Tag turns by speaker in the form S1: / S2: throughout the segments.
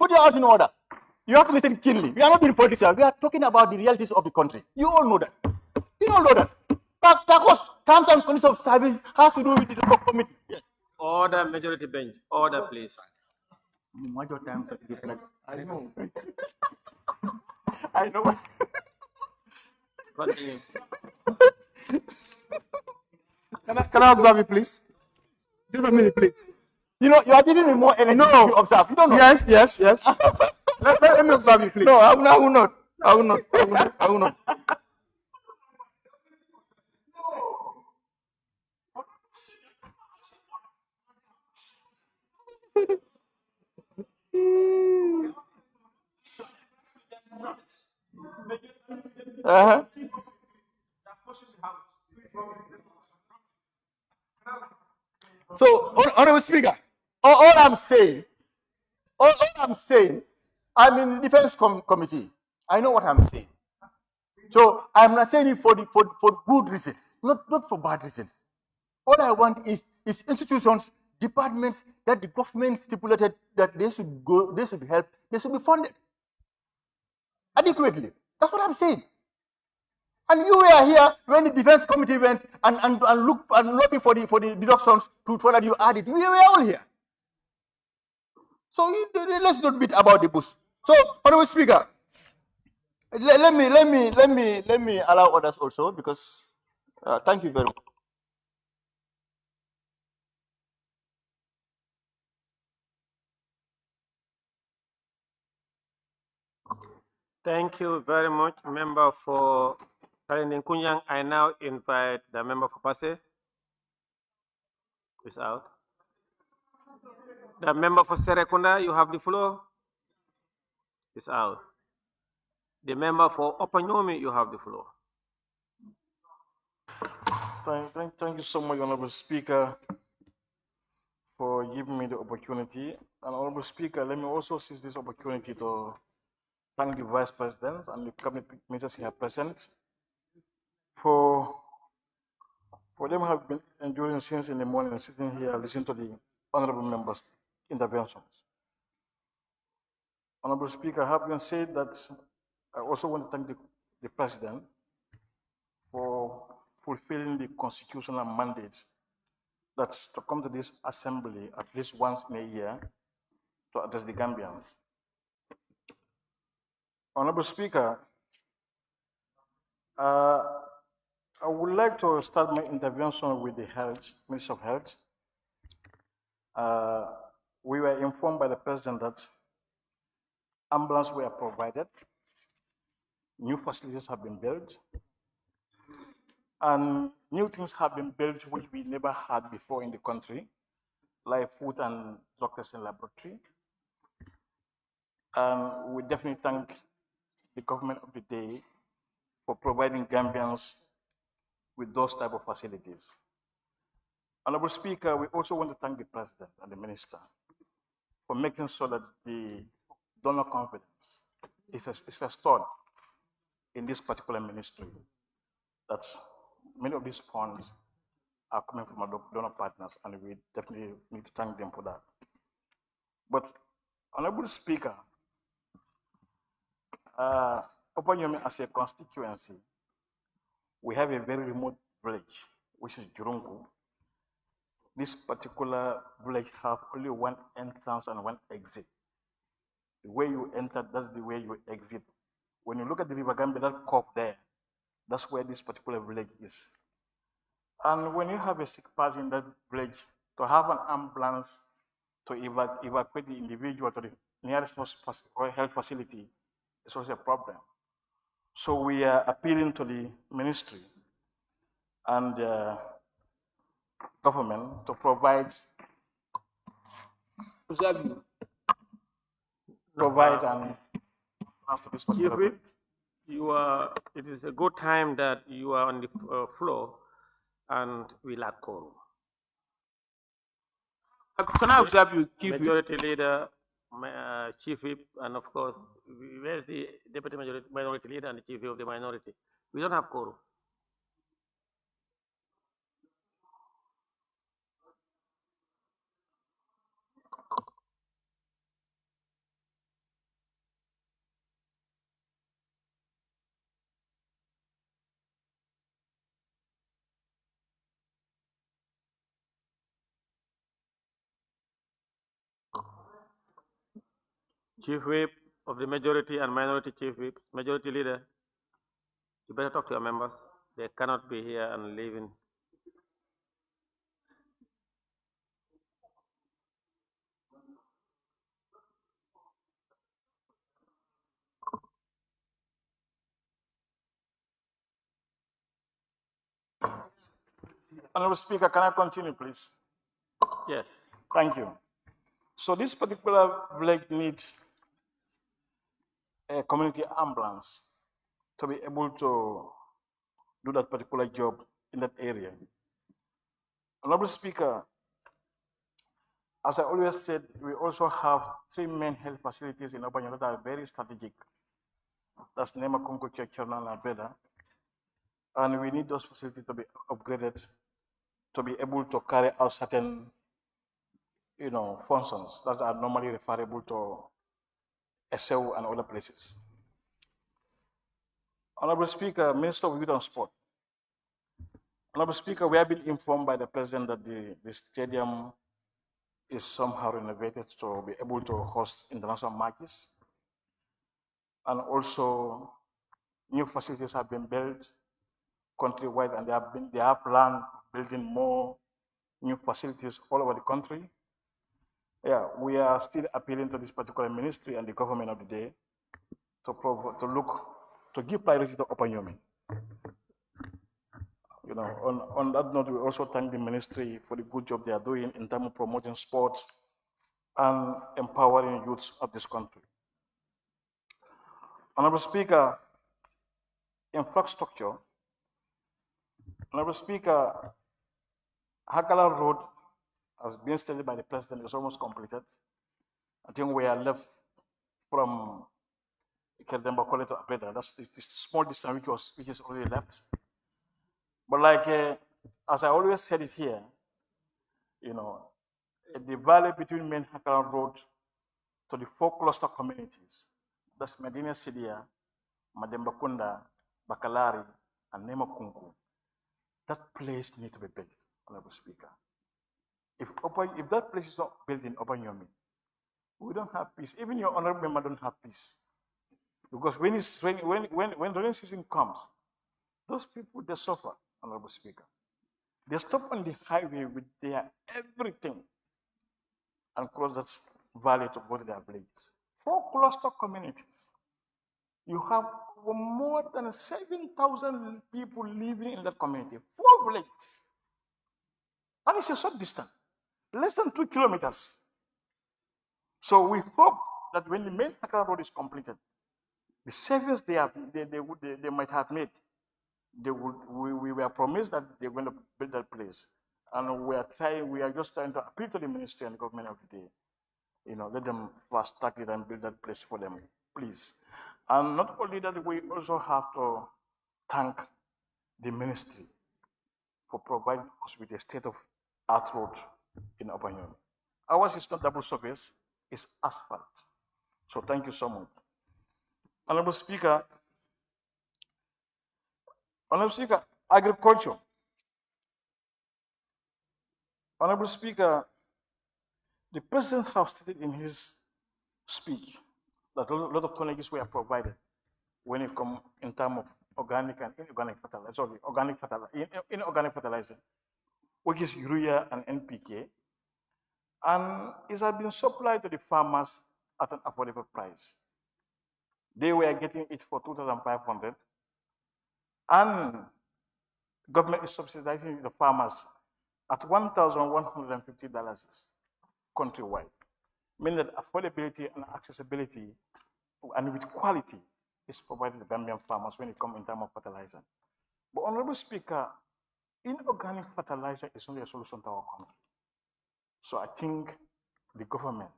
S1: Put your house in order. You have to listen keenly. We are not being politicians. We are talking about the realities of the country. You all know that. You all know that. TACO's terms and conditions of service has to do with the Livestock committee. Yes.
S2: Order, majority bench. Order, please.
S1: Major times I know. I know.
S2: Continue.
S3: Can I observe you, please? Just a minute, please.
S1: You know, you are giving me more energy
S3: No.
S1: to observe. You don't know.
S3: Yes. let me observe you, please.
S1: No, I will not. I will not. Uh-huh. So, Honorable Speaker, all I'm saying, I'm in the Defense Committee. I know what I'm saying. So I'm not saying it for good reasons, not for bad reasons. All I want is institutions, departments that the government stipulated that they should help, they should be funded adequately. That's what I'm saying. And you were here when the Defense Committee went and looked and lobbied for the deductions to that you added. We were all here. So let's not beat about the bush. So, Honorable Speaker, let me allow others also, because thank you very much.
S2: Thank you very much, member for Kalendin Kunyang. I now invite the member for Pase. Is out. The member for Serekunda, you have the floor. Is out. The member for Opanyomi, you have the floor.
S3: Thank you so much, Honorable Speaker, for giving me the opportunity. And Honorable Speaker, let me also seize this opportunity to thank the Vice President and the cabinet ministers here present for them have been enduring since in the morning, sitting here listening to the honorable members' interventions. Honorable Speaker, having said that, I also want to thank the President for fulfilling the constitutional mandate that's to come to this assembly at least once in a year to address the Gambians. Honorable Speaker, I would like to start my intervention with the Minister of Health. We were informed by the President that ambulances were provided, new facilities have been built, and new things have been built which we never had before in the country, like food and drug testing laboratory. And we definitely thank the government of the day for providing Gambians with those type of facilities. Honorable Speaker, we also want to thank the President and the Minister for making sure that the donor confidence is restored in this particular ministry, that many of these funds are coming from our donor partners, and we definitely need to thank them for that. But, Honorable Speaker, Opanyomi as a constituency, we have a very remote village, which is Jurungu. This particular village has only one entrance and one exit. The way you enter, that's the way you exit. When you look at the River Gambia, that curve there, that's where this particular village is. And when you have a sick person in that village, to have an ambulance to evacuate the individual to the nearest health facility is also a problem. So we are appealing to the ministry and government to provide and answer this particular.
S2: It is a good time that you are on the floor, and we lack quorum.
S4: Can I observe you, Chief
S2: Majority Leader, Chief Whip, and of course, where's the Deputy Minority Leader and the Chief Whip of the minority? We don't have quorum. Chief Whip of the majority and minority chief whip, majority leader, you better talk to your members. They cannot be here and live in.
S3: Honorable Speaker, can I continue, please?
S2: Yes.
S3: Thank you. So this particular village needs a community ambulance to be able to do that particular job in that area. Honorable Speaker, as I always said, we also have 3 main health facilities in Obanyo that are very strategic. That's Nema Kongo, Churchill, and Albeda. And we need those facilities to be upgraded to be able to carry out certain, functions that are normally referable to SEU and other places. Honorable Speaker, Minister of Youth and Sport. Honorable Speaker, we have been informed by the President that the stadium is somehow renovated to be able to host international matches. And also, new facilities have been built countrywide, and they have planned building more new facilities all over the country. Yeah, we are still appealing to this particular ministry and the government of the day to give priority to Open Yomi. On that note, we also thank the ministry for the good job they are doing in terms of promoting sports and empowering youths of this country. Honorable Speaker, infrastructure. Honorable Speaker, Hakala Road has been stated by the President is almost completed. I think we are left from Keldemba College to Apeta. That's the small distance which is already left. But as I always said it here, the valley between Main Hakala Road to the 4 cluster communities, that's Medina Sidia, Mademba Kunda, Bakalari, and Nemakunku. That place needs to be built, Honorable Speaker. If that place is not built in Open Yomi, we don't have peace. Even your honorable member don't have peace. Because when rainy season comes, those people, they suffer, Honorable Speaker. They stop on the highway with their everything and cross that valley to go to their villages. 4 cluster communities. You have more than 7,000 people living in that community. 4 villages. And it's a short distance, less than 2 kilometers. So we hope that when the main Accra Road is completed, the savings they might have made, we were promised that they're going to build that place. And we are just trying to appeal to the ministry and government of the day. Let them fast track it and build that place for them, please. And not only that, we also have to thank the ministry for providing us with a state-of-art road in Open Yomi. Ours is not double surface, it's asphalt. So thank you so much. Honorable Speaker, agriculture. Honorable Speaker, the President has stated in his speech that a lot of tonnages were provided when it comes in terms of organic and inorganic fertilizer, inorganic fertilizer, which is urea and NPK, and it has been supplied to the farmers at an affordable price. They were getting it for $2,500, and government is subsidizing the farmers at $1,150 countrywide, meaning that affordability and accessibility and with quality is provided to Gambian farmers when it comes in terms of fertilizer. But Honorable Speaker, inorganic fertilizer is only a solution to our country. So I think the government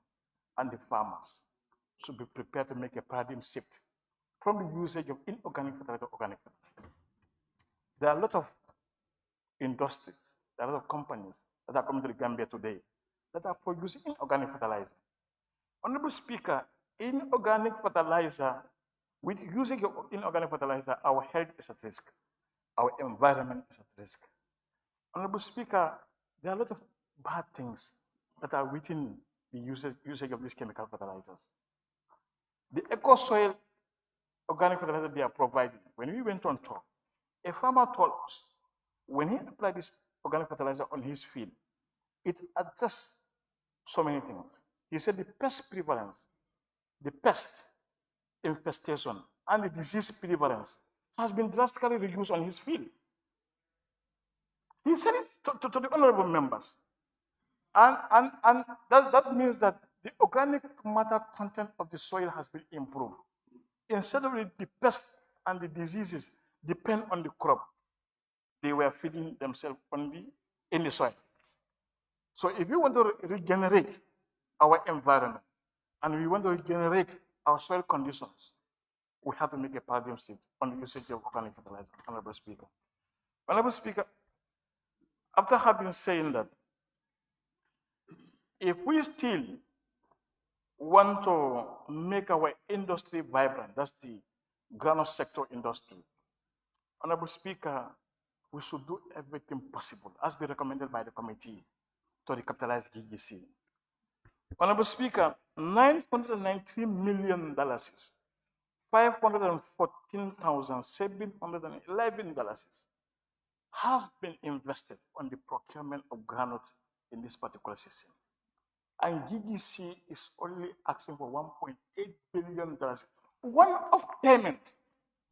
S3: and the farmers should be prepared to make a paradigm shift from the usage of inorganic fertilizer to organic fertilizer. There are a lot of industries, there are a lot of companies that are coming to the Gambia today that are producing inorganic fertilizer. Honorable Speaker, inorganic fertilizer, with usage of inorganic fertilizer, our health is at risk, our environment is at risk. Honorable Speaker, there are a lot of bad things that are within the usage of these chemical fertilizers. The eco soil organic fertilizer they are providing, when we went on tour, a farmer told us when he applied this organic fertilizer on his field, it addressed so many things. He said the pest prevalence, the pest infestation, and the disease prevalence has been drastically reduced on his field. He said it to the honorable members. And that means that the organic matter content of the soil has been improved. Instead of the pests and the diseases depend on the crop, they were feeding themselves only in the soil. So if we want to regenerate our environment and we want to regenerate our soil conditions, we have to make a paradigm shift on the usage of organic fertilizer. Honorable Speaker. Honorable Speaker, after having said that, if we still want to make our industry vibrant, that's the granite sector industry, Honorable Speaker, we should do everything possible, as be recommended by the committee, to recapitalize GGC. Honorable Speaker, $993 million, $514,711 has been invested on the procurement of granules in this particular season. And GGC is only asking for $1.8 billion, one-off payment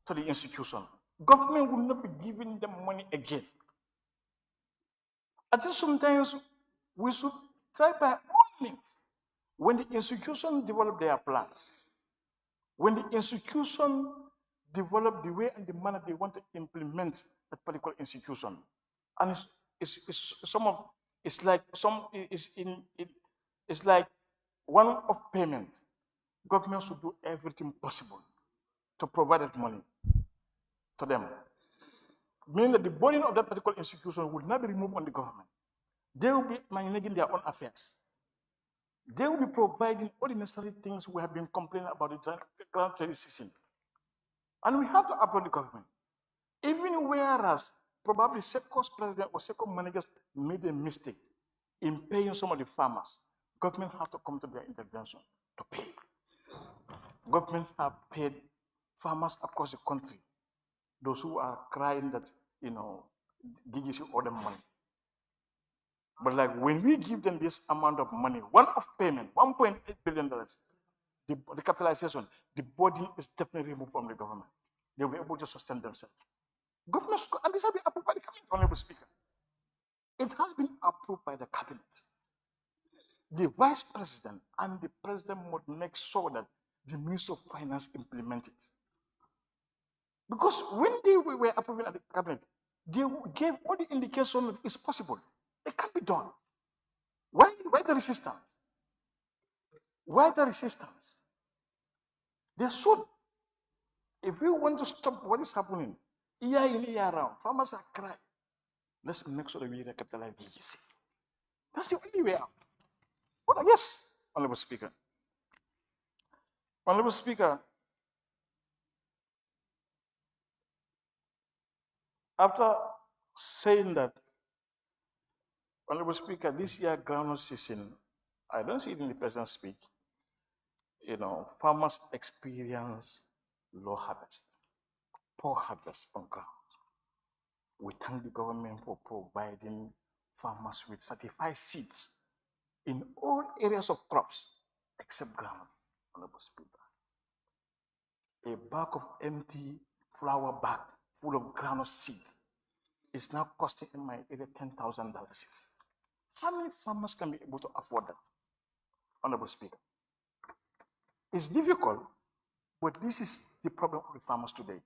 S3: to the institution. Government will not be giving them money again. I think sometimes we should try by all means, when the institution develop their plans, when the institution develop the way and the manner they want to implement that particular institution, and it's like one-off payment, government should do everything possible to provide that money to them. Meaning that the burden of that particular institution will not be removed on the government. They will be managing their own affairs. They will be providing all the necessary things we have been complaining about the ground trading system. And we have to applaud the government. Even whereas probably SECO's president or SECO managers made a mistake in paying some of the farmers, government have to come to their intervention to pay. Government have paid farmers across the country, those who are crying that, DGC owe them money. But like when we give them this amount of money, one-off payment, $1.8 billion, the capitalization, the burden is definitely removed from the government. They'll be able to sustain themselves. Government, and this has been approved by the cabinet, Honorable Speaker. It has been approved by the cabinet. The vice president and the president must make sure that the Minister of Finance implement it. Because when they were approving at the cabinet, they gave all the indication that it's possible. It can be done. Why the resistance? Why the resistance? They should. If we want to stop what is happening, year in, year around, farmers are crying. Let's make sure that we recapitalize GGC. That's the only way out. But yes, Honorable Speaker. Honorable Speaker, after saying that, Honorable Speaker, this year groundnut season, I don't see it in the President's speech. Farmers experience low harvest, poor harvest on ground. We thank the government for providing farmers with certified seeds in all areas of crops except groundnut, Honorable Speaker. A bag of empty flour bag full of groundnut seeds is now costing in my area $10,000. How many farmers can be able to afford that, Honorable Speaker? It's difficult, but this is the problem of the farmers today.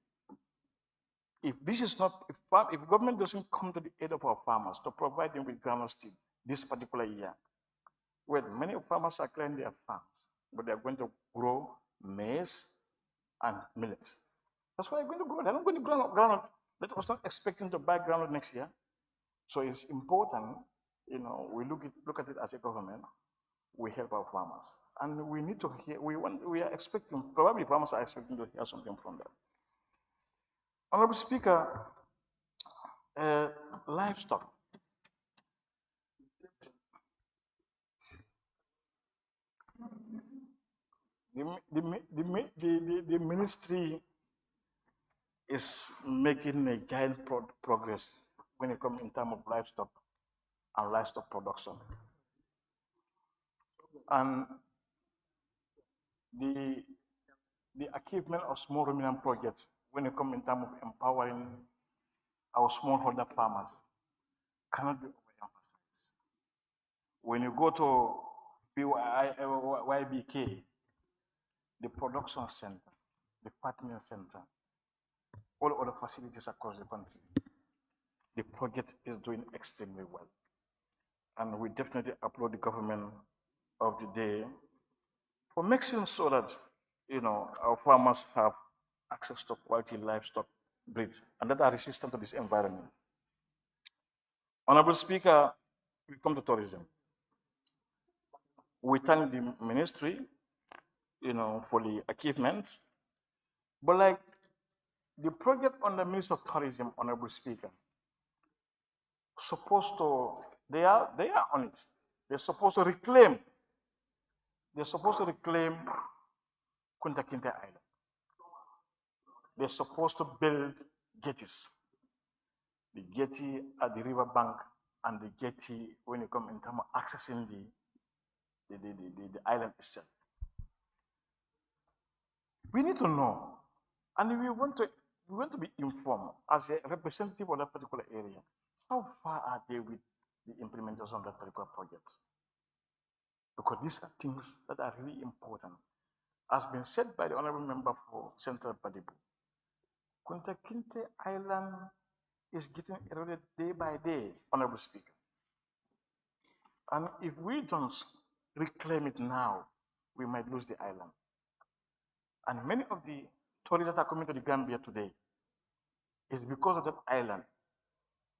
S3: If this is not, if government doesn't come to the aid of our farmers to provide them with groundnut seed this particular year, well, many farmers are clearing their farms, but they're going to grow maize and millet. That's why they're going to grow. They're not going to grow groundnut. They was not expecting to buy groundnut next year. So it's important, we look at it as a government. We help our farmers, and we need to hear. We are expecting. Probably farmers are expecting to hear something from them. Honorable Speaker, livestock. The ministry is making a giant progress when it comes in terms of livestock and livestock production. And the achievement of small ruminant projects when it comes in terms of empowering our smallholder farmers cannot be overemphasized. When you go to YBK, the production center, the fattening center, all other facilities across the country, the project is doing extremely well. And we definitely applaud the government of the day for making sure that, our farmers have access to quality livestock breeds and that are resistant to this environment. Honorable Speaker, we come to tourism. We thank the ministry, for the achievements, but like the project on the Ministry of Tourism, Honorable Speaker, they are on it. They're supposed to reclaim Kunta Kinte Island. They're supposed to build jetties. The jetty at the river bank and the jetty when you come in terms of accessing the island itself. We need to know, and we want to be informed as a representative of that particular area. How far are they with the implementation of that particular project? Because these are things that are really important. As been said by the honorable member for Central Padibu, Kunta Kinte Island is getting eroded day by day, Honorable Speaker. And if we don't reclaim it now, we might lose the island. And many of the tourists that are coming to the Gambia today is because of that island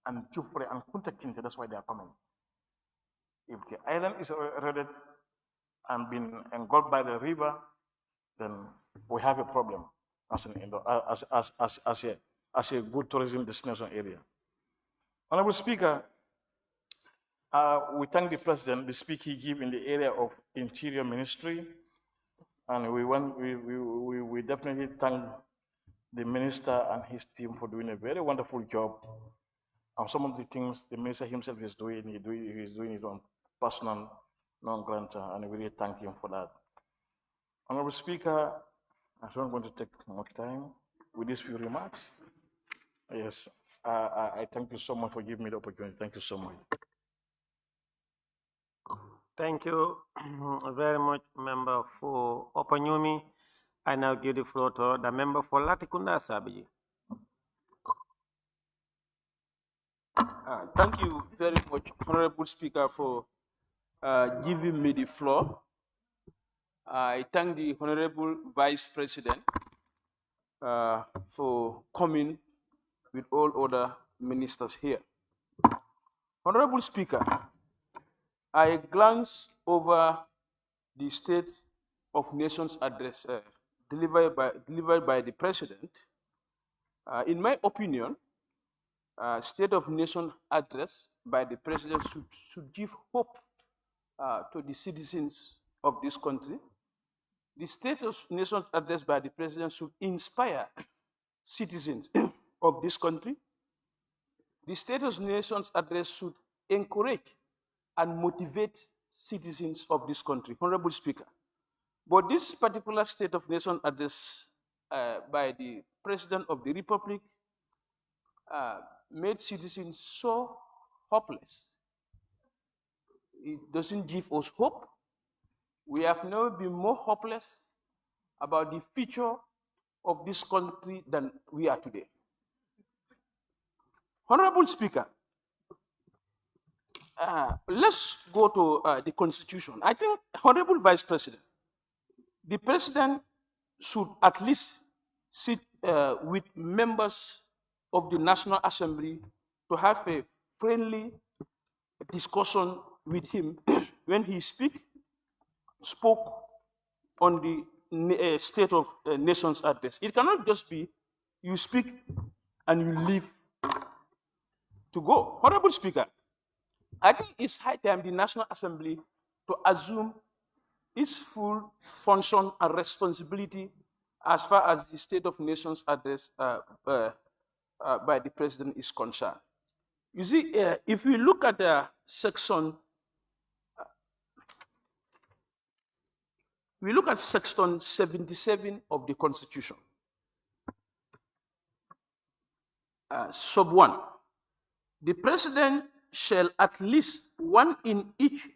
S3: and Jufre and Kunta Kinte, that's why they are coming. If the island is eroded and been engulfed by the river, then we have a problem as a good tourism destination area. Honorable Speaker, we thank the President, the speech he gave in the area of Interior Ministry, and we definitely thank the Minister and his team for doing a very wonderful job. And some of the things the Minister himself is doing, he's doing it on personal non-grantor, and we really thank him for that. Honorable Speaker, I'm not going to take much time with these few remarks. Yes, I thank you so much for giving me the opportunity. Thank you so much.
S2: Thank you very much, member for Opanyumi. I now give the floor to the member for Latikunda Sabiji.
S4: Thank you very much, Honorable Speaker, for giving me the floor. I thank the Honorable Vice President for coming with all other ministers here. Honorable Speaker, I glance over the State of Nations address delivered by the President. In my opinion, State of Nation address by the President should give hope to the citizens of this country. The State of Nations address by the President should inspire citizens of this country. The State of Nations address should encourage and motivate citizens of this country, Honorable Speaker. But this particular State of Nation address by the President of the Republic made citizens so hopeless. It doesn't give us hope. We have never been more hopeless about the future of this country than we are today. Honorable Speaker, let's go to the Constitution. I think, Honorable Vice President, the President should at least sit with members of the National Assembly to have a friendly discussion with him when he spoke on the State of Nations address. It cannot just be you speak and you leave to go. Honorable Speaker, I think it's high time the National Assembly to assume its full function and responsibility as far as the State of Nations address by the President is concerned. You see, if we look at section 77 of the Constitution, sub 1, the President shall at least one in each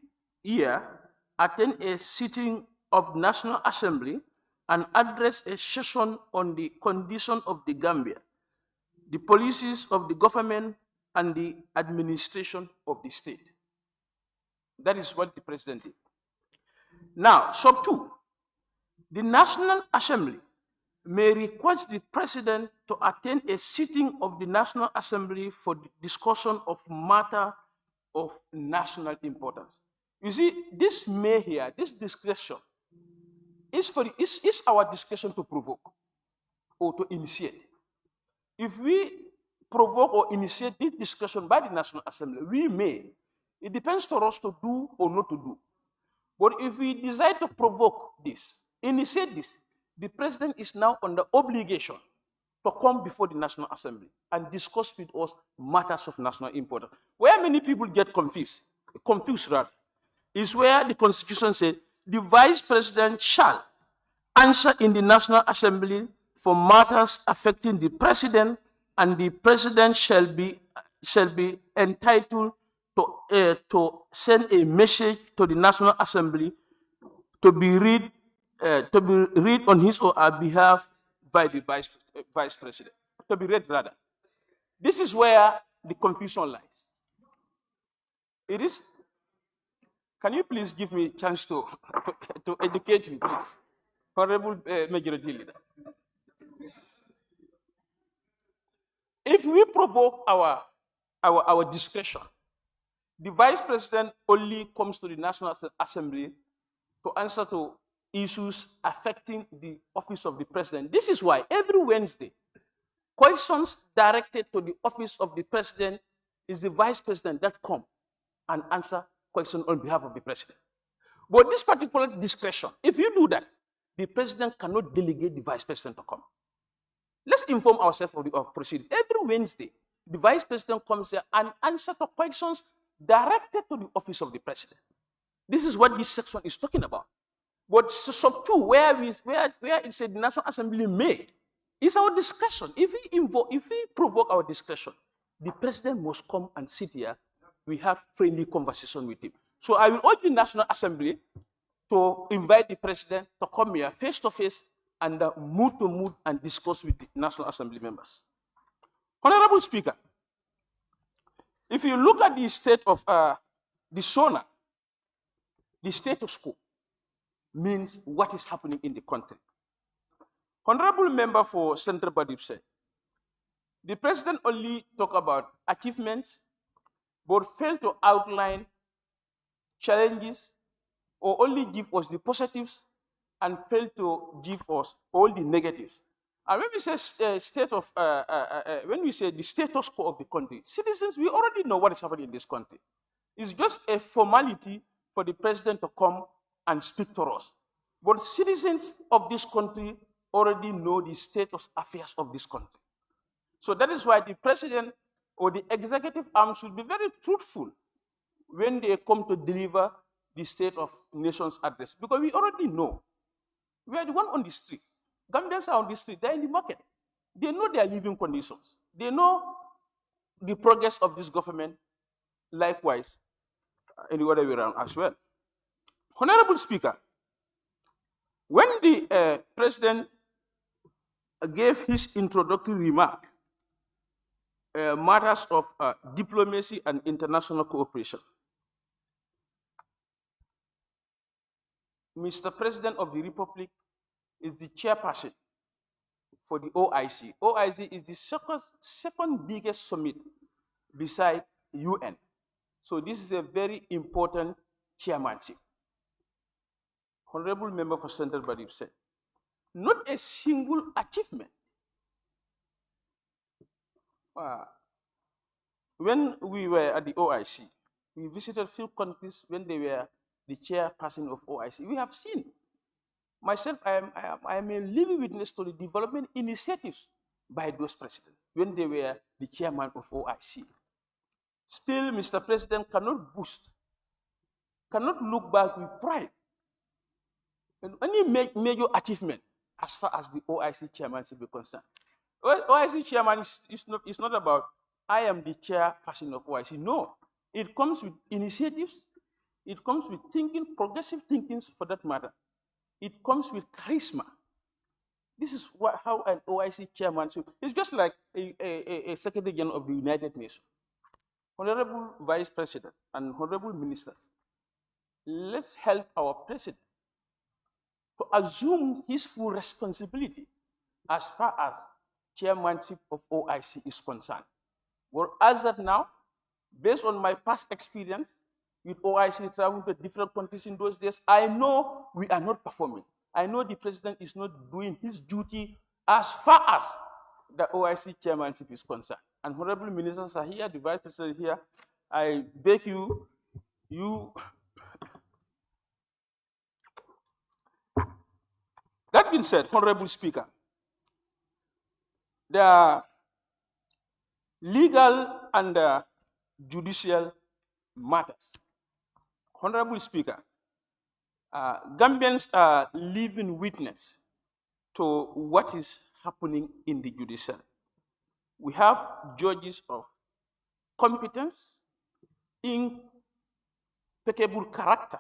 S4: year attend a sitting of National Assembly and address a session on the condition of the Gambia, the policies of the government, and the administration of the state. That is what the President did. Now, sub 2, the National Assembly may request the President to attend a sitting of the National Assembly for the discussion of matter of national importance. You see, this may here, this discretion, is our discretion to provoke or to initiate. If we provoke or initiate this discussion by the National Assembly, we may. It depends for us to do or not to do. But if we decide to provoke this, initiate this, the President is now under obligation to come before the National Assembly and discuss with us matters of national importance. Where many people get confused rather, is where the Constitution says the Vice President shall answer in the National Assembly for matters affecting the President, and the President shall be entitled to send a message to the National Assembly to be read on his or her behalf by the Vice President. To be read rather. This is where the confusion lies. It is. Can you please give me a chance to educate you, please? Honorable Majority Leader. If we provoke our discretion, the Vice President only comes to the National Assembly to answer to issues affecting the office of the President. This is why every Wednesday, questions directed to the office of the President is the Vice President that come and answer questions on behalf of the President. But this particular discretion, if you do that, the President cannot delegate the Vice President to come. Let's inform ourselves of proceedings. Every Wednesday, the Vice President comes here and answers to questions directed to the office of the President. This is what this section is talking about. But sub 2, where it said the National Assembly may, is our discretion. If we provoke our discretion, the President must come and sit here. We have friendly conversation with him. So I will urge the National Assembly to invite the President to come here face to face and mood to mood and discuss with the National Assembly members. Honorable Speaker, if you look at the state of the SoNA, the status quo means what is happening in the country. Honorable Member for Central Badib said, the President only talk about achievements, but failed to outline challenges, or only give us the positives and fail to give us all the negatives. And when we say when we say the status quo of the country, citizens, we already know what is happening in this country. It's just a formality for the President to come and speak to us. But citizens of this country already know the status affairs of this country. So that is why the President or the executive arm should be very truthful when they come to deliver the State of Nations address, because we already know. We are the one on the streets. Gambians are on the street. They're in the market. They know their living conditions. They know the progress of this government. Likewise, in the other way around as well. Honorable Speaker, when the President gave his introductory remark, matters of diplomacy and international cooperation, Mr. President of the Republic is the chairperson for the OIC. OIC is the second biggest summit beside UN. So this is a very important chairmanship. Honorable Member for Central Badib said, not a single achievement. When we were at the OIC, we visited few countries when they were the chairperson of OIC. We have seen. Myself, I am a living witness to the development initiatives by those presidents when they were the chairman of OIC. Still, Mr. President cannot boast, cannot look back with pride. And any major achievement as far as the OIC chairmanship is concerned. OIC chairman is not about, I am the chairperson of OIC. No, it comes with initiatives. It comes with thinking, progressive thinking for that matter. It comes with charisma. This is how an OIC chairman should. It's just like a Secretary General of the United Nations. Honorable Vice President and Honorable Ministers, let's help our President to assume his full responsibility as far as chairmanship of OIC is concerned. Well, as of now, based on my past experience with OIC traveling to different countries in those days, I know we are not performing. I know the president is not doing his duty as far as the OIC chairmanship is concerned. And honorable ministers are here, the vice president here. I beg you, That being said, honorable speaker, the legal and judicial matters. Honorable speaker, Gambians are living witness to what is happening in the judiciary. We have judges of competence, impeccable character,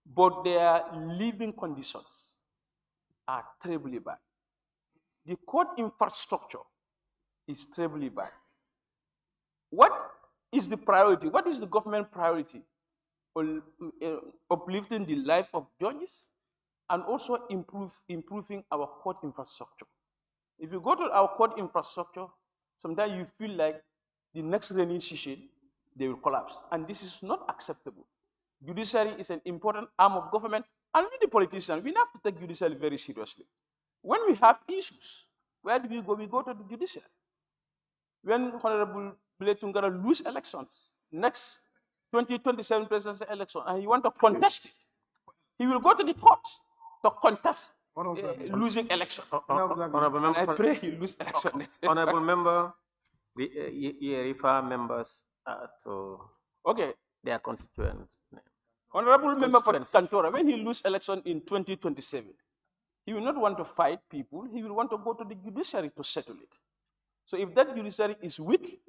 S4: but their living conditions are terribly bad. The court infrastructure is terribly bad. What is the priority? What is the government priority? Uplifting the life of judges and also improving our court infrastructure. If you go to our court infrastructure, sometimes you feel like the next rainy season, they will collapse. And this is not acceptable. Judiciary is an important arm of government, and we the politicians, we have to take judiciary very seriously. When we have issues, where do we go? We go to the judiciary. When Honorable Biletungara lose elections, next 2027 presidential election, and he want to contest it, he will go to the court to contest losing election.
S2: Honorable member,
S4: I pray he lose election.
S2: Honorable member, we refer members to their constituents.
S4: Honorable member for Kantora, when he lose election in 2027, he will not want to fight people. He will want to go to the judiciary to settle it. So if that judiciary is weak,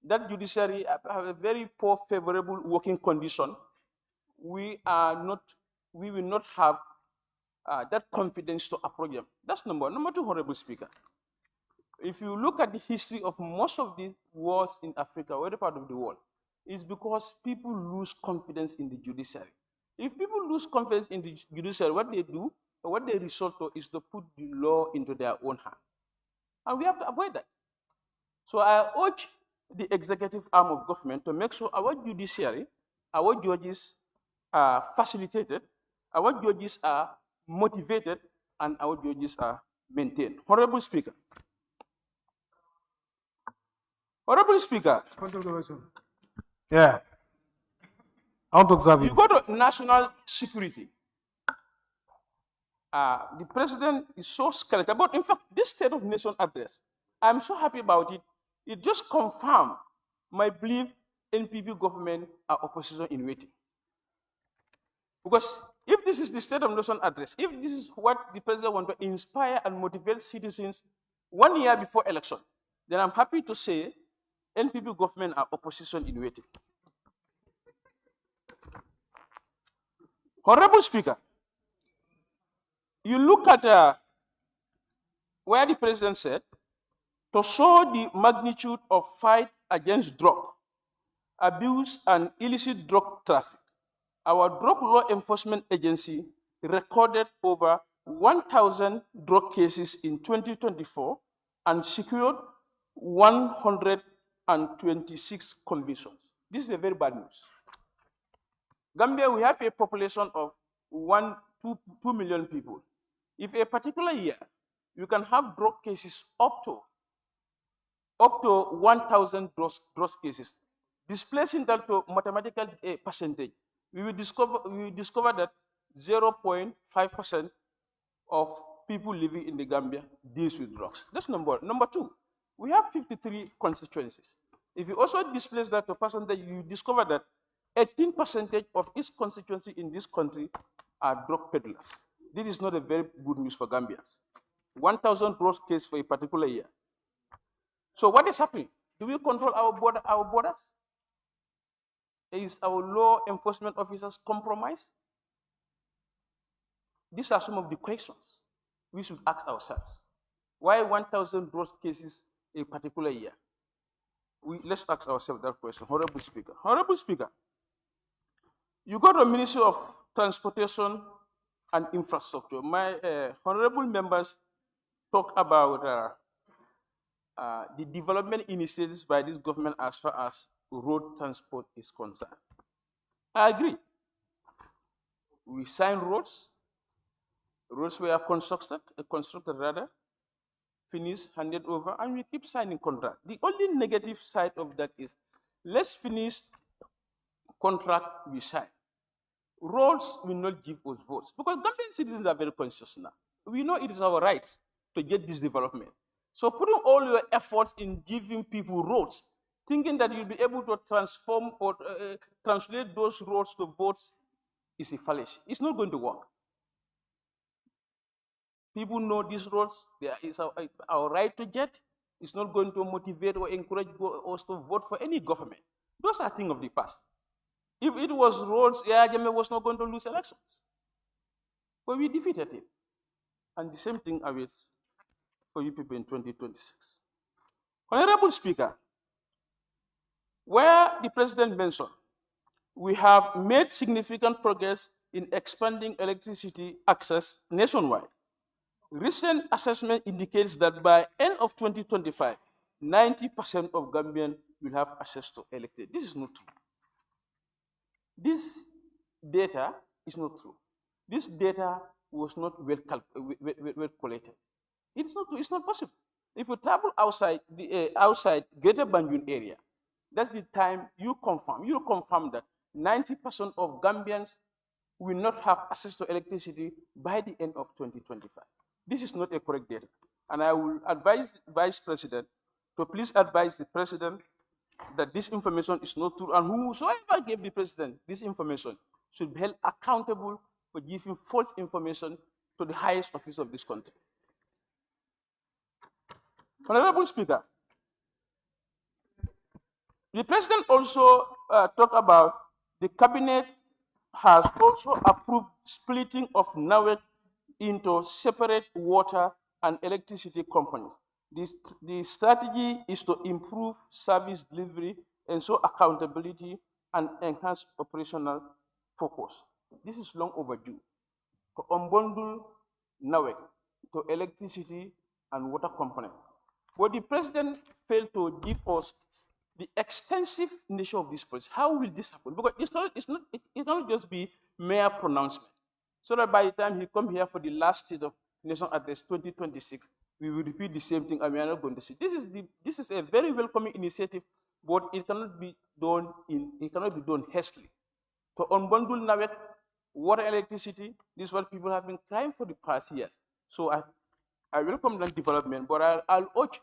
S4: that judiciary have a very poor favorable working condition, we will not have that confidence to approach them. That's number one. Number two, Honorable Speaker, if you look at the history of most of the wars in Africa, or other part of the world, it's because people lose confidence in the judiciary. If people lose confidence in the judiciary, what they do, or what they resort to, is to put the law into their own hand. And we have to avoid that. So I urge the executive arm of government to make sure our judiciary, our judges are facilitated, our judges are motivated, and our judges are maintained. Honorable Speaker. Honorable Speaker.
S1: Yeah. I want to observe you.
S4: You go to national security. The president is so skeletal. But in fact, this State of Nation address, I'm so happy about it. It just confirmed my belief NPP government are opposition in waiting. Because if this is the State of Nation address, if this is what the president wants to inspire and motivate citizens 1 year before election, then I'm happy to say NPP government are opposition in waiting. Honorable Speaker, you look at where the president said, to show the magnitude of fight against drug abuse and illicit drug traffic, our drug law enforcement agency recorded over 1,000 drug cases in 2024 and secured 126 convictions. This is a very bad news. Gambia, we have a population of 2 million people. If a particular year, you can have drug cases up to 1,000 drug cases, displacing that to mathematical percentage, we will discover that 0.5% of people living in the Gambia deals with drugs. That's number one. Number two, we have 53 constituencies. If you also displace that to percentage, you discover that 18% of each constituency in this country are drug peddlers. This is not a very good news for Gambians. 1,000 drug cases for a particular year. So what is happening? Do we control our borders? Is our law enforcement officers compromised? These are some of the questions we should ask ourselves. Why 1,000 drug cases a particular year? Let's ask ourselves that question. Honorable Speaker. Honorable Speaker, you got a Ministry of Transportation and Infrastructure. My honorable members talk about the development initiatives by this government as far as road transport is concerned. I agree. We sign roads. Roads were constructed rather, finished, handed over, and we keep signing contract. The only negative side of that is, let's finish contract we sign. Roads will not give us votes because Gambian citizens are very conscious now. We know it is our right to get this development. So putting all your efforts in giving people roads, thinking that you'll be able to transform or translate those roads to votes is a fallacy. It's not going to work. People know these roads, there is our right to get. It's not going to motivate or encourage us to vote for any government. Those are things of the past. If it was roads, Yajame was not going to lose elections. But we defeated him. And the same thing awaits for you people in 2026. Honorable Speaker, where the President mentioned, we have made significant progress in expanding electricity access nationwide. Recent assessment indicates that by end of 2025, 90% of Gambians will have access to electricity. This is not true. This data is not true. This data was not well collected. It's not true. It's not possible. If you travel outside outside Greater Banjul area, that's the time you confirm that 90% of Gambians will not have access to electricity by the end of 2025. This is not a correct data. And I will advise the Vice President to please advise the President that this information is not true, and whosoever gave the President this information should be held accountable for giving false information to the highest office of this country. Honorable Speaker, the President also talked about the Cabinet has also approved splitting of NAWEC into separate water and electricity companies. The strategy is to improve service delivery, ensure accountability, and enhance operational focus. This is long overdue. To unbundle NAWEC to electricity and water component. But the President failed to give us the extensive nature of this policy. How will this happen? Because it cannot just be mere pronouncement. So that by the time he come here for the last State of Nation Address 2026, we will repeat the same thing and we are not going to see. This is a very welcoming initiative, but it cannot be done hastily. To unbundle NAWEC, water, electricity, this is what people have been trying for the past years. So I welcome that development, but I'll urge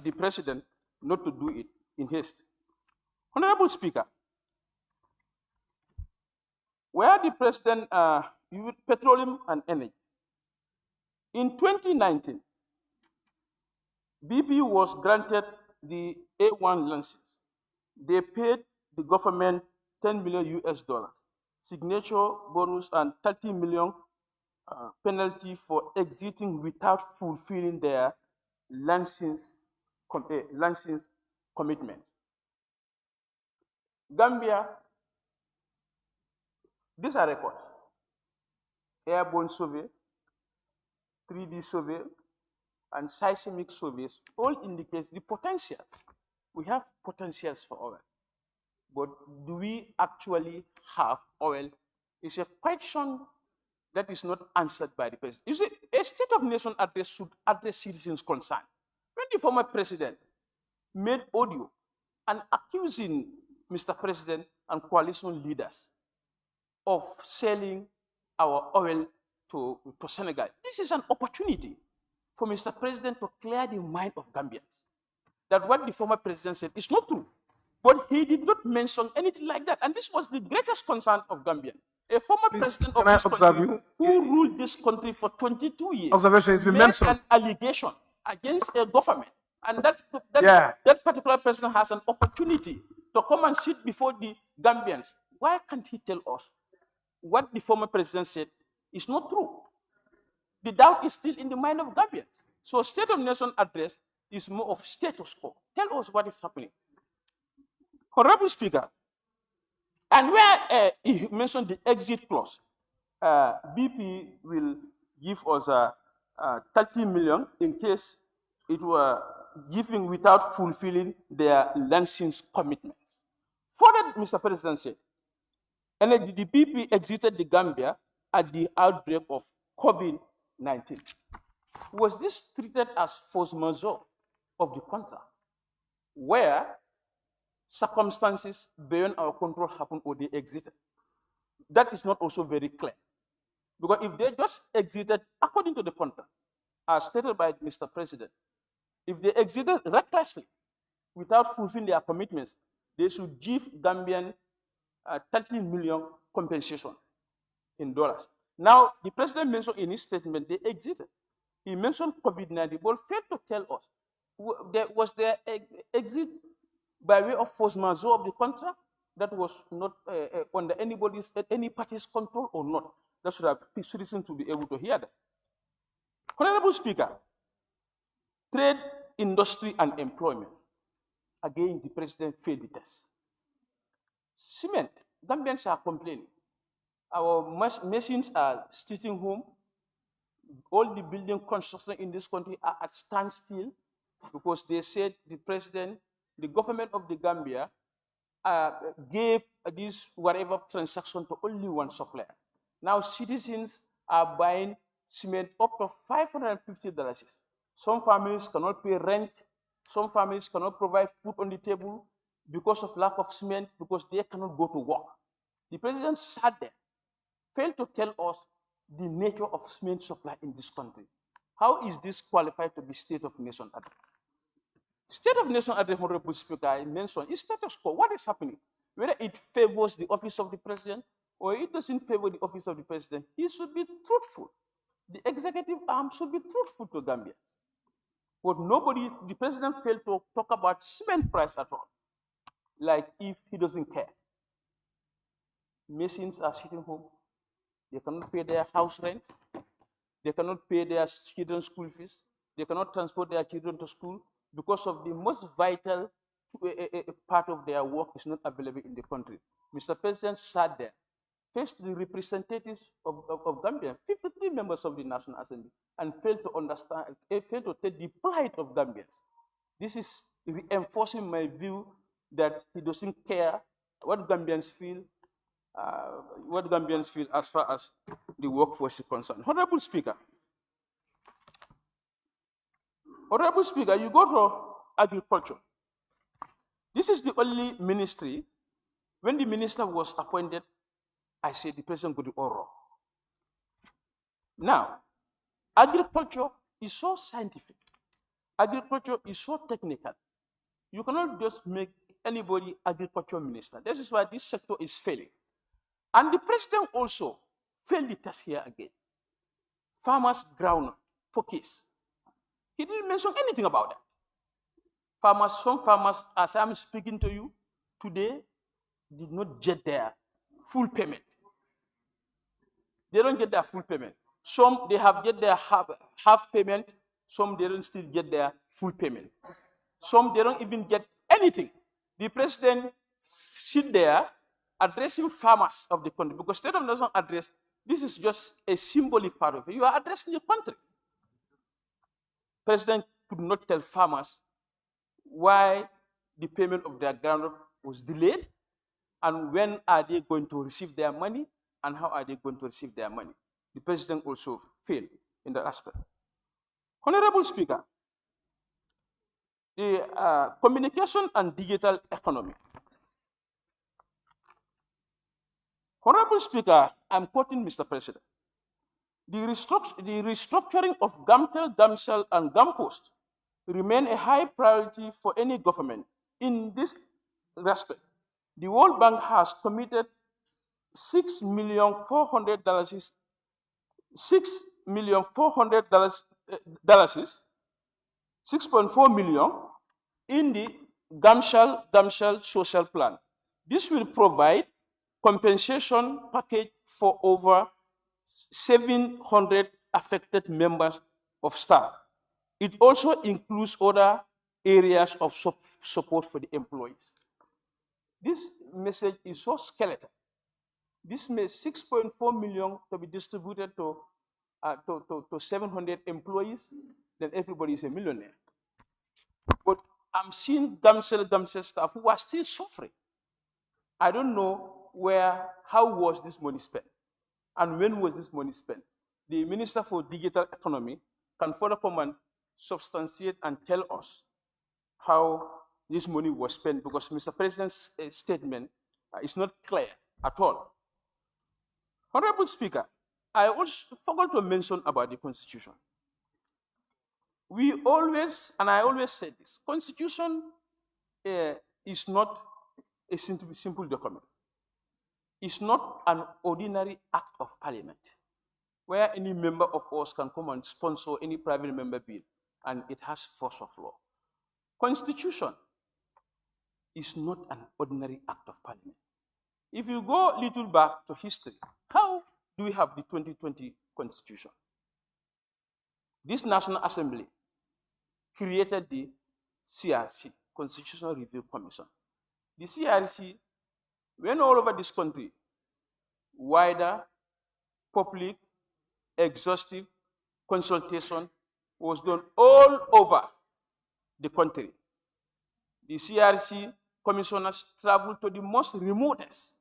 S4: the President not to do it in haste. Honorable Speaker, where the President Petroleum and Energy. In 2019, BP was granted the A1 license. They paid the government $10 million US, signature bonus, and 30 million penalty for exiting without fulfilling their license commitments. Gambia, these are records. Airborne survey, 3D survey, and seismic surveys all indicate the potentials. We have potentials for oil. But do we actually have oil? It's a question that is not answered by the President. You see, a State of Nation address should address citizens' concern. When the former President made audio and accusing Mr. President and coalition leaders of selling our oil to Senegal. This is an opportunity for Mr. President to clear the mind of Gambians that what the former president said is not true. But he did not mention anything like that. And this was the greatest concern of Gambian. A former president of this country who ruled this country for 22 years
S5: Observation has been
S4: made
S5: mentioned.
S4: an allegation against a government. And that particular president has an opportunity to come and sit before the Gambians. Why can't he tell us what the former president said is not true? The doubt is still in the mind of Gambians. So State of Nation address is more of status quo. Tell us what is happening. Honorable Speaker, and where he mentioned the exit clause, BP will give us 30 million in case it were giving without fulfilling their license commitments. Further, Mr. President said, and the BP exited the Gambia at the outbreak of COVID-19. Was this treated as force majeure of the contract, where circumstances beyond our control happened or they exited? That is not also very clear. Because if they just exited according to the contract, as stated by Mr. President, if they exited recklessly without fulfilling their commitments, they should give Gambian 30 million compensation in dollars. Now, the president mentioned in his statement they exited. He mentioned COVID-19, but failed to tell us was there exit by way of force majeure of the contract that was not under any party's control or not. That should have citizens to be able to hear that. Honorable Speaker, trade, industry, and employment. Again, the president failed the test. Cement, Gambians are complaining. Our machines are sitting home. All the building construction in this country are at standstill because they said the president, the government of the Gambia, gave this whatever transaction to only one supplier. Now citizens are buying cement up to $550. Some families cannot pay rent. Some families cannot provide food on the table because of lack of cement, because they cannot go to work. The president sat there, failed to tell us the nature of cement supply in this country. How is this qualified to be State of Nation address? State of Nation address, Honorable Speaker, I mentioned is status quo. What is happening? Whether it favors the office of the president or it doesn't favor the office of the president, he should be truthful. The executive arm should be truthful to Gambians. But nobody, the president failed to talk about cement price at all. Like if he doesn't care. Masons are sitting home. They cannot pay their house rents. They cannot pay their children's school fees. They cannot transport their children to school because of the most vital part of their work is not available in the country. Mr. President sat there, faced the representatives of Gambia, 53 members of the National Assembly, and failed to understand, failed to take the plight of Gambians. This is reinforcing my view that he doesn't care what Gambians feel as far as the workforce is concerned. Honorable Speaker, you go to agriculture. This is the only ministry, when the minister was appointed, I said the president got it all wrong. Now, agriculture is so scientific. Agriculture is so technical. You cannot just make anybody agriculture minister. This is why this sector is failing. And the president also failed the test here again. Farmers' groundnut for case. He didn't mention anything about that. Some farmers, as I'm speaking to you today, did not get their full payment. They don't get their full payment. Some, they have get their half payment. Some, they don't still get their full payment. Some, they don't even get anything. The president sit there addressing farmers of the country, because State of Nation address, this is just a symbolic part of it. You are addressing the country. President could not tell farmers why the payment of their groundnut was delayed, and when are they going to receive their money, and how are they going to receive their money. The president also failed in that aspect. Honorable Speaker, the communication and digital economy. Honorable Speaker, I'm quoting Mr. President. The restructuring of GAMTEL, GAMCEL, and GAMPOST remain a high priority for any government. In this respect, the World Bank has committed $6,400,000, $6.4 million in the GAMCEL social plan. This will provide compensation package for over 700 affected members of staff. It also includes other areas of support for the employees. This message is so skeletal. This means 6.4 million to be distributed to 700 employees, then everybody is a millionaire. But I'm seeing GAMCEL staff who are still suffering. I don't know how was this money spent and when was this money spent. The Minister for Digital Economy can further come and substantiate and tell us how this money was spent, because Mr. President's statement is not clear at all. Honorable Speaker, I also forgot to mention about the Constitution. We always, and I always say this, Constitution is not a simple document. It's not an ordinary act of parliament where any member of us can come and sponsor any private member bill and it has force of law. Constitution is not an ordinary act of parliament. If you go a little back to history, how do we have the 2020 Constitution? This National Assembly created the CRC, Constitutional Review Commission. The CRC went all over this country, wider, public, exhaustive consultation was done all over the country. The CRC commissioners traveled to the most remotest,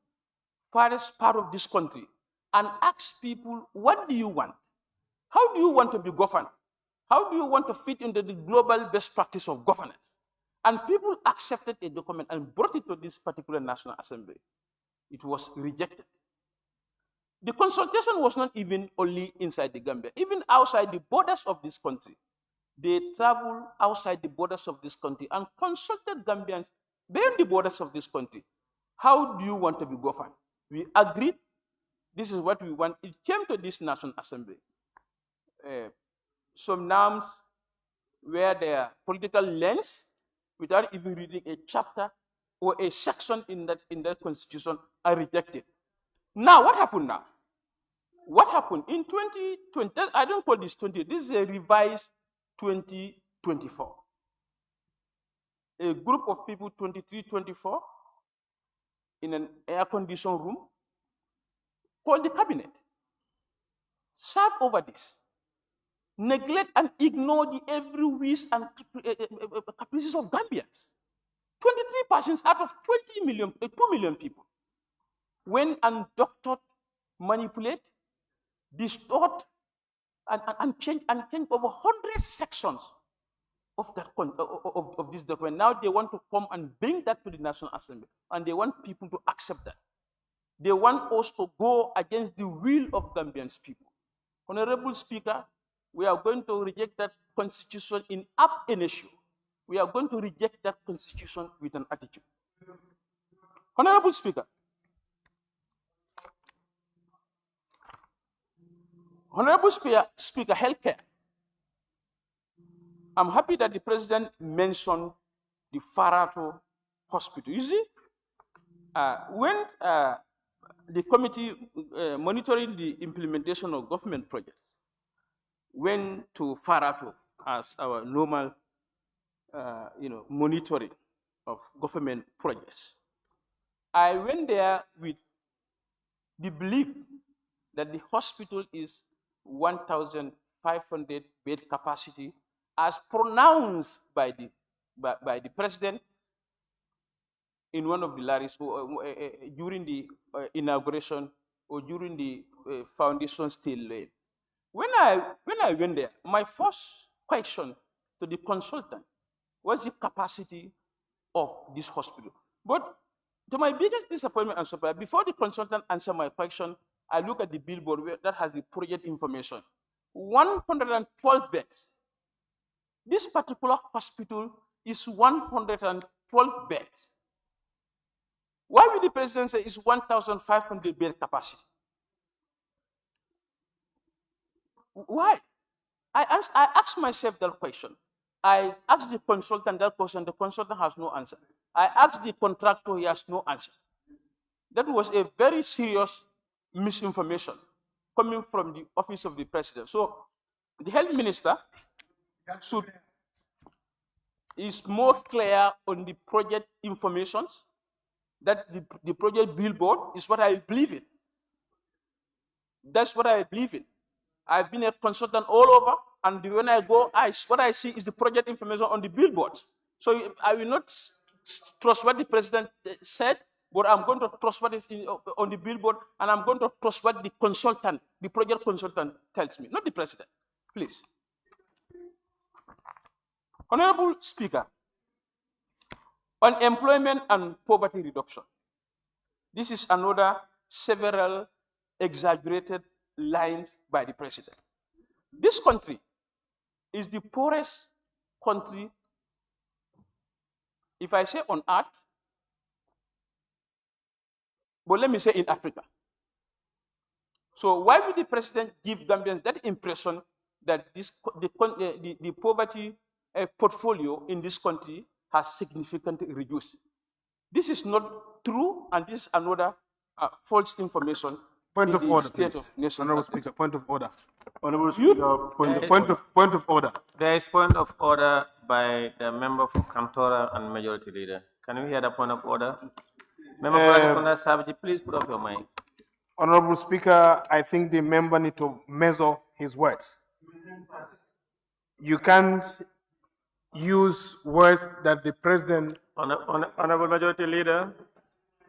S4: farthest part of this country and asked people, what do you want? How do you want to be governed? How do you want to fit into the global best practice of governance? And people accepted a document and brought it to this particular National Assembly. It was rejected. The consultation was not even only inside the Gambia, even outside the borders of this country. They traveled outside the borders of this country and consulted Gambians beyond the borders of this country. How do you want to be governed? We agreed. This is what we want. It came to this National Assembly. Some names were their political lens without even reading a chapter or a section in that constitution are rejected. Now, what happened now? What happened in 2020? I don't call this 20. This is a revised 2024. A group of people, 23, 24, in an air-conditioned room, called the cabinet, sat over this, neglect and ignore the every wish and caprices of Gambians. 23 persons out of 2 million people went and doctored, manipulate, distort, and change over 100 sections of this document. Now they want to come and bring that to the National Assembly, and they want people to accept that. They want us to go against the will of Gambians people. Honorable Speaker, we are going to reject that constitution in ab initio. We are going to reject that constitution with an attitude. Honorable Speaker, healthcare. I'm happy that the President mentioned the Farato Hospital. You see, when the committee monitoring the implementation of government projects went to Farato as our normal monitoring of government projects, I went there with the belief that the hospital is 1,500 bed capacity as pronounced by the President in one of the rallies during the inauguration or during the foundation still laid. When I went there, my first question to the consultant was the capacity of this hospital. But To my biggest disappointment and surprise, before the consultant answered my question, I look at the billboard that has the project information. 112 beds. This particular hospital is 112 beds. Why would the president say it's 1,500 bed capacity? Why? I asked myself that question. I asked the consultant that question. The consultant has no answer. I asked the contractor. He has no answer. That was a very serious misinformation coming from the office of the president. So the health minister is more clear on the project information, that the project billboard is what I believe in. That's what I believe in. I've been a consultant all over, and when I go, what I see is the project information on the billboard. So I will not trust what the president said, but I'm going to trust what is on the billboard, and I'm going to trust what the consultant, the project consultant tells me, not the president. Please. Honorable Speaker, on employment and poverty reduction, this is another several exaggerated lines by the president. This country is the poorest country, if I say on earth, but let me say in Africa. So why would the president give Gambians that impression that the poverty portfolio in this country has significantly reduced? This is not true, and this is another false information.
S5: Point of order, please. Honorable Speaker, point of order. Honorable Speaker, point of order.
S2: There is point of order by the member for Kantora and Majority Leader. Can we hear the point of order? Member for Latikunda Sabji, please put up your mic.
S5: Honorable Speaker, I think the member need to measure his words. You can't use words that the president.
S2: Honorable Majority Leader.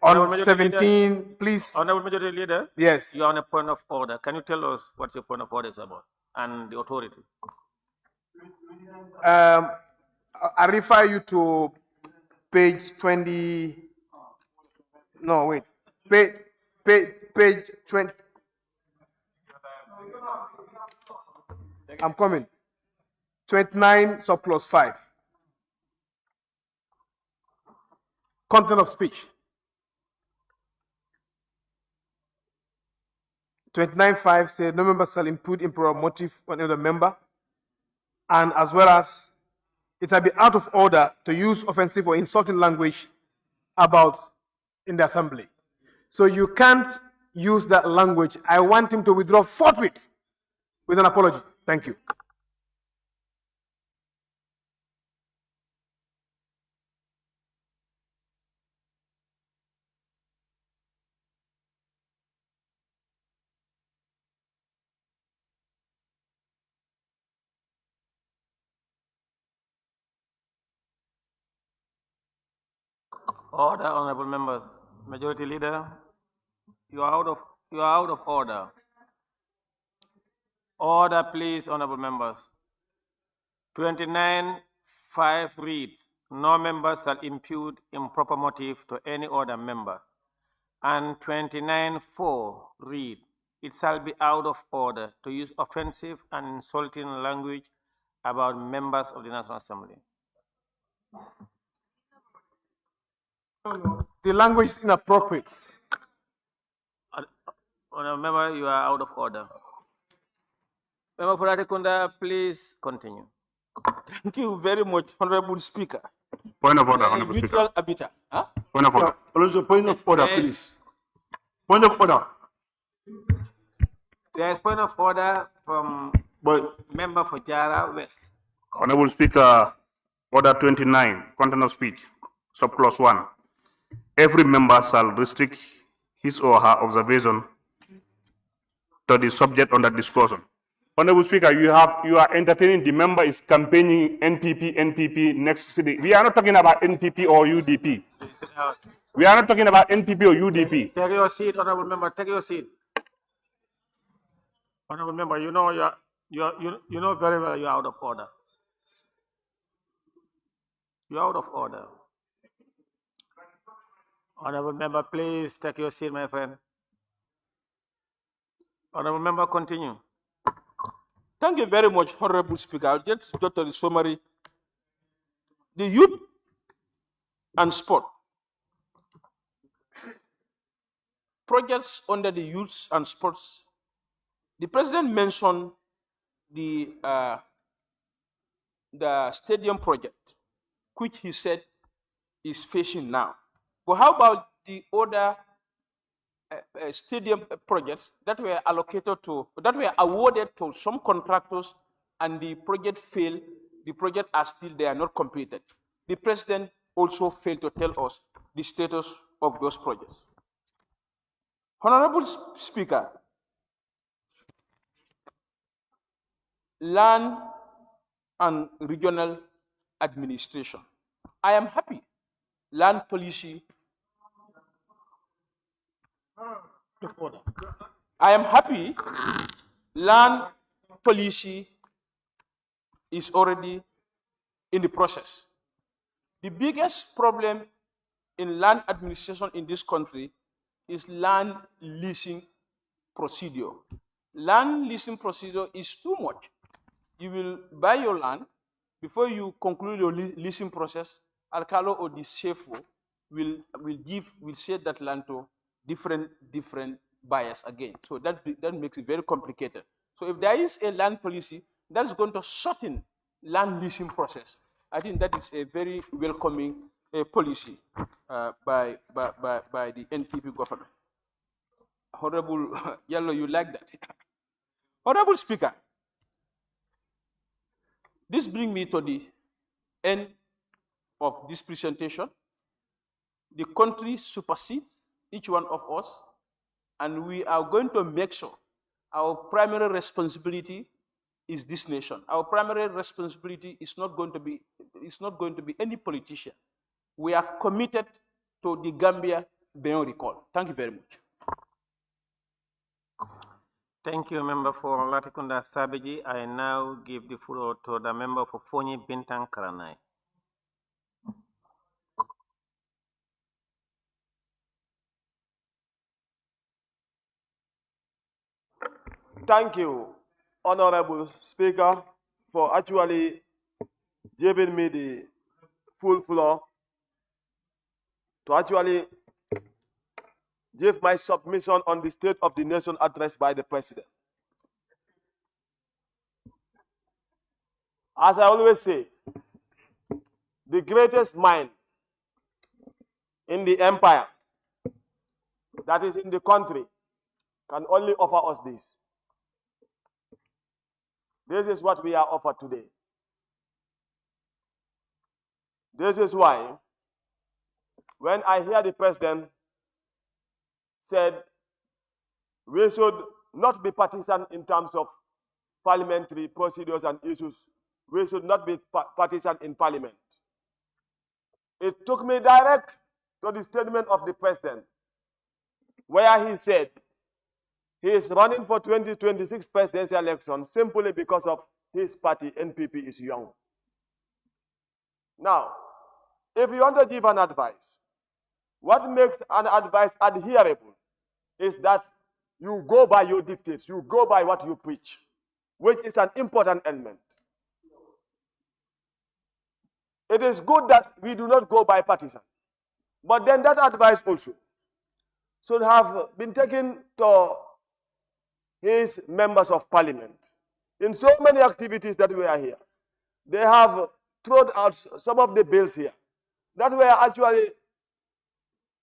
S5: On 17, please.
S2: Honorable Majority Leader.
S5: Yes.
S2: You are on a point of order. Can you tell us what your point of order is about and the authority?
S5: I refer you to page 20. No, wait. Page 20. I'm coming. 29 subclause 5. Content of speech. 29.5 says no member shall impute improper motive on another member, and as well as it will be out of order to use offensive or insulting language about in the assembly. So you can't use that language. I want him to withdraw forthwith with an apology. Thank you.
S2: Order, honorable members. Majority Leader, you are out of order. Order, please, honorable members. 29.5 reads, no member shall impute improper motive to any other member. And 29.4 reads, it shall be out of order to use offensive and insulting language about members of the National Assembly.
S5: The language is inappropriate.
S2: Honorable member, you are out of order. Member for Latikunda, please continue.
S4: Thank you very much, Honorable Speaker.
S6: Point of order, Honorable Speaker.
S4: Arbiter. Huh?
S6: Point of order.
S1: Point of order, please. Point of order.
S2: There is point of order from member for Jara West.
S6: Honorable Speaker, order 29, content of speech, subclause 1. Every member shall restrict his or her observation to the subject under discussion. Honorable Speaker, you are entertaining the member is campaigning NPP next city. We are not talking about NPP or UDP. We are not talking about NPP or UDP.
S2: Take your seat, honorable member. Take your seat. Honorable member, you know you know very well you are out of order. You are out of order. Honorable member, please take your seat, my friend. Honorable member, continue.
S4: Thank you very much, Honorable Speaker. I'll just go to the summary. The youth and sport. Projects under the youth and sports. The president mentioned the stadium project, which he said is facing now. But how about the other stadium projects that were awarded to some contractors and the project failed? The project are still there, not completed. The president also failed to tell us the status of those projects. Honorable Speaker, land and regional administration. I am happy land policy. I am happy land policy is already in the process. The biggest problem in land administration in this country is land leasing procedure. Land leasing procedure is too much. You will buy your land. Before you conclude your leasing process, Alcalo or the CFO will sell that land to different buyers again. So that makes it very complicated. So if there is a land policy that is going to shorten land leasing process, I think that is a very welcoming policy by the NPP government. Honorable Yellow, you like that? Honorable Speaker, this brings me to the end of this presentation. The country supersedes each one of us, and we are going to make sure our primary responsibility is this nation. Our primary responsibility is not going to be any politician. We are committed to the Gambia beyond recall. Thank you very much.
S2: Thank you, member for Latikunda Sabiji. I now give the floor to the member for Fonyi Bintang Karanai.
S7: Thank you, Honorable Speaker, for actually giving me the full floor to actually give my submission on the State of the Nation address by the President. As I always say, the greatest mind in the empire that is in the country can only offer us this. This is what we are offered today. This is why, when I hear the President said we should not be partisan in terms of parliamentary procedures and issues, we should not be partisan in Parliament. It took me direct to the statement of the President, where he said he is running for 2026 presidential election simply because of his party, NPP, is young. Now, if you want to give an advice, what makes an advice adherable is that you go by your dictates, you go by what you preach, which is an important element. It is good that we do not go by partisan, but then that advice also should have been taken to his members of parliament. In so many activities that we are here, they have thrown out some of the bills here that were actually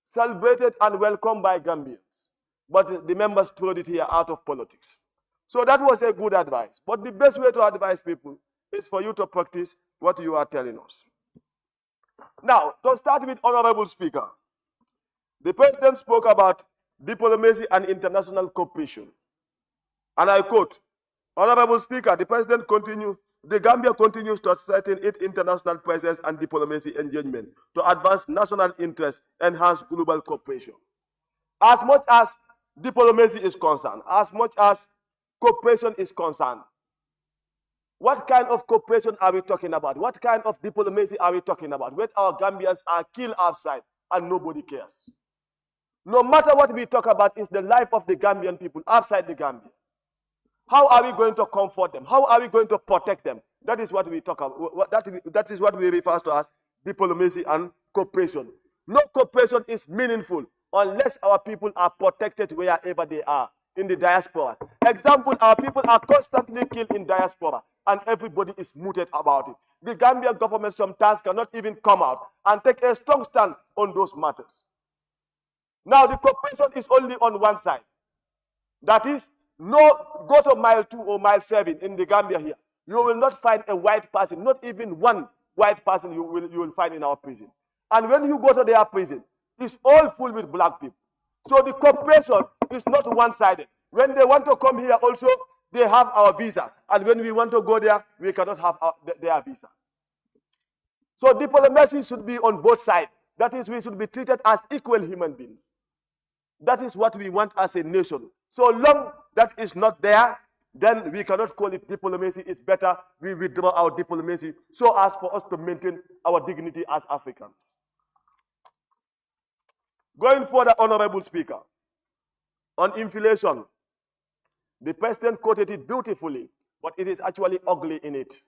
S7: celebrated and welcomed by Gambians, but the members threw it here out of politics. So that was a good advice. But the best way to advise people is for you to practice what you are telling us. Now, to start with, Honorable Speaker, the President spoke about diplomacy and international cooperation. And I quote, Honorable Speaker, the President continues, the Gambia continues to strengthen its international presence and diplomacy engagement to advance national interests, enhance global cooperation. As much as diplomacy is concerned, as much as cooperation is concerned, what kind of cooperation are we talking about? What kind of diplomacy are we talking about? When our Gambians are killed outside and nobody cares. No matter what we talk about, is the life of the Gambian people outside the Gambia. How are we going to comfort them? How are we going to protect them? That is what we talk about. That is what we refer to as diplomacy and cooperation. No cooperation is meaningful unless our people are protected wherever they are in the diaspora. Example, our people are constantly killed in diaspora and everybody is muted about it. The Gambian government sometimes cannot even come out and take a strong stand on those matters. Now, the cooperation is only on one side. That is, go to mile 2 or mile 7 in the Gambia here. You will not find a white person, not even one white person you will find in our prison. And when you go to their prison, it's all full with black people. So the cooperation is not one-sided. When they want to come here also, they have our visa. And when we want to go there, we cannot have their visa. So diplomacy should be on both sides. That is, we should be treated as equal human beings. That is what we want as a nation. So long that is not there, then we cannot call it diplomacy. It's better we withdraw our diplomacy so as for us to maintain our dignity as Africans. Going further, Honorable Speaker, on inflation, the President quoted it beautifully, but it is actually ugly in it.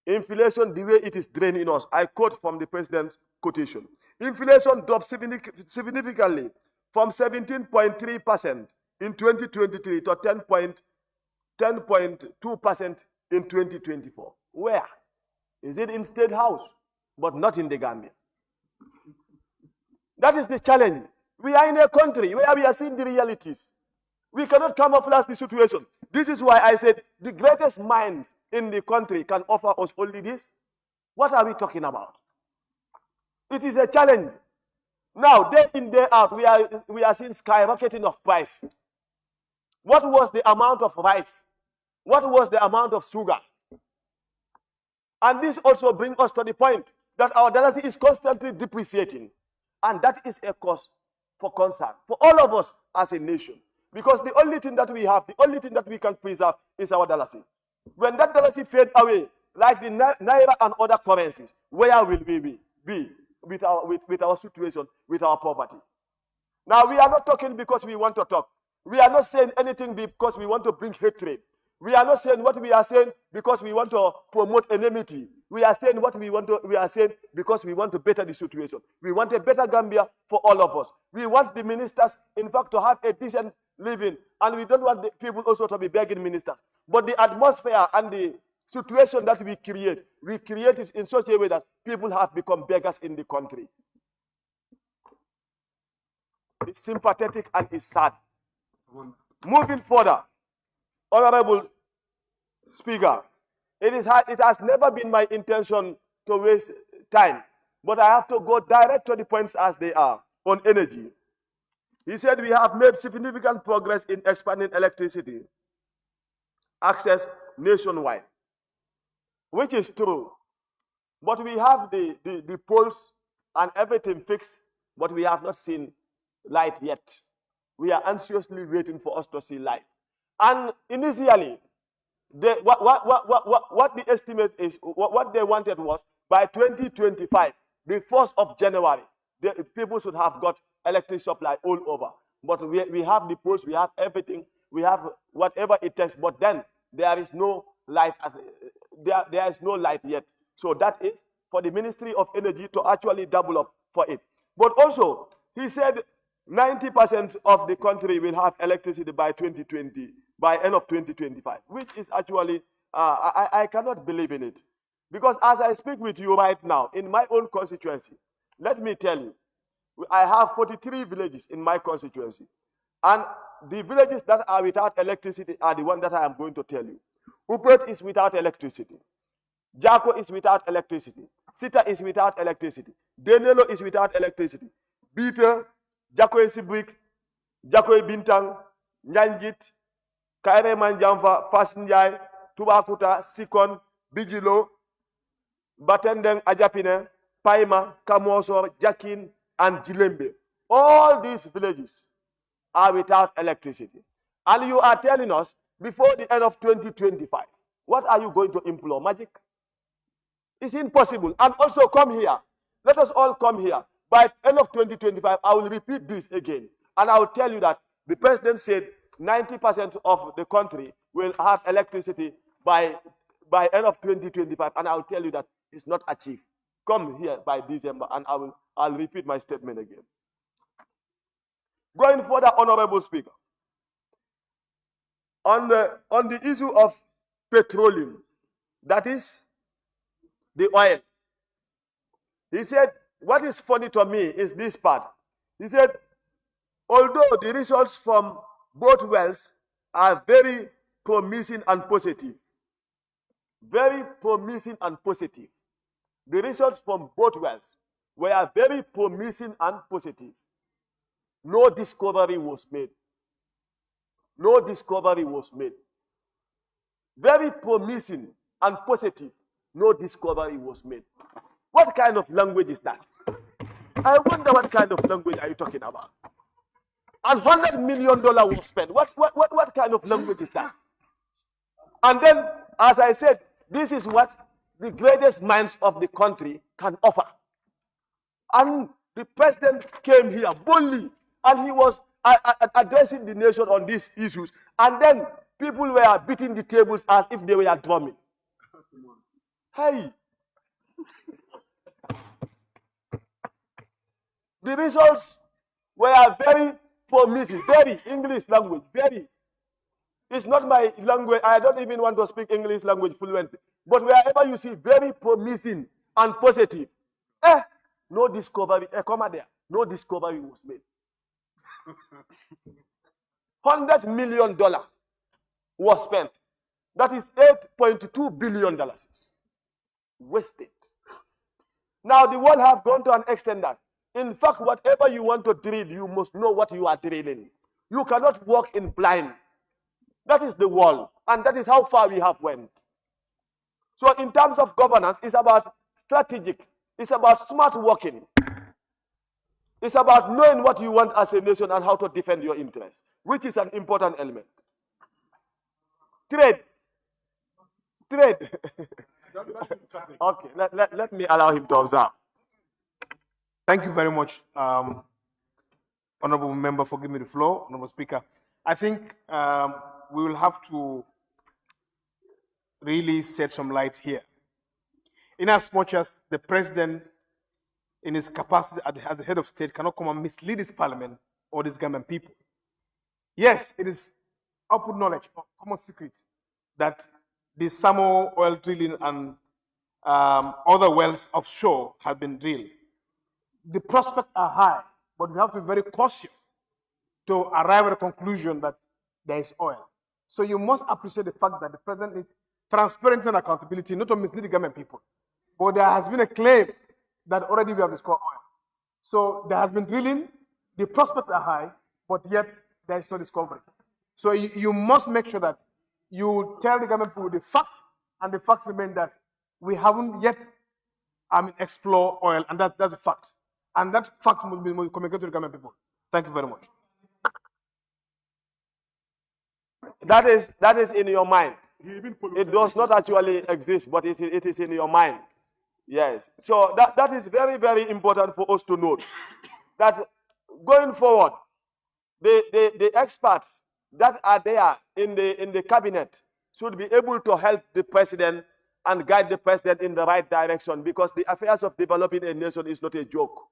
S7: Inflation, the way it is draining us, I quote from the President's quotation. Inflation dropped significantly from 17.3% in 2023 to 10.2% in 2024. Where? Is it in State House? But not in the Gambia. That is the challenge. We are in a country where we are seeing the realities. We cannot camouflage the situation. This is why I said the greatest minds in the country can offer us only this. What are we talking about? It is a challenge. Now, day in, day out, we are seeing skyrocketing of price. What was the amount of rice? What was the amount of sugar? And this also brings us to the point that our dollar is constantly depreciating. And that is a cause for concern for all of us as a nation. Because the only thing that we have, the only thing that we can preserve is our dollar. When that dollar fades away, like the Naira and other currencies, where will we be with our situation, with our poverty? Now, we are not talking because we want to talk. We are not saying anything because we want to bring hatred. We are not saying what we are saying because we want to promote enmity. We are saying what we are saying because we want to better the situation. We want a better Gambia for all of us. We want the ministers, in fact, to have a decent living. And we don't want the people also to be begging ministers. But the atmosphere and the situation that we create it in such a way that people have become beggars in the country. It's sympathetic and it's sad. Moving further, Honorable Speaker, it has never been my intention to waste time, but I have to go direct to the points as they are on energy. He said we have made significant progress in expanding electricity access nationwide, which is true. But we have the poles and everything fixed, but we have not seen light yet. We are anxiously waiting for us to see light. And initially, what the estimate is, what they wanted was by 2025, the 1st of January, the people should have got electric supply all over. But we have the poles, we have everything, we have whatever it takes, but then there is no light. There is no light yet. So that is for the Ministry of Energy to actually double up for it. But also, he said 90% of the country will have electricity by 2020, by end of 2025, which is actually, I cannot believe in it. Because as I speak with you right now, in my own constituency, let me tell you, I have 43 villages in my constituency. And the villages that are without electricity are the ones that I am going to tell you. Upet is without electricity. Jako is without electricity. Sita is without electricity. Denelo is without electricity. Bita, Jakoe Sibwik, Jakoe Bintang, Nyanjit, Kaire Manjamfa, Fasinjai, Tubakuta, Sikon, Bijilo, Batendeng Ajapine, Paima, Kamosor, Jakin, and Jilembe. All these villages are without electricity. And you are telling us before the end of 2025, what are you going to employ? Magic? It's impossible. And also come here. Let us all come here. by end of 2025, I will repeat this again. And I will tell you that the president said 90% of the country will have electricity by end of 2025. And I will tell you that it's not achieved. Come here by December, and I'll repeat my statement again. Going further, Honorable Speaker, on the issue of petroleum, that is the oil. He said, what is funny to me is this part. He said, although the results from both wells are very promising and positive, very promising and positive. The results from both wells were very promising and positive. No discovery was made. No discovery was made. Very promising and positive. No discovery was made. What kind of language is that? I wonder what kind of language are you talking about? And $100 million was spent. What kind of language is that? And then, as I said, this is what the greatest minds of the country can offer. And the president came here boldly, and he was addressing the nation on these issues. And then people were beating the tables as if they were drumming. Hey. The results were very promising, very English language, very. It's not my language. I don't even want to speak English language fluently. But wherever you see very promising and positive, no discovery, come there, no discovery was made. $100 million was spent. That is $8.2 billion. Wasted. Now the world have gone to an extent that, in fact, whatever you want to drill, you must know what you are drilling. You cannot walk in blind. That is the world, and that is how far we have went. So in terms of governance, it's about strategic. It's about smart working. It's about knowing what you want as a nation and how to defend your interests, which is an important element. Trade. Okay, let me allow him to observe.
S5: Thank you very much, Honorable Member, for giving me the floor, Honorable Speaker. I think we will have to really shed some light here. In as much as the president, in his capacity as the head of state, cannot come and mislead his parliament or this government people. Yes, it is open knowledge, common secret, that the Samo oil drilling and other wells offshore have been drilled. The prospects are high, but we have to be very cautious to arrive at a conclusion that there is oil. So you must appreciate the fact that the president needs transparency and accountability, not to mislead the government people. But there has been a claim that already we have discovered oil. So there has been drilling, the prospects are high, but yet there is no discovery. So you must make sure that you tell the government people the facts, and the facts remain that we haven't yet explored oil, and that's a fact. And that fact must be communicated to the government people. Thank you very much.
S7: That is in your mind. It does not actually exist, but it is in your mind. Yes. So that is very, very important for us to note. That going forward, the experts that are there in the cabinet should be able to help the president and guide the president in the right direction, because the affairs of developing a nation is not a joke.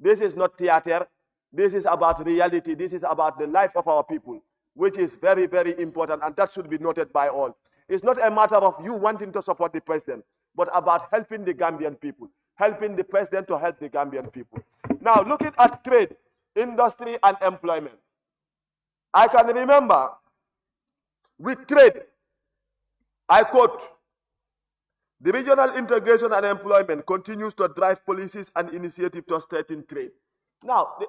S7: This is not theater. This is about reality. This is about the life of our people, which is very, very important, and that should be noted by all. It's not a matter of you wanting to support the president, but about helping the Gambian people, helping the president to help the Gambian people. Now, looking at trade, industry, and employment, I can remember with trade, I quote, "The regional integration and employment continues to drive policies and initiatives to strengthen trade." Now,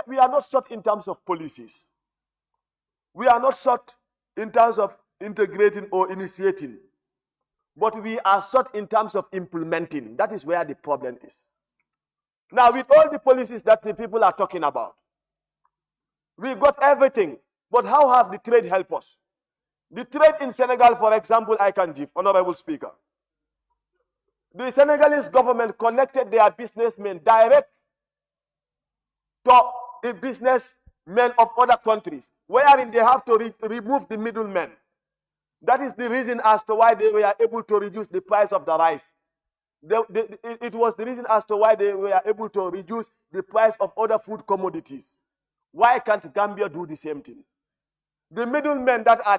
S7: we are not short in terms of policies. We are not short in terms of integrating or initiating, but we are short in terms of implementing. That is where the problem is. Now, with all the policies that the people are talking about, we got everything, but how have the trade helped us? The trade in Senegal, for example, I can give, Honorable Speaker. The Senegalese government connected their businessmen direct to the businessmen of other countries, wherein they have to remove the middlemen. That is the reason as to why they were able to reduce the price of the rice. It was the reason as to why they were able to reduce the price of other food commodities. Why can't Gambia do the same thing? The middlemen that are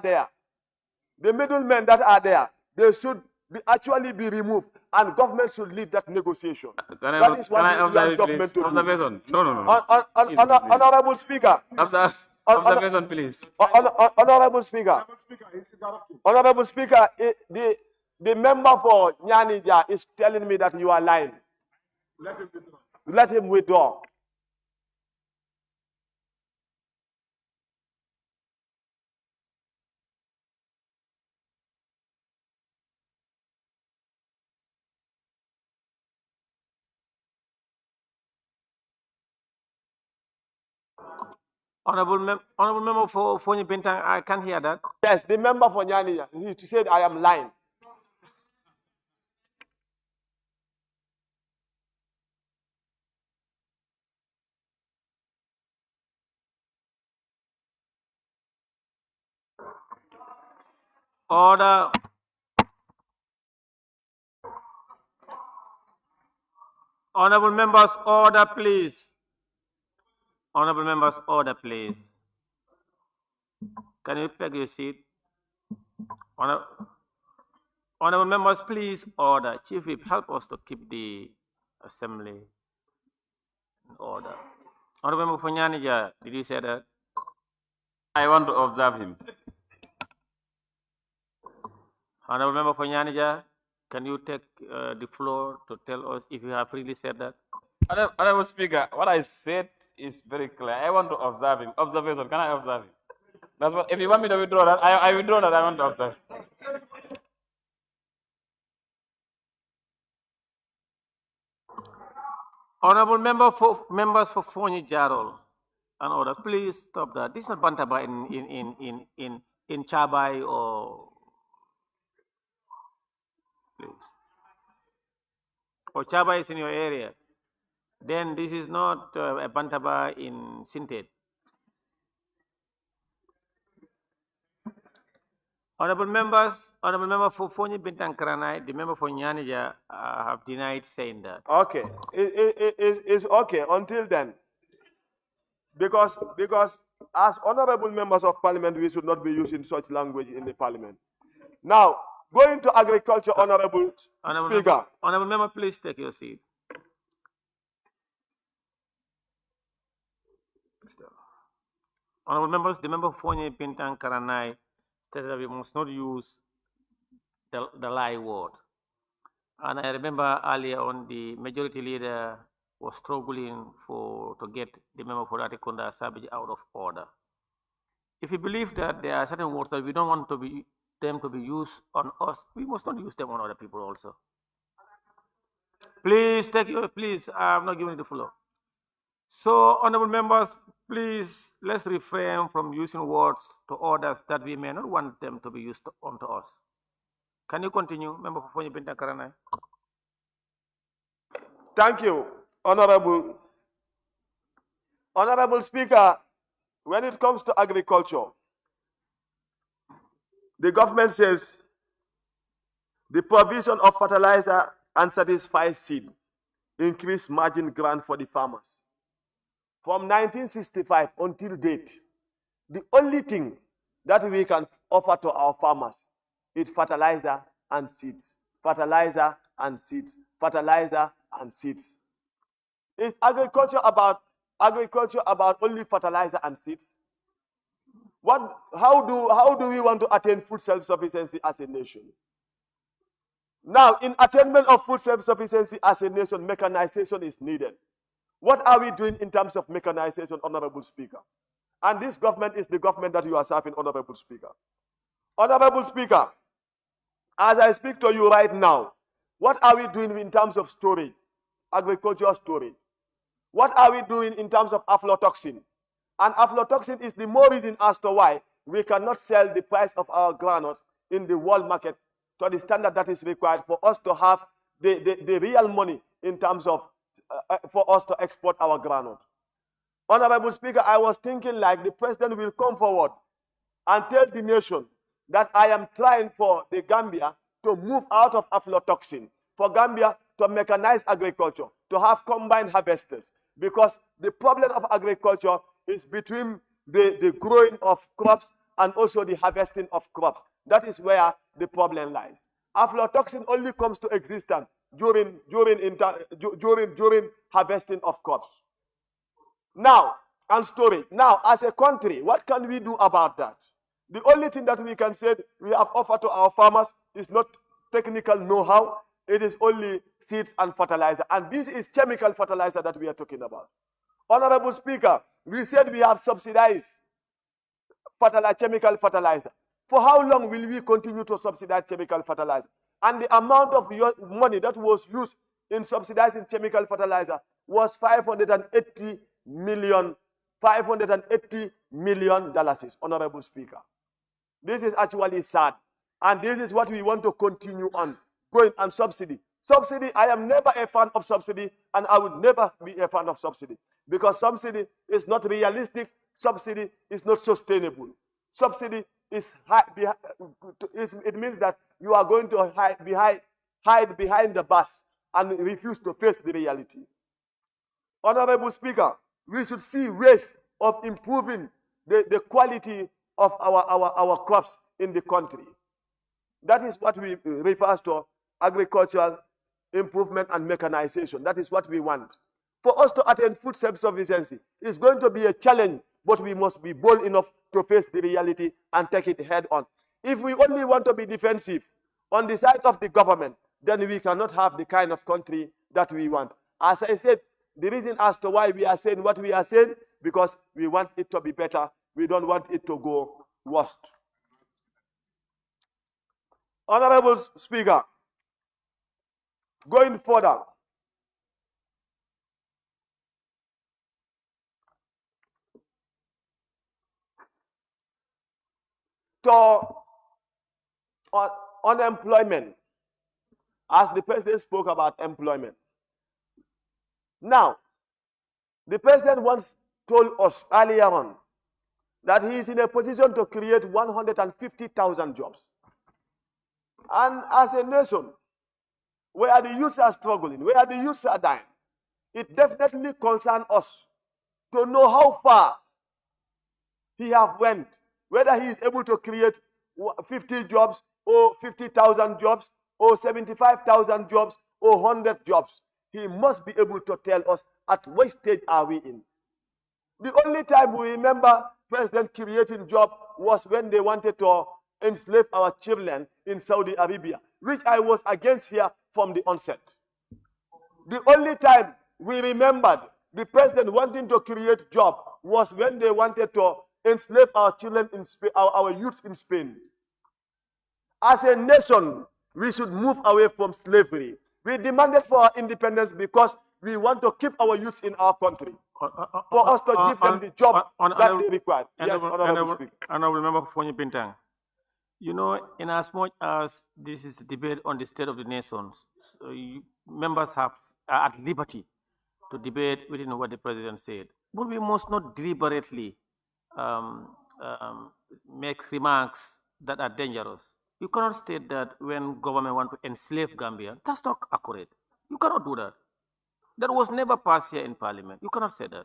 S7: there, they should actually be removed, and government should lead that negotiation. That is what we want government to do.
S8: Observation. No.
S7: Honorable Speaker.
S8: Observation, please.
S7: Honorable Speaker. Honorable Speaker, the member for Nyanija is telling me that you are lying. Let him withdraw.
S2: Honorable member for Fonyi Bintang, I can't hear that.
S7: Yes, the member for Nyanija, he said I am lying.
S2: Order. Honorable members, order, please. Honorable members, order, please. Can you take your seat? Honorable members, please order. Chief Whip, help us to keep the assembly in order. Honorable member for Nyanija, did you say that?
S8: I want to observe him.
S2: Honorable member for Nyanija, can you take the floor to tell us if you have really said that?
S8: Honorable Speaker, what I said is very clear. I want to observe him. Observation. Can I observe him? That's what. If you want me to withdraw that, I withdraw that. I want to observe.
S2: Honorable members for Fonyi Jarol and others, please stop that. This is not Bantaba in Chabai or please. Or Chabai is in your area. Then this is not a Bantaba in Sintet. Honorable member for Fonyi Bintang Karanai, the member for Nyanija have denied saying that.
S7: Okay, it's okay until then. Because as honorable members of parliament, we should not be using such language in the parliament. Now, going to agriculture, honorable Speaker.
S2: Honorable member, please take your seat. Honorable members, the member for Fonyi Bintang Karanai stated that we must not use the lie word. And I remember earlier on the majority leader was struggling to get the member for Ratikunda Sabiji out of order. If you believe that there are certain words that we don't want them to be used on us, we must not use them on other people also. Please I'm not giving you the floor. So, honorable members, please, let's refrain from using words to others that we may not want them to be used onto us. Can you continue, member for Fonyi Bintang Karanai?
S7: Thank you, honorable Speaker. When it comes to agriculture, the government says the provision of fertilizer and certified seed increase margin grant for the farmers. From 1965 until date, the only thing that we can offer to our farmers is fertilizer and seeds. Fertilizer and seeds. Fertilizer and seeds. Is agriculture about only fertilizer and seeds? How do we want to attain food self-sufficiency as a nation? Now, in attainment of food self-sufficiency as a nation, mechanization is needed. What are we doing in terms of mechanization, honorable Speaker? And this government is the government that you are serving, honorable Speaker. Honorable Speaker, as I speak to you right now, what are we doing in terms of storage, agricultural storage? What are we doing in terms of aflatoxin? And aflatoxin is the more reason as to why we cannot sell the price of our groundnut in the world market to the standard that is required for us to have the real money in terms of for us to export our groundnut. Honorable Speaker, I was thinking like the president will come forward and tell the nation that I am trying for the Gambia to move out of aflatoxin, for Gambia to mechanize agriculture, to have combined harvesters, because the problem of agriculture is between the growing of crops and also the harvesting of crops. That is where the problem lies. Aflatoxin only comes to existence during harvesting of crops. Now, and storage. Now, as a country, what can we do about that? The only thing that we can say we have offered to our farmers is not technical know-how. It is only seeds and fertilizer. And this is chemical fertilizer that we are talking about. Honorable Speaker, we said we have subsidized chemical fertilizer. For how long will we continue to subsidize chemical fertilizer? And the amount of money that was used in subsidizing chemical fertilizer was $580 million, Honorable Speaker. This is actually sad. And this is what we want to continue on, going on subsidy. Subsidy, I am never a fan of subsidy, and I will never be a fan of subsidy, because subsidy is not realistic, subsidy is not sustainable. Subsidy is it means that you are going to hide behind the bus and refuse to face the reality. Honorable Speaker, we should see ways of improving the quality of our crops in the country. That is what we refer to agricultural improvement and mechanization. That is what we want. For us to attain food self-sufficiency is going to be a challenge, but we must be bold enough to face the reality and take it head on. If we only want to be defensive on the side of the government, then we cannot have the kind of country that we want. As I said, the reason as to why we are saying what we are saying, because we want it to be better. We don't want it to go worse. Honorable Speaker, going further, to unemployment, as the president spoke about employment. Now, the president once told us earlier on that he is in a position to create 150,000 jobs. And as a nation, where the youths are struggling, where the youths are dying, it definitely concerns us to know how far he has went, whether he is able to create 50 jobs or 50,000 jobs or 75,000 jobs or 100 jobs. He must be able to tell us at what stage are we in. The only time we remember President creating jobs was when they wanted to enslave our children in Saudi Arabia, which I was against here from the onset. The only time we remembered the president wanting to create jobs was when they wanted to enslave our children in Spain, our youths in Spain. As a nation, we should move away from slavery. We demanded for our independence because we want to keep our youths in our country. For us to give them the job that they require. Yes, Honorable Speaker.
S2: Honorable Member Fonyi Bintang. You know, in as much as this is a debate on the state of the nations, so members are at liberty to debate within what the president said. But we must not deliberately make remarks that are dangerous. You cannot state that when government want to enslave Gambia. That's not accurate. You cannot do that. That was never passed here in Parliament. You cannot say that.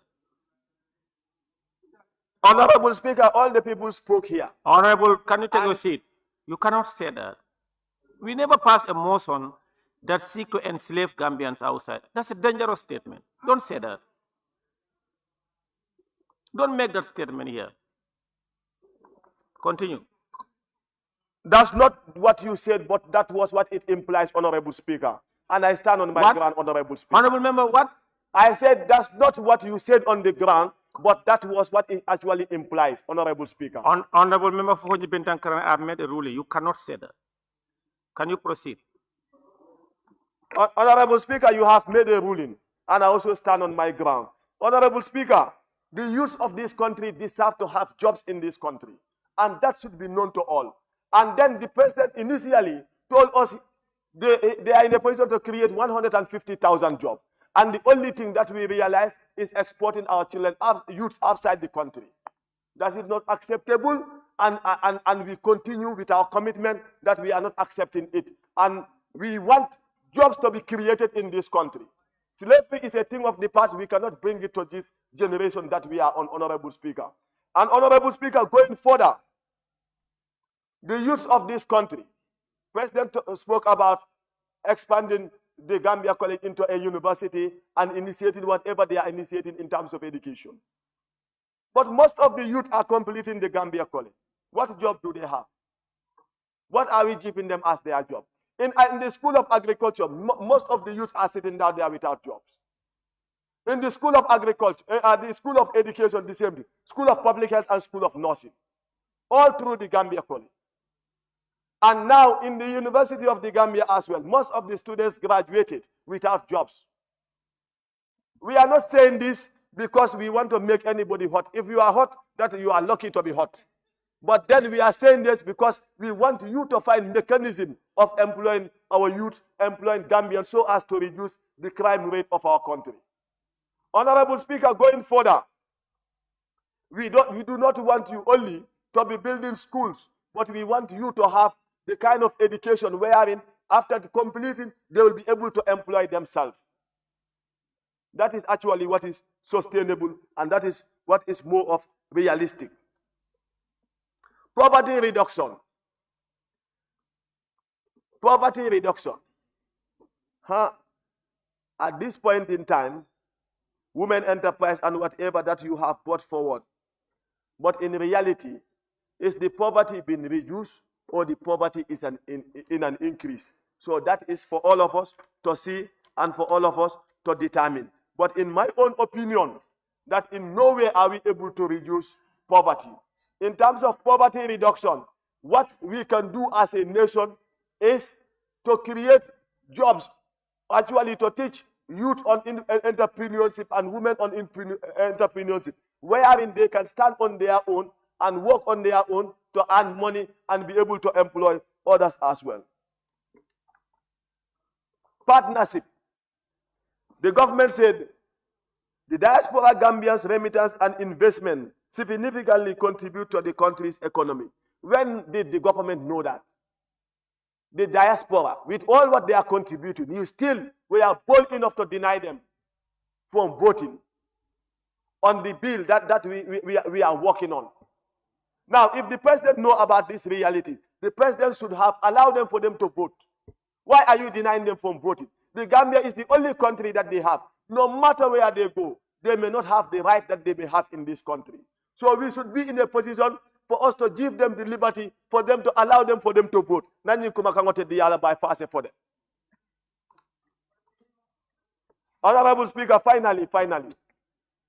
S7: Honorable Speaker, all the people spoke here.
S2: Honorable, can you take your seat? You cannot say that. We never passed a motion that seek to enslave Gambians outside. That's a dangerous statement. Don't say that. Don't make that statement here. Continue.
S7: That's not what you said, but that was what it implies, Honorable Speaker. And I stand on my ground, Honorable Speaker.
S2: Honorable Member, what?
S7: I said that's not what you said on the ground, but that was what it actually implies, Honorable Speaker.
S2: Honorable Member Fonyi Bintang, I have made a ruling. You cannot say that. Can you proceed?
S7: Honorable Speaker, you have made a ruling, and I also stand on my ground. Honorable Speaker, the youth of this country deserve to have jobs in this country, and that should be known to all. And then the president initially told us they are in a position to create 150,000 jobs. And the only thing that we realize is exporting our children, our youths outside the country. That is not acceptable, and we continue with our commitment that we are not accepting it. And we want jobs to be created in this country. Slavery is a thing of the past. We cannot bring it to this generation that we are on, Honorable Speaker. And Honorable Speaker, going further, the youth of this country, President spoke about expanding the Gambia College into a university and initiating whatever they are initiating in terms of education. But most of the youth are completing the Gambia College. What job do they have? What are we giving them as their job? In the School of Agriculture, most of the youth are sitting down there without jobs. In the School of Agriculture, the School of Education, the same thing. School of Public Health and School of Nursing. All through the Gambia College. And now in the University of the Gambia as well, most of the students graduated without jobs. We are not saying this because we want to make anybody hot. If you are hot, that you are lucky to be hot. But then we are saying this because we want you to find mechanism of employing our youth, employing Gambians, so as to reduce the crime rate of our country. Honorable Speaker, going further, we do not want you only to be building schools, but we want you to have the kind of education wherein after completing, they will be able to employ themselves. That is actually what is sustainable, and that is what is more of realistic. Poverty reduction. Poverty reduction. At this point in time, women enterprise and whatever that you have brought forward. But in reality, is the poverty being reduced or the poverty is in an increase? So that is for all of us to see and for all of us to determine. But in my own opinion, that in no way are we able to reduce poverty. In terms of poverty reduction, what we can do as a nation is to create jobs, actually to teach youth on entrepreneurship and women on entrepreneurship, wherein they can stand on their own and work on their own to earn money and be able to employ others as well. Partnership. The government said the diaspora Gambians' remittance and investment significantly contribute to the country's economy. When did the government know that? The diaspora, with all what they are contributing, you still were bold enough to deny them from voting on the bill that we are working on. Now, if the president knows about this reality, the president should have allowed them for them to vote. Why are you denying them from voting? The Gambia is the only country that they have. No matter where they go, they may not have the right that they may have in this country. So we should be in a position for us to give them the liberty, for them to allow them for them to vote. Honorable Speaker, finally,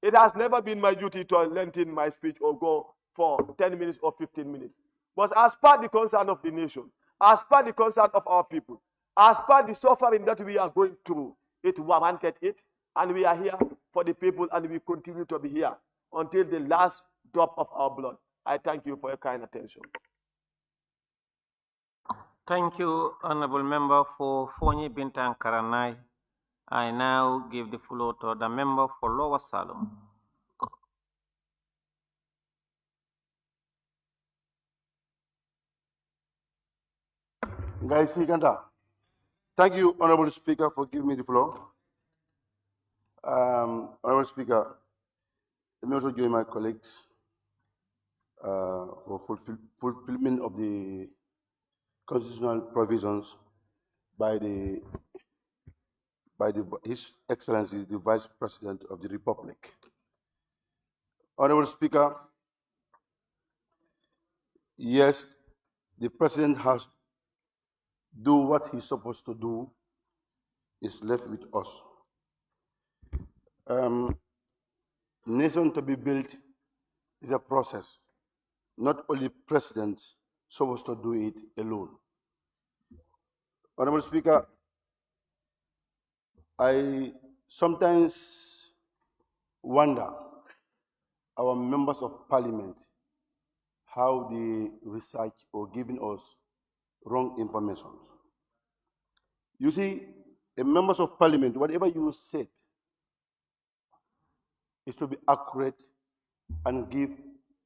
S7: it has never been my duty to lengthen my speech or go for 10 minutes or 15 minutes. But as per the concern of the nation, as per the concern of our people, as per the suffering that we are going through, it warranted it, and we are here for the people, and we continue to be here until the last drop of our blood. I thank you for your kind attention.
S2: Thank you, Honorable Member for Fonyi Bintang Karanai. I now give the floor to the member for Lower Salom.
S9: Guys, thank you, Honorable Speaker, for giving me the floor. Honorable Speaker, let me also join my colleagues for fulfillment of the constitutional provisions by His Excellency, the Vice President of the Republic. Honorable Speaker, yes, the President has do what he's supposed to do, is left with us. Nation to be built is a process. Not only President supposed to do it alone. Honorable Speaker, I sometimes wonder our members of parliament, how they research or giving us wrong information. You see, members of parliament, whatever you said is to be accurate and give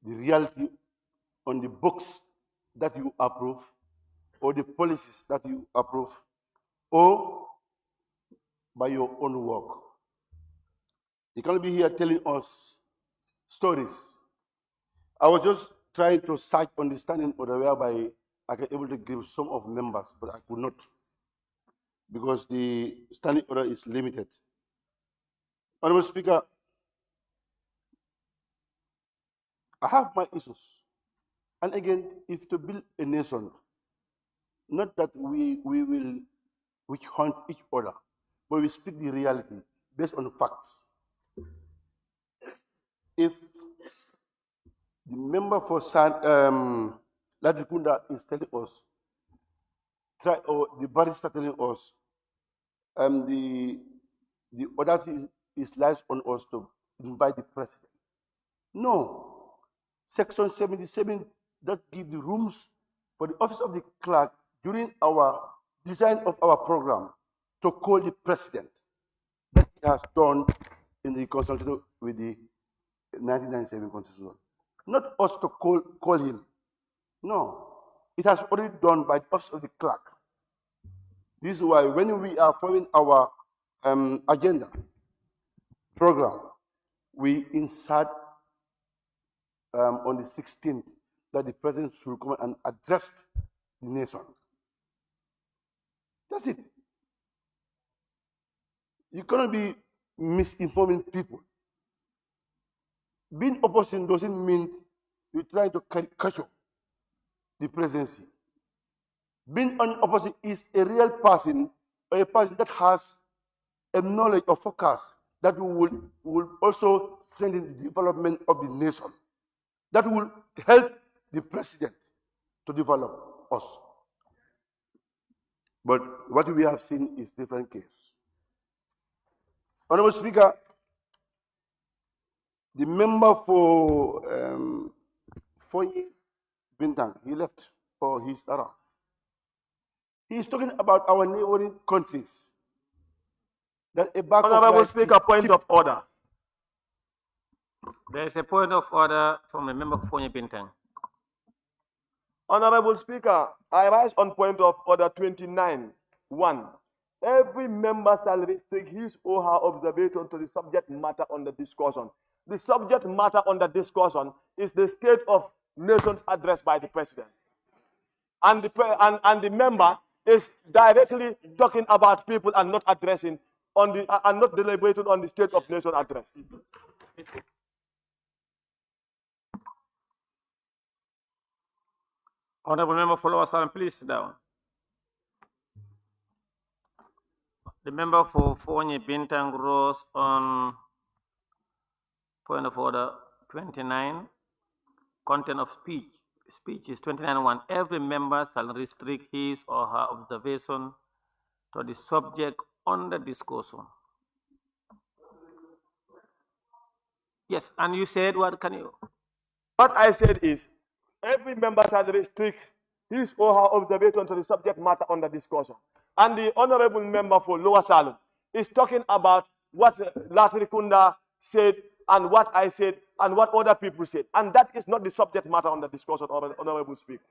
S9: the reality on the books that you approve or the policies that you approve or by your own work. You can't be here telling us stories. I was just trying to search on the standing order whereby I can able to give some of members, but I could not because the standing order is limited. Honorable Speaker, I have my issues. And again, if to build a nation, not that we will witch hunt each other, but we speak the reality based on facts. If the member for Latrikunda is telling us, or the barrister telling us, the authority is lies on us to invite the president. No. Section 77 that give the rooms for the office of the clerk during our design of our program to call the president. That he has done in the consultation with the 1997 constitution. Not us to call him. No. It has already done by the office of the clerk. This is why when we are forming our agenda program, we insert on the 16th that the president should come and address the nation. That's it. You cannot be misinforming people. Being opposition doesn't mean you're trying to caricature the presidency. Being an opposition is a real person, or a person that has a knowledge or focus that will also strengthen the development of the nation. That will help the president to develop us. But what we have seen is different case. Honorable Speaker, the member for Fonyi Bintang, he left for his around. He is talking about our neighboring countries. That a back
S7: Honorable Speaker, point of order.
S2: There is a point of order from a member for Fonyi Bintang.
S7: Honorable Speaker, I rise on point of order 29.1. Every member shall restrict his or her observation to the subject matter under discussion. The subject matter under discussion is the State of Nations address by the President. And the member is directly talking about people and not addressing on the and not deliberating on the State of Nation address.
S2: Honorable member for Lower Salem, please sit down. The member for Fonyi Bintang rose on point of order 29. Content of speech. Speech is 29.1. Every member shall restrict his or her observation to the subject under discussion. Yes, and you said what? Can you?
S7: What I said is, every member shall restrict his or her observation to the subject matter under discussion. And the honorable member for Lower Salem is talking about what Latrikunda said and what I said and what other people said. And that is not the subject matter under discussion, Honorable Speaker.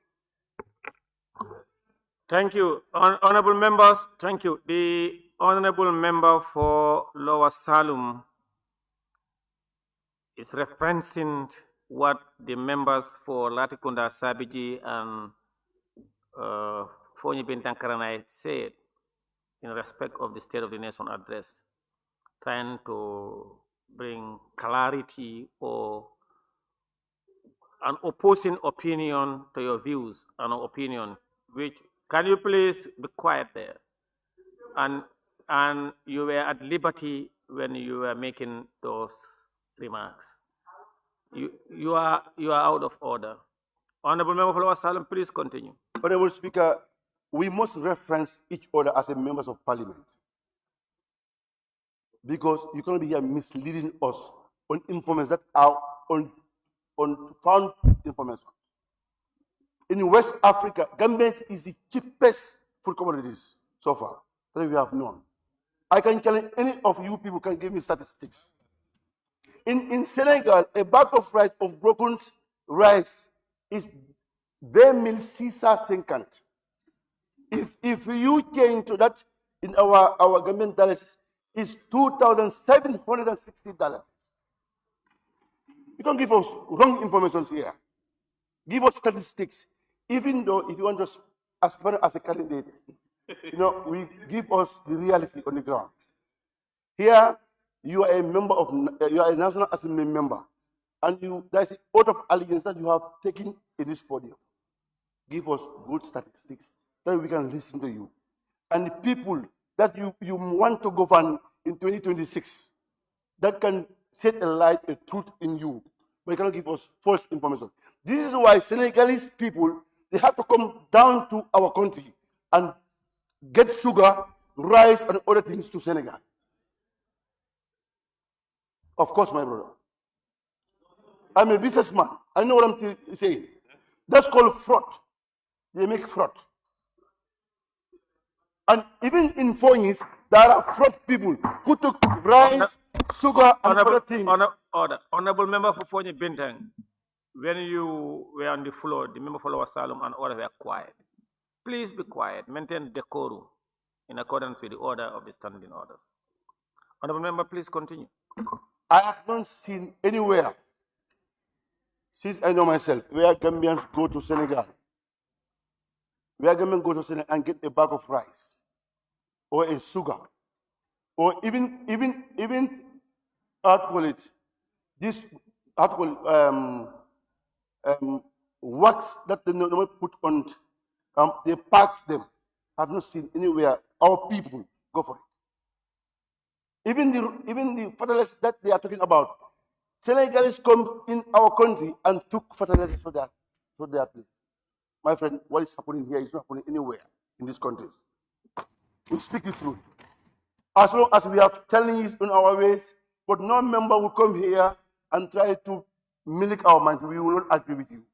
S2: Thank you. Honorable members, thank you. The honorable member for Lower Salem is referencing what the members for Latrikunda Sabiji and Fonyi Bintang Karanai said in respect of the State of the Nation address, trying to bring clarity or an opposing opinion to your views and opinion. Which can you please be quiet there? And you were at liberty when you were making those remarks. You are out of order. Honorable member for Lower Salem, please continue.
S9: Honorable Speaker, we must reference each other as a members of parliament. Because you cannot be here misleading us on information that are on found information. In West Africa, Gambia is the cheapest food commodities so far that we have known. I can challenge any of you people can give me statistics. in Senegal, a bag of rice, of broken rice, is 2,650. If you change to that in our government dollars, is $2,760. You don't give us wrong information here. Give us statistics. Even though if you want to aspire as a candidate, we give us the reality on the ground. Here, you are a member of, you are a National Assembly member, and there is an oath of allegiance that you have taken in this podium. Give us good statistics that we can listen to you. And the people that you want to govern in 2026, that can set a light, a truth in you, but you cannot give us false information. This is why Senegalese people, they have to come down to our country and get sugar, rice, and other things to Senegal. Of course, my brother. I'm a businessman. I know what I'm saying. That's called fraud. They make fraud. And even in 4 years, there are fraud people who took rice, sugar, and other things.
S2: Honorable Member for Fonyi Bintang, when you were on the floor, the member for Lower Salem and others were quiet. Please be quiet. Maintain decorum in accordance with the order of the standing orders. Honorable Member, please continue.
S9: I have not seen anywhere, since I know myself, where Gambians go to Senegal, and get a bag of rice, or a sugar, or even how to call it, this, how to call it, wax that they normally put on, they pack them. I've not seen anywhere our people go for it. Even the fertilizers that they are talking about, Senegalese come in our country and took fertilizers for their place. My friend, what is happening here is not happening anywhere in these countries. We speak the truth. As long as we are telling you in our ways, but no member will come here and try to milk our mind. We will not agree with you.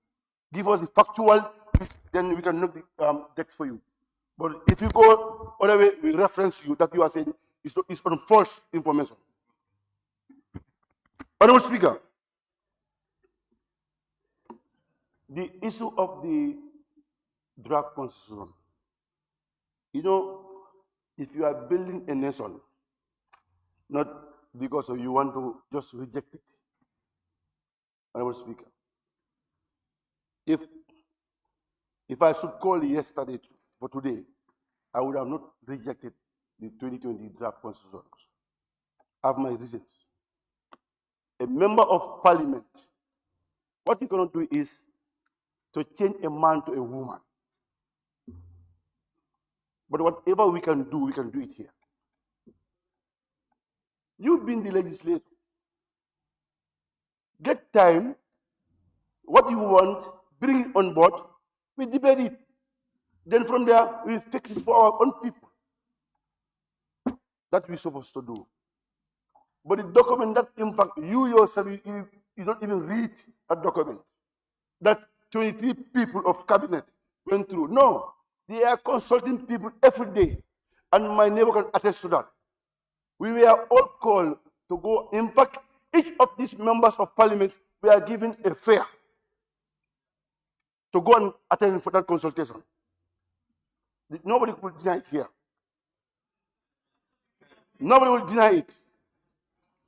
S9: Give us the factual, then we can knock the decks for you. But if you go other way, we reference you that you are saying is on false information. Honorable Speaker, the issue of the draft constitution. If you are building a nation, not because you want to just reject it. Honorable Speaker, if I should call yesterday for today, I would have not rejected the 2020 draft constitution. I have my reasons. A member of parliament, what you cannot do is to change a man to a woman. But whatever we can do it here. You've been the legislator. Get time, what you want, bring it on board, we debate it. Then from there, we fix it for our own people. That we're supposed to do. But the document that, in fact, you yourself, you don't even read that document. That 23 people of cabinet went through. No, they are consulting people every day. And my neighbor can attest to that. We were all called to go. In fact, each of these members of parliament were given a fare to go and attend for that consultation. Nobody could deny it here. Nobody will deny it.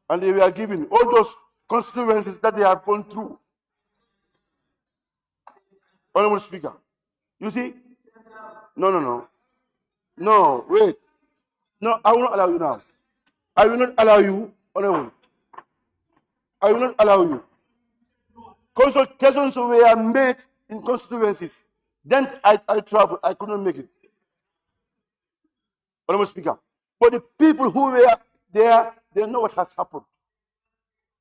S9: And they were given all those constituencies that they have gone through. Honorable Speaker, you see? No, wait. No, I will not allow you now. I will not allow you, Honorable. I will not allow you. Consultations were made in constituencies. Then I traveled, I could not make it. Honorable Speaker. But the people who were there, they know what has happened.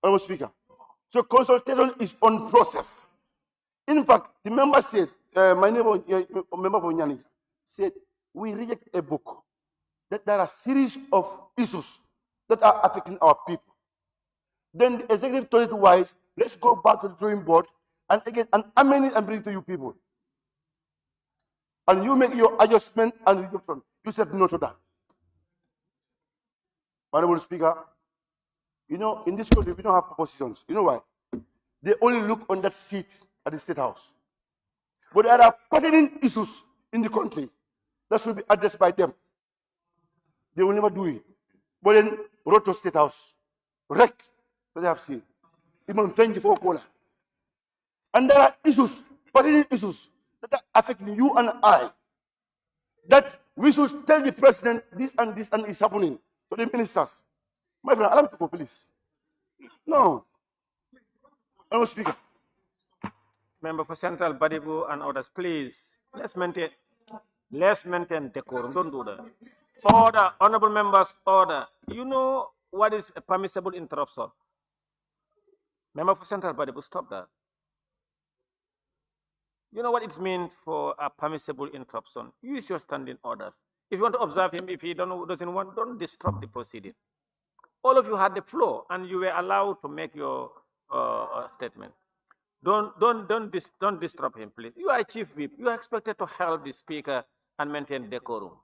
S9: Honorable Speaker. So consultation is on process. In fact, the member said, my neighbor, member for Nyani, said, we reject a book that there are a series of issues that are affecting our people. Then the executive told it wise, let's go back to the drawing board and again and amend it and bring it to you people. And you make your adjustment and reduction. You said no to that. Honorable Speaker, You know, in this country, we don't have oppositions. You know why? They only look on that seat at the State House. But there are pertinent issues in the country that should be addressed by them. They will never do it. But then, road to State House, wreck that they have seen. Even thank you for Cola. And there are issues, pertinent issues, that are affecting you and I, that we should tell the president this and is happening to the ministers. My friend, allow me to go, please. No. I'm speaker.
S2: Member for Central Badibu and others, please, let's maintain decorum. Don't do that. Order, honorable members, order. You know what is a permissible interruption? Member for Central Badibu, stop that. You know what it means for a permissible interruption? Use your standing orders. If you want to observe him, if he doesn't want, don't disrupt the proceeding. All of you had the floor, and you were allowed to make your statement. Don't disrupt him, please. You are a chief whip. You are expected to help the speaker and maintain decorum.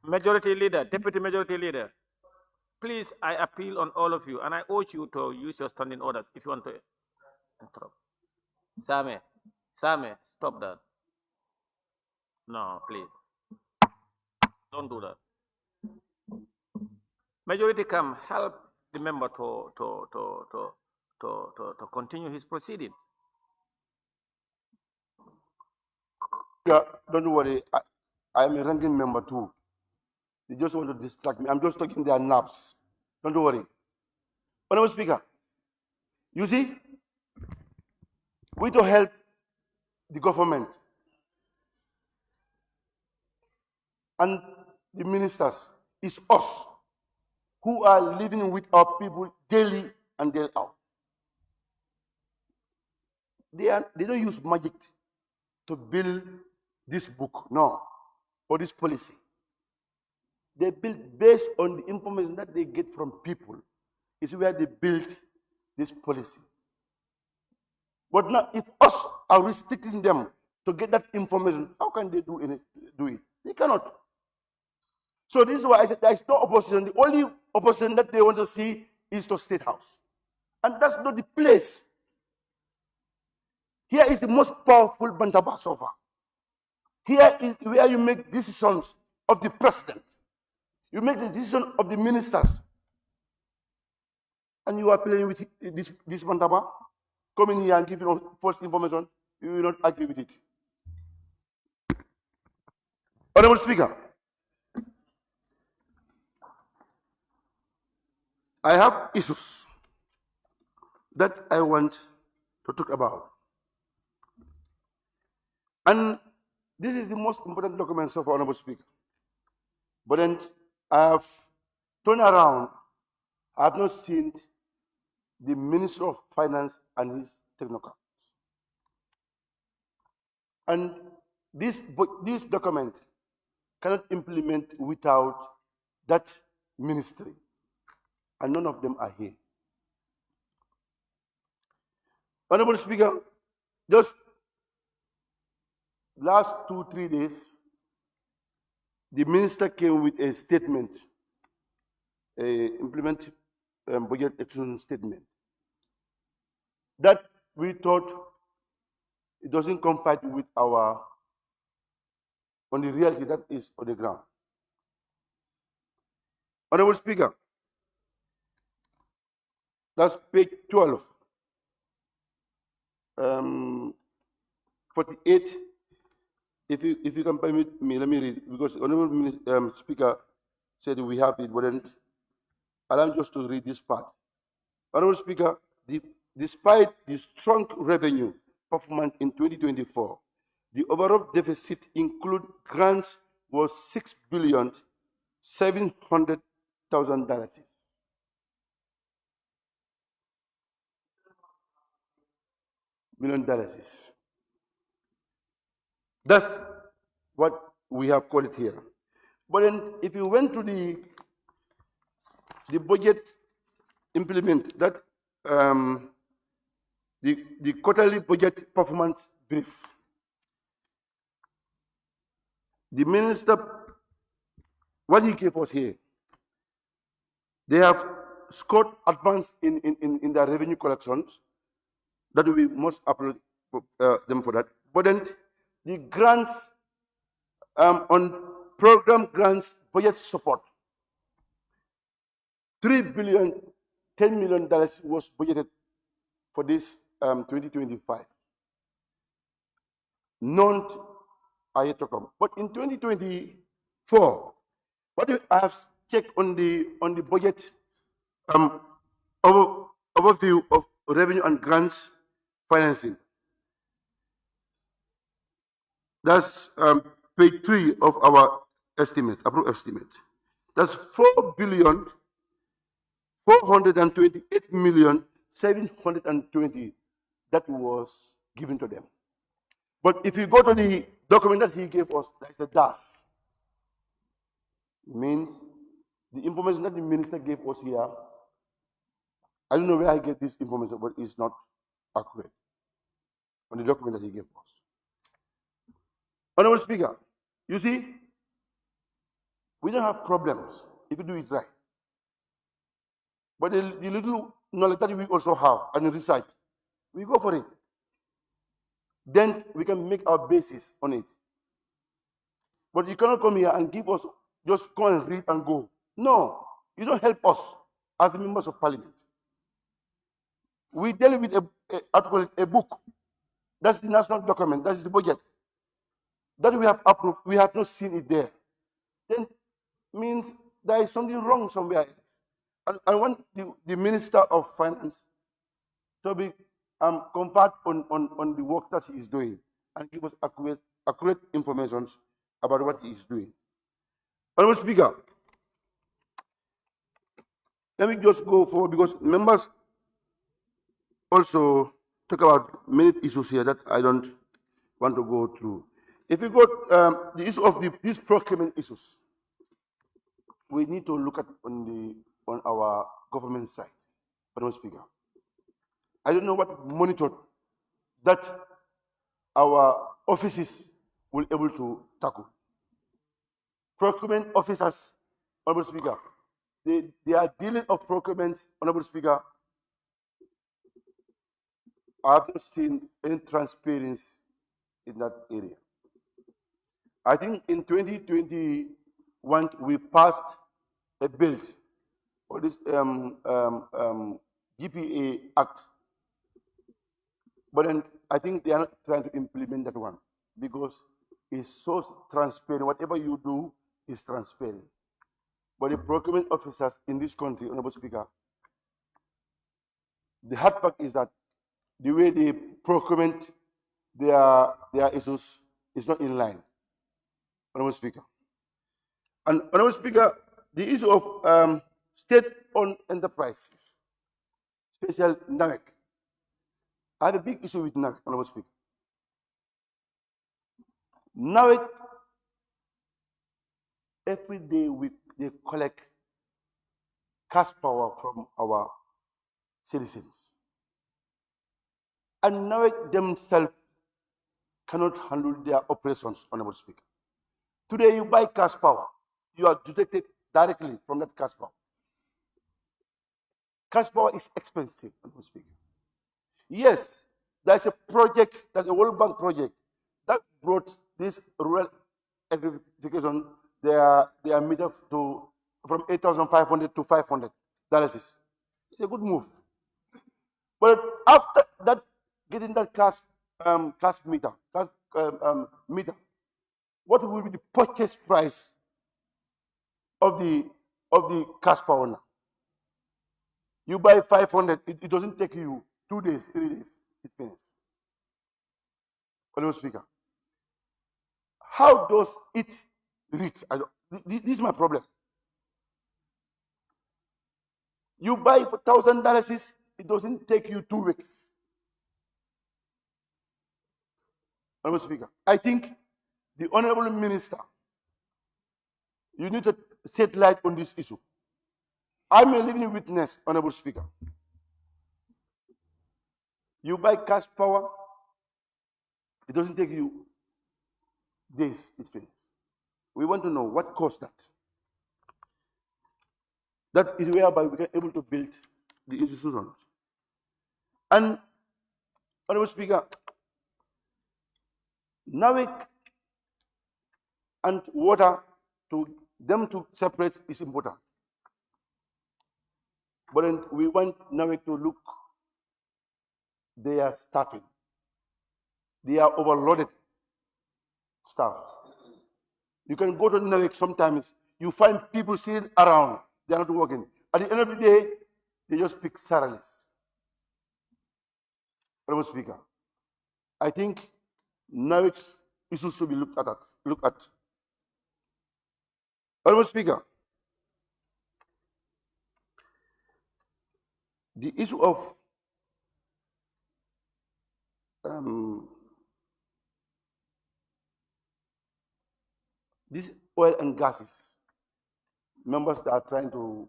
S2: Majority leader, deputy majority leader, please, I appeal on all of you, and I urge you to use your standing orders if you want to interrupt. Same, stop that. No, please. Don't do that. Majority come help the member to continue his proceedings.
S9: Yeah, don't worry. I'm a ranking member too. They just want to distract me. I'm just taking their naps. Don't worry. Honorable Speaker, you see, we to help the government and the ministers is us who are living with our people daily and day out. They don't use magic to build this book, no, or this policy. They build based on the information that they get from people. Is where they build this policy. But now, if us are restricting them to get that information, how can they do it? They cannot. So this is why I said there is no opposition. The only opposition that they want to see is to State House. And that's not the place. Here is the most powerful Bantaba so far. Here is where you make decisions of the president. You make the decision of the ministers. And you are playing with this Bantaba, coming here and giving false information. You will not agree with it. Honorable Speaker, I have issues that I want to talk about. And this is the most important document so far, Honorable Speaker. But then I have turned around, I have not seen the Minister of Finance and his technocrats. And this document cannot implement without that ministry. And none of them are here. Honorable Speaker, just last 2-3 days, the minister came with a statement, implement budget execution statement, that we thought it doesn't confide with on the reality that is on the ground. Honorable Speaker, that's page 12, 48. If you can permit me, let me read, because Honorable Speaker said we have it, but then allow me just to read this part. Honorable Speaker, despite the strong revenue performance in 2024, the overall deficit include grants was $6,700,000. $1 million. That's what we have called it here. But then if you went to the budget implement, that the quarterly budget performance brief, the minister, what he gave us here, They have scored advance in their revenue collections. That we must applaud them for that. But then the grants on program grants budget support, $3 billion, $10 million was budgeted for this 2025. None are yet to come. But in 2024, what I have checked on the budget overview of revenue and grants financing. That's page 3 of our estimate, approved estimate. That's 4,428,720 that was given to them. But if you go to the document that he gave us, that's the DAS. Means the information that the minister gave us here, I don't know where I get this information, but it's not accurate on the document that he gave us. Honorable Speaker, you see, we don't have problems if you do it right. But the little knowledge that we also have and research, we go for it. Then we can make our basis on it. But you cannot come here and give us, just go and read and go. No, you don't help us as members of parliament. We deal with a book. That's the national document, that's the budget. That we have approved, we have not seen it there. Then means there is something wrong somewhere else. And I want the Minister of Finance to be conferred on the work that he is doing and give us accurate information about what he is doing. Honorable Speaker, let me just go forward because members also talk about many issues here that I don't want to go through. If you go the issue of these procurement issues, we need to look at on our government side. Honorable Speaker, I don't know what monitored that our offices will be able to tackle. Procurement officers, Honorable Speaker, they are dealing of procurements, Honorable Speaker. I have not seen any transparency in that area. I think in 2021 we passed a bill for this GPA Act, but then I think they are not trying to implement that one because it's so transparent. Whatever you do is transparent. But the procurement officers in this country, Honorable Speaker, the hard fact is that the way they procurement their issues is not in line, Honorable Speaker. And Honorable Speaker, the issue of state-owned enterprises, especially NAWEC. I have a big issue with NAWEC, Honorable Speaker. NAWEC, every day they collect cash power from our citizens. And NAWEC themselves cannot handle their operations, Honorable Speaker. Today you buy cash power, you are deducted directly from that cash power. Cash power is expensive, Honorable Speaker. Yes, there's a project, there's a World Bank project that brought this rural electrification, their meter to from $8,500 to $500. It's a good move. But after that, getting that cash meter, what will be the purchase price of the cash power now? You buy 500, it doesn't take you 2 days, 3 days, it finishes. Honorable Speaker, how does it reach? This is my problem. You buy for $1,000, it doesn't take you 2 weeks. Honorable Speaker, I think the Honorable Minister, you need to shed light on this issue. I'm a living witness, Honorable Speaker. You buy cash power, it doesn't take you days, it finishes. We want to know what caused that. That is whereby we can able to build the institutions. And, Honorable Speaker, NAWIC and water, to them to separate is important. But then we want NAWIC to look their staffing. They are overloaded staff. You can go to NAWIC sometimes, you find people sitting around, they are not working. At the end of the day, they just pick salaries. Honorable Speaker, I think NAWIC's issues to be looked at. Honorable Speaker, the issue of this oil and gases, members that are trying to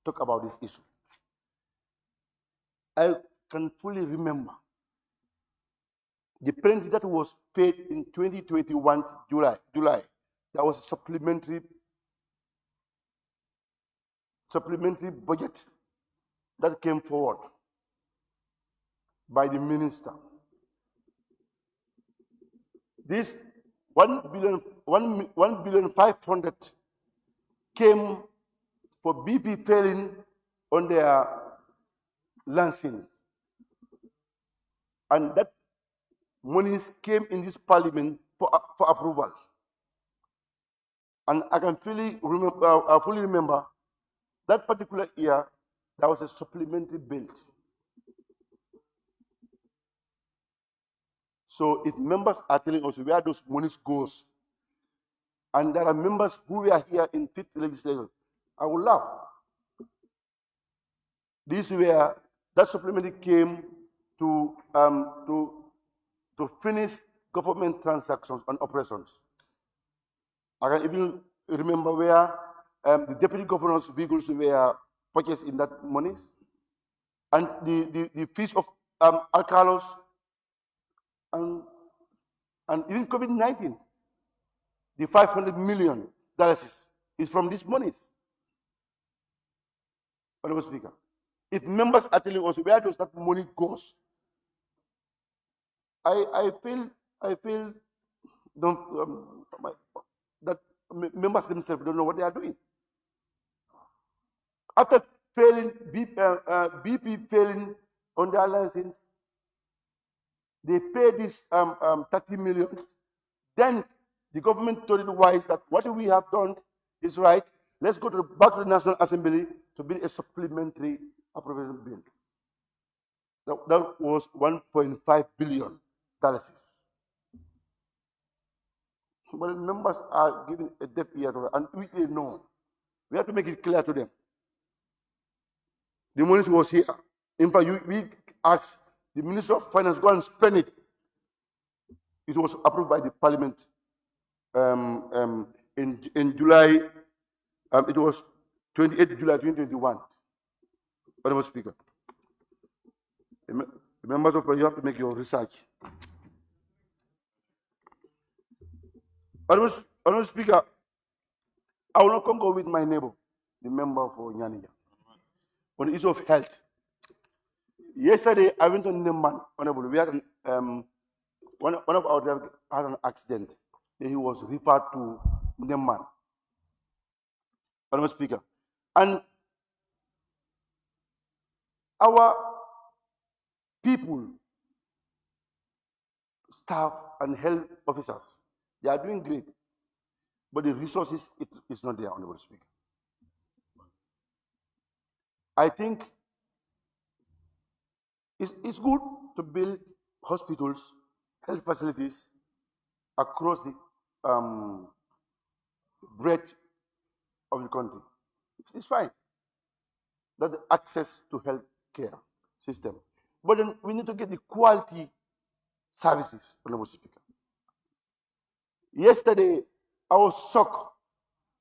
S9: talk about this issue. I can fully remember the penalty that was paid in 2021 July. There was a supplementary budget that came forward by the minister. This 1,500,000,000 came for BP failing on their lancings. And that monies came in this parliament for approval. And I can fully remember that particular year, there was a supplementary bill. So if members are telling us where those monies goes, and there are members who are here in 5th legislature, I will laugh. This where that supplementary came to finish government transactions and operations. I can even remember where the deputy governor's vehicles were purchased in that monies, and the fees of alcalos, and even COVID-19, the $500 million is from these monies. Honorable Speaker, if members are telling us where does that money goes, I feel that members themselves don't know what they are doing. After failing, BP failing on their license, they pay this 30 million. Then the government told it wise that what we have done is right. Let's go back to the National Assembly to build a supplementary appropriation bill. That was $1.5 billion. But members are giving a deaf ear to it, and we know. We have to make it clear to them. The money was here. In fact, we asked the Minister of Finance to go and spend it. It was approved by the Parliament in July. It was 28 July 2021. Honorable Speaker, the members of Parliament, you have to make your research. Honorable Speaker, I will not concur with my neighbor, the member for Nyaninya, on the issue of health. Yesterday, I went to Nemman, Honorable. We had one of our drivers had an accident. He was referred to Nemman. Honorable Speaker, and our people, staff, and health officers, they are doing great, but the resources is not there, Honorable Speaker. I think it's good to build hospitals, health facilities across the breadth of the country. It's fine. That the access to health care system. But then we need to get the quality services, Honorable Speaker. Yesterday, I was shocked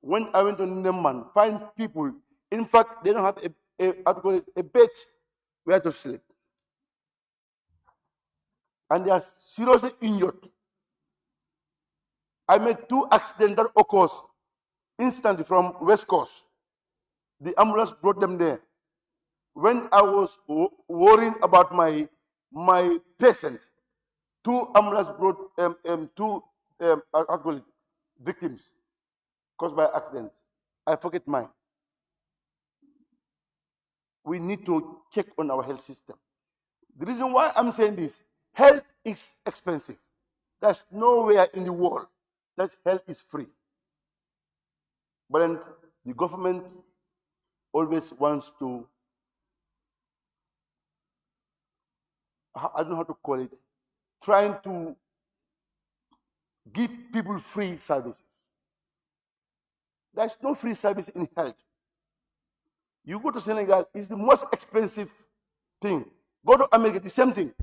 S9: when I went to Nemman, find people, in fact, they don't have a bed where to sleep. And they are seriously injured. I made 2 accidents that occurs instantly from West Coast. The ambulance brought them there. When I was worrying about my patient, 2 ambulance brought 2 victims caused by accidents. I forget mine. We need to check on our health system. The reason why I'm saying this, health is expensive. There's nowhere in the world that health is free. But then the government always wants to, I don't know how to call it, trying to give people free services. There's no free service in health. You go to Senegal, it's the most expensive thing. Go to America, the same thing.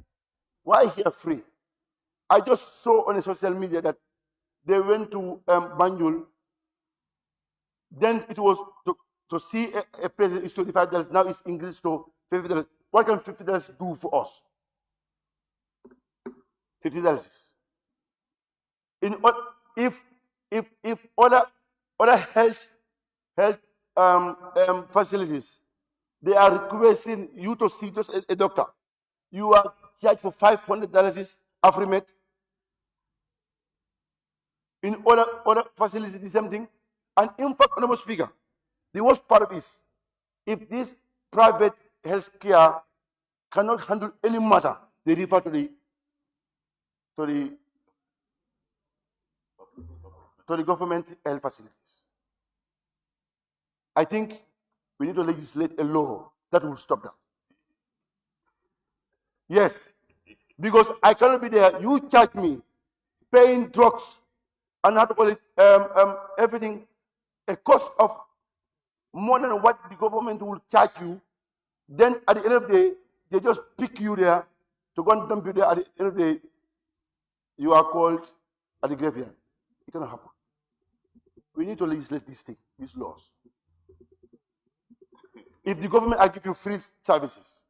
S9: Why here free? I just saw on the social media that they went to Banjul. Then it was to see a president is $25. Now it's increased to $50. What can $50 do for us? $50. If other health facilities, they are requesting you to see just a doctor, you are charged for $500 Afrimet. In other facilities, the same thing. And in fact, Honorable Speaker, the worst part is, if this private health care cannot handle any matter, they refer to the government health facilities. I think we need to legislate a law that will stop that. Yes, because I cannot be there. You charge me paying drugs and how to call it everything, a cost of more than what the government will charge you. Then at the end of the day, they just pick you there to go and dump you there. At the end of the day, you are called at the graveyard. It cannot happen. We need to legislate this thing, these laws. If the government will give you free services,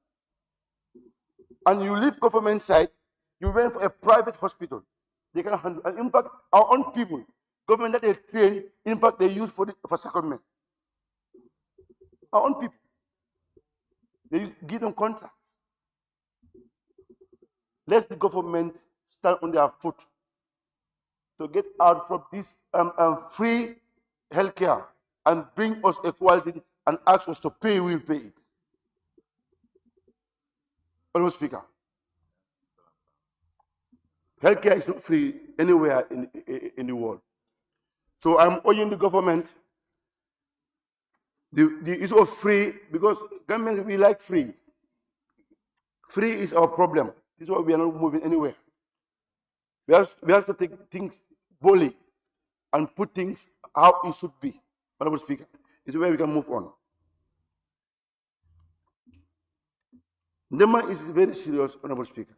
S9: and you leave government side, you went for a private hospital, they cannot handle. And in fact, our own people, government that they train, in fact, they use for secondment. Our own people, they give them contracts. Let the government stand on their foot to get out from this free healthcare and bring us equality and ask us to pay, we'll pay it. Honorable Speaker, healthcare is not free anywhere in the world. So I'm urging the government, the issue of free, because government, we like free. Free is our problem. This is why we are not moving anywhere. We have to take things boldly and put things how it should be. Honorable Speaker, this is where we can move on. NEMA is very serious, Honorable Speaker,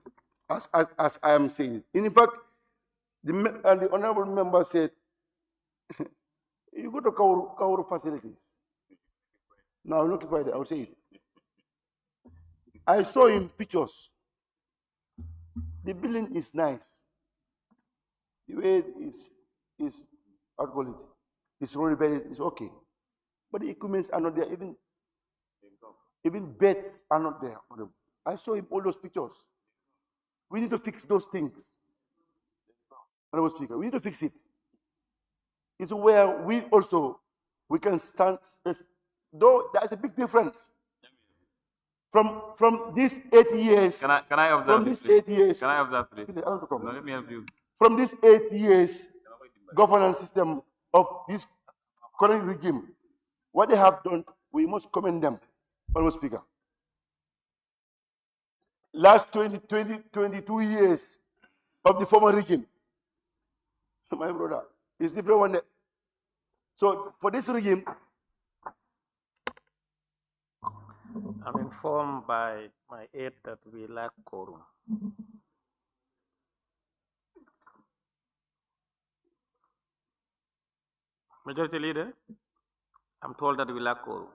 S9: as I am saying. In fact, the Honorable Member said, you go to Kauru facilities. Now, I'm not quite, I will say it. I saw in pictures. The building is nice. The way it is alcoholic, it's really very, it's okay. But the equipments are not there. Even beds are not there. I saw in all those pictures. We need to fix those things. Honorable Speaker, we need to fix it. It's where we can stand, though there's a big difference. From these 8 years.
S8: Can I observe?
S9: From these 8 years.
S8: Can I observe, please?
S9: No,
S8: let me help you.
S9: From these 8 years governance system of this current regime, what they have done, we must commend them, Honorable Speaker. Last 22 years of the former regime, my brother, is different one. So for this regime,
S2: I'm informed by my aide that we lack quorum. Majority Leader, I'm told that we lack quorum.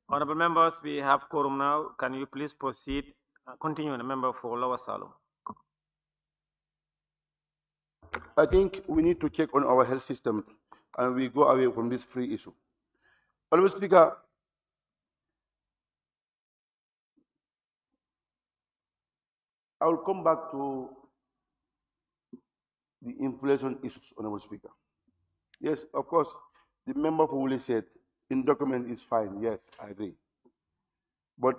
S2: Honorable members, we have quorum now. Can you please proceed? Continue, the member for Lower Salom.
S9: I think we need to check on our health system and we go away from this free issue. Honorable Speaker, I will come back to the inflation issues, Honorable Speaker. Yes, of course, the member for Wuli said in document is fine. Yes, I agree. But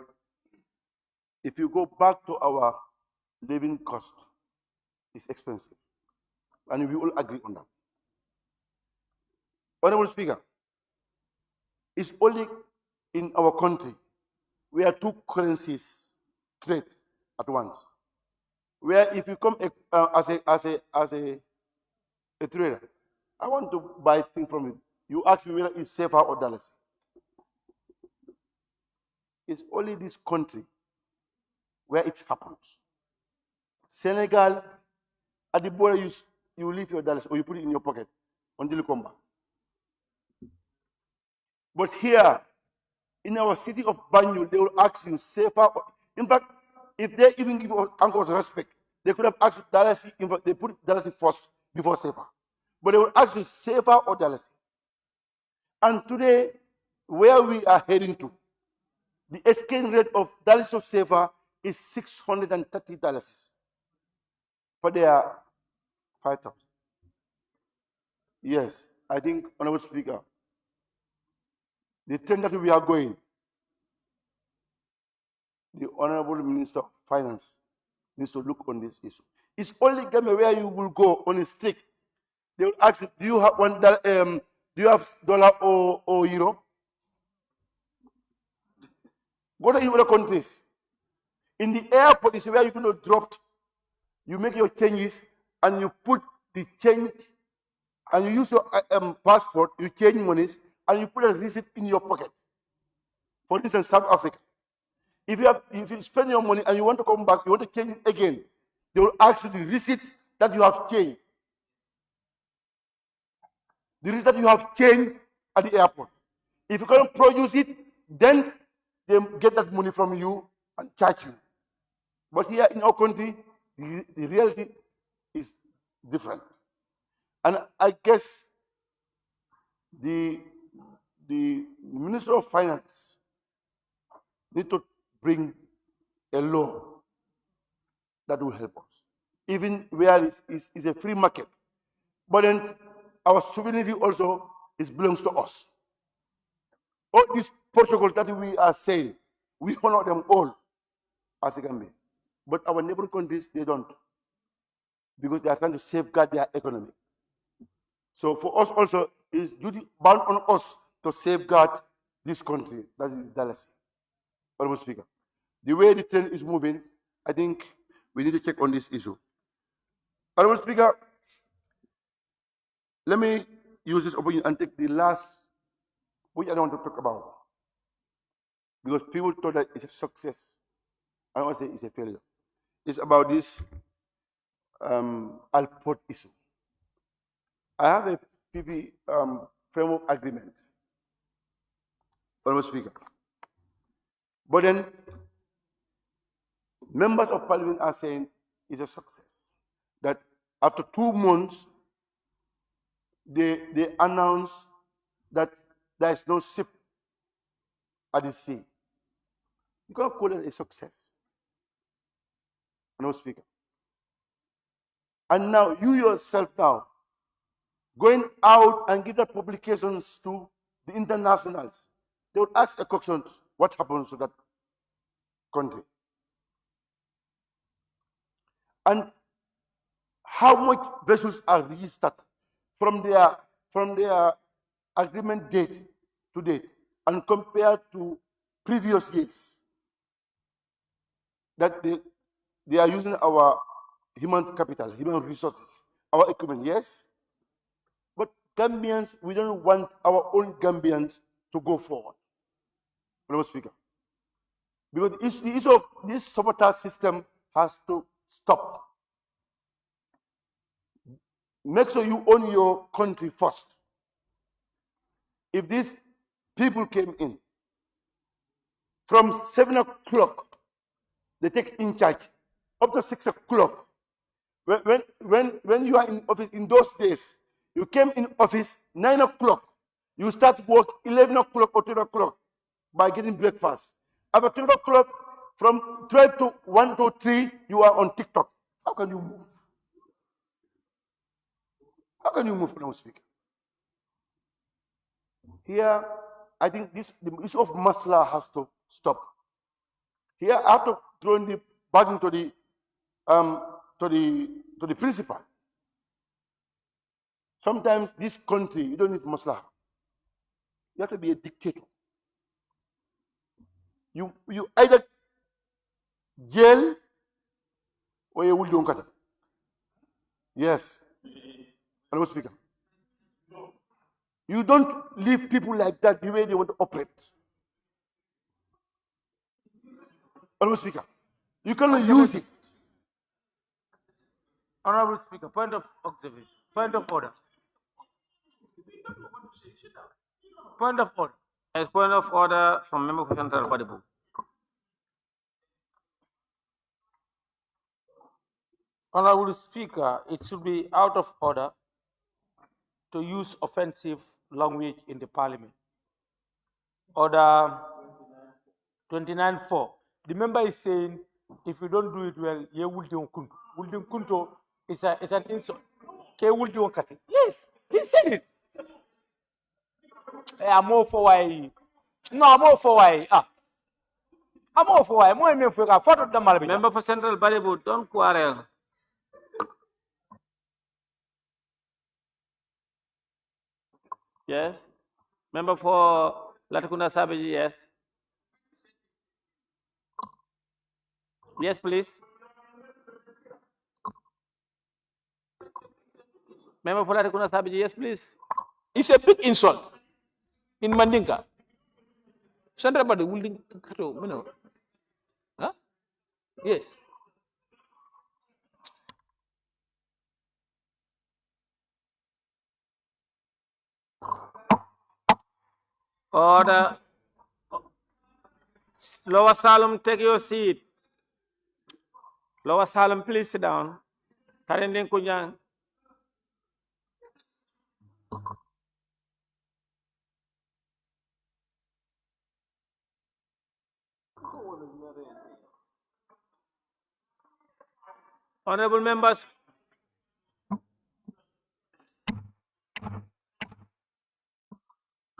S9: if you go back to our living cost, it's expensive. And we all agree on that. Honorable Speaker, it's only in our country where two currencies trade at once. Where if you come as a trader, I want to buy things from you. You ask me whether it's safer or dollars. It's only this country where it happens. Senegal, at the border, you leave your dollars or you put it in your pocket until you come back. But here, in our city of Banjul, they will ask you safer. In fact, if they even give Uncle respect, they could have asked dollars. In fact, they put dollars first before safer. But they will ask you safer or dollars. And today, where we are heading to, the exchange rate of dollars of safer is $630 for their 5,000. Yes, I think, Honorable Speaker, the trend that we are going, the Honorable Minister of Finance needs to look on this issue. It's only Gambia where you will go on a stick. They will ask you, do you have $1? Do you have dollar or euro? Go to other countries. In the airport is where you can drop. You make your changes and you put the change and you use your passport, you change monies, and you put a receipt in your pocket. For instance, South Africa. If you spend your money and you want to come back, you want to change it again, they will ask you the receipt that you have changed. The receipt that you have changed at the airport. If you cannot produce it, then they get that money from you and charge you. But here in our country, the reality is different. And I guess the Minister of Finance need to bring a law that will help us. Even where it's a free market. But then our sovereignty also belongs to us. All these protocols that we are saying, we honor them all as it can be. But our neighboring countries, they don't. Because they are trying to safeguard their economy. So for us also, it's duty bound on us to safeguard this country. That is Dallas. Honorable Speaker. The way the trend is moving, I think we need to check on this issue. Honorable Speaker, let me use this opportunity and take the last, which I don't want to talk about. Because people thought that it's a success. I don't want to say it's a failure. It's about this Alport issue. I have a PP framework agreement, Honorable Speaker. But then members of parliament are saying it's a success. That after 2 months, they announce that there is no ship at the sea. You cannot call it a success, Honorable Speaker. And now you yourself now going out and give that publications to the internationals. They would ask a question, what happens to that country? And how much vessels are registered from their agreement date to date and compared to previous years that they are using our human capital, human resources, our equipment, yes? But Gambians, we don't want our own Gambians to go forward, Honorable Speaker. Because the issue of this sabotage system has to stop. Make sure you own your country first. If these people came in from 7 o'clock, they take in charge up to 6 o'clock. When you are in office in those days, you came in office 9 o'clock. You start work 11 o'clock or 12 o'clock by getting breakfast. After 12 o'clock, from 12 to 1 to 3, you are on TikTok. How can you move? How can you move when I speak? Here, I think the issue of masla has to stop. Here, after throwing the burden to the principal, sometimes this country, you don't need masla. You have to be a dictator. You either jail or you will don't cut it. Yes. Hello, Speaker. You don't leave people like that the way they want to operate. Hello, Speaker. You cannot use it.
S10: Honorable Speaker, point of observation, point of order. Point of order.
S2: As point of order from member for Central Badibu.
S10: Honorable Speaker, it should be out of order to use offensive language in the parliament. Order 29.4. The member is saying, if you don't do it well, ye wuldi kunto. Wuldi kunto is an insult. Ke wuldi kati. Yes, he said it. I'm all for why. No, I'm all for why. I'm all for why.
S2: Member for Central Badibu, don't quarrel. Yes. Member for Latikunda Sabaji, yes. Yes, please. Member for Latikunda Sabaji, yes, please.
S4: It's a big insult in Mandinka. Central Body will huh? Yes.
S2: Order. Lower Salem, take your seat. Lower Salem, please sit down. Tarending Kunyang. Honorable members,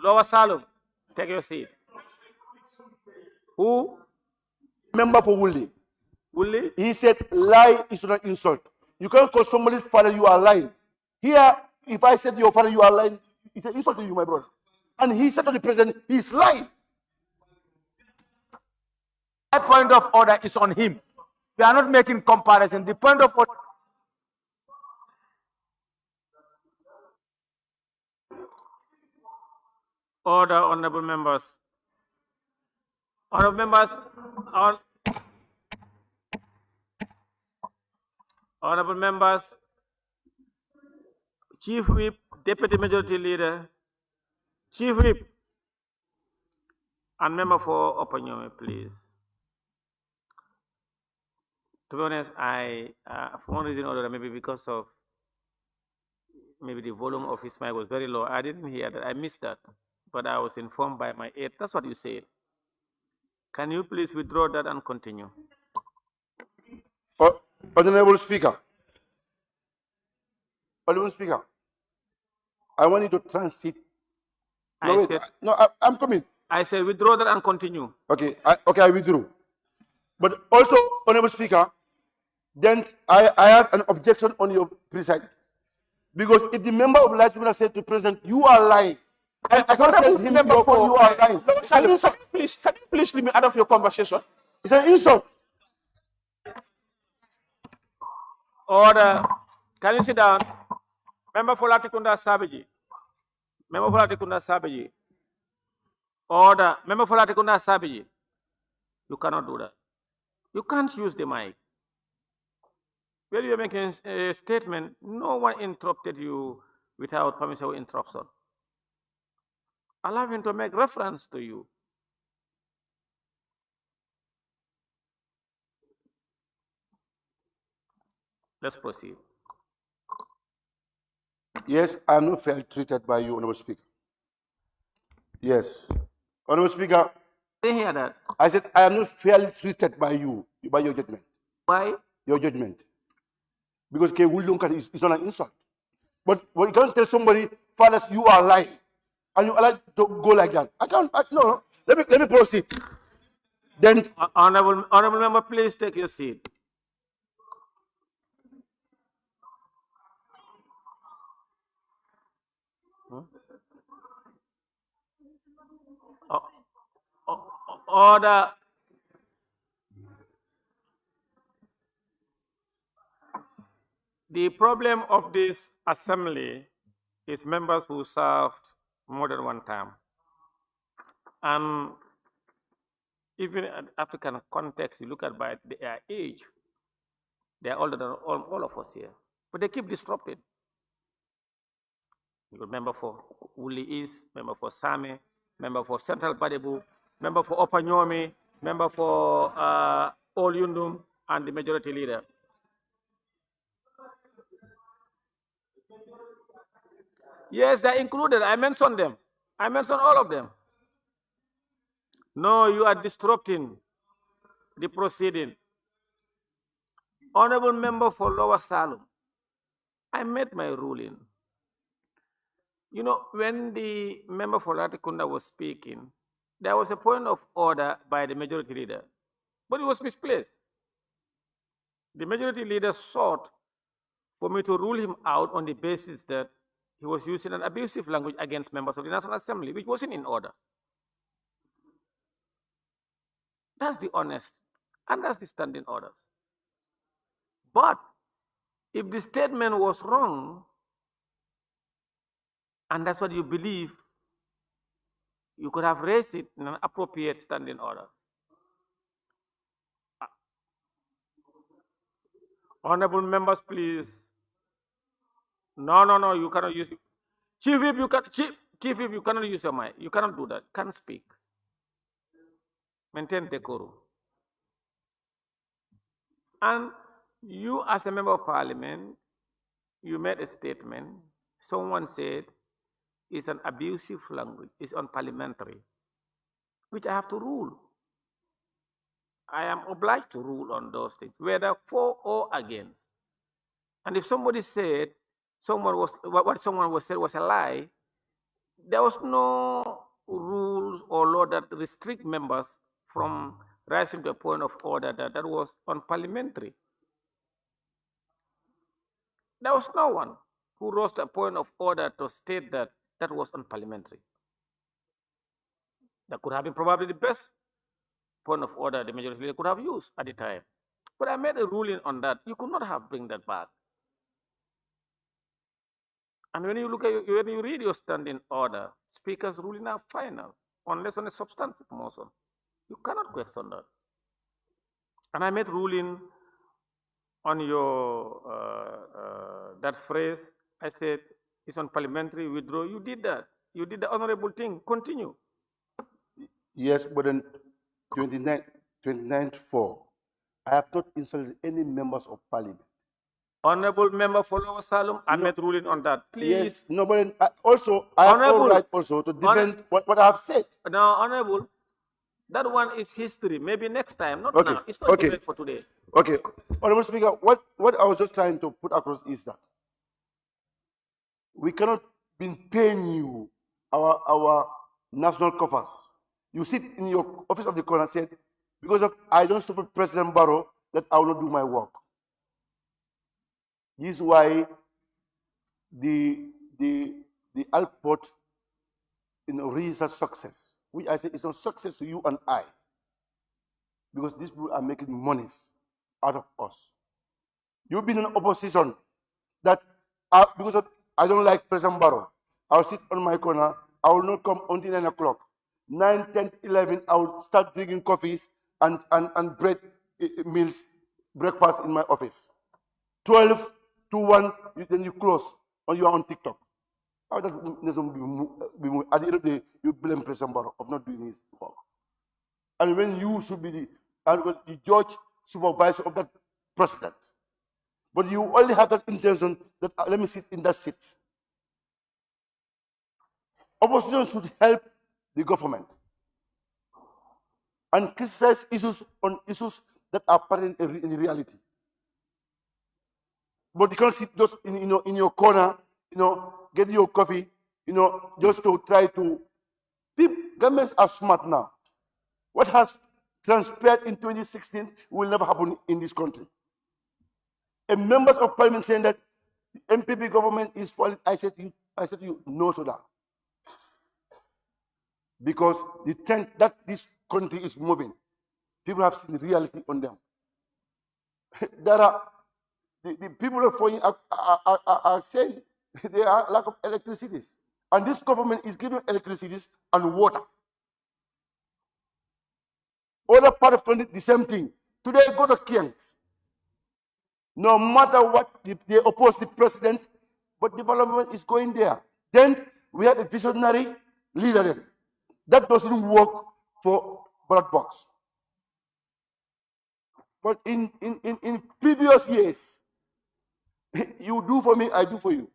S2: Lower Salem, take your seat. Who?
S9: Member for Wuli.
S2: Wuli?
S9: He said lie is not an insult. You can't call somebody's father you are lying. Here, if I said your father you are lying, it's an insult to you, my brother. And he said to the president, he's lying.
S10: That point of order is on him. We are not making comparison. The point of order.
S2: Order, honorable members. Honorable members, honorable members, Chief Whip, Deputy Majority Leader, Chief Whip, and member for Opinion, please. To be honest, for one reason or other, maybe because of maybe the volume of his mic was very low. I didn't hear that. I missed that. But I was informed by my aide. That's what you said. Can you please withdraw that and continue?
S9: Honorable Speaker. Honorable Speaker. I want you to transit. I'm coming.
S2: I said withdraw that and continue.
S9: Okay, I withdrew. But also, Honorable Speaker, then I have an objection on your precinct. Because if the member of Livestock said to the president, you are lying, I can't tell him you are lying.
S4: Can you please leave me out of your conversation?
S9: It's an insult.
S2: Order. Can you sit down? Member for Latikunda Sabaji. Member for Latikunda Sabaji. Order. Member for Latikunda Sabaji. You cannot do that. You can't use the mic. When you are making a statement, no one interrupted you without permissible interruption. Allow him to make reference to you. Let's proceed.
S9: Yes, I am not fairly treated by you, Honorable Speaker. Yes. Honorable Speaker,
S2: I didn't hear that.
S9: I said I am not fairly treated by you, by your judgment.
S2: Why?
S9: Your judgment. Because is not an insult. But you can't tell somebody, fathers, you are lying. And you allow to go like that. I can't, no. Let me proceed. Then,
S2: Honorable member, please take your seat. Order. The problem of this assembly is members who served more than one term. And even in African context, you look at by their age, they are older than all of us here. But they keep disrupting. You member for Wuli East, member for Same, member for Central Badebu, member for Opanyomi, member for All Yundum, and the majority leader. Yes, they're included. I mentioned them. I mentioned all of them. No, you are disrupting the proceeding. Honorable member for Lower Salem, I made my ruling. You know, when the member for Latikunda was speaking, there was a point of order by the majority leader, but it was misplaced. The majority leader sought for me to rule him out on the basis that he was using an abusive language against members of the National Assembly, which wasn't in order. That's the honest, and that's the standing orders. But if the statement was wrong, and that's what you believe, you could have raised it in an appropriate standing order. Honorable members, please. No, you cannot use it. Chief Whip, you cannot use your mic. You cannot do that. Can't speak. Maintain decorum. And you, as a member of parliament, you made a statement. Someone said it's an abusive language. It's unparliamentary, which I have to rule. I am obliged to rule on those things, whether for or against. And if somebody said what someone was said was a lie, there was no rules or law that restrict members from rising to a point of order that was unparliamentary. There was no one who rose to a point of order to state that that was unparliamentary. That could have been probably the best point of order the majority leader could have used at the time. But I made a ruling on that. You could not have bring that back. And when you look at when you read your standing order, speaker's ruling are final, unless on a substantive motion. You cannot question that. And I made ruling on your that phrase. I said it's unparliamentary. Withdraw. You did that. You did the honorable thing. Continue.
S9: Yes, but then 29.4, I have not insulted any members of parliament.
S2: Honorable member for Lower Salem, I made ruling on that. Please.
S9: Yes, no, but then also I have no right also to defend what I have said.
S2: Now, honorable, that one is history. Maybe next time, not now. It's not debate for today.
S9: Okay, Honorable Speaker, what I was just trying to put across is that we cannot be paying you our national coffers. You sit in your office of the corner and said, because of I don't support President Barrow, that I will not do my work. This is why the output registered success, which I say is not success to you and I, because these people are making monies out of us. You've been in opposition that because of, I don't like President Barrow, I'll sit on my corner, I will not come until 9 o'clock. 9, 10, 11, I will start drinking coffees and bread meals, breakfast in my office. 12 to 1, then you close, or you are on TikTok. How that doesn't be at the end of the day, you blame President Barrow of not doing his work. And when you should be the judge, supervisor of that president. But you only have that intention that let me sit in that seat. Opposition should help the government and criticize issues on issues that are apparent in reality. But you can't sit just in your corner, get your coffee, just to try to. Governments are smart now. What has transpired in 2016 will never happen in this country. And members of parliament saying that the MPP government is falling. I said you no to that. Because the trend that this country is moving, people have seen reality on them. There are the people are saying there are lack of electricity, and this government is giving electricity and water. Other part of country, the same thing. Today, go to Kiangs. No matter what, they oppose the president, but development is going there. Then we have a visionary leader then. That doesn't work for ballot box. But in previous years, you do for me, I do for you.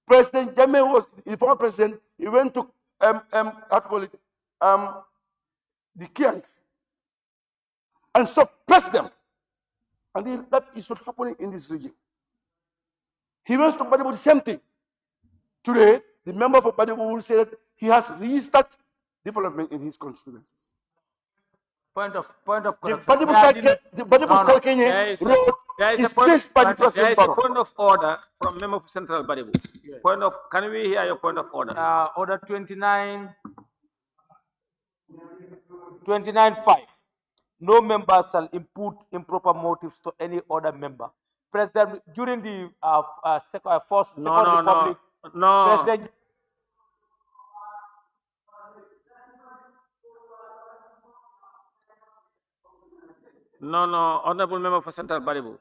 S9: President Jammeh was the former president. He went to the Kiangs and suppressed them. And that is what happening in this region. He wants to Badibu the same thing. Today, the member for Badibu will say that he has restarted development in his constituencies.
S10: Point of correction.
S9: The Badibu Kenya road is finished by the President
S2: There is a
S9: Barrow.
S2: point of order from member of Central Badibu.
S10: Yes.
S2: Can we hear your point of order?
S10: Order 29.5. No member shall impute improper motives to any other member. President, during the First Republic,
S2: No.
S10: President.
S2: No, honorable member for Central Badibu.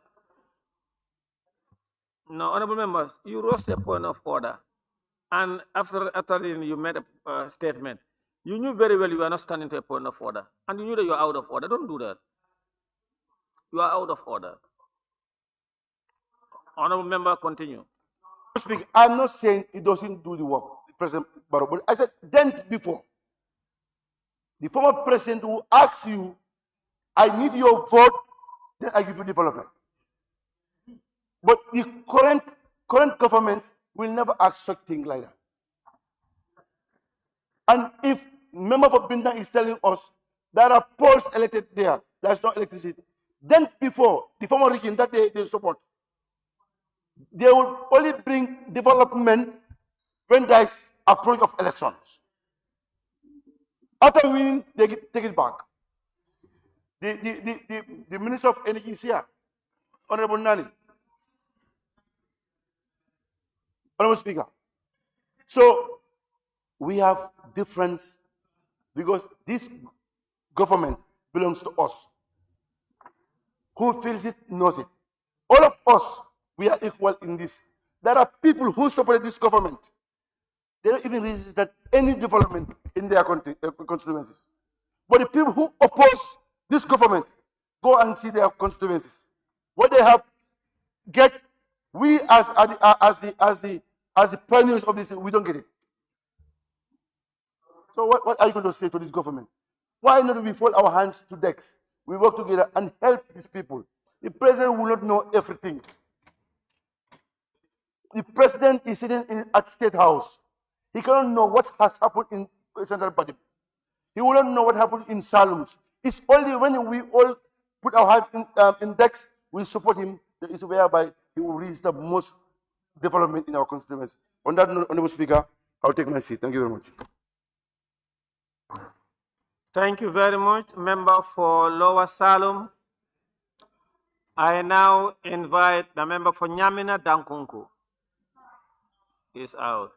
S2: No, honorable members, you rose a point of order. And after you made a statement. You knew very well you are not standing to a point of order. And you knew that you are out of order. Don't do that. You are out of order. Honorable member, continue.
S9: I'm not saying he doesn't do the work, President Barrow, but I said then before. The former president will ask you, I need your vote, then I give you development. But the current government will never ask such thing like that. And if member for Bintan is telling us there are poles elected there, there's no electricity, then before the former regime that they support, they will only bring development when there is approach of elections. After winning, they take it back. The Minister of Energy is here, Honorable Nani. Honorable Speaker. So we have difference because this government belongs to us. Who feels it knows it. All of us, we are equal in this. There are people who support this government. They don't even resist that any development in their country, constituencies. But the people who oppose this government go and see their constituencies. What they have we as the pioneers of this, we don't get it. So what are you going to say to this government? Why not we fold our hands to decks? We work together and help these people. The president will not know everything. The president is sitting at State House. He cannot know what has happened in Central Party. He will not know what happened in Salums. It's only when we all put our hands in decks, we support him, that is whereby he will reach the most development in our constituency. On that note, Honorable Speaker, I'll take my seat. Thank you very much.
S2: Thank you very much, member for Lower Salum. I now invite the member for Nyamina Dankunku. Is out.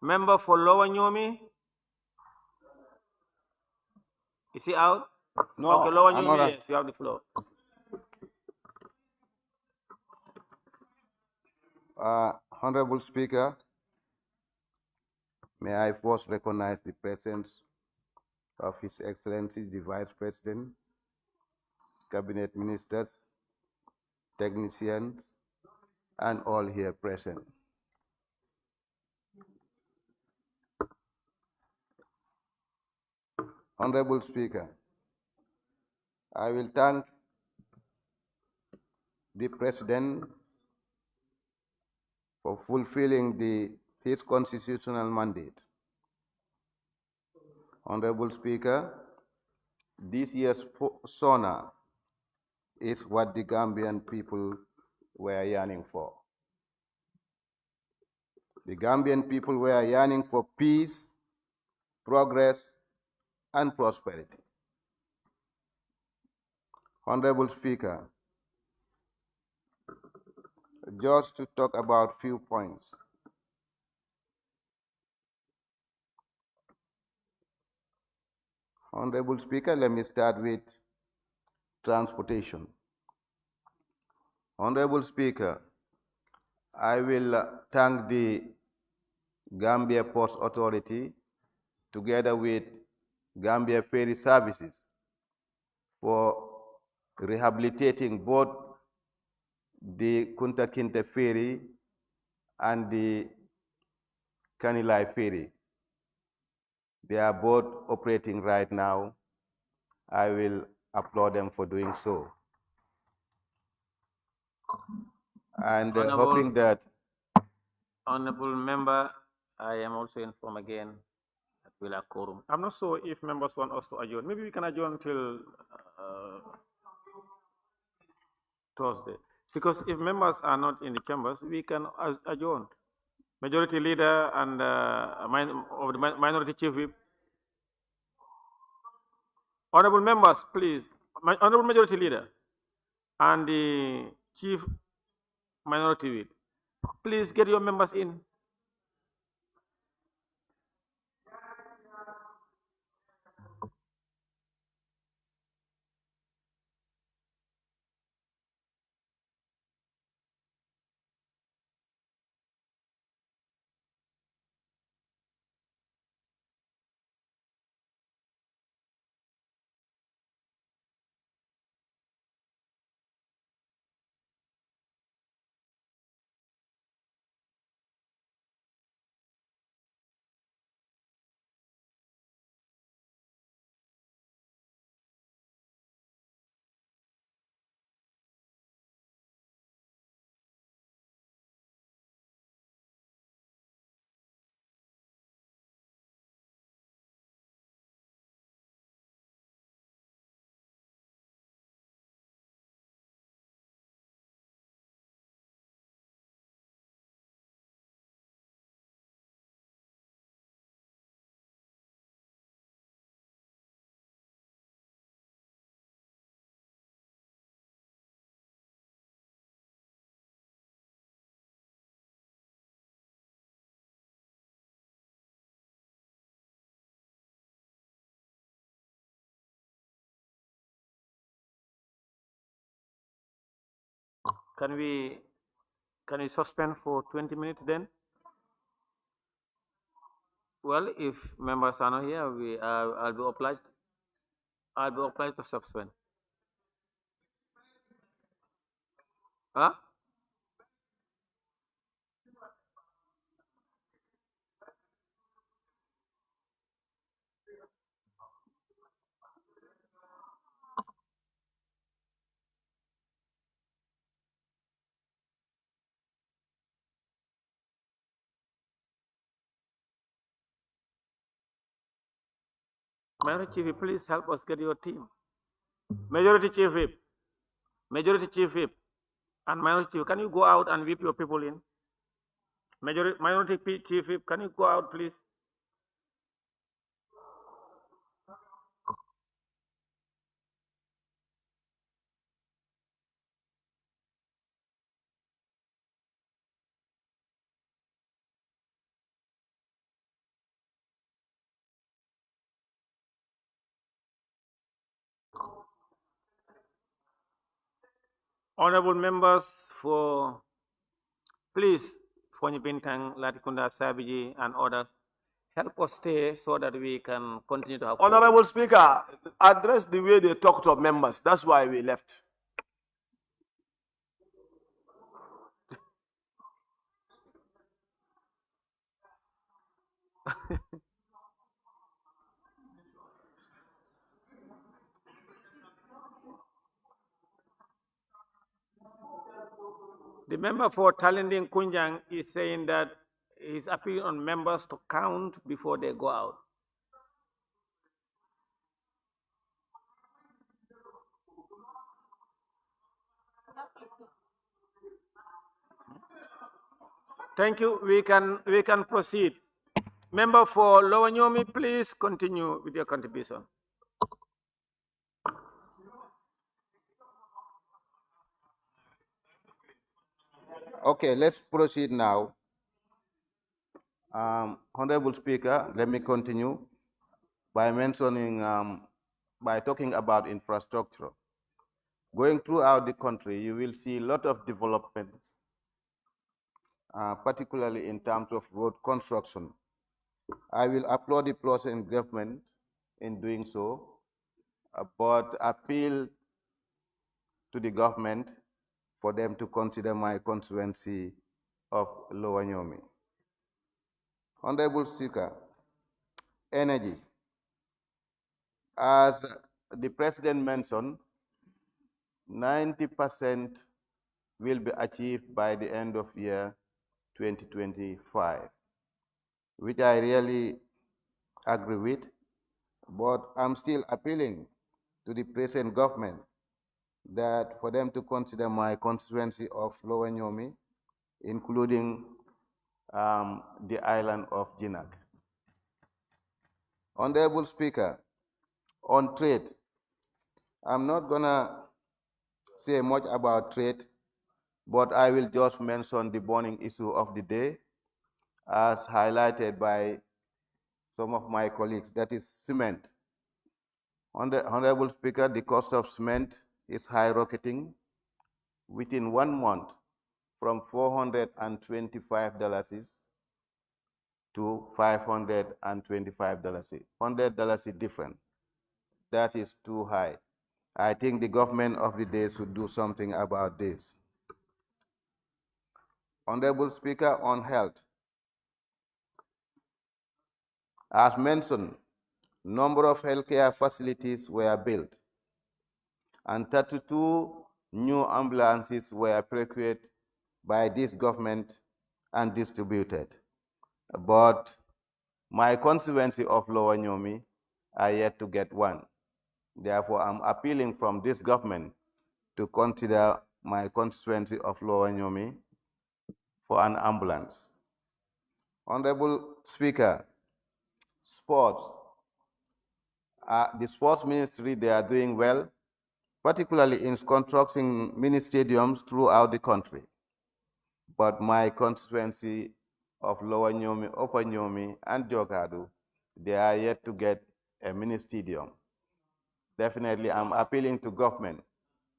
S2: Member for Lower Nyomi. Is he out?
S11: No,
S2: okay, Lower
S11: I'm
S2: Nyomi,
S11: not.
S2: yes, you have the floor.
S11: Honorable Speaker, may I first recognize the presence of His Excellency, the Vice President, Cabinet Ministers, technicians, and all here present. Honorable Speaker, I will thank the President for fulfilling his constitutional mandate. Honorable Speaker, this year's SoNA is what the Gambian people were yearning for. The Gambian people were yearning for peace, progress, and prosperity. Honorable Speaker, just to talk about few points. Honorable Speaker, let me start with transportation. Honorable Speaker, I will thank the Gambia Ports Authority together with Gambia Ferry Services for rehabilitating both the Kunta Kinte Ferry and the Kanilai Ferry. They are both operating right now. I will applaud them for doing so. And hoping that...
S2: Honorable Member, I am also informed again that we'll have quorum. I'm not sure if members want us to adjourn. Maybe we can adjourn till Thursday. Because if members are not in the chambers, we can adjourn. Majority Leader and of the Minority Chief Whip. Honorable members, please. Honorable Majority Leader and the Chief Minority Whip, please get your members in. Can we suspend for 20 minutes then? Well, if members are not here, I'll be obliged. I'll be obliged to suspend. Huh? Majority Chief Whip, please help us get your team. Majority Chief Whip, Majority Chief Whip, and Minority Chief, can you go out and whip your people in? Minority Chief Whip, can you go out, please? Honorable members, please, Fonyi Bintang, Latikunda, Sabiji, and others, help us stay so that we can continue to have.
S7: Honorable Speaker, address the way they talk to members. That's why we left.
S2: The member for Talinding Kunjang is saying that he's appealing on members to count before they go out. Thank you. We can proceed. Member for Lower Nyomi, please continue with your contribution.
S11: Okay, let's proceed now. Honorable Speaker, let me continue by mentioning, by talking about infrastructure. Going throughout the country, you will see a lot of developments, particularly in terms of road construction. I will applaud the present government in doing so, but appeal to the government for them to consider my constituency of Lower Nyomi. Honorable Speaker, energy. As the President mentioned, 90% will be achieved by the end of year 2025, which I really agree with, but I'm still appealing to the present government that for them to consider my constituency of Lower Nyomi, including the island of Jinak. Honorable Speaker, on trade, I'm not gonna say much about trade, but I will just mention the burning issue of the day as highlighted by some of my colleagues, that is cement. Honorable Speaker, the cost of cement is skyrocketing within 1 month from $425 to $525, $100 different. That is too high. I think the government of the day should do something about this. Honorable Speaker, on health. As mentioned, number of healthcare facilities were built and 32 new ambulances were procured by this government and distributed. But my constituency of Lower Nyomi are yet to get one. Therefore, I'm appealing from this government to consider my constituency of Lower Nyomi for an ambulance. Honorable Speaker, sports. The sports ministry, they are doing well, particularly in constructing mini stadiums throughout the country. But my constituency of Lower Nyomi, Upper Nyomi, and Jogadu, they are yet to get a mini stadium. Definitely, I'm appealing to government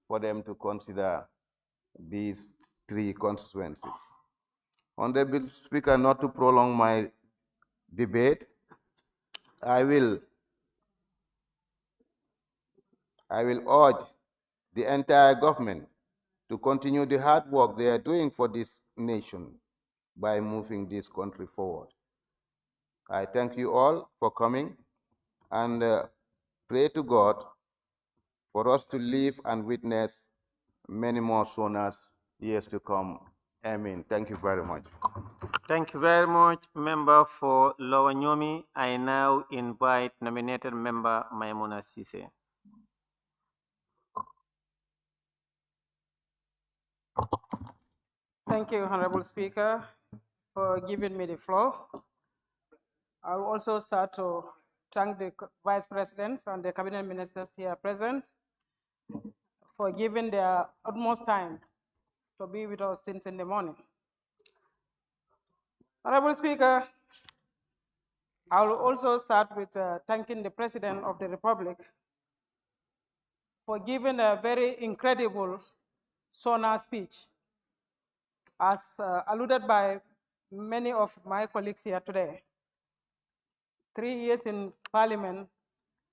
S11: for them to consider these 3 constituencies. Honorable Speaker, not to prolong my debate, I will urge the entire government to continue the hard work they are doing for this nation by moving this country forward. I thank you all for coming and pray to God for us to live and witness many more SoNAs years to come. Amen. Thank you very much.
S2: Thank you very much, member for Lower Nyomi. I now invite nominated member Maimuna Sise.
S12: Thank you, Honorable Speaker, for giving me the floor. I'll also start to thank the Vice Presidents and the Cabinet Ministers here present for giving their utmost time to be with us since in the morning. Honorable Speaker, I will also start with thanking the President of the Republic for giving a very incredible SoNA speech, as alluded by many of my colleagues here today. 3 years in Parliament,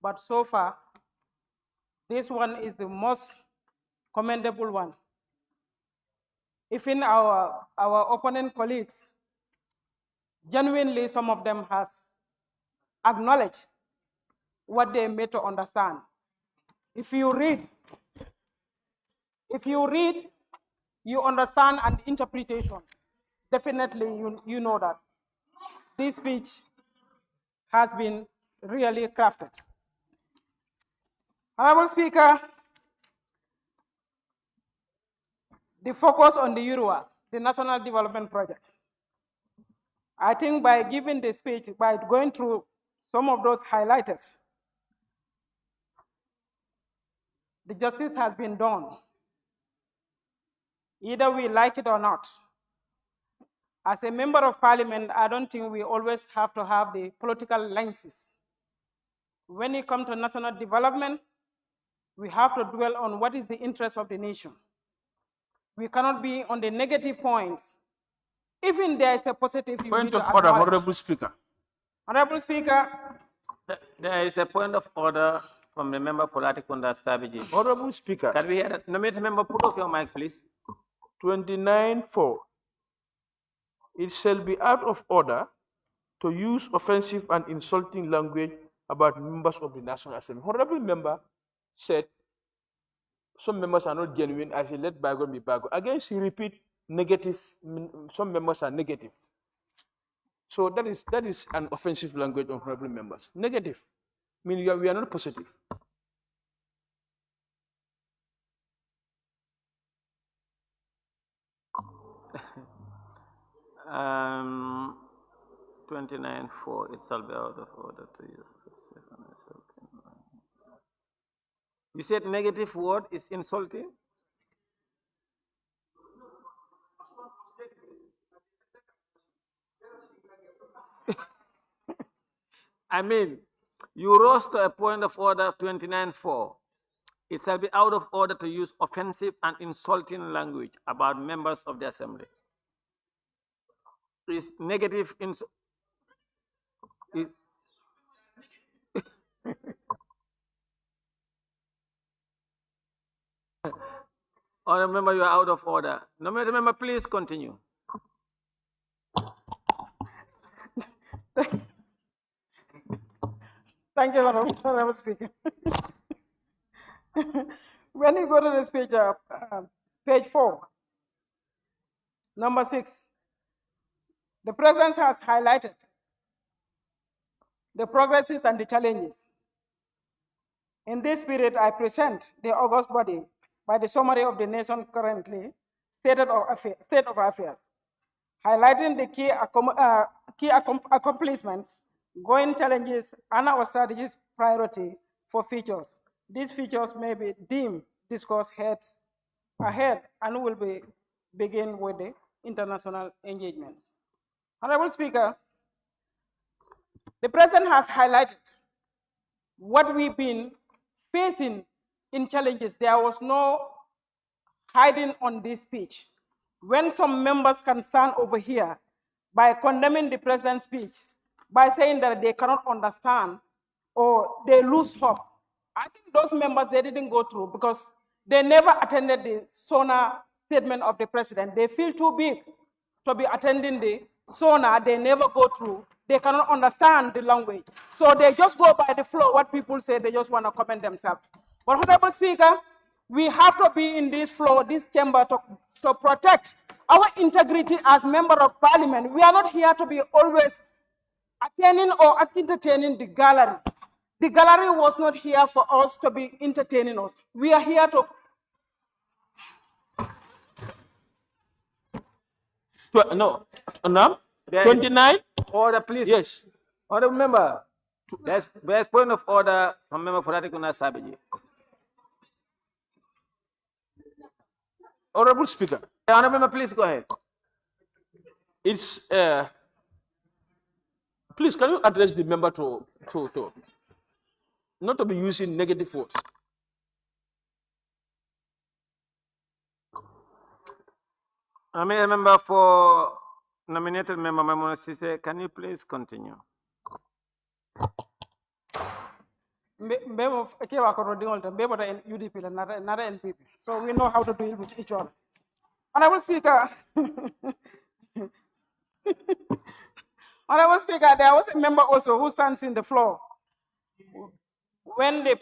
S12: but so far, this one is the most commendable one. Even our opponent colleagues, genuinely some of them has acknowledge what they made to understand. If you read, you understand an interpretation. Definitely, you know that this speech has been really crafted. Honorable Speaker, the focus on the URUA, the National Development Project. I think by giving the speech, by going through some of those highlighted, the justice has been done. Either we like it or not. As a member of parliament, I don't think we always have to have the political lenses. When it comes to national development, we have to dwell on what is the interest of the nation. We cannot be on the negative points. Even there is a positive.
S4: Point of order, Honorable Speaker.
S12: Honorable Speaker.
S2: There is a point of order from the member for Latikunda Sabiji.
S4: Honorable Speaker.
S2: Can we hear that? Nominate member, put off your mic, please.
S4: 29.4. It shall be out of order to use offensive and insulting language about members of the National Assembly. Honorable member said some members are not genuine. I said let bygone be bygone. Again, she repeat negative. Some members are negative. So that is an offensive language of honorable members. Negative. I mean we are not positive.
S2: Um, 29.4, it shall be out of order to use. You said negative word is insulting? I mean, you rose to a point of order 29.4. It shall be out of order to use offensive and insulting language about members of the assembly. Is negative Honorable member, you are out of order. Honorable member, please continue.
S12: Thank you, Honorable Speaker. When you go to the speech, page 4, number 6, the President has highlighted the progresses and the challenges. In this spirit, I present the august body by the summary of the nation currently state of affairs, highlighting the key accomplishments, going challenges, and our strategic priority for features. These features may be deemed discussed ahead and will begin with the international engagements. Honorable Speaker, the President has highlighted what we've been facing in challenges. There was no hiding on this speech. When some members can stand over here by condemning the President's speech, by saying that they cannot understand or they lose hope, I think those members, they didn't go through because they never attended the SoNA statement of the President. They feel too big to be attending the SoNA. They never go through. They cannot understand the language. So they just go by the flow, what people say, they just want to comment themselves. But Honorable Speaker, we have to be in this flow, this chamber, to protect our integrity as member of parliament. We are not here to be always attending or entertaining the gallery. The gallery was not here for us to be entertaining us. We are here to...
S4: No, 29?
S2: Order, please.
S4: Yes.
S2: Honorable member, there's point of order from member for Latikunda Sabiji.
S4: Honorable Speaker.
S2: Honorable member, please go ahead.
S4: It's please, can you address the member to not to be using negative words?
S2: I mean, a member for nominated member Maimuna Sise, can you please continue?
S12: So we know how to deal with each other. Honorable Speaker, Honorable Speaker, there was a member also who stands in the floor. When the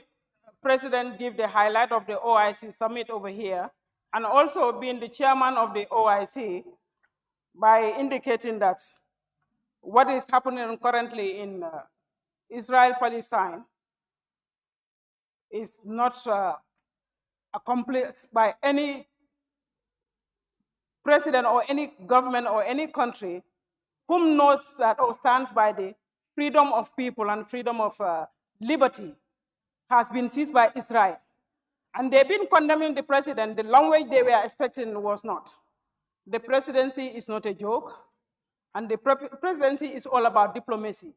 S12: president gave the highlight of the OIC summit over here, and also being the chairman of the OIC, by indicating that what is happening currently in Israel-Palestine is not accomplished by any president or any government or any country whom knows that or stands by the freedom of people and freedom of liberty has been seized by Israel. And they've been condemning the president. The language they were expecting was not. The presidency is not a joke, and the presidency is all about diplomacy.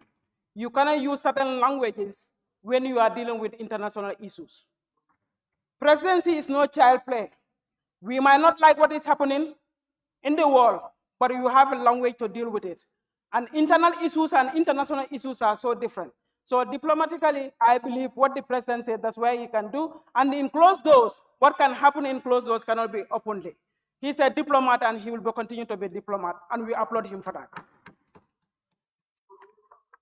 S12: You cannot use certain languages when you are dealing with international issues. Presidency is no child play. We might not like what is happening in the world, but you have a language to deal with it. And internal issues and international issues are so different. So diplomatically, I believe what the president said, that's why he can do. And in closed doors, what can happen in closed doors cannot be openly. He's a diplomat and he will continue to be a diplomat, and we applaud him for that.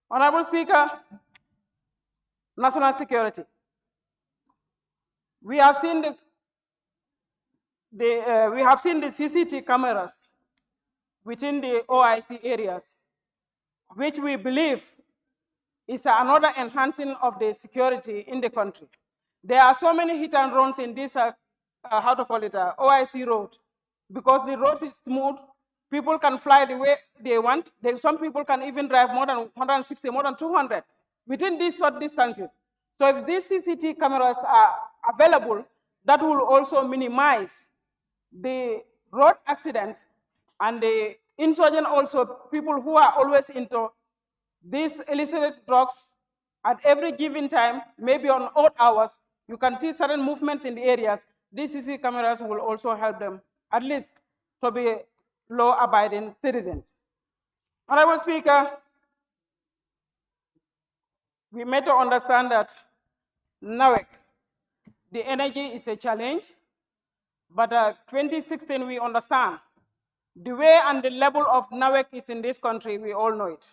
S12: Honorable Speaker, national security. We have seen the CCTV cameras within the OIC areas, which we believe is another enhancing of the security in the country. There are so many hit and runs in this, OIC road, because the road is smooth. People can fly the way they want. Some people can even drive more than 160, more than 200 within these short distances. So if these CCTV cameras are available, that will also minimize the road accidents and the insurgent also, people who are always into these illicit drugs at every given time, maybe on odd hours, you can see certain movements in the areas. These CCTV cameras will also help them, at least, to be law-abiding citizens. Honorable Speaker, we made to understand that NAWEC, the energy is a challenge, but 2016 we understand the way and the level of NAWEC is in this country, we all know it.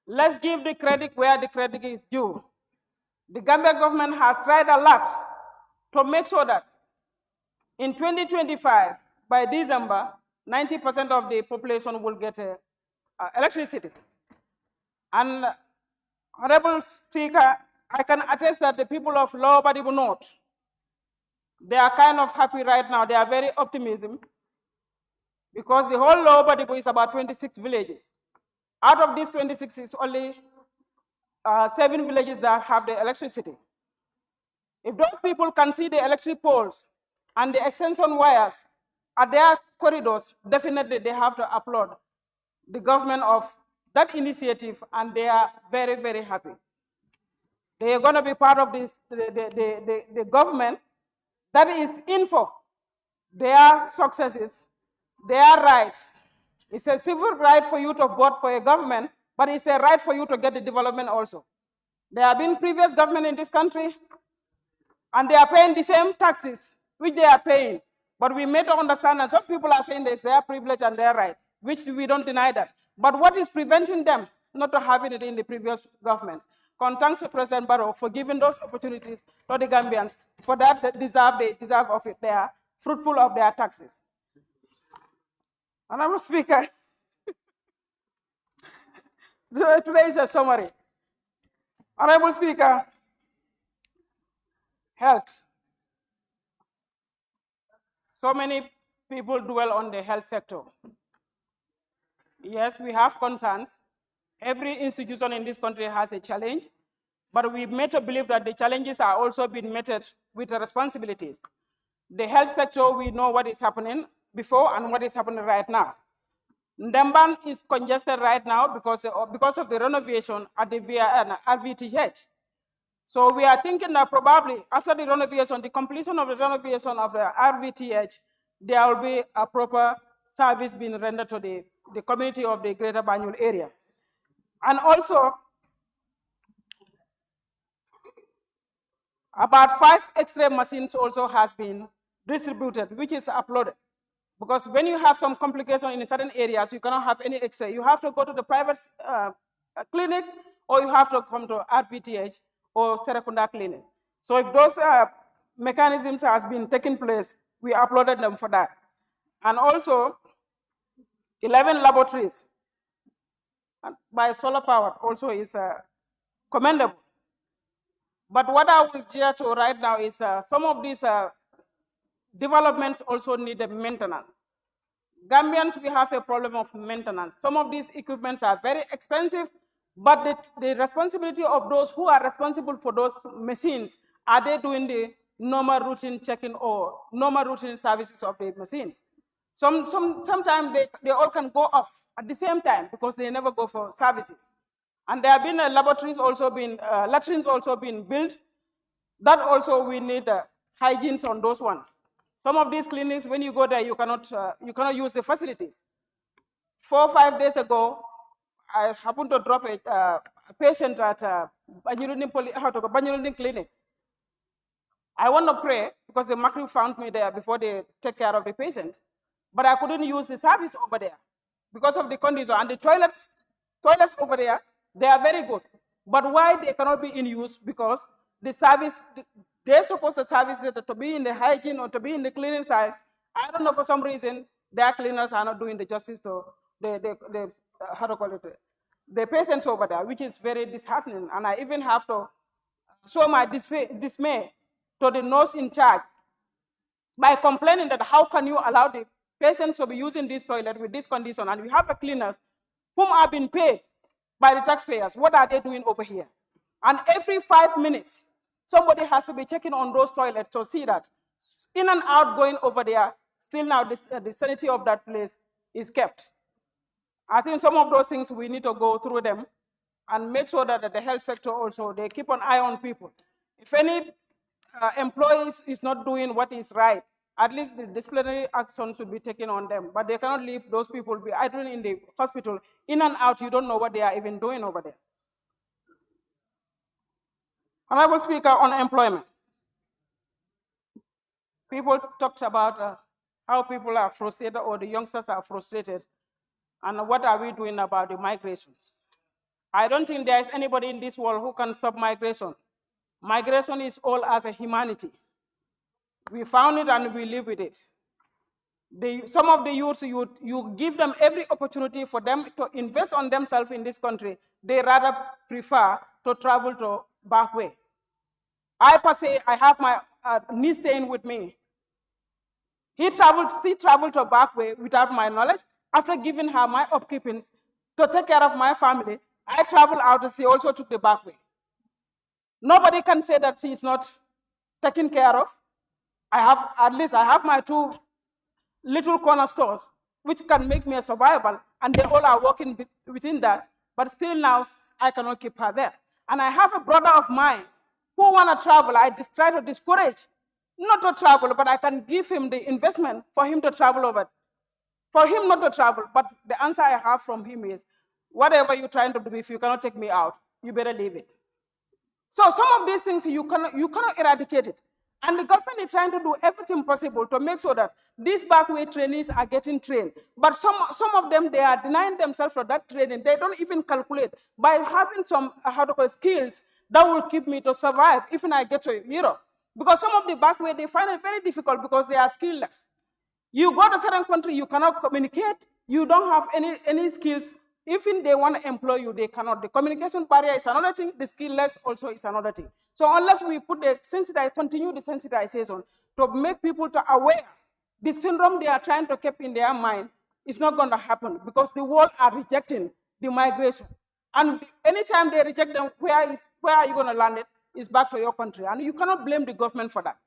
S12: Let's give the credit where the credit is due. The Gambia government has tried a lot to make sure that in 2025, by December, 90% of the population will get electricity. And Honorable Speaker, I can attest that the people of Lower Badibu North, they are kind of happy right now. They are very optimistic because the whole Lower Badibu is about 26 villages. Out of these 26, it's only 7 villages that have the electricity. If those people can see the electric poles and the extension wires at their corridors, definitely they have to applaud the government of that initiative, and they are very, very happy. They are going to be part of this, the government that is in for their successes, their rights. It's a civil right for you to vote for a government, but it's a right for you to get the development also. There have been previous government in this country, and they are paying the same taxes which they are paying. But we made to understand that some people are saying it's their privilege and their right, which we don't deny that. But what is preventing them not to having it in the previous governments? Thanks to President Barrow for giving those opportunities to the Gambians. For that, they deserve of it. They are fruitful of their taxes. Honorable Speaker, so today is a summary. Honorable Speaker, health. So many people dwell on the health sector. Yes, we have concerns. Every institution in this country has a challenge, but we made to believe that the challenges are also being met with the responsibilities. The health sector, we know what is happening before and what is happening right now. Ndamban is congested right now because of the renovation at the RVTH. So we are thinking that probably after the renovation, the completion of the renovation of the RVTH, there will be a proper service being rendered to the community of the Greater Banjul area. And also, about 5 X-ray machines also has been distributed, which is uploaded Because when you have some complication in certain areas, you cannot have any X-ray. You have to go to the private clinics, or you have to come to RPTH or Serekunda clinic. So if those mechanisms has been taking place, we uploaded them for that. And also 11 laboratories by solar power also is commendable. But what I will dare to right now is some of these developments also need a maintenance. Gambians, we have a problem of maintenance. Some of these equipments are very expensive, but the responsibility of those who are responsible for those machines, are they doing the normal routine checking or normal routine services of the machines? Sometimes they all can go off at the same time because they never go for services. And there have been laboratories also been, latrines also been built. That also we need hygienes on those ones. Some of these clinics, when you go there, you cannot use the facilities. 4 or 5 days ago, I happened to drop a patient at Banyurunding clinic. I want to pray because the Makri found me there before they take care of the patient, but I couldn't use the service over there because of the condition. And the toilets over there, they are very good. But why they cannot be in use? Because the service, they're supposed to service it to be in the hygiene or to be in the cleaning side. I don't know, for some reason, their cleaners are not doing the justice to how to call it, the patients over there, which is very disheartening. And I even have to show my dismay to the nurse in charge by complaining that how can you allow the patients to be using this toilet with this condition, and we have a cleaners whom are being paid by the taxpayers. What are they doing over here? And every 5 minutes, somebody has to be checking on those toilets to see that in and out going over there, still now the sanity of that place is kept. I think some of those things we need to go through them and make sure that the health sector also, they keep an eye on people. If any employee is not doing what is right, at least the disciplinary action should be taken on them. But they cannot leave those people be idling in the hospital, in and out. You don't know what they are even doing over there. Honorable Speaker, on employment. People talked about how people are frustrated, or the youngsters are frustrated, and what are we doing about the migrations? I don't think there is anybody in this world who can stop migration. Migration is all as a humanity. We found it and we live with it. Some of the youths, you give them every opportunity for them to invest on themselves in this country. They rather prefer to travel to back way. I per se, I have my niece staying with me. He traveled to back way without my knowledge. After giving her my upkeepings to take care of my family, I traveled out and she also took the back way. Nobody can say that she is not taken care of. At least I have my 2 little corner stores, which can make me a survival, and they all are working within that. But still now, I cannot keep her there. And I have a brother of mine who want to travel. I try to discourage, not to travel, but I can give him the investment for him to travel over. For him not to travel, but the answer I have from him is, whatever you're trying to do, if you cannot take me out, you better leave it. So some of these things, you cannot eradicate it. And the government is trying to do everything possible to make sure that these backway trainees are getting trained. But some of them, they are denying themselves for that training. They don't even calculate. By having some skills that will keep me to survive if I get to Europe. Because some of the backway, they find it very difficult because they are skillless. You go to a certain country, you cannot communicate. You don't have any skills. Even they want to employ you, they cannot. The communication barrier is another thing. The skillless also is another thing. So unless we put continue the sensitization to make people to aware the syndrome they are trying to keep in their mind, it's not going to happen because the world are rejecting the migration. And anytime they reject them, where are you going to land it? It's back to your country. And you cannot blame the government for that.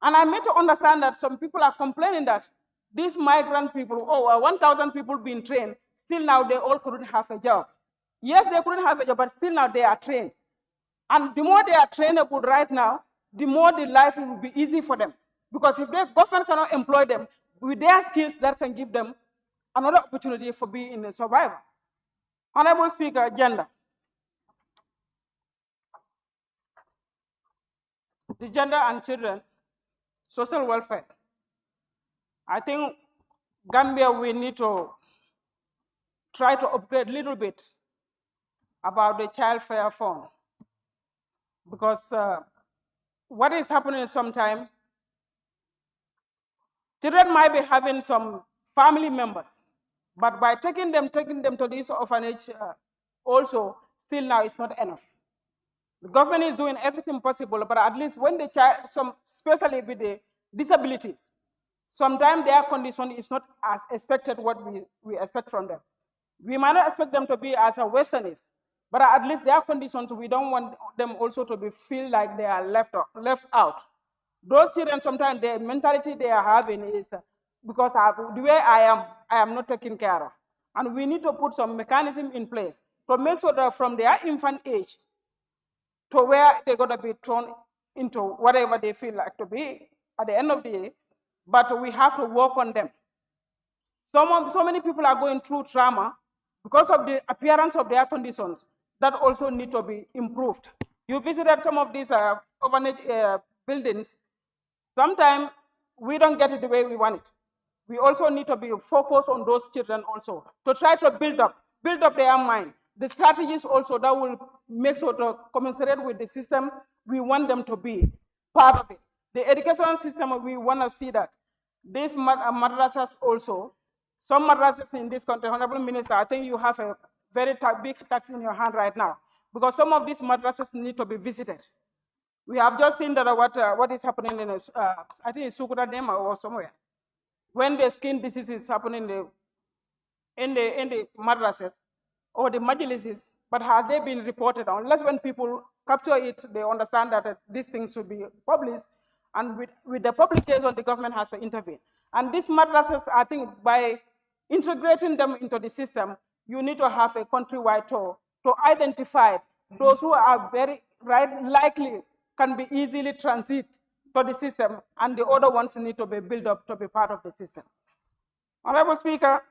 S12: And I made to understand that some people are complaining that these migrant people, 1,000 people being trained, still now they all couldn't have a job. Yes, they couldn't have a job, but still now they are trained. And the more they are trainable right now, the more the life will be easy for them. Because if the government cannot employ them with their skills, that can give them another opportunity for being a survivor. Honorable Speaker, gender. The gender and children, social welfare. I think Gambia, we need to try to upgrade a little bit about the child fare fund, because what is happening sometimes, children might be having some family members, but by taking them to this orphanage also, still now it's not enough. The government is doing everything possible, but at least when the child, especially with the disabilities, sometimes their condition is not as expected what we expect from them. We might not expect them to be as a Westerners, but at least their conditions, we don't want them also to feel like they are left out. Those children, sometimes the mentality they are having is because the way I am not taken care of. And we need to put some mechanism in place to make sure that from their infant age to where they're going to be thrown into whatever they feel like to be at the end of the day, but we have to work on them. So many people are going through trauma because of the appearance of their conditions that also need to be improved. You visited some of these orphanage buildings. Sometimes we don't get it the way we want it. We also need to be focused on those children also to try to build up their mind. The strategies also that will make sure to commensurate with the system we want them to be part of it. The education system, we want to see that. These madrasas also, some madrasas in this country, Honorable Minister, I think you have a very big task in your hand right now, because some of these madrasas need to be visited. We have just seen that what is happening in, I think it's Sukura Dema or somewhere, when the skin disease is happening in the madrasas or the majlises, but have they been reported on? Unless when people capture it, they understand that these things should be published, and with the publication, the government has to intervene. And these madrasas, I think, by integrating them into the system, you need to have a countrywide tour to identify those who are very likely can be easily transit to the system, and the other ones need to be built up to be part of the system. Honorable Speaker,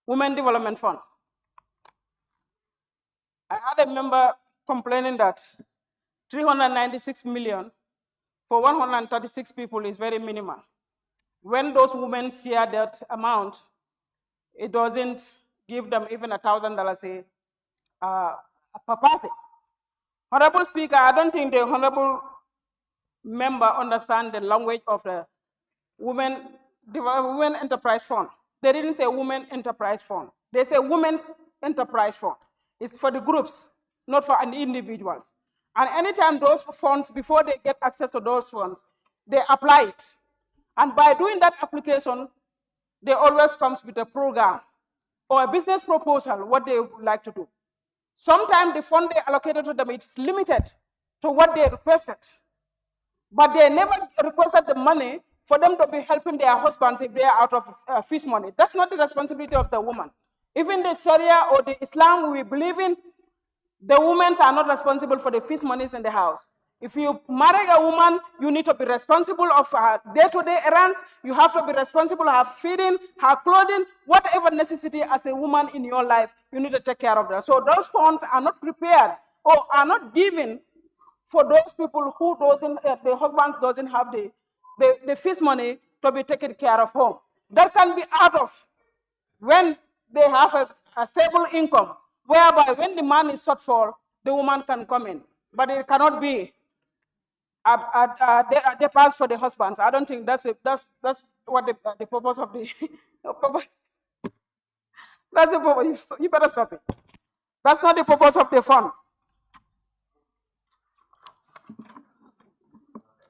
S12: Women Development Fund. I had a member complaining that 396 million for 136 people is very minimal. When those women share that amount, it doesn't give them even $1,000 per person. Honorable Speaker, I don't think the honorable member understands the language of the Women Enterprise Fund. They didn't say Women Enterprise Fund. They say Women's Enterprise Fund. It's for the groups, not for the individuals. And anytime those funds, before they get access to those funds, they apply it. And by doing that application, they always comes with a program or a business proposal, what they would like to do. Sometimes the fund they allocated to them is limited to what they requested. But they never requested the money for them to be helping their husbands if they are out of fish money. That's not the responsibility of the woman. Even the Sharia or the Islam we believe in, the women are not responsible for the fish monies in the house. If you marry a woman, you need to be responsible of her day-to-day errands. You have to be responsible of her feeding, her clothing, whatever necessity as a woman in your life, you need to take care of that. So those funds are not prepared or are not given for those people who the husband doesn't have the fish money to be taken care of home. That can be out of when they have a stable income, whereby when the man is shortfall, the woman can come in. But it cannot be they pass for the husbands. I don't think that's what the purpose of the that's the purpose. You better stop it. That's not the purpose of the fund.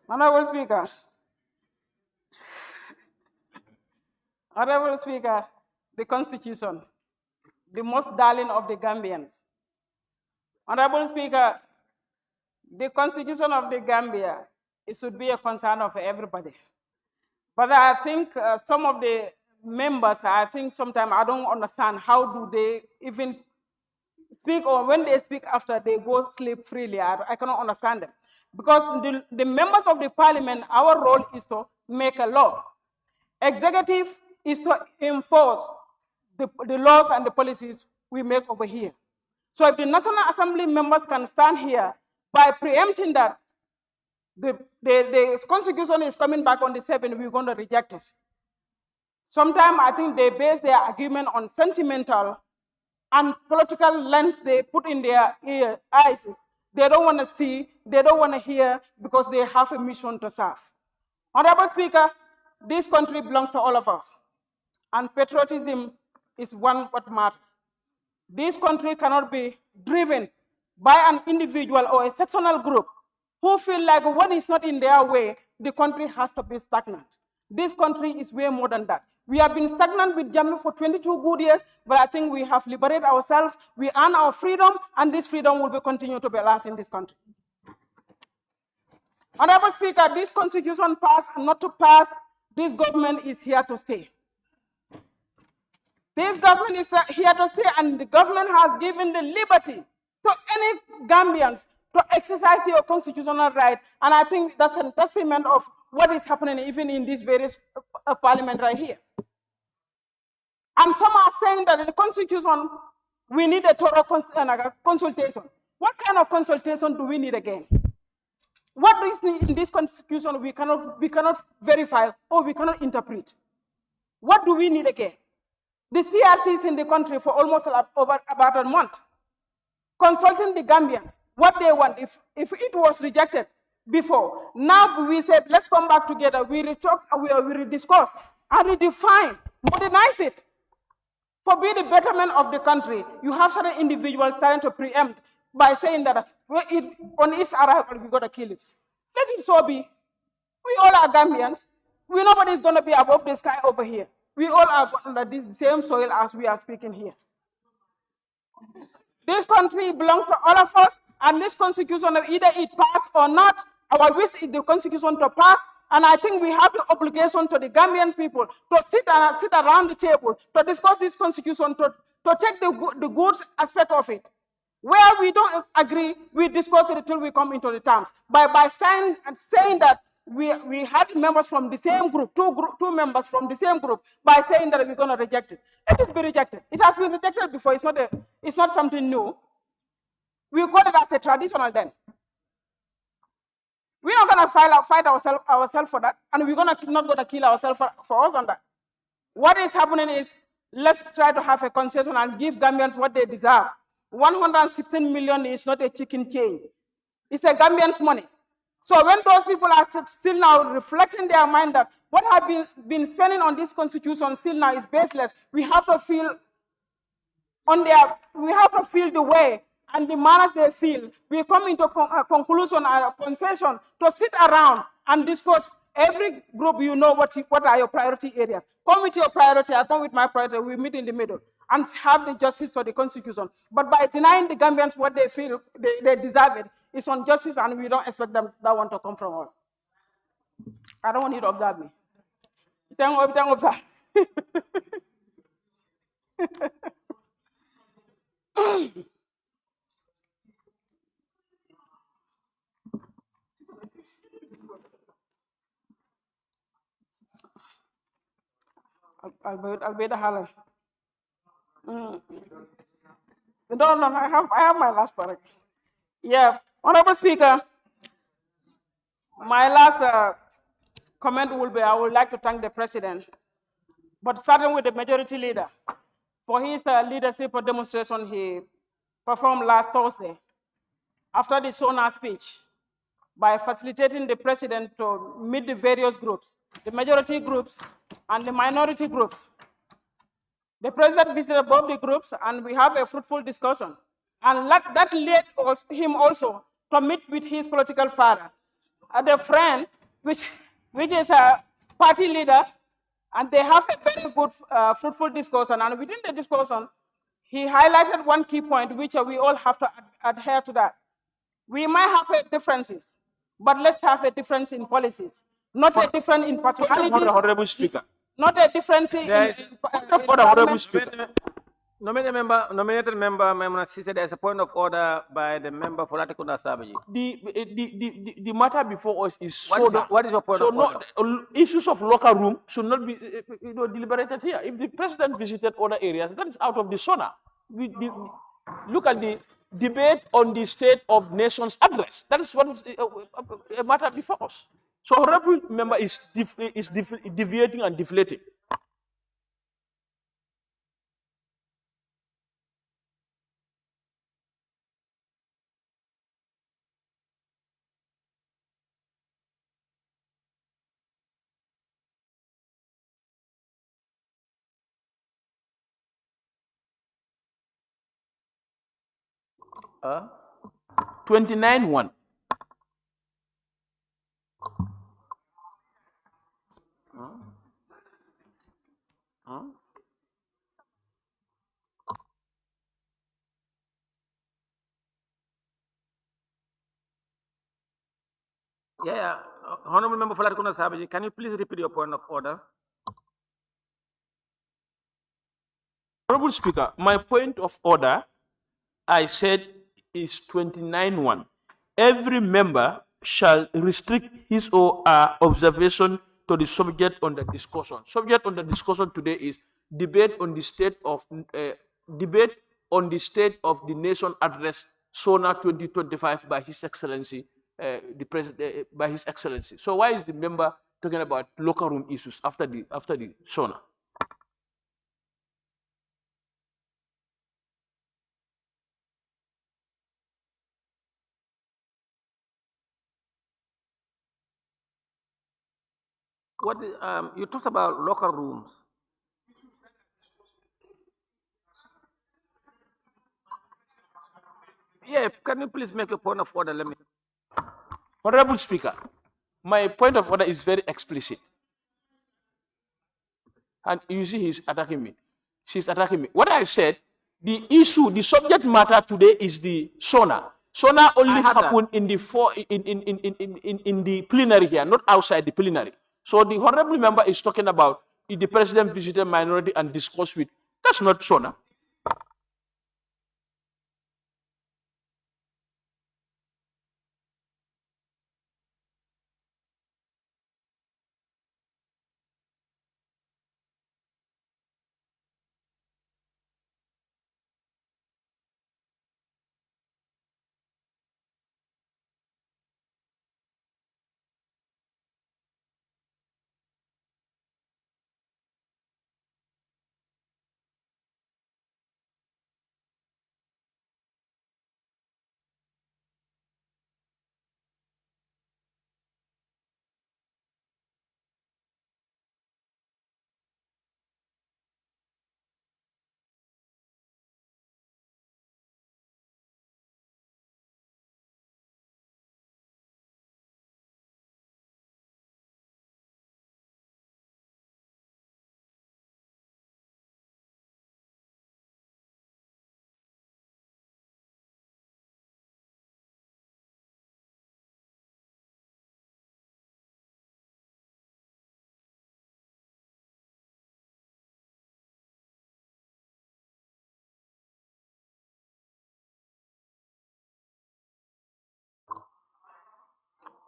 S12: Honorable Speaker. Honorable Speaker, the Constitution, the most darling of the Gambians. Honorable Speaker, the Constitution of the Gambia, it should be a concern of everybody. But I think some of the members, I think sometimes I don't understand how do they even speak, or when they speak after they go sleep freely. I cannot understand them. Because the members of the parliament, our role is to make a law. Executive is to enforce the laws and the policies we make over here. So if the National Assembly members can stand here by preempting that the Constitution is coming back on the 7th, we're going to reject it. Sometimes I think they base their argument on sentimental and political lens they put in their eyes. They don't want to see, they don't want to hear, because they have a mission to serve. Honorable Speaker, this country belongs to all of us, and patriotism is one what matters. This country cannot be driven by an individual or a sectional group who feel like what is not in their way, the country has to be stagnant. This country is way more than that. We have been stagnant with Jammeh for 22 good years, but I think we have liberated ourselves, we earn our freedom, and this freedom will be continue to be last in this country. Honorable Speaker, this constitution passed and not to pass, this government is here to stay. This government is here to stay, and the government has given the liberty to any Gambians to exercise your constitutional right. And I think that's a testament of what is happening even in this various parliament right here. And some are saying that in the constitution, we need a thorough consultation. What kind of consultation do we need again? What is in this constitution we cannot verify or we cannot interpret? What do we need again? The CRC is in the country for almost about a month, consulting the Gambians, what they want. If it was rejected before, now we said, let's come back together. We talk, we rediscuss, and redefine, modernize it. For be the betterment of the country, you have certain individuals starting to preempt by saying that on its arrival, we got to kill it. Let it so be. We all are Gambians. Nobody is going to be above the sky over here. We all are under this same soil as we are speaking here. This country belongs to all of us, and this constitution, either it pass or not, our wish is the constitution to pass. And I think we have the obligation to the Gambian people to sit around the table to discuss this constitution, to take the good aspect of it. Where we don't agree, we discuss it until we come into the terms. By saying that we had members from the same group, two members from the same group, by saying that we're going to reject it. Let it be rejected. It has been rejected before. It's not something new. We call it as a traditional then. We're not going to fight ourselves for that, and we're not going to kill ourselves for us on that. What is happening is, let's try to have a conversation and give Gambians what they deserve. 116 million is not a chicken change. It's a Gambian's money. So when those people are still now reflecting their mind that what have been spending on this constitution still now is baseless, we have to feel the way and the manner they feel. We come into a conclusion and a concession to sit around and discuss. Every group, you know what are your priority areas. Come with your priority, I come with my priority, we meet in the middle and have the justice for the constitution. But by denying the Gambians what they feel they deserve, it's injustice, and we don't expect that one to come from us. I don't want you to observe me. Don't observe. I'll be the holler. No, I have my last part. Yeah, Honorable Speaker, my last comment will be, I would like to thank the President, but starting with the Majority Leader, for his leadership demonstration he performed last Thursday after the SoNA speech, by facilitating the President to meet the various groups, the majority groups and the minority groups. The President visited both the groups, and we have a fruitful discussion. And that led him also to meet with his political father, the friend, which is a party leader, and they have a very good, fruitful discussion. And within the discussion, he highlighted one key point, which we all have to adhere to that. We might have differences, but let's have a difference in policies, not a difference in personality.
S4: Honorable Speaker.
S12: Not a difference in
S4: Honorable Speaker.
S2: Nominated member, Memona said there's a point of order by the member for Latikunda Sabaji.
S4: The matter before us is
S2: what is your point of order?
S4: Issues of locker room should not be deliberated here. If the President visited other areas, that is out of the SoNA. Look at the debate on the State of Nations address. That is what is a matter before us. So honorable member is deviating and deflating. 29-1.
S2: Yeah, Honorable Member Falarikuna Sabaji, can you please repeat your point of order?
S4: Honorable Speaker, my point of order, I said, is 29-1. Every member shall restrict his or her observation to the subject under discussion. Subject under discussion today is debate on the state of the nation address SoNA 2025 by His Excellency the President by His Excellency. So why is the member talking about local room issues after the SoNA?
S2: What you talked about local rooms. Yeah, can you please make a point of order? Let me.
S4: Honorable Speaker, my point of order is very explicit. And you see he's attacking me. She's attacking me. What I said, the issue, the subject matter today is the SoNA. SoNA only happened in the plenary here, not outside the plenary. So the honorable member is talking about if the president visited minority and discussed with. That's not SoNA.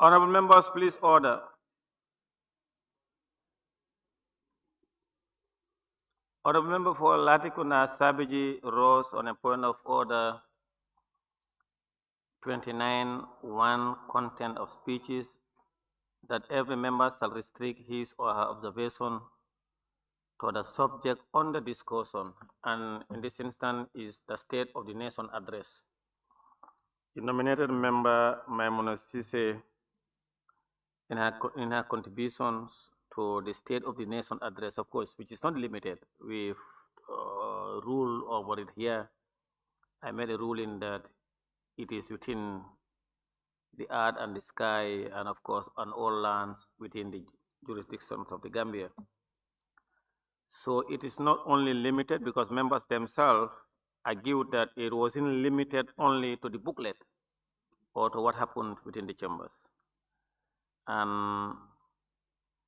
S2: Honorable members, please order. Honorable member for Latikuna Sabiji rose on a point of order 29-1 content of speeches that every member shall restrict his or her observation to the subject under discussion, and in this instance is the State of the Nation address. The nominated member Maimuna Sise, in her contributions to the State of the Nation address, of course, which is not limited, we've ruled over it here. I made a ruling that it is within the earth and the sky, and of course on all lands within the jurisdictions of the Gambia. So it is not only limited because members themselves argued that it wasn't limited only to the booklet or to what happened within the chambers. And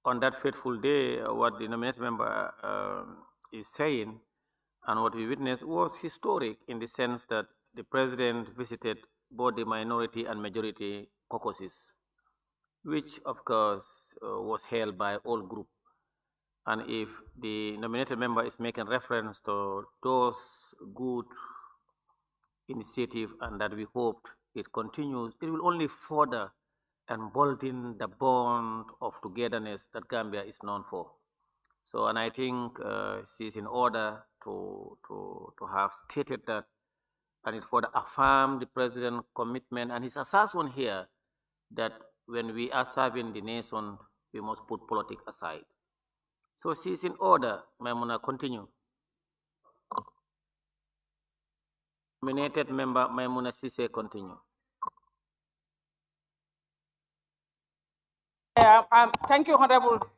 S2: on that fateful day, what the nominated member is saying and what we witnessed was historic in the sense that the president visited both the minority and majority caucuses, which of course was held by all groups. And if the nominated member is making reference to those good initiatives and that we hoped it continues, it will only further embolden the bond of togetherness that Gambia is known for. So, and I think she's in order to have stated that, and it further affirmed the president's commitment and his assertion here that when we are serving the nation, we must put politics aside. So she's in order. Maimuna, continue. Nominated member Maimuna Sise, continue.
S12: Thank you, Honorable.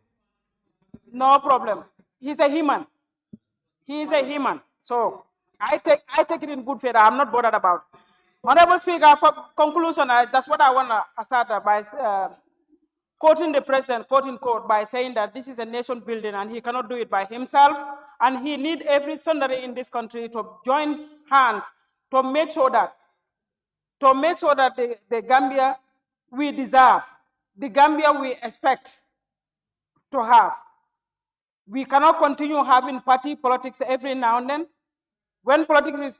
S12: No problem. He's a human. He is a human. So I take it in good faith. I'm not bothered about. Honorable Speaker, for conclusion, that's what I want to assert by quoting the president, quoting court, by saying that this is a nation building and he cannot do it by himself. And he needs every Sunday in this country to join hands to make sure that the Gambia we deserve, the Gambia we expect to have. We cannot continue having party politics every now and then. When politics is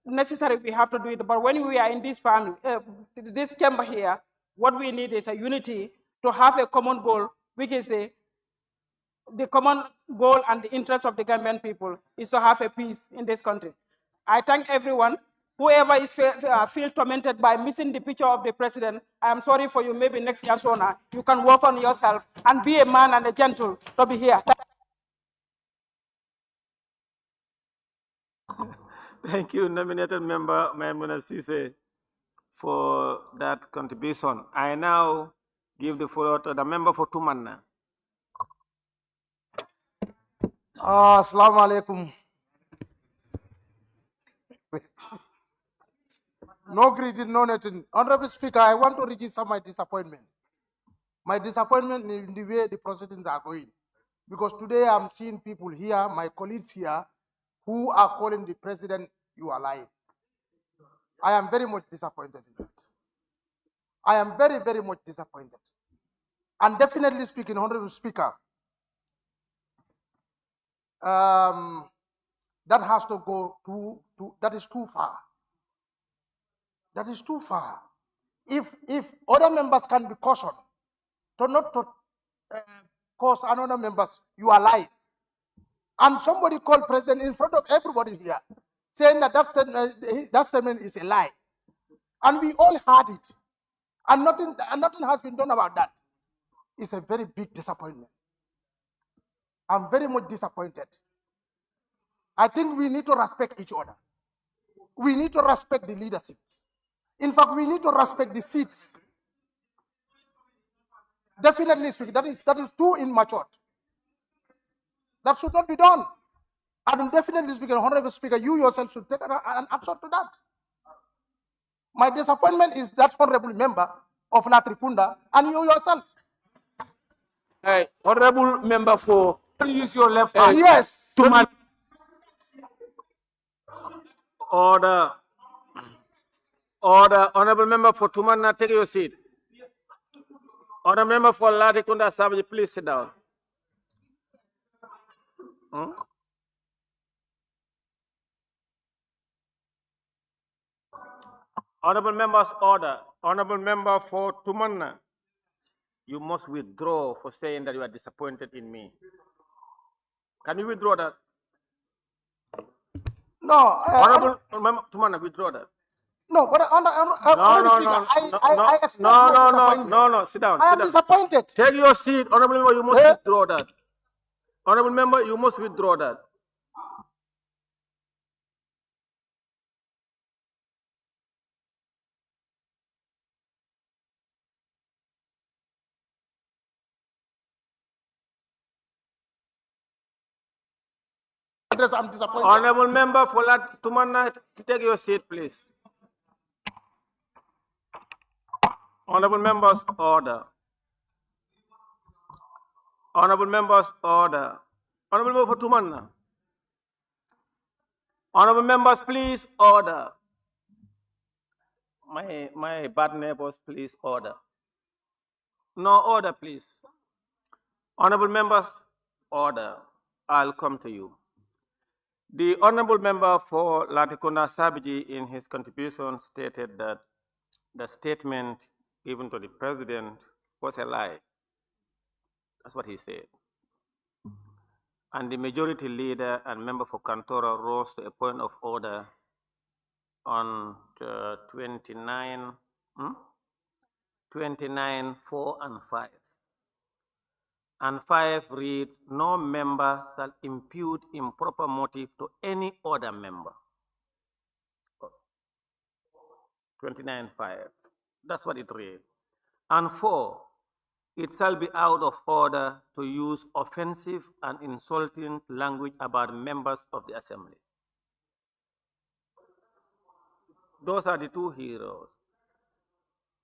S12: necessary, we have to do it. But when we are in this family, this chamber here, what we need is a unity to have a common goal, which is the common goal and the interest of the Gambian people is to have a peace in this country. I thank everyone. Whoever is feels tormented by missing the picture of the president, I am sorry for you. Maybe next year, SoNA, you can work on yourself and be a man and a gentle to be here.
S2: Thank you, nominated member Maimuna Sise, for that contribution. I now give the floor to the member for Tumanna.
S13: Assalamu alaikum. No greeting, no nothing. Honorable Speaker, I want to register my disappointment. My disappointment in the way the proceedings are going. Because today I'm seeing people here, my colleagues here, who are calling the president, you are lying. I am very much disappointed in that. I am very, very much disappointed. And definitely speaking, Honorable Speaker, that has to go that is too far. That is too far. If other members can be cautioned to not to cause another members, you are lying. And somebody called president in front of everybody here, saying that that statement is a lie. And we all heard it. And nothing has been done about that. It's a very big disappointment. I'm very much disappointed. I think we need to respect each other. We need to respect the leadership. In fact, we need to respect the seats. Definitely speaking, that is too immature. That should not be done. And definitely speaking, Honorable Speaker, you yourself should take an action to that. My disappointment is that honorable member of Latrikunda and you yourself.
S4: Hey, honorable member for use your left hand.
S13: Yes.
S2: Order. Order. Honorable member for Tumanna, take your seat. Honorable member for Latrikunda Sabji, please sit down. Honorable members, order. Honorable member for Tumanna, you must withdraw for saying that you are disappointed in me. Can you withdraw that?
S13: No.
S2: Honorable member Tumanna, withdraw that.
S13: No, but
S2: no, sit down.
S13: I am disappointed.
S2: Take your seat. Honorable member, you must withdraw that. Honorable member, you must withdraw that.
S13: I'm disappointed.
S2: Honorable member for Tumanna, take your seat, please. Honorable members, order. Honorable members, order. Honorable member for Tumanna. Honorable members, please order. My bad neighbors, please order. No order, please. Honorable members, order. I'll come to you. The honorable member for Latrikunda Sabji in his contribution stated that the statement given to the president was a lie. That's what he said. And the majority leader and member for Kantora rose to a point of order on 29, 4 and 5. And 5 reads, no member shall impute improper motive to any other member. 29.5. That's what it reads. And 4, it shall be out of order to use offensive and insulting language about members of the assembly. Those are the two heroes.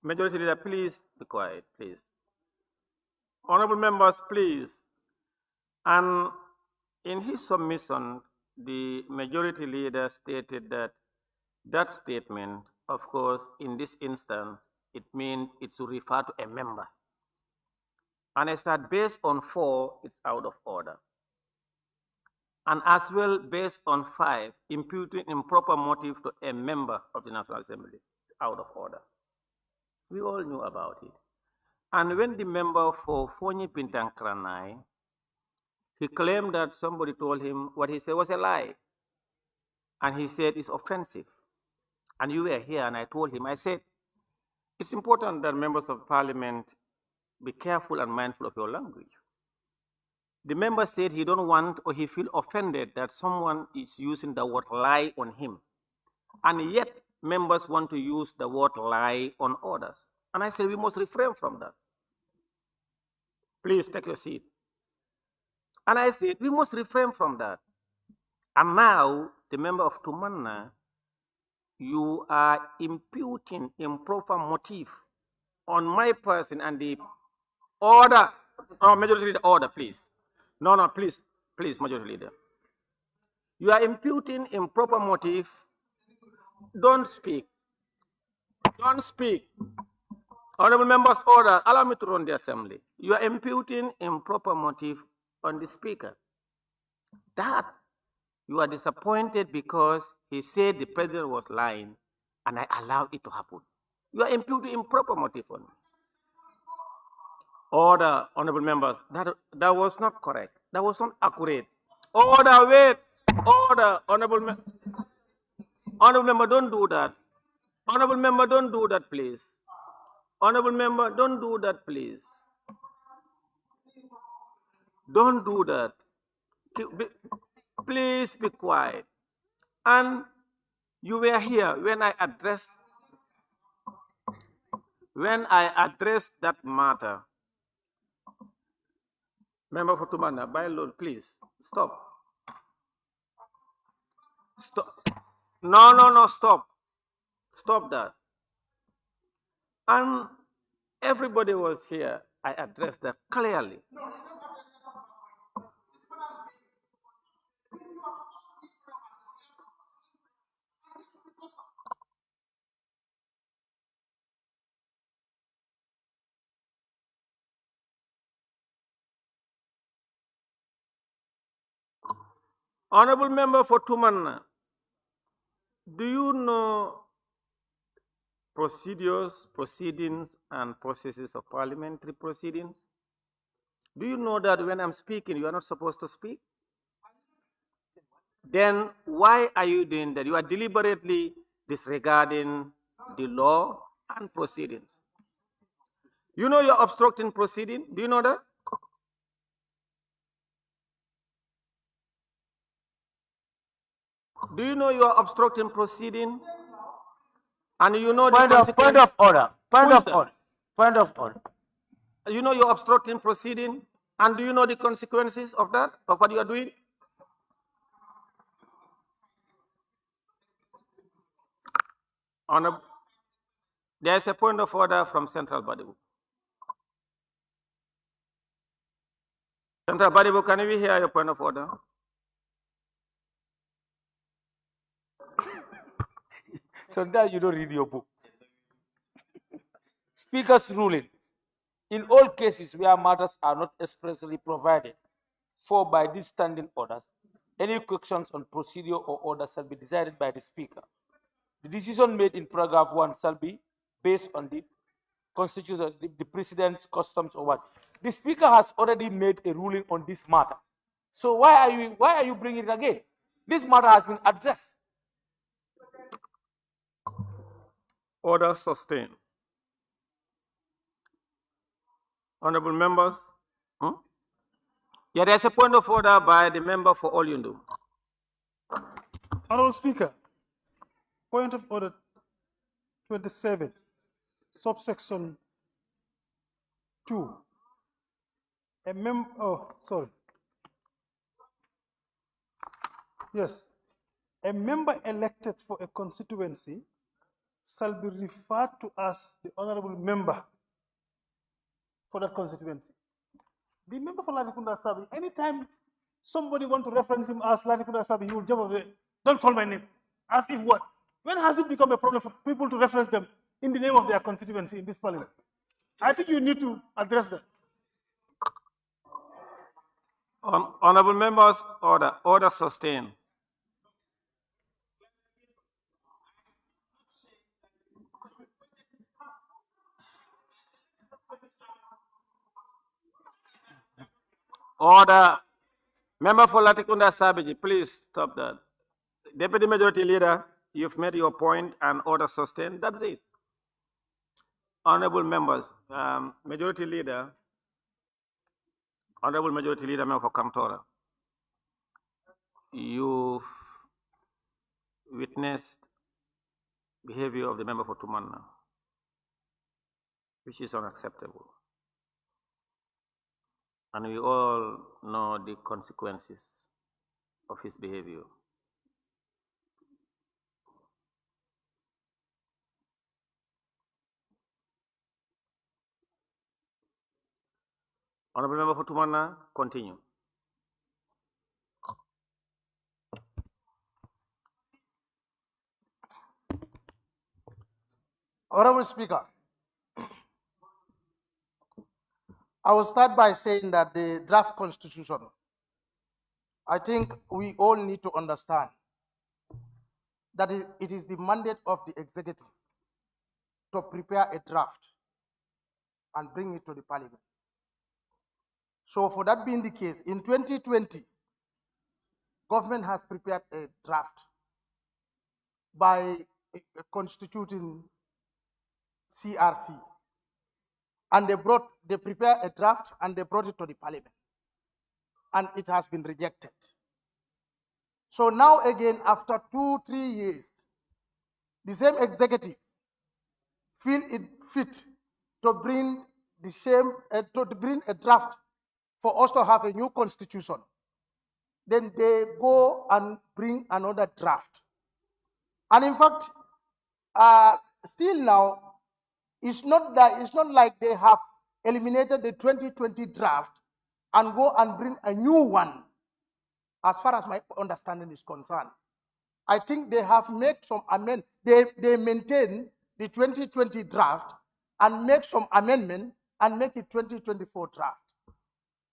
S2: Majority Leader, please be quiet, please. Honorable members, please. And in his submission, the Majority Leader stated that that statement, of course, in this instance, it means it should refer to a member. And I said, based on 4, it's out of order. And as well, based on 5, imputing improper motive to a member of the National Assembly, out of order. We all knew about it. And when the member for Fonyi Pintankranai, he claimed that somebody told him what he said was a lie. And he said it's offensive. And you were here, and I told him, I said, it's important that members of parliament be careful and mindful of your language. The member said he don't want, or he feel offended that someone is using the word lie on him. And yet, members want to use the word lie on others. And I said, we must refrain from that. Please take your seat. And I said, we must refrain from that. And now, the member of Tumanna, you are imputing improper motive on my person and the order. Oh, Majority Leader, order, please. No, please, Majority Leader. You are imputing improper motive. Don't speak. Don't speak. Honorable members, order. Allow me to run the assembly. You are imputing improper motive on the speaker. That you are disappointed because he said the president was lying and I allowed it to happen. You are imputing improper motive on me. Order, honorable members. That was not correct. That was not accurate. Order, wait. Order, honorable member, don't do that. Honorable member, don't do that, please. Honorable member, don't do that, please. Don't do that. Please be quiet. And you were here when I addressed that matter. Member for Tumana, by law, please stop. Stop. No, stop. Stop that. And everybody was here. I addressed that clearly. Honorable member for Tumanna, do you know procedures, proceedings, and processes of parliamentary proceedings? Do you know that when I'm speaking, you are not supposed to speak? Then why are you doing that? You are deliberately disregarding the law and proceedings. You know you're obstructing proceeding. Do you know that? Do you know you are obstructing proceeding? And you know
S10: Point of order. Point of order.
S2: You know you're obstructing proceeding, and do you know the consequences of that, of what you are doing? There is a point of order from Central Badibu. Central Badibu, can we hear your point of order?
S10: So now you don't read your book. Speaker's ruling. In all cases where matters are not expressly provided for by these standing orders, any questions on procedure or order shall be decided by the Speaker. The decision made in paragraph 1 shall be based on the Constitution, the President's customs or what. The Speaker has already made a ruling on this matter. So why are you bringing it again? This matter has been addressed.
S2: Order sustained. Honorable members. Yeah, there's a point of order by the member for Olyundu.
S14: Honorable Speaker, point of order
S13: 27, subsection 2. A member elected for a constituency shall be referred to as the honorable member for that constituency. The member for Latrikunda Sabi, anytime somebody want to reference him as Latrikunda Sabi, he will jump away. Don't call my name. As if what? When has it become a problem for people to reference them in the name of their constituency in this parliament? I think you need to address that.
S2: Honorable members, order sustained. Order. Member for Latrikunda Sabiji, please stop that. Deputy Majority Leader, you've made your point and order sustained. That's it. Honorable members, Majority Leader, Honorable Majority Leader, Member for Kamtora, you've witnessed behavior of the member for Tumanna, which is unacceptable. And we all know the consequences of his behavior. Honorable Member for Tumanna, continue.
S13: Honorable Speaker, I will start by saying that the draft constitution, I think we all need to understand that it is the mandate of the executive to prepare a draft and bring it to the parliament. So for that being the case, in 2020, government has prepared a draft by constituting CRC. And they prepared a draft and they brought it to the parliament. And it has been rejected. So now again, after 2-3 years, the same executive feel it fit to bring the same, to bring a draft for us to have a new constitution. Then they go and bring another draft. And in fact, still now, it's not like they have eliminated the 2020 draft and go and bring a new one, as far as my understanding is concerned. I think they have made some amendments. They maintain the 2020 draft and make some amendment and make it 2024 draft.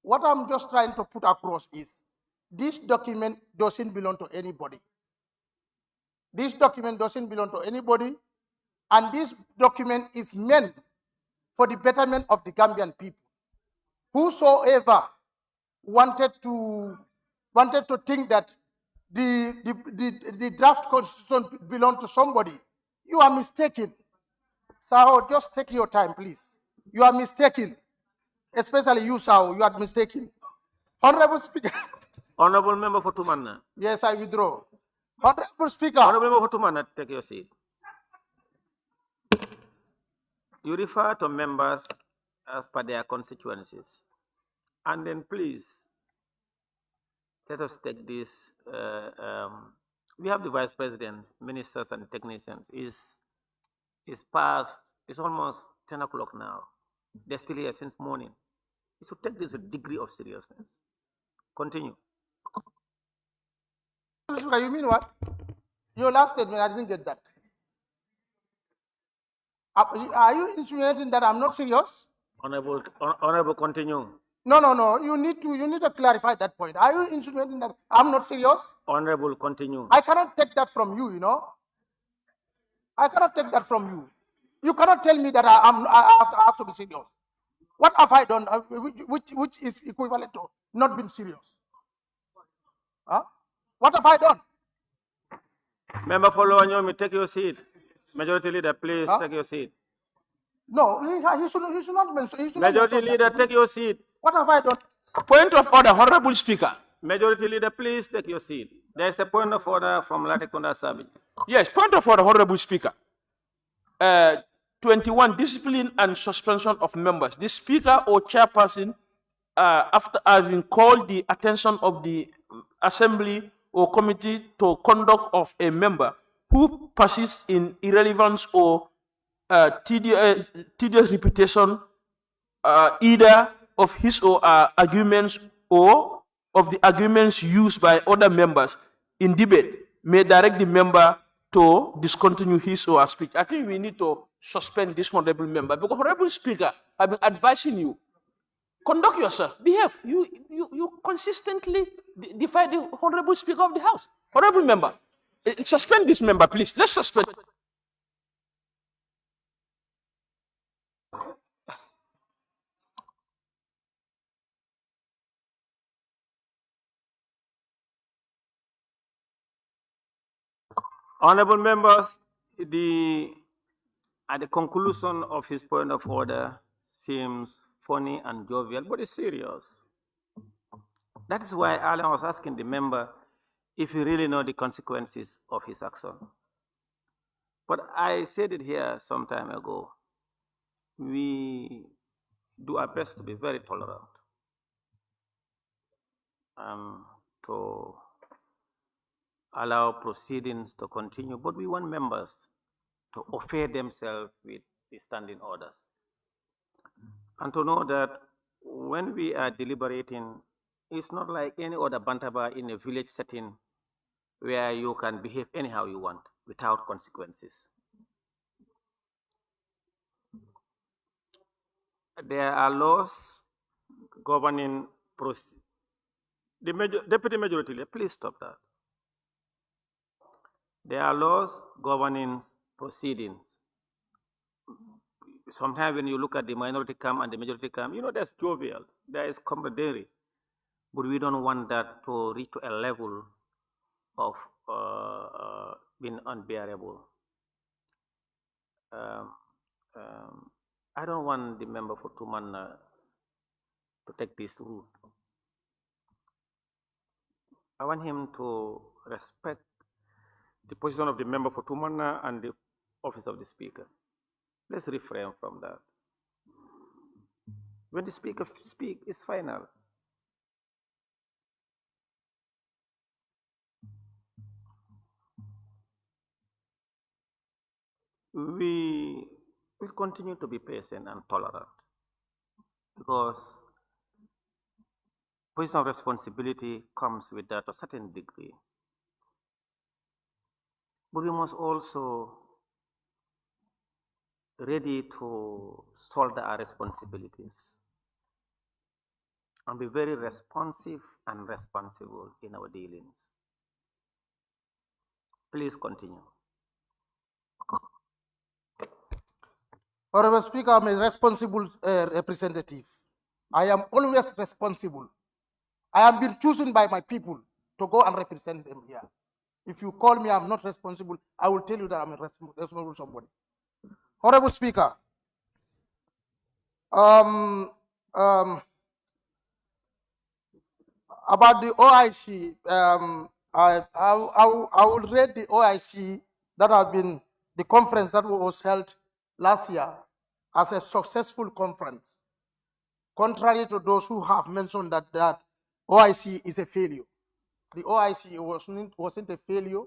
S13: What I'm just trying to put across is this document doesn't belong to anybody. This document doesn't belong to anybody. And this document is meant for the betterment of the Gambian people. Whosoever wanted to think that the draft constitution belonged to somebody, you are mistaken. So just take your time, please. You are mistaken. Especially you, Sao, you are mistaken. Honorable Speaker.
S2: Honorable Member for Tumanna.
S13: Yes, I withdraw. Honorable Speaker.
S2: Honorable Member for Tumanna, take your seat. You refer to members as per their constituencies. And then please, let us take this. We have the Vice President, ministers and technicians. It's almost 10 o'clock now. They're still here since morning. You should take this with a degree of seriousness. Continue.
S13: You mean what? Your last statement, I didn't get that. Are you insinuating that I'm not serious?
S2: Honorable, continue.
S13: No. You need to clarify that point. Are you insinuating that I'm not serious?
S2: Honorable, continue.
S13: I cannot take that from you, you know. I cannot take that from you. You cannot tell me that I have to be serious. What have I done which is equivalent to not being serious? Huh? What have I done?
S2: Member for Loanyomi, take your seat. Majority Leader, please take your seat.
S13: No, he should not mention.
S2: Majority Leader, take your seat.
S13: What have I done?
S4: Point of order, Honorable Speaker.
S2: Majority Leader, please take your seat. There is a point of order from Latrikunda Sabiji.
S4: Yes, point of order, Honorable Speaker. 21, discipline and suspension of members. The speaker or chairperson, after having called the attention of the assembly or committee to conduct of a member who persists in irrelevance or tedious repetition either of his or her arguments or of the arguments used by other members in debate, may direct the member to discontinue his or her speech. I think we need to suspend this honorable member because honorable speaker, I've been advising you, conduct yourself, behave. You consistently defy the honorable speaker of the house. Honorable member, suspend this member, please. Let's suspend.
S2: Honorable members, at the conclusion of his point of order seems funny and jovial, but it's serious. That is why Alan was asking the member if he really know the consequences of his action. But I said it here some time ago. We do our best to be very tolerant, to allow proceedings to continue, but we want members to offer themselves with the standing orders. And to know that when we are deliberating, it's not like any other bantaba in a village setting where you can behave anyhow you want without consequences. There are laws governing Deputy Majority Leader, please stop that. There are laws governing proceedings. Sometimes when you look at the minority camp and the majority camp, you know, there's jovial, there is camaraderie, but we don't want that to reach to a level of being unbearable. I don't want the member for Tumana to take this route. I want him to respect the position of the member for Tumana and the office of the speaker. Let's refrain from that. When the speaker speaks, it's final. We will continue to be patient and tolerant because position of responsibility comes with that to a certain degree. But we must also ready to shoulder our responsibilities and be very responsive and responsible in our dealings. Please continue.
S13: Honorable Speaker, I'm a responsible representative. I am always responsible. I have been chosen by my people to go and represent them here. If you call me, I'm not responsible, I will tell you that I'm a responsible somebody. Honorable Speaker, about the OIC, I will rate the OIC that have been, the conference that was held last year as a successful conference, contrary to those who have mentioned that OIC is a failure. The OIC wasn't a failure,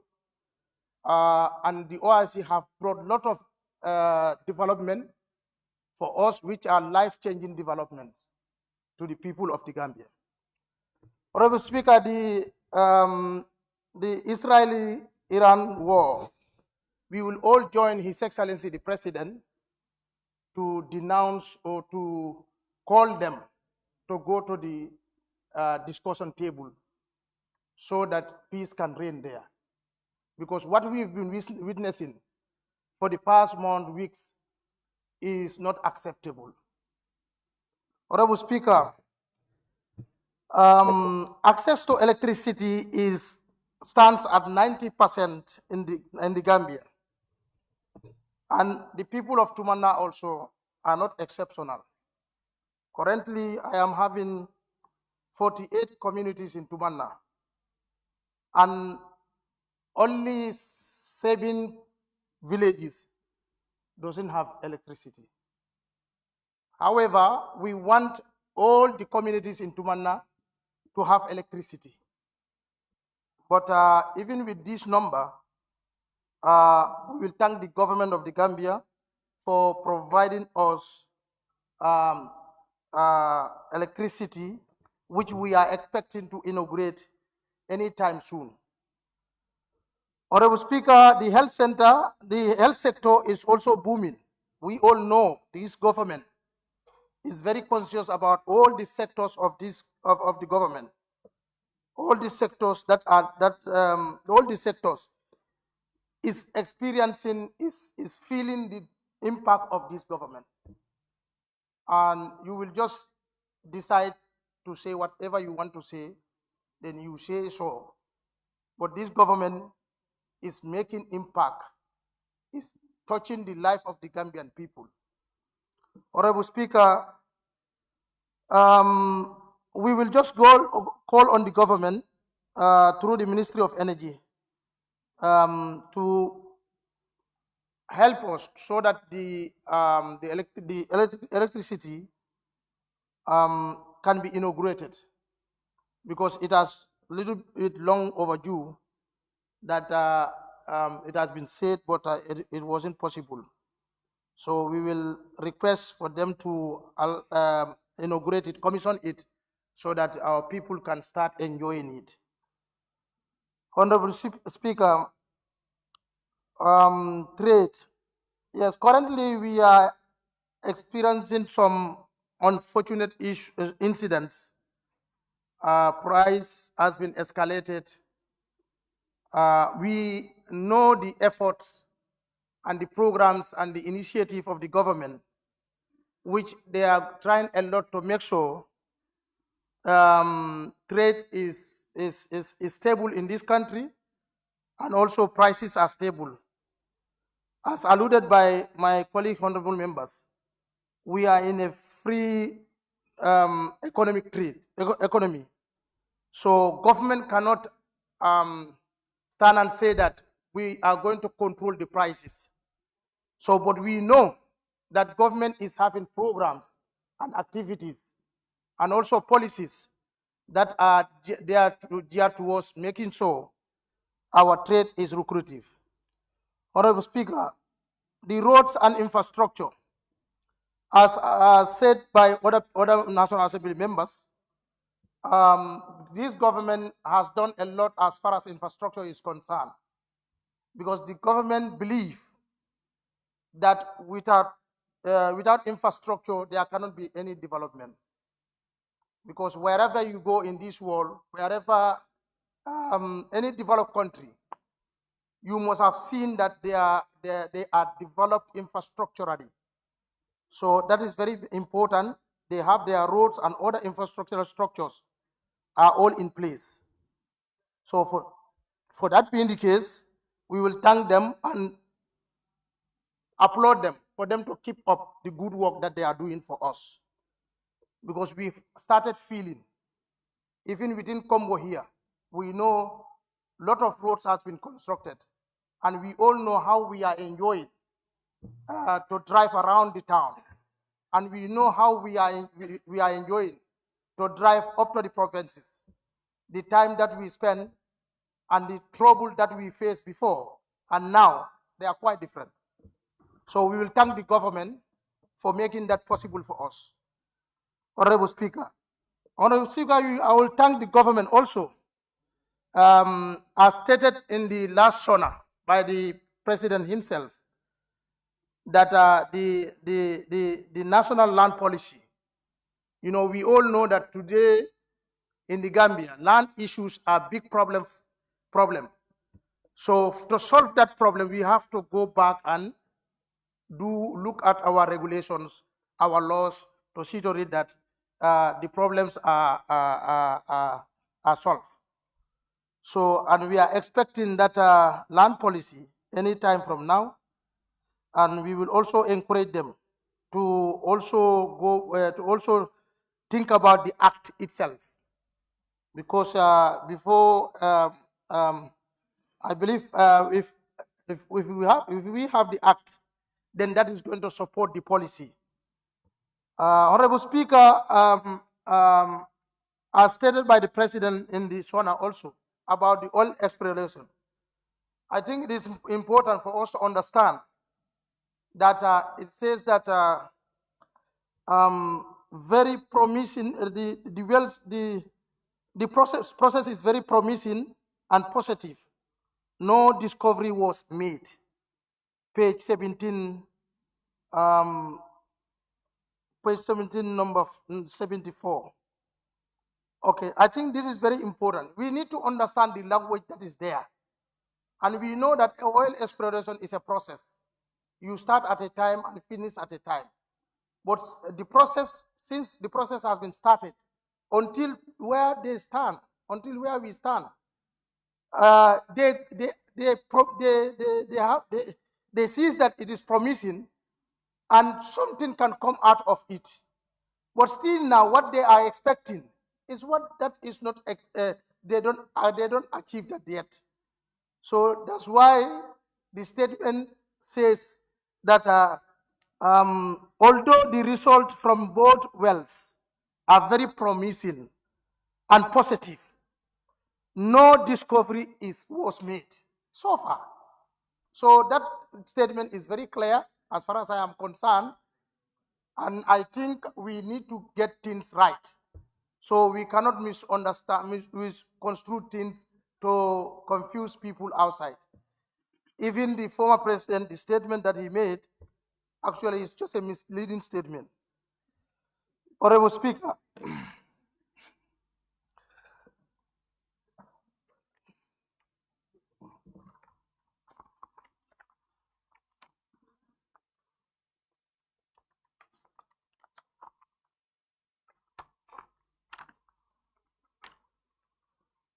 S13: and the OIC have brought a lot of development for us, which are life-changing developments to the people of the Gambia. Honorable Speaker, the Israeli-Iran war, we will all join His Excellency the President to denounce or to call them to go to the discussion table so that peace can reign there. Because what we've been witnessing for the past weeks is not acceptable. Honorable Speaker, access to electricity stands at 90% in the Gambia. And the people of Tumana also are not exceptional. Currently, I am having 48 communities in Tumana, and only 7 villages doesn't have electricity. However, we want all the communities in Tumanna to have electricity. But even with this number, we will thank the government of the Gambia for providing us electricity, which we are expecting to inaugurate anytime soon. Honorable Speaker, the health sector is also booming. We all know this government is very conscious about all the sectors of the government. All the sectors all the sectors is experiencing, is feeling the impact of this government. And you will just decide to say whatever you want to say, then you say so. But this government is making impact, is touching the life of the Gambian people. Honorable Speaker, we will just call on the government through the Ministry of Energy to help us so that the electricity can be inaugurated, because it has a little bit long overdue that it has been said, but it wasn't possible. So we will request for them to inaugurate it, commission it, so that our people can start enjoying it. Honorable Speaker, trade. Yes, currently we are experiencing some unfortunate incidents. Price has been escalated. We know the efforts and the programs and the initiative of the government, which they are trying a lot to make sure trade is stable in this country, and also prices are stable. As alluded by my colleague honorable members, we are in a free economy. So government cannot stand and say that we are going to control the prices. So, but we know that government is having programs and activities and also policies that are geared towards making sure our trade is lucrative. Honorable Speaker, the roads and infrastructure, as said by other National Assembly members, this government has done a lot as far as infrastructure is concerned, because the government believes that without infrastructure, there cannot be any development. Because wherever you go in this world, wherever any developed country, you must have seen that they are developed infrastructurally. So that is very important. They have their roads and other infrastructural structures are all in place. So for that being the case, we will thank them and applaud them for them to keep up the good work that they are doing for us. Because we've started feeling, even within Congo here, we know a lot of roads has been constructed, and we all know how we are enjoying to drive around the town, and we know how we are enjoying to drive up to the provinces. The time that we spend and the trouble that we faced before and now, they are quite different. So we will thank the government for making that possible for us. Honorable Speaker, I will thank the government also, as stated in the last SoNA by the President himself, that the national land policy, we all know that today in the Gambia, land issues are big problem. So to solve that problem, we have to go back and look at our regulations, our laws, to see to it that the problems are solved. So, and we are expecting that land policy anytime from now, and we will also encourage them to also think about the act itself, because before I believe if we have the act, then that is going to support the policy. Honorable Speaker, as stated by the President in the SoNA also about the oil exploration, I think it is important for us to understand that it says that very promising, the process is very promising and positive. No discovery was made. Page 17, number 74. Okay, I think this is very important. We need to understand the language that is there. And we know that oil exploration is a process. You start at a time and finish at a time. But the process, since the process has been started, until where they stand, until where we stand, they see that it is promising and something can come out of it. But still now what they are expecting is what that is not, they don't achieve that yet. So that's why the statement says that although the results from both wells are very promising and positive, no discovery was made so far. So that statement is very clear as far as I am concerned, and I think we need to get things right. So we cannot misunderstand, misconstrue things to confuse people outside. Even the former president, the statement that he made, actually is just a misleading statement. Honorable Speaker,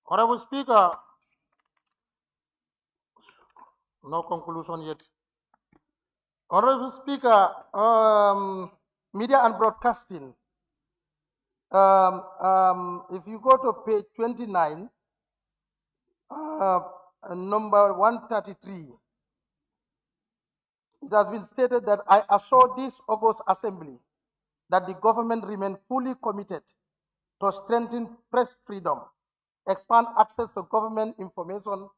S13: Honorable Speaker, no conclusion yet. Honorable Speaker, media and broadcasting. If you go to page 29, number 133, it has been stated that I assure this August Assembly that the government remains fully committed to strengthen press freedom, expand access to government information,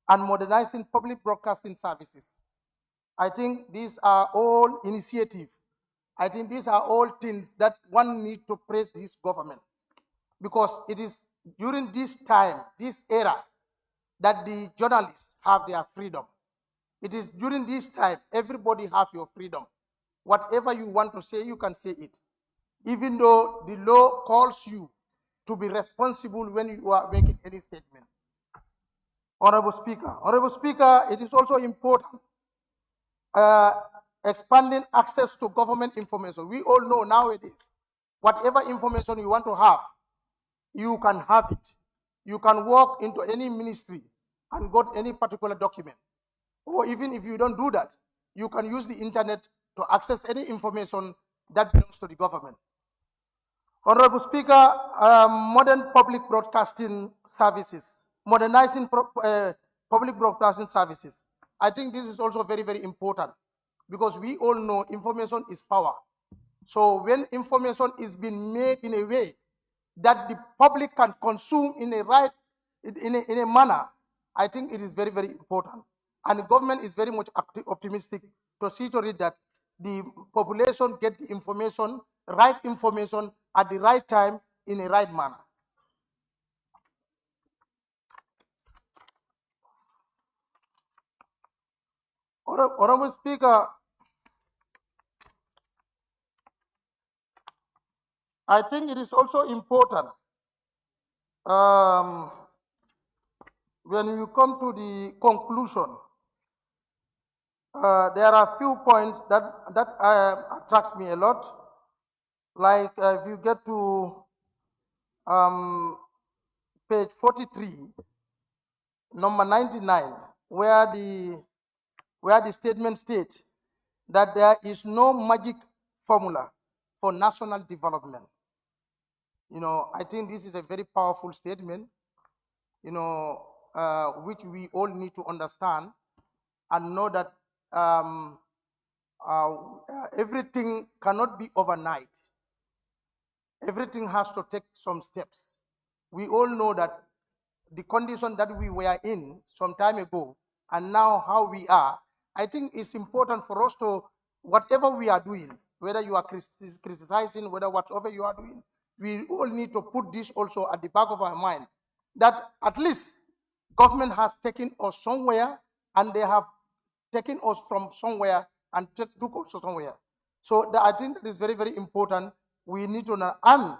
S13: and modernizing public broadcasting services. I think these are all initiatives. I think these are all things that one needs to praise this government, because it is during this time, this era, that the journalists have their freedom. It is during this time everybody have your freedom. Whatever you want to say, you can say it, even though the law calls you to be responsible when you are making any statement. Honorable Speaker, it is also important expanding access to government information. We all know nowadays, whatever information you want to have, you can have it. You can walk into any ministry and got any particular document. Or even if you don't do that, you can use the internet to access any information that belongs to the government. Honorable Speaker, modern public broadcasting services, modernizing public broadcasting services. I think this is also very, very important, because we all know information is power. So when information is being made in a way that the public can consume in a manner, I think it is very, very important. And the government is very much optimistic to see to it that the population get the information, right information at the right time in a right manner. Honorable Speaker, I think it is also important when you come to the conclusion. There are a few points that attracts me a lot. Like if you get to page 43, number 99, where the statement states that there is no magic formula for national development. You know, I think this is a very powerful statement, you know, which we all need to understand and know that everything cannot be overnight. Everything has to take some steps. We all know that the condition that we were in some time ago and now how we are, I think it's important for us to, whatever we are doing, whether you are criticizing, whether whatever you are doing, we all need to put this also at the back of our mind, that at least government has taken us somewhere and they have taken us from somewhere and took us somewhere. So I think that is very, very important. We need to know. And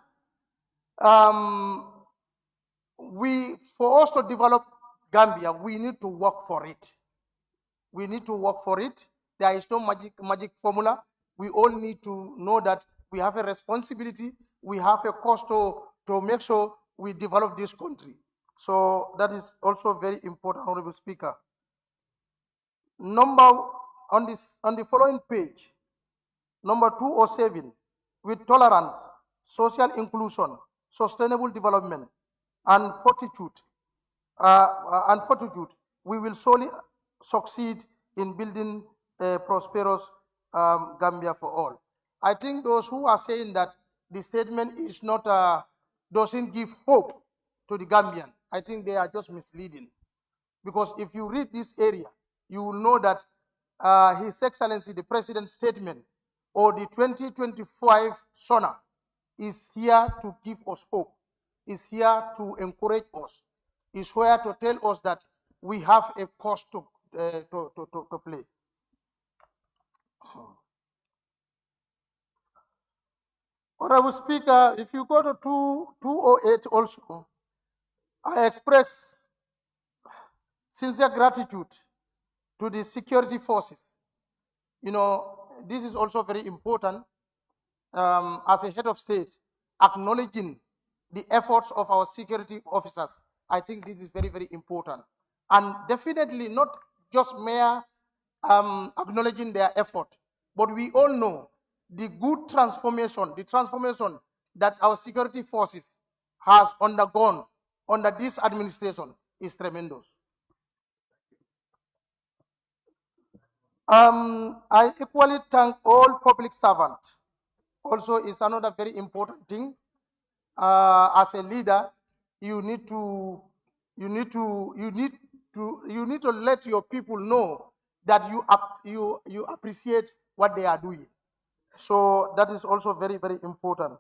S13: for us to develop Gambia, we need to work for it. We need to work for it. There is no magic formula. We all need to know that we have a responsibility. We have a cost to make sure we develop this country. So that is also very important, Honorable Speaker. On the following page, number 207, with tolerance, social inclusion, sustainable development, and fortitude, we will solely succeed in building a prosperous Gambia for all. I think those who are saying that the statement is not doesn't give hope to the Gambian, I think they are just misleading. Because if you read this area, you will know that His Excellency, the President's statement, or the 2025 SoNA, is here to give us hope, is here to encourage us, is here to tell us that we have a cost to play. Honorable Speaker, if you go to 208 also, I express sincere gratitude to the security forces. You know, this is also very important as a head of state, acknowledging the efforts of our security officers. I think this is very, very important. And definitely not just mere acknowledging their effort, but we all know the good transformation, the transformation that our security forces has undergone under this administration is tremendous. I equally thank all public servants. Also, is another very important thing. As a leader, you need to let your people know that you appreciate what they are doing. So that is also very, very important.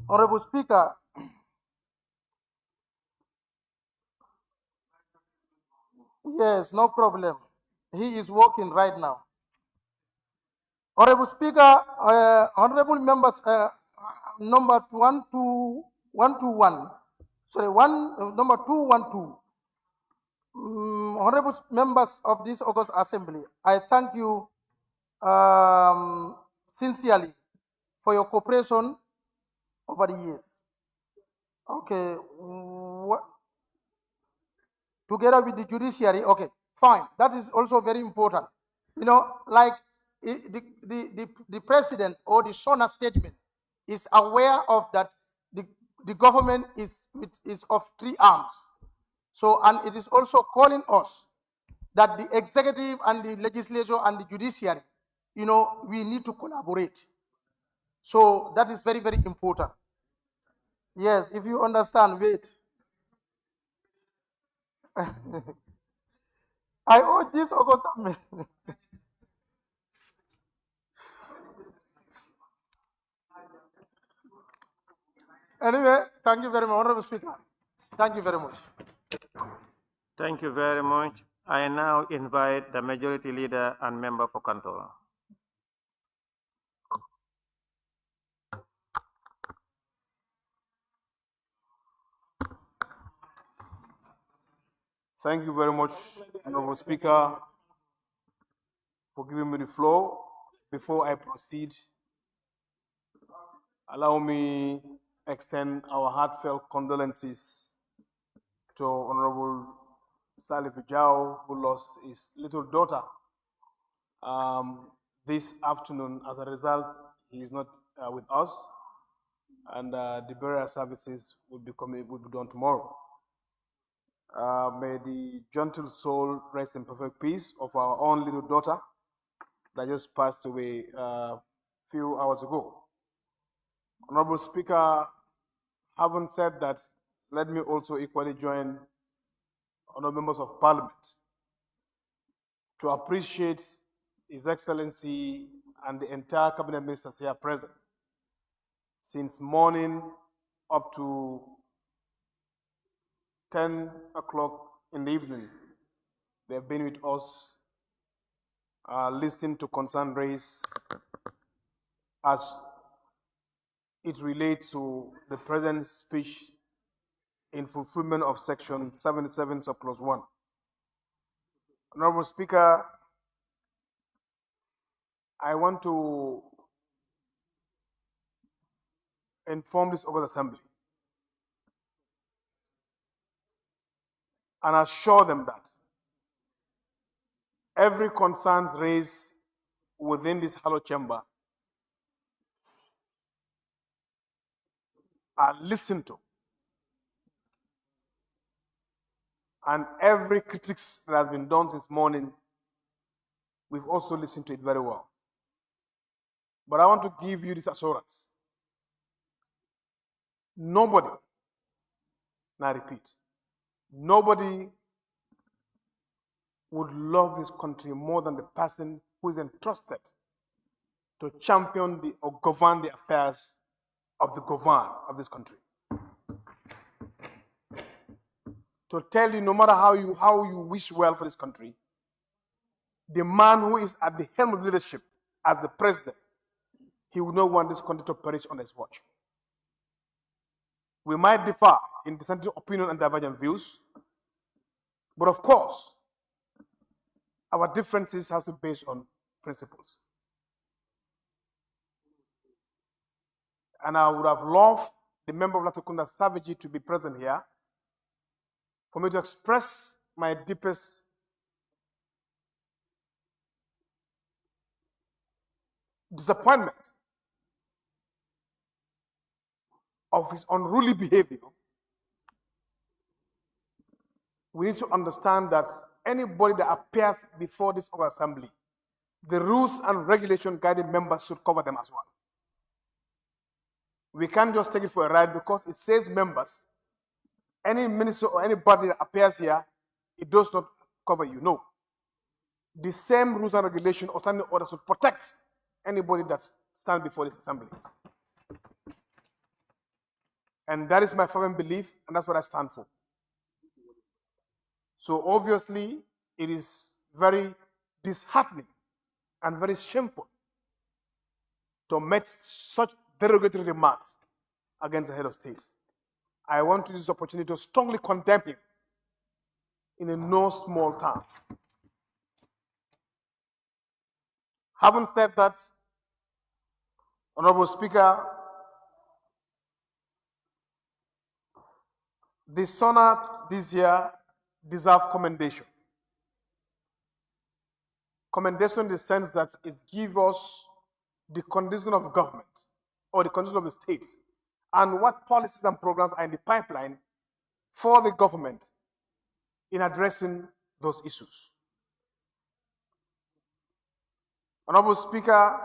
S13: Honorable Speaker, yes, no problem. He is working right now. Honorable Speaker, honorable members, number 121, sorry, number 212. Honorable members of this August Assembly, I thank you sincerely for your cooperation over the years. Okay, together with the judiciary, okay, fine. That is also very important. You know, like the president or the SoNA statement is aware of that the government is of three arms. So, and it is also calling us that the executive and the legislature and the judiciary, you know, we need to collaborate. So that is very, very important. Yes, if you understand, wait. I owe this August. Anyway, thank you very much, Honorable Speaker. Thank you very much.
S2: Thank you very much. I now invite the Majority Leader and Member for Kantola.
S4: Thank you very much, Honorable Speaker, for giving me the floor. Before I proceed, allow me extend our heartfelt condolences to Honorable Salif Jau, who lost his little daughter this afternoon. As a result, he is not with us, and the burial services will be done tomorrow. May the gentle soul rest in perfect peace of our own little daughter.
S5: that just passed away a few hours ago. Honorable Speaker, having said that, let me also equally join honorable members of Parliament to appreciate His Excellency and the entire cabinet ministers here present. Since morning up to 10 o'clock in the evening, they have been with us, listening to concern raised as it relates to the President's speech in fulfillment of Section 77 subclause 1. Honorable Speaker, I want to inform this August Assembly and assure them that every concerns raised within this hallowed chamber are listened to, and every critiques that has been done since morning, we've also listened to it very well. But I want to give you this assurance. Nobody, and I repeat, nobody would love this country more than the person who is entrusted to champion or govern the affairs of the governed of this country. To tell you, no matter how you wish well for this country, the man who is at the helm of leadership as the president, he would not want this country to perish on his watch. We might differ in dissenting opinion and divergent views, but of course, our differences have to be based on principles. And I would have loved the member of Latukunda Savage to be present here for me to express my deepest disappointment of his unruly behavior. We need to understand that anybody that appears before this assembly, the rules and regulations guiding members should cover them as well. We can't just take it for a ride because it says members. Any minister or anybody that appears here, it does not cover you. No. The same rules and regulations or standing orders should protect anybody that stands before this assembly. And that is my firm belief, and that's what I stand for. So obviously, it is very disheartening and very shameful to make such derogatory remarks against the head of state. I want to use this opportunity to strongly condemn him in a no small term. Having said that, Honorable Speaker, the SoNA this year deserves commendation. Commendation in the sense that it gives us the condition of government or the condition of the state and what policies and programs are in the pipeline for the government in addressing those issues. Honorable Speaker,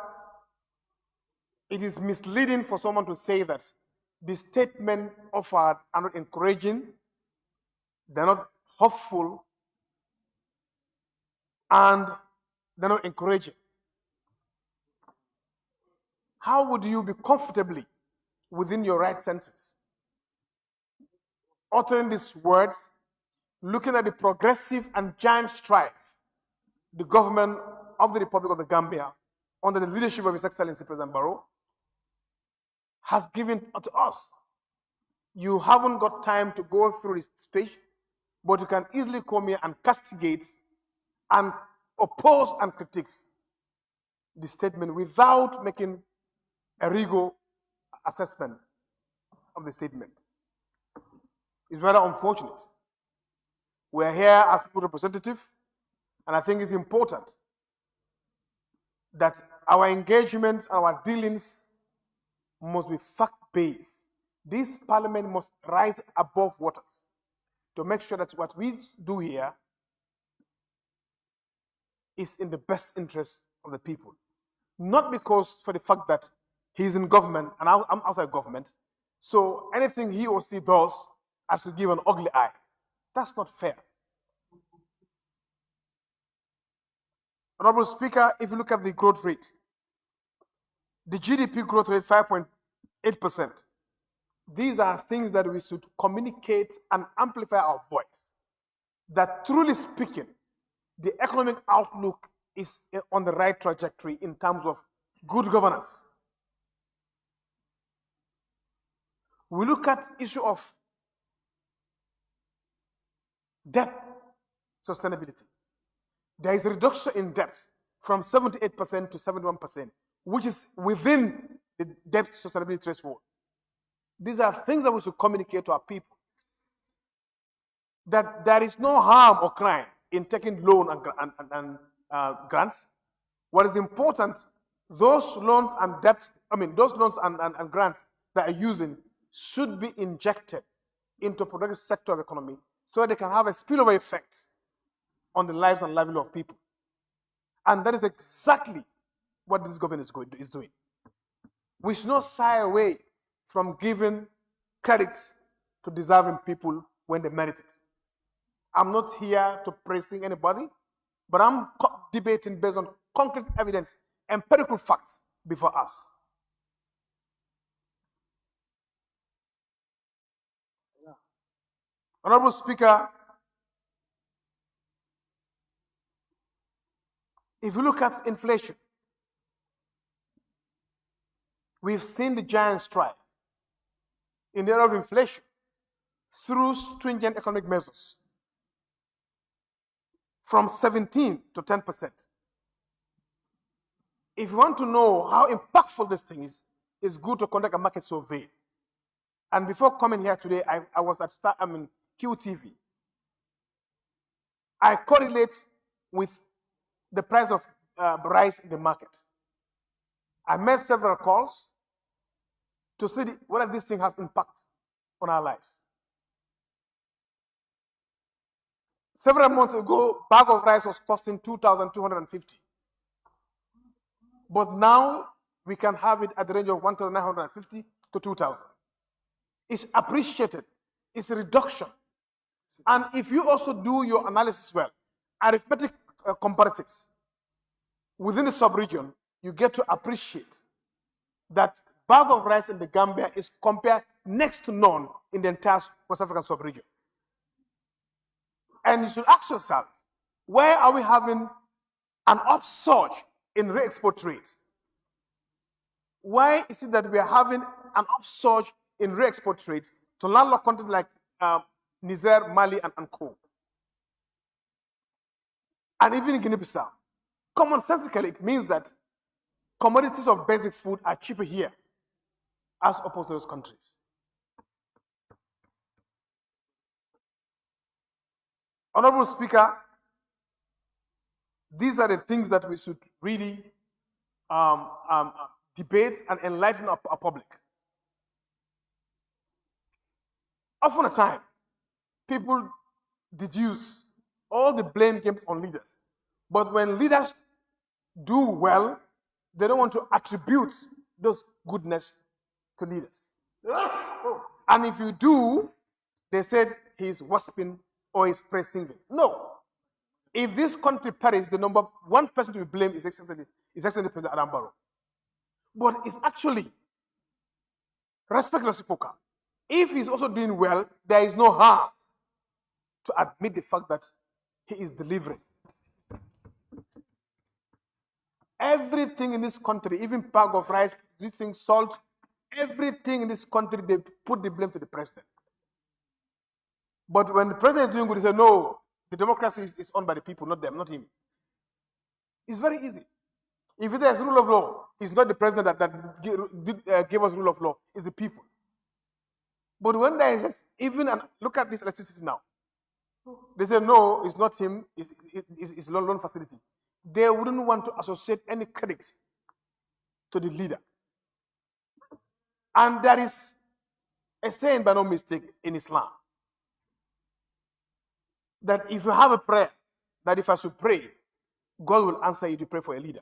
S5: it is misleading for someone to say that the statement offered are not encouraging, they're not hopeful, and they're not encouraging. How would you be comfortably within your right senses uttering these words, looking at the progressive and giant strides the government of the Republic of the Gambia, under the leadership of His Excellency President Barrow, has given to us? You haven't got time to go through this speech, but you can easily come here and castigate and oppose and critique the statement without making a legal assessment of the statement. It's very unfortunate. We're here as people representative, and I think it's important that our engagement, our dealings must be fact-based. This parliament must rise above waters to make sure that what we do here is in the best interest of the people. Not because for the fact that he's in government and I'm outside government, so anything he or she does has to give an ugly eye. That's not fair. Honorable Speaker, if you look at the growth rate, the GDP growth rate 5.8%. These are things that we should communicate and amplify our voice. That truly speaking, the economic outlook is on the right trajectory in terms of good governance. We look at issue of debt sustainability. There is a reduction in debt from 78% to 71%, which is within the debt sustainability threshold. These are things that we should communicate to our people. That there is no harm or crime in taking loan and grants. What is important, those loans and debts, those loans and grants that are using should be injected into productive sector of economy so that they can have a spillover effect on the lives and livelihood of people. And that is exactly what this government is doing. We should not shy away from giving credit to deserving people when they merit it. I'm not here to praising anybody, but I'm debating based on concrete evidence, empirical facts before us. Honorable Speaker, if you look at inflation, we've seen the giant stride in the area of inflation through stringent economic measures from 17 to 10%. If you want to know how impactful this thing is, it's good to conduct a market survey. And before coming here today, I was at QTV. I correlate with the price of rice in the market. I made several calls to see whether this thing has impact on our lives. Several months ago, bag of rice was costing 2,250. But now we can have it at the range of 1,950 to 2,000. It's appreciated. It's a reduction. And if you also do your analysis well, arithmetic comparatives within the sub-region, you get to appreciate that bag of rice in the Gambia is compared next to none in the entire West African sub-region. And you should ask yourself, where are we having an upsurge in re-export rates? Why is it that we are having an upsurge in re-export rates to landlocked countries like Niger, Mali, and Co? And even in Guinea-Bissau. Commonsensically, it means that commodities of basic food are cheaper here as opposed to those countries. Honorable Speaker, these are the things that we should really debate and enlighten our public. Often a time, people deduce all the blame game on leaders. But when leaders do well, they don't want to attribute those goodness to leaders. And if you do, they said he's worshiping or he's praising them. No. If this country perishes, the number one person to be blamed is Excellency President Adam Barrow. But it's actually respect reciprocal. If he's also doing well, there is no harm to admit the fact that he is delivering. Everything in this country, even bag of rice, this thing, salt, everything in this country, they put the blame to the president. But when the president is doing good, they say, no, the democracy is owned by the people, not them, not him. It's very easy. If there's rule of law, it's not the president that gave us rule of law, it's the people. But when there is even, look at this electricity now. They say, no, it's not him, it's loan facility. They wouldn't want to associate any credit to the leader. And there is a saying by no mistake in Islam that if you have a prayer, that if I should pray, God will answer you to pray for a leader.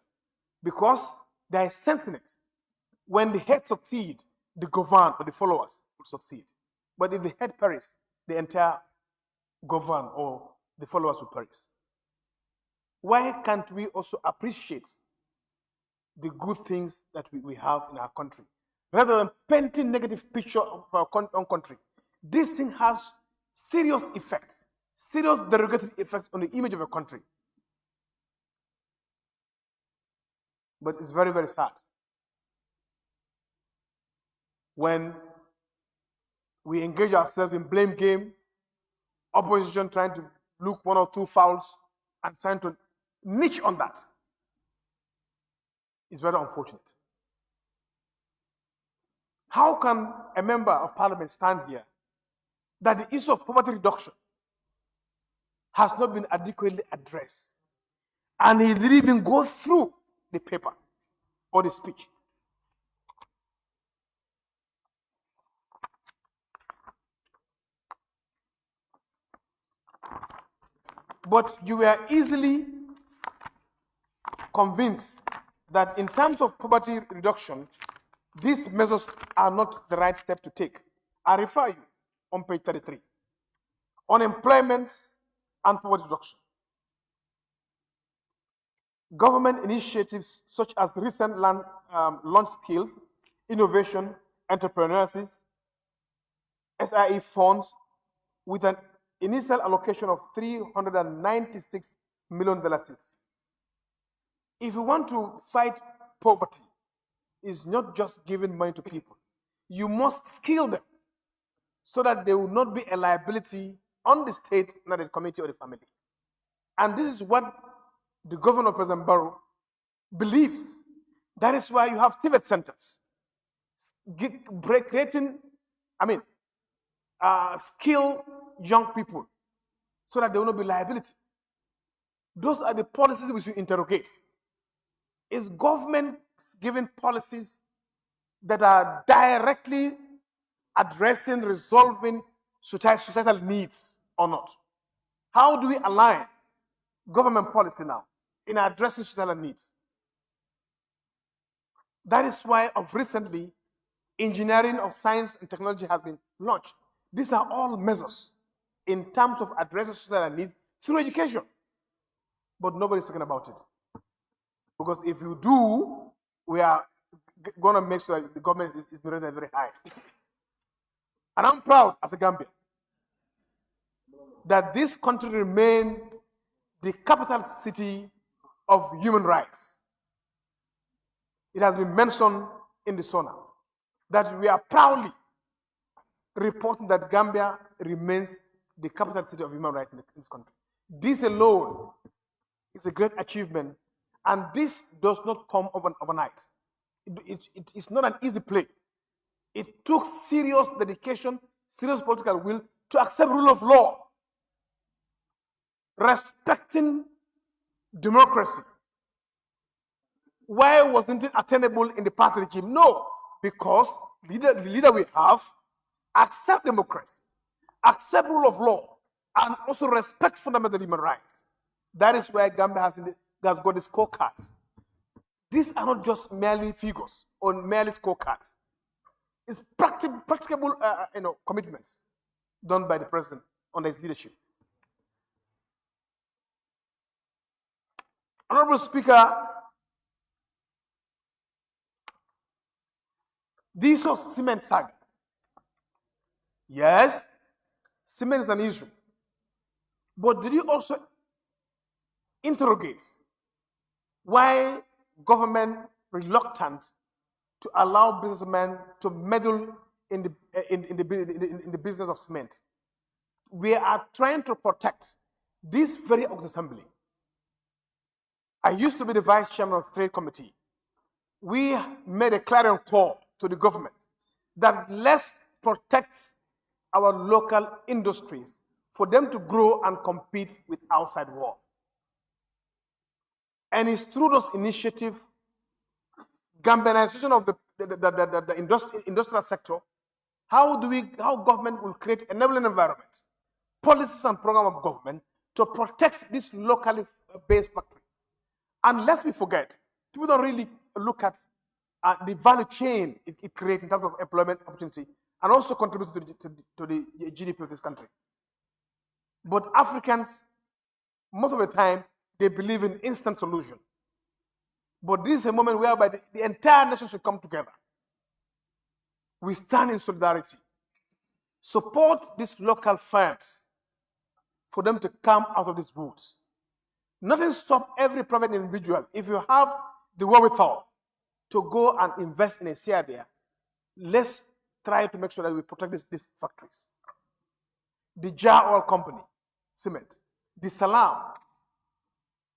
S5: because there is sense in it. When the head succeed, the govern or the followers will succeed. But if the head perish, the entire govern or the followers will perish. Why can't we also appreciate the good things that we have in our country, rather than painting negative picture of our own country? This thing has serious effects, serious derogatory effects on the image of a country. But it's very, very sad when we engage ourselves in blame game, opposition trying to look one or two fouls and trying to niche on that. It's very unfortunate. How can a member of parliament stand here that the issue of poverty reduction has not been adequately addressed, and he didn't even go through the paper or the speech? But you were easily convinced that in terms of poverty reduction, these measures are not the right step to take. I refer you on page 33. Unemployment and poverty reduction. Government initiatives such as the recent launch skills, innovation, entrepreneurship, SIE funds with an initial allocation of $396 million. If you want to fight poverty, it's not just giving money to people. You must skill them so that they will not be a liability on the state, not the community or the family. And this is what the governor of President Barrow believes. That is why you have TVET centers, creating, skill young people so that they will not be liability. Those are the policies we should interrogate. Is government giving policies that are directly addressing, resolving societal needs or not? How do we align government policy now in addressing societal needs? That is why of recently, engineering of science and technology has been launched. These are all measures in terms of addressing societal needs through education. But nobody's talking about it. Because if you do, we are going to make sure that the government is rated very high. And I'm proud as a Gambian that this country remains the capital city of human rights. It has been mentioned in the SoNA that we are proudly reporting that Gambia remains the capital city of human rights in this country. This alone is a great achievement, and this does not come overnight. It's not an easy play. It took serious dedication, serious political will to accept rule of law, respecting democracy. Why wasn't it attainable in the past regime? No, because the leader we have accept democracy, accept rule of law, and also respect fundamental human rights. That is why Gambia has got the scorecards. These are not just merely figures or merely scorecards. It's practicable commitments done by the president under his leadership. Honorable Speaker, this was cement saga. Yes, cement is an issue. But did you also interrogate why government reluctant to allow businessmen to meddle in the business of cement? We are trying to protect this very assembly. I used to be the vice chairman of the trade committee. We made a clarion call to the government that let's protect our local industries for them to grow and compete with outside world. And it's through those initiatives, Gambianization of the industrial sector, how government will create enabling environment, policies and program of government to protect this locally based factory. And lest we forget, People don't really look at the value chain it creates in terms of employment opportunity and also contributes to the GDP of this country. But Africans, most of the time, they believe in instant solution. But this is a moment whereby the entire nation should come together. We stand in solidarity. Support these local firms for them to come out of these woods. Nothing stops every private individual. If you have the wherewithal to go and invest in a share there, let's try to make sure that we protect these factories. The Jar Oil Company, cement, the Salam,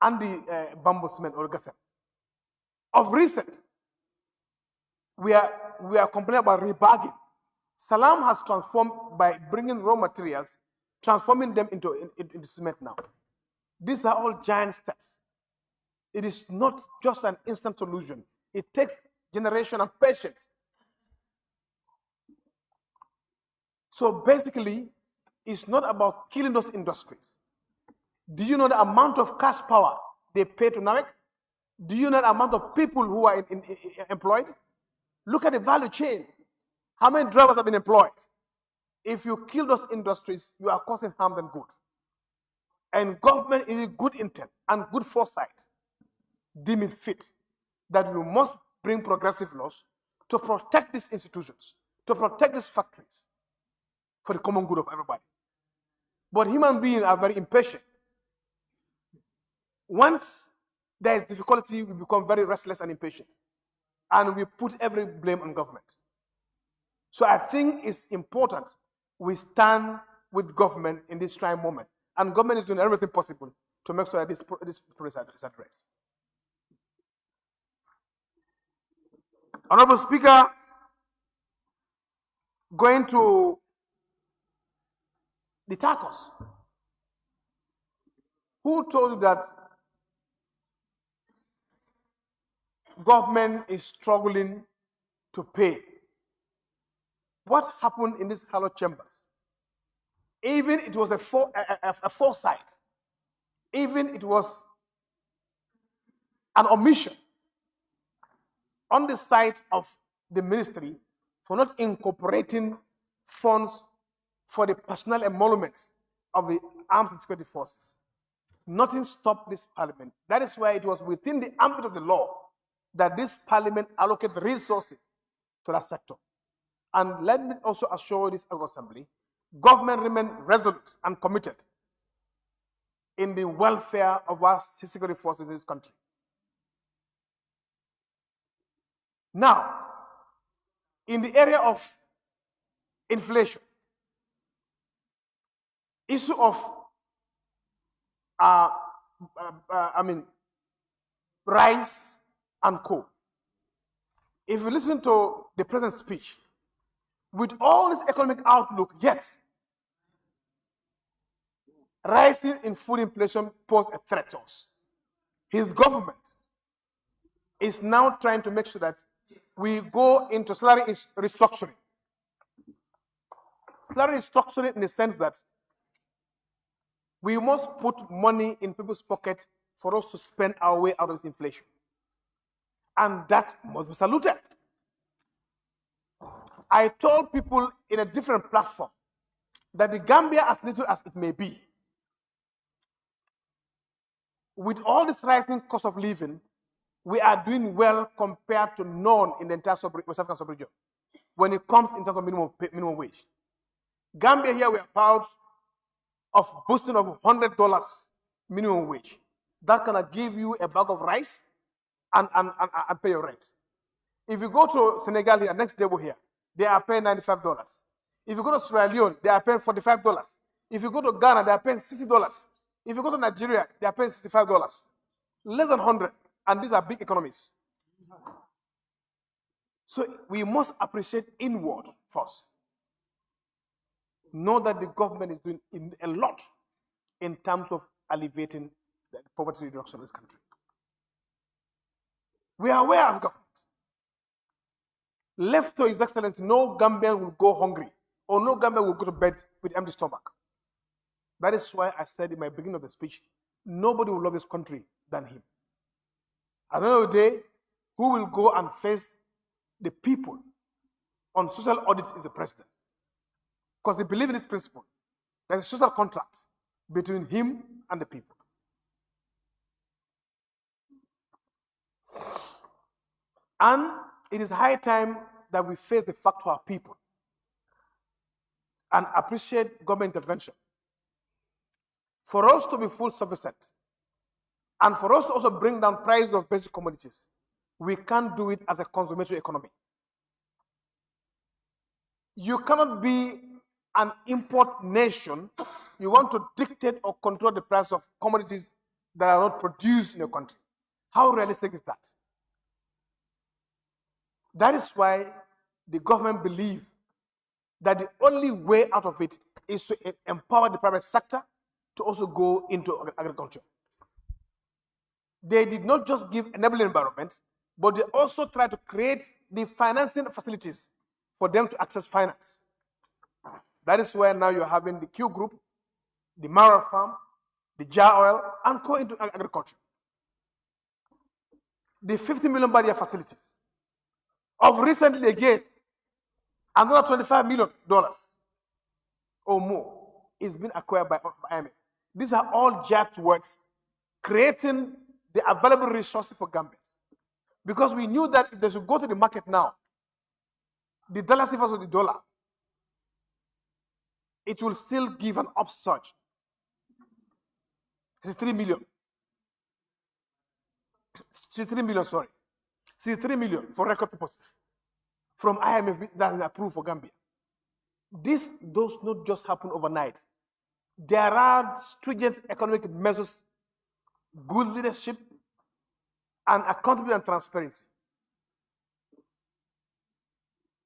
S5: and the bamboo cement or gasset. Of recent, we are complaining about rebarging. Salam has transformed by bringing raw materials, transforming them into cement now. These are all giant steps. It is not just an instant solution. It takes generation and patience. So basically, it's not about killing those industries. Do you know the amount of cash power they pay to NAWEC? Do you know the amount of people who are employed? Look at the value chain. How many drivers have been employed? If you kill those industries, you are causing harm than good. And government, in good intent and good foresight, deem it fit that we must bring progressive laws to protect these institutions, to protect these factories for the common good of everybody. But human beings are very impatient. Once there is difficulty, we become very restless and impatient. And we put every blame on government. So I think it's important we stand with government in this trying moment. And government is doing everything possible to make sure that this problem is addressed. Honorable Speaker, going to the TACOS. Who told you that government is struggling to pay? What happened in these hollow chambers? Even it was a foresight. Even it was an omission on the side of the ministry for not incorporating funds for the personnel emoluments of the armed security forces. Nothing stopped this parliament. That is why it was within the ambit of the law that this parliament allocated resources to that sector. And let me also assure this assembly, government remains resolute and committed in the welfare of our security forces in this country. Now, in the area of inflation, issue of rice and coal. If you listen to the president's speech, with all this economic outlook, yet rising in food inflation poses a threat to us. His government is now trying to make sure that we go into salary restructuring. Salary restructuring in the sense that we must put money in people's pockets for us to spend our way out of this inflation. And that must be saluted. I told people in a different platform that the Gambia, as little as it may be, with all this rising cost of living, we are doing well compared to none in the entire West African sub-region when it comes in terms of minimum wage. Gambia here, we are proud of boosting of $100 minimum wage. That can give you a bag of rice and pay your rent. If you go to Senegal here, next table here, they are paying $95. If you go to Sierra Leone, they are paying $45. If you go to Ghana, they are paying $60. If you go to Nigeria, they are paying $65. Less than 100, and these are big economies. So we must appreciate inward first. Know that the government is doing a lot in terms of alleviating the poverty reduction in this country. We are aware as government. Left to His Excellency, no Gambian will go hungry, or no Gambian will go to bed with empty stomach. That is why I said in my beginning of the speech, nobody will love this country than him. At the end of the day, who will go and face the people on social audits is the president. Because he believes in this principle. There's a social contract between him and the people. And it is high time that we face the fact to our people and appreciate government intervention. For us to be full sufficient and for us to also bring down prices of basic commodities, we can't do it as a consummation economy. You cannot be an import nation. You want to dictate or control the price of commodities that are not produced in your country. How realistic is that? That is why the government believes that the only way out of it is to empower the private sector to also go into agriculture. They did not just give enabling environment, but they also try to create the financing facilities for them to access finance. That is where now you're having the Q Group, the Mara Farm, the Jar Oil, and go into agriculture. The 50 million barrier facilities. Of recently again, another $25 million or more is being acquired by IMF. These are all jacked works creating the available resources for Gambians. Because we knew that if they should go to the market now, the dollar versus the dollar, it will still give an upsurge. 63 million. 63 million, sorry. 63 million for record purposes from IMF that is approved for Gambia. This does not just happen overnight. There are stringent economic measures, good leadership, and accountability and transparency.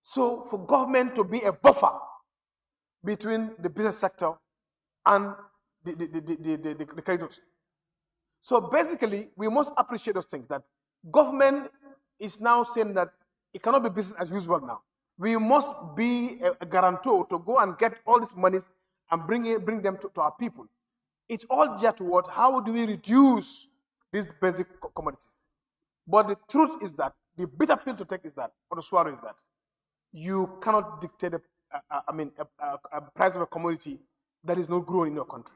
S5: So for government to be a buffer between the business sector and the creditors. So basically, we must appreciate those things, that government is now saying that it cannot be business as usual now. We must be a guarantor to go and get all these monies and bring them to our people. It's all geared toward how do we reduce these basic commodities. But the truth is that, the bitter pill to take is that, or to swallow is that, you cannot dictate a price of a commodity that is not growing in your country.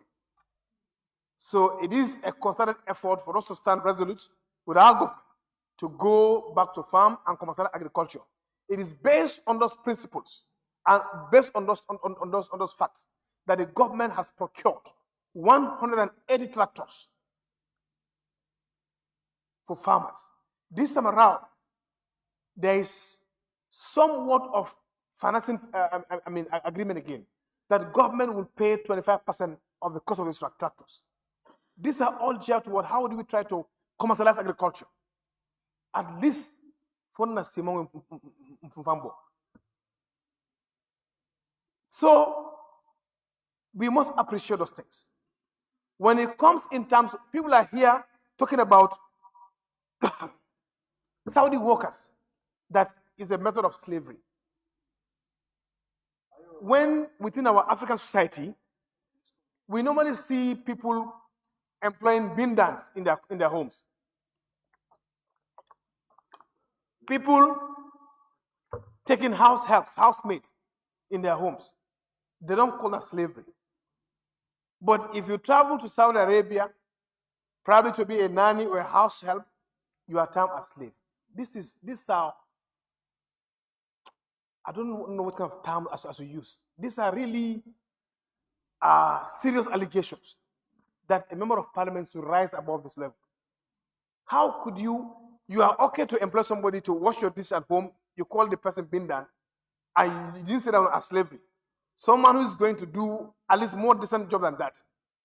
S5: So it is a concerted effort for us to stand resolute with our government to go back to farm and commercial agriculture. It is based on those principles and based on those facts that the government has procured 180 tractors for farmers. This time around, there is somewhat of financing agreement again, that government will pay 25% of the cost of these tractors. These are all geared toward how do we try to commercialize agriculture. At least so we must appreciate those things. When it comes in terms, people are here talking about Saudi workers. That is a method of slavery. When within our African society, we normally see people employing bindans in their homes. People taking house helps, housemates in their homes. They don't call that slavery. But if you travel to Saudi Arabia, probably to be a nanny or a house help, you are termed as slave. This are, I don't know what kind of term as we use. These are really serious allegations that a member of parliament should rise above this level. How could you are okay to employ somebody to wash your dishes at home, you call the person bindan, and you didn't say that as slavery. Someone who is going to do at least more decent job than that,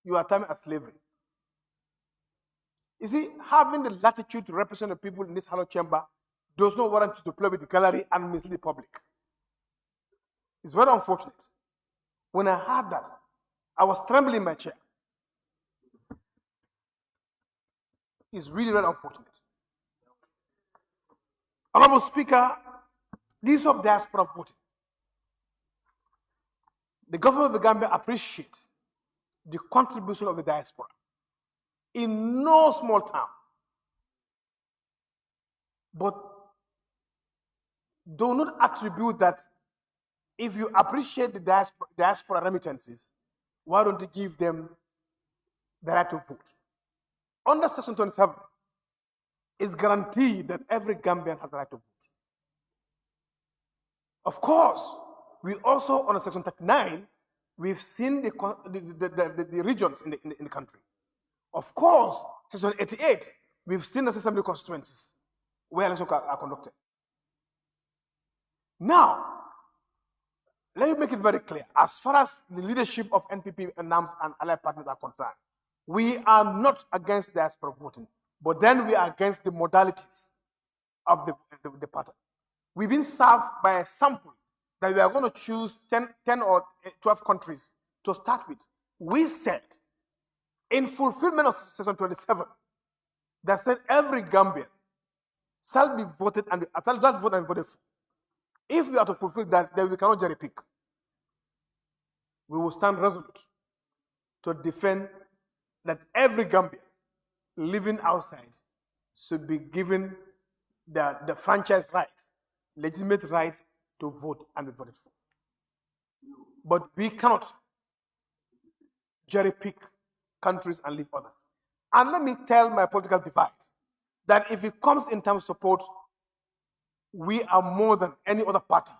S5: you are termed as slavery. You see, having the latitude to represent the people in this hollow chamber does not warrant you to play with the gallery and mislead the public. It's very unfortunate. When I heard that, I was trembling in my chair. It's really very unfortunate. Honorable Speaker, this of diaspora voting. The government of the Gambia appreciates the contribution of the diaspora in no small town. But do not attribute that if you appreciate the diaspora remittances, why don't you give them the right to vote? Under Section 27, it's guaranteed that every Gambian has the right to vote. Of course, we also, under Section 39, we've seen the regions in the country. Of course, Section 88, we've seen the assembly constituencies where elections are conducted. Now, let me make it very clear. As far as the leadership of NPP and NAMS and allied partners are concerned, we are not against diaspora voting, but then we are against the modalities of the pattern. We've been served by a sample that we are going to choose 10 or 12 countries to start with. We said, in fulfillment of Section 27, that said every Gambian shall be voted and shall not vote and voted for. If we are to fulfill that, then we cannot cherry pick. We will stand resolute to defend that every Gambian living outside should be given the franchise right, legitimate right to vote and be voted for. But we cannot cherry pick countries and leave others. And let me tell my political divide that if it comes in terms of support, we are more than any other party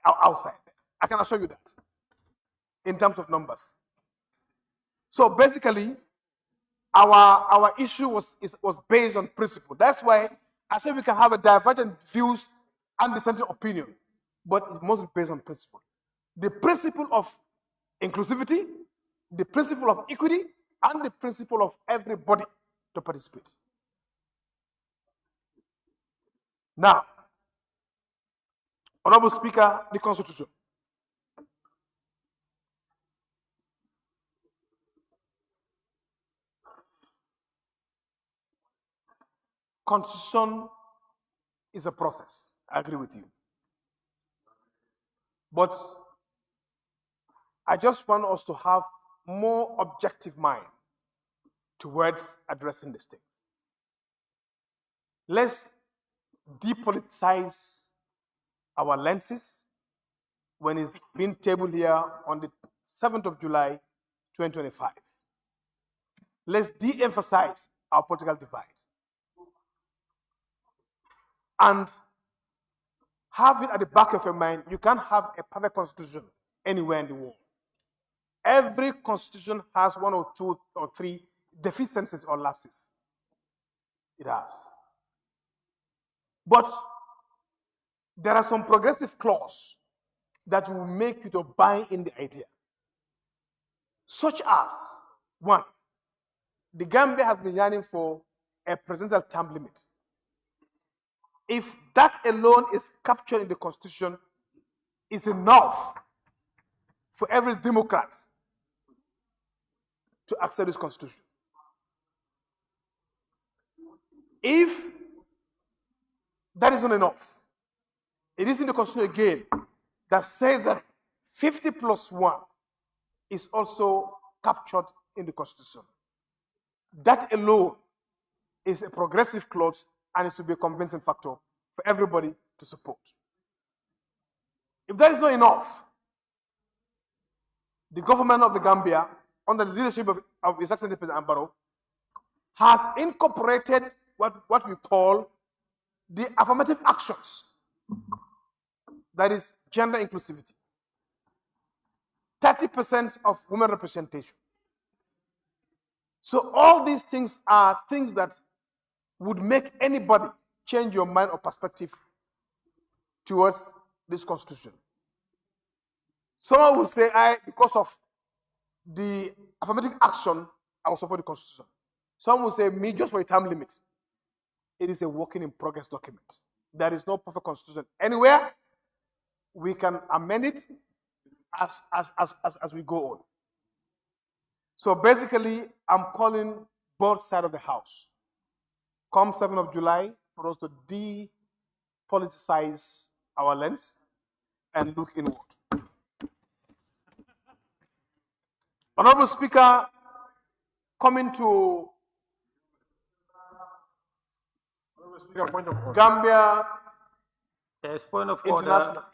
S5: outside. I can assure you that in terms of numbers. So basically, our issue was based on principle. That's why I said we can have a divergent views and dissenting opinion, but it must be based on principle. The principle of inclusivity, the principle of equity, and the principle of everybody to participate. Now, Honorable Speaker, the Constitution. Constitution is a process. I agree with you. But I just want us to have more objective mind towards addressing these things. Let's depoliticize our lenses when it's been tabled here on the 7th of July, 2025. Let's de-emphasize our political divide. And have it at the back of your mind, you can't have a perfect constitution anywhere in the world. Every constitution has one or two or three deficiencies or lapses. It has. But there are some progressive clauses that will make you to buy in the idea. Such as, one, the Gambia has been yearning for a presidential term limit. If that alone is captured in the Constitution, is enough for every Democrat to accept this Constitution. If that is not enough, it is in the Constitution again that says that 50 plus 1 is also captured in the Constitution. That alone is a progressive clause and it should be a convincing factor for everybody to support. If that is not enough, the government of the Gambia, under the leadership of His Excellency President Barrow, has incorporated what we call the affirmative actions. That is gender inclusivity. 30% of women representation. So all these things are things that would make anybody change your mind or perspective towards this Constitution. Someone will say, because of the affirmative action, I will support the Constitution. Some will say, me, just for a term limit. It is a working in progress document. There is no perfect Constitution anywhere. We can amend it as we go on. So basically, I'm calling both sides of the House. Come 7th of July, for us to depoliticize our lens and look inward. Honorable Speaker, coming to Gambia
S2: There's point of
S5: International.
S2: order.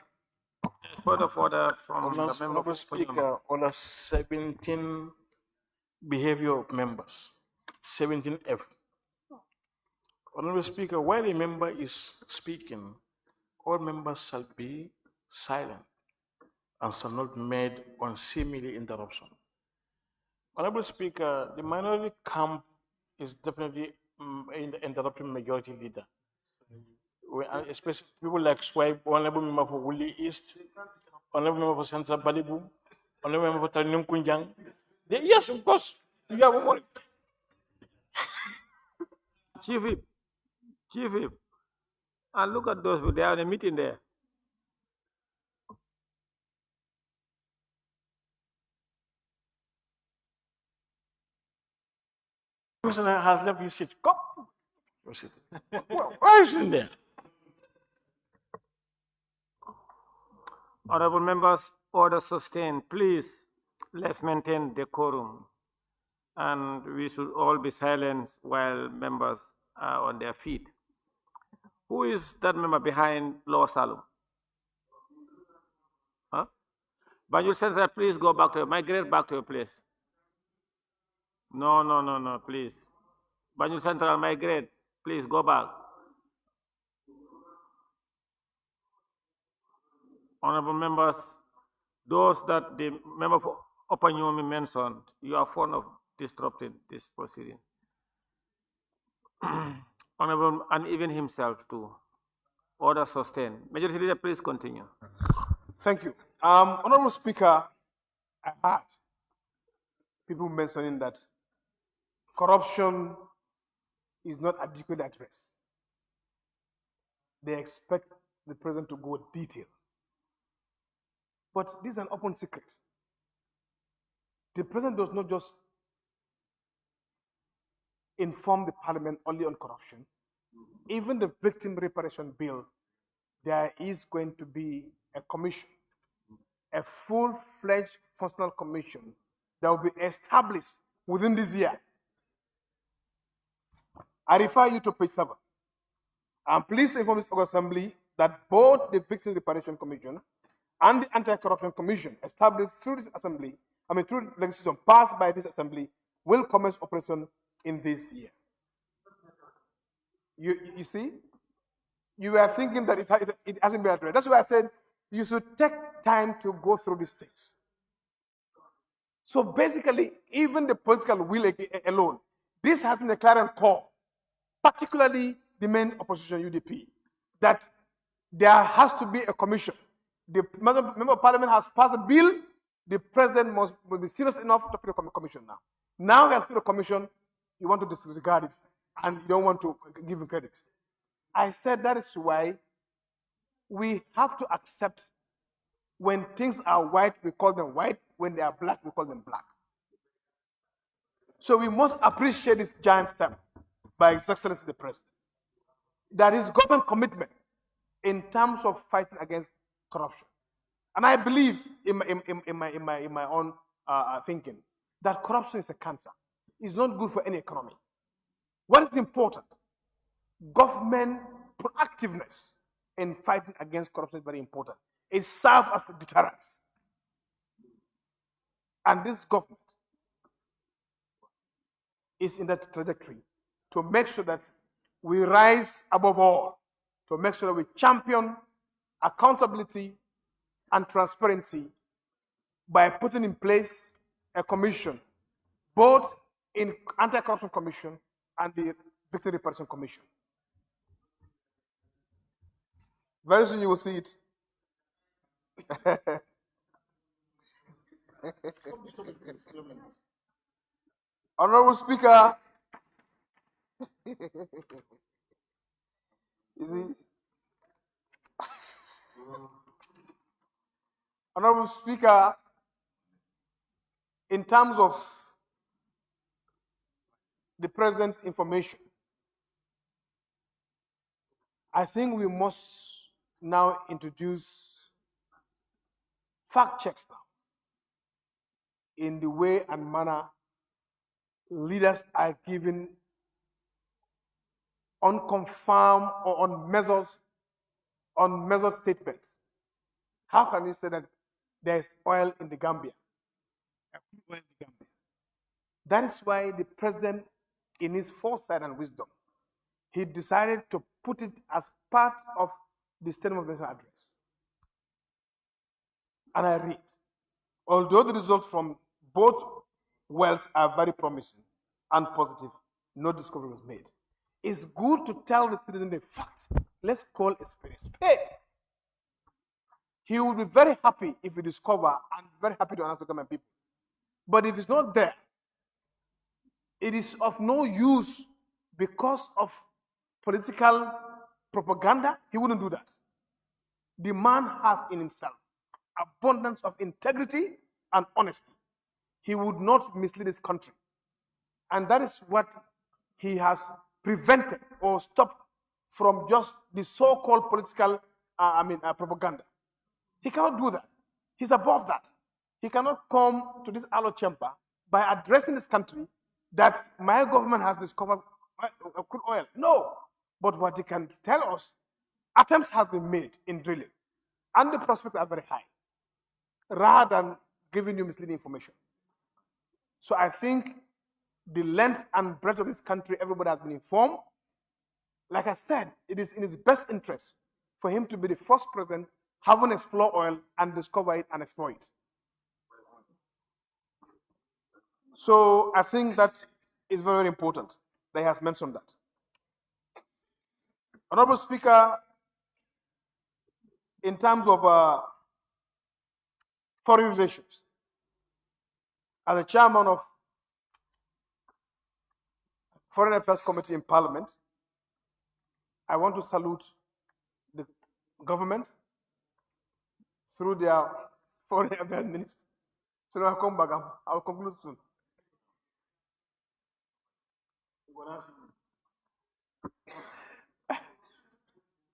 S2: There's point of order from the member
S3: Honorable
S2: for
S3: Speaker, order 17 behavior of members, 17F. Honorable Speaker, while a member is speaking, all members shall be silent and shall not be made unseemly interruption. Honorable Speaker, the minority camp is definitely in the interrupting majority leader. Especially people like Swipe, Honorable Member for Woolly East, Honorable Member for Central Balibu, Honorable Member for Tarinim Kunjang. Yes, of course. You have one.
S2: Chief Whip. Chief Whip. And look at those, they are in a meeting there.
S3: Commissioner has left his seat. Come. Why is he there?
S2: Honorable members, order sustained. Please, let's maintain decorum. And we should all be silent while members are on their feet. Who is that member behind Law Salum? Huh? Banjul Central, please go back to migrate back to your place. No, please. Banjul Central, migrate. Please go back. Honorable members, those that the member for Opanyomi mentioned, you are fond of disrupting this proceeding. Honorable, and even himself too. Order sustained. Majority Leader, please continue.
S5: Thank you. Honorable Speaker, I heard people mentioning that corruption is not adequately addressed. They expect the president to go detail. But this is an open secret. The president does not just inform the parliament only on corruption. Even the victim reparation bill, there is going to be a commission, a full-fledged functional commission that will be established within this year. I refer you to page 7. I'm pleased to inform this Assembly that both the Victim Reparation Commission and the Anti-Corruption Commission established through this Assembly, through legislation passed by this Assembly, will commence operation in this year. You see, you were thinking that it hasn't been addressed. That's why I said you should take time to go through these things. So basically, even the political will alone, this has been a clarion call, particularly the main opposition UDP, that there has to be a commission. The member of parliament has passed a bill. The president must be serious enough to put a commission now. Now he has put a commission, you want to disregard it, and you don't want to give him credit. I said that is why we have to accept when things are white, we call them white. When they are black, we call them black. So we must appreciate this giant step by His Excellency the President. That is government commitment in terms of fighting against corruption. And I believe in my own thinking that corruption is a cancer. It's not good for any economy. What is important? Government proactiveness in fighting against corruption is very important. It serves as a deterrence. And this government is in that trajectory to make sure that we rise above all, to make sure that we champion accountability and transparency by putting in place a commission, both in Anti-Corruption Commission and the Victim Reparation Commission. Very soon you will see it. Honorable Speaker, you see, Honorable Speaker, in terms of the President's information, I think we must now introduce fact checks now in the way and manner leaders are given unconfirmed or unmeasured statements. How can you say that there is oil in the Gambia? Oil in the Gambia. That is why the president, in his foresight and wisdom, he decided to put it as part of the Statement of the Nation address. And I read, although the results from both wells are very promising and positive, no discovery was made. It's good to tell the citizen the facts. Let's call a spade a spade. He will be very happy if we discover, and very happy to announce to government people. But if it's not there, it is of no use because of political propaganda. He wouldn't do that. The man has in himself abundance of integrity and honesty. He would not mislead his country. And that is what he has prevented or stopped from just the so-called political propaganda. He cannot do that. He's above that. He cannot come to this allo chamber by addressing this country that my government has discovered crude oil. No. But what he can tell us, attempts have been made in drilling, and the prospects are very high, rather than giving you misleading information. So I think the length and breadth of this country, everybody has been informed. Like I said, it is in his best interest for him to be the first president having explored oil and discover it and exploit it. So I think that is very, very important that he has mentioned that. Honorable Speaker, in terms of foreign relations, as a chairman of Foreign Affairs Committee in Parliament, I want to salute the government through their foreign affairs minister. So I'll come back. I'll conclude soon.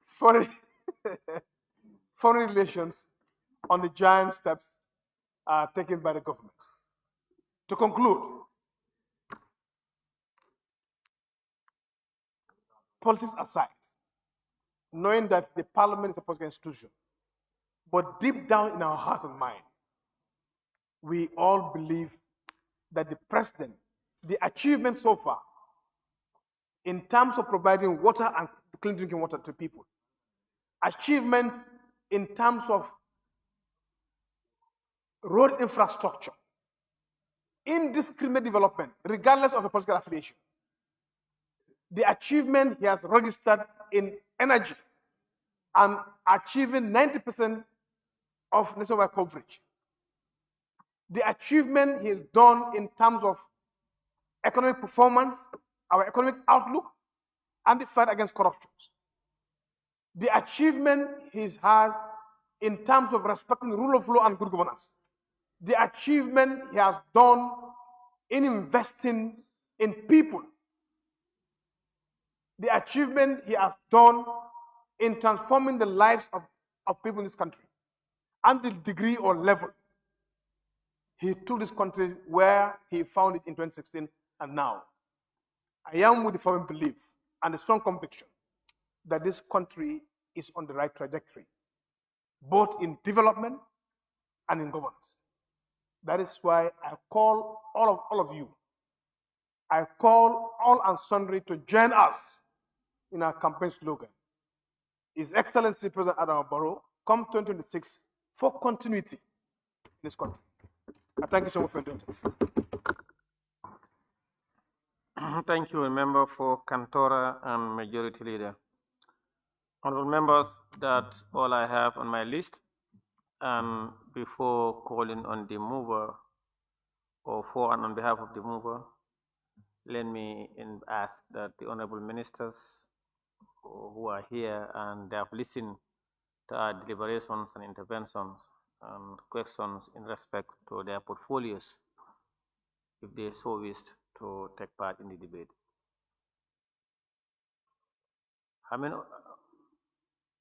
S5: Foreign, foreign relations on the giant steps taken by the government. To conclude, politics aside, knowing that the parliament is a political institution, but deep down in our hearts and mind, we all believe that the president, the achievement so far, in terms of providing water and clean drinking water to people, achievements in terms of road infrastructure, indiscriminate development, regardless of a political affiliation, the achievement he has registered in energy and achieving 90% of nationwide coverage, the achievement he has done in terms of economic performance, our economic outlook, and the fight against corruption, the achievement he's had in terms of respecting the rule of law and good governance, the achievement he has done in investing in people, the achievement he has done in transforming the lives of people in this country, and the degree or level he took this country where he found it in 2016 and now. I am with the firm belief and a strong conviction that this country is on the right trajectory, both in development and in governance. That is why I call all of you, I call all and sundry to join us in our campaign slogan, His Excellency President Adam Barrow, come 2026 for continuity in this country. I thank you so much for doing this.
S2: Thank you, member for Cantora and Majority Leader. Honorable members, that's all I have on my list. And before calling on the mover, or for and on behalf of the mover, let me ask that the honorable ministers who are here and they have listened to our deliberations and interventions and questions in respect to their portfolios, if they so wish to take part in the debate. I mean,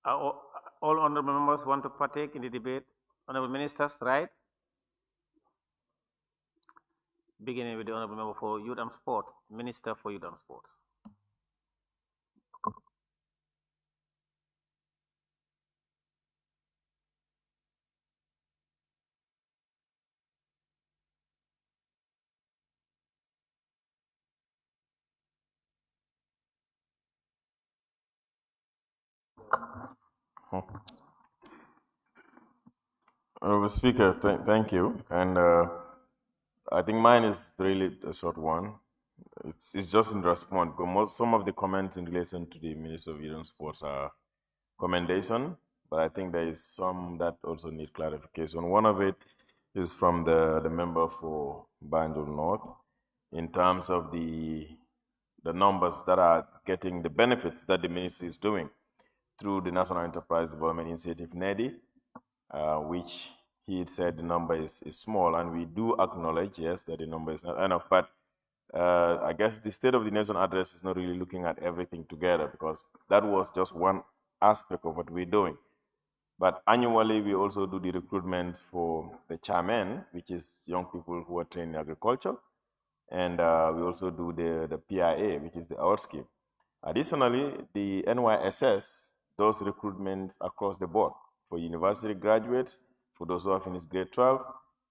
S2: all honorable members want to partake in the debate? Honorable ministers, right? Beginning with the honorable member for Youth and Sport, Minister for Youth and Sport.
S14: Mr. Speaker, thank you. And I think mine is really a short one. It's just in response, but some of the comments in relation to the Minister of Youth and Sports are commendation, but I think there is some that also need clarification. One of it is from the member for Banjul North in terms of the numbers that are getting the benefits that the ministry is doing through the National Enterprise Development Initiative, NEDI, which he had said the number is small, and we do acknowledge, yes, that the number is not enough, but I guess the State of the Nation address is not really looking at everything together, because that was just one aspect of what we're doing. But annually, we also do the recruitment for the chairman, which is young people who are trained in agriculture, and we also do the PIA, which is the hour scheme. Additionally, the NYSS does recruitment across the board for university graduates, for those who have finished grade 12,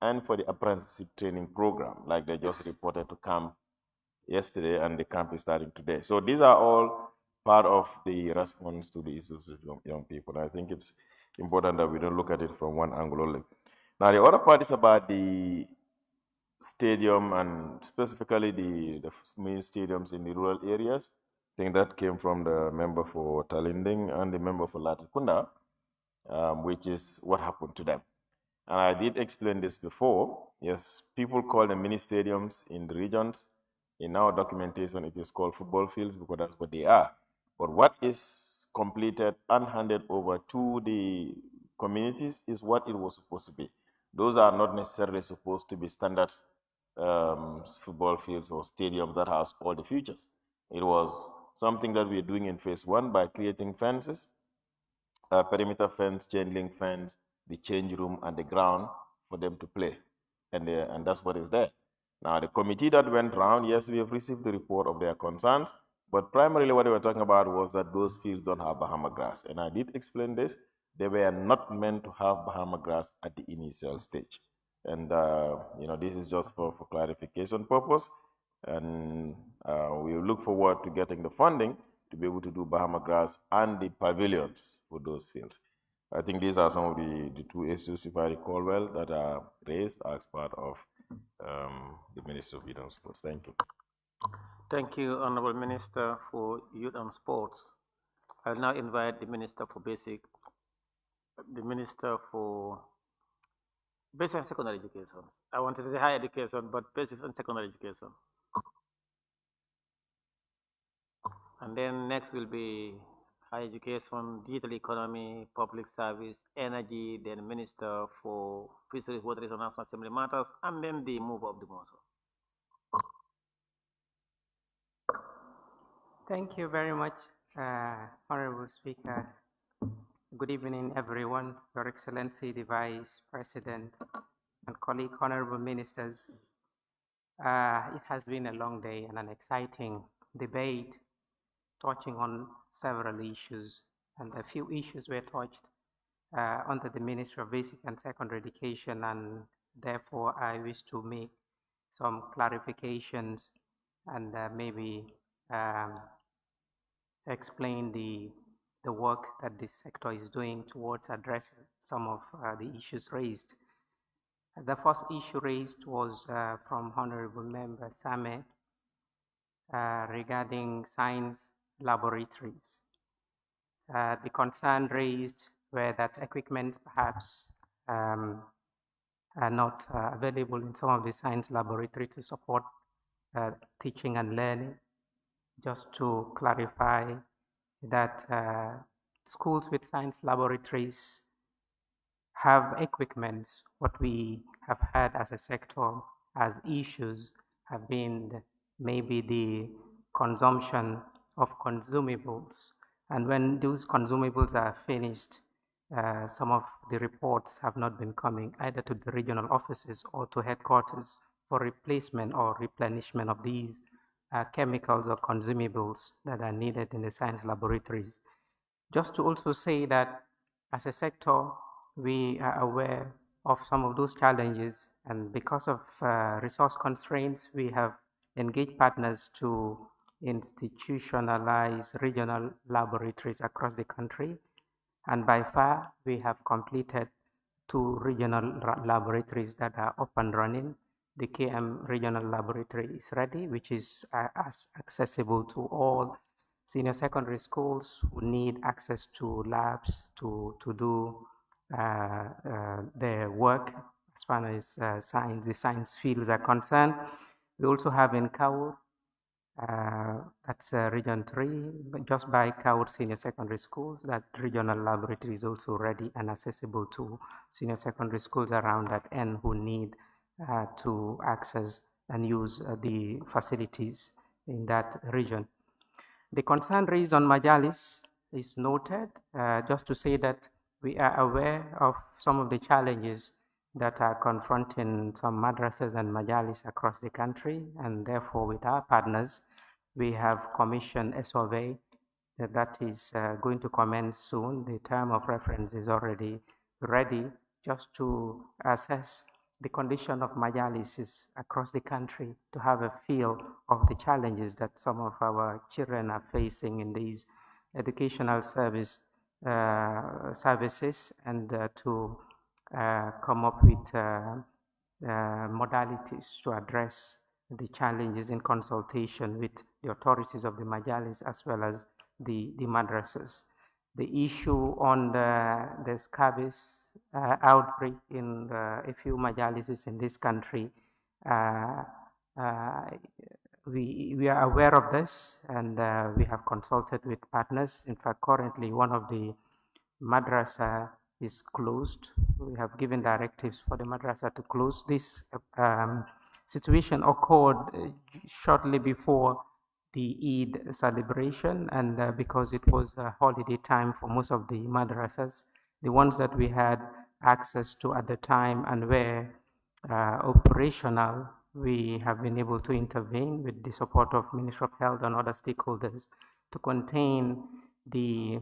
S14: and for the apprenticeship training program, like they just reported to camp yesterday, and the camp is starting today. So these are all part of the response to the issues of young people. I think it's important that we don't look at it from one angle only. Now, the other part is about the stadium, and specifically the main stadiums in the rural areas. I think that came from the member for Talinding and the member for Latikunda, which is what happened to them. And I did explain this before. Yes, people call them mini stadiums in the regions. In our documentation, it is called football fields because that's what they are. But what is completed and handed over to the communities is what it was supposed to be. Those are not necessarily supposed to be standard football fields or stadiums that has all the features. It was something that we're doing in phase 1 by creating fences, perimeter fence, chain link fence, the change room, and the ground for them to play. And that's what is there. Now, the committee that went around, yes, we have received the report of their concerns, but primarily what they were talking about was that those fields don't have Bahama grass. And I did explain this. They were not meant to have Bahama grass at the initial stage. And, this is just for clarification purpose. And we look forward to getting the funding to be able to do Bahama grass and the pavilions for those fields. I think these are some of the two issues, if I recall well, that are raised as part of the Ministry of Youth and Sports. Thank you.
S2: Thank you, Honorable Minister for Youth and Sports. I'll now invite the Minister for Basic and Secondary Education. I wanted to say higher education, but basic and secondary education. And then next will be higher education, digital economy, public service, energy, then Minister for Fisheries, Wateries, and National Assembly Matters, and then the move of the motion.
S15: Thank you very much, Honorable Speaker. Good evening, everyone, Your Excellency, the Vice President, and colleague honorable ministers. It has been a long day and an exciting debate touching on several issues, and a few issues were touched under the Ministry of Basic and Secondary Education, and therefore I wish to make some clarifications and maybe explain the work that this sector is doing towards addressing some of the issues raised. The first issue raised was from Honorable Member Same regarding science laboratories. The concern raised were that equipment perhaps are not available in some of the science laboratories to support teaching and learning. Just to clarify that schools with science laboratories have equipment. What we have had as a sector as issues have been maybe the consumption of consumables. And when those consumables are finished, some of the reports have not been coming either to the regional offices or to headquarters for replacement or replenishment of these chemicals or consumables that are needed in the science laboratories. Just to also say that as a sector, we are aware of some of those challenges, and because of resource constraints, we have engaged partners to institutionalize regional laboratories across the country. And by far, we have completed 2 regional laboratories that are up and running. The KM regional laboratory is ready, which is accessible to all senior secondary schools who need access to labs to do their work as far as the science fields are concerned. We also have in Kaur, that's Region 3, but just by Kaur Senior Secondary School, that regional laboratory is also ready and accessible to senior secondary schools around that end who need to access and use the facilities in that region. The concern raised on Majalis is noted, just to say that we are aware of some of the challenges that are confronting some madrasas and majalis across the country, and therefore with our partners, we have commissioned a survey that is going to commence soon. The term of reference is already ready, just to assess the condition of majalis across the country, to have a feel of the challenges that some of our children are facing in these educational services, and to come up with modalities to address the challenges in consultation with the authorities of the majalis as well as the madrasas. The issue on the scabies outbreak in a few majalises in this country, we are aware of this, and we have consulted with partners. In fact, currently one of the madrasa is closed. We have given directives for the madrasa to close. This situation occurred shortly before the Eid celebration, and because it was a holiday time for most of the madrasas, the ones that we had access to at the time and were operational, we have been able to intervene with the support of Ministry of Health and other stakeholders to contain the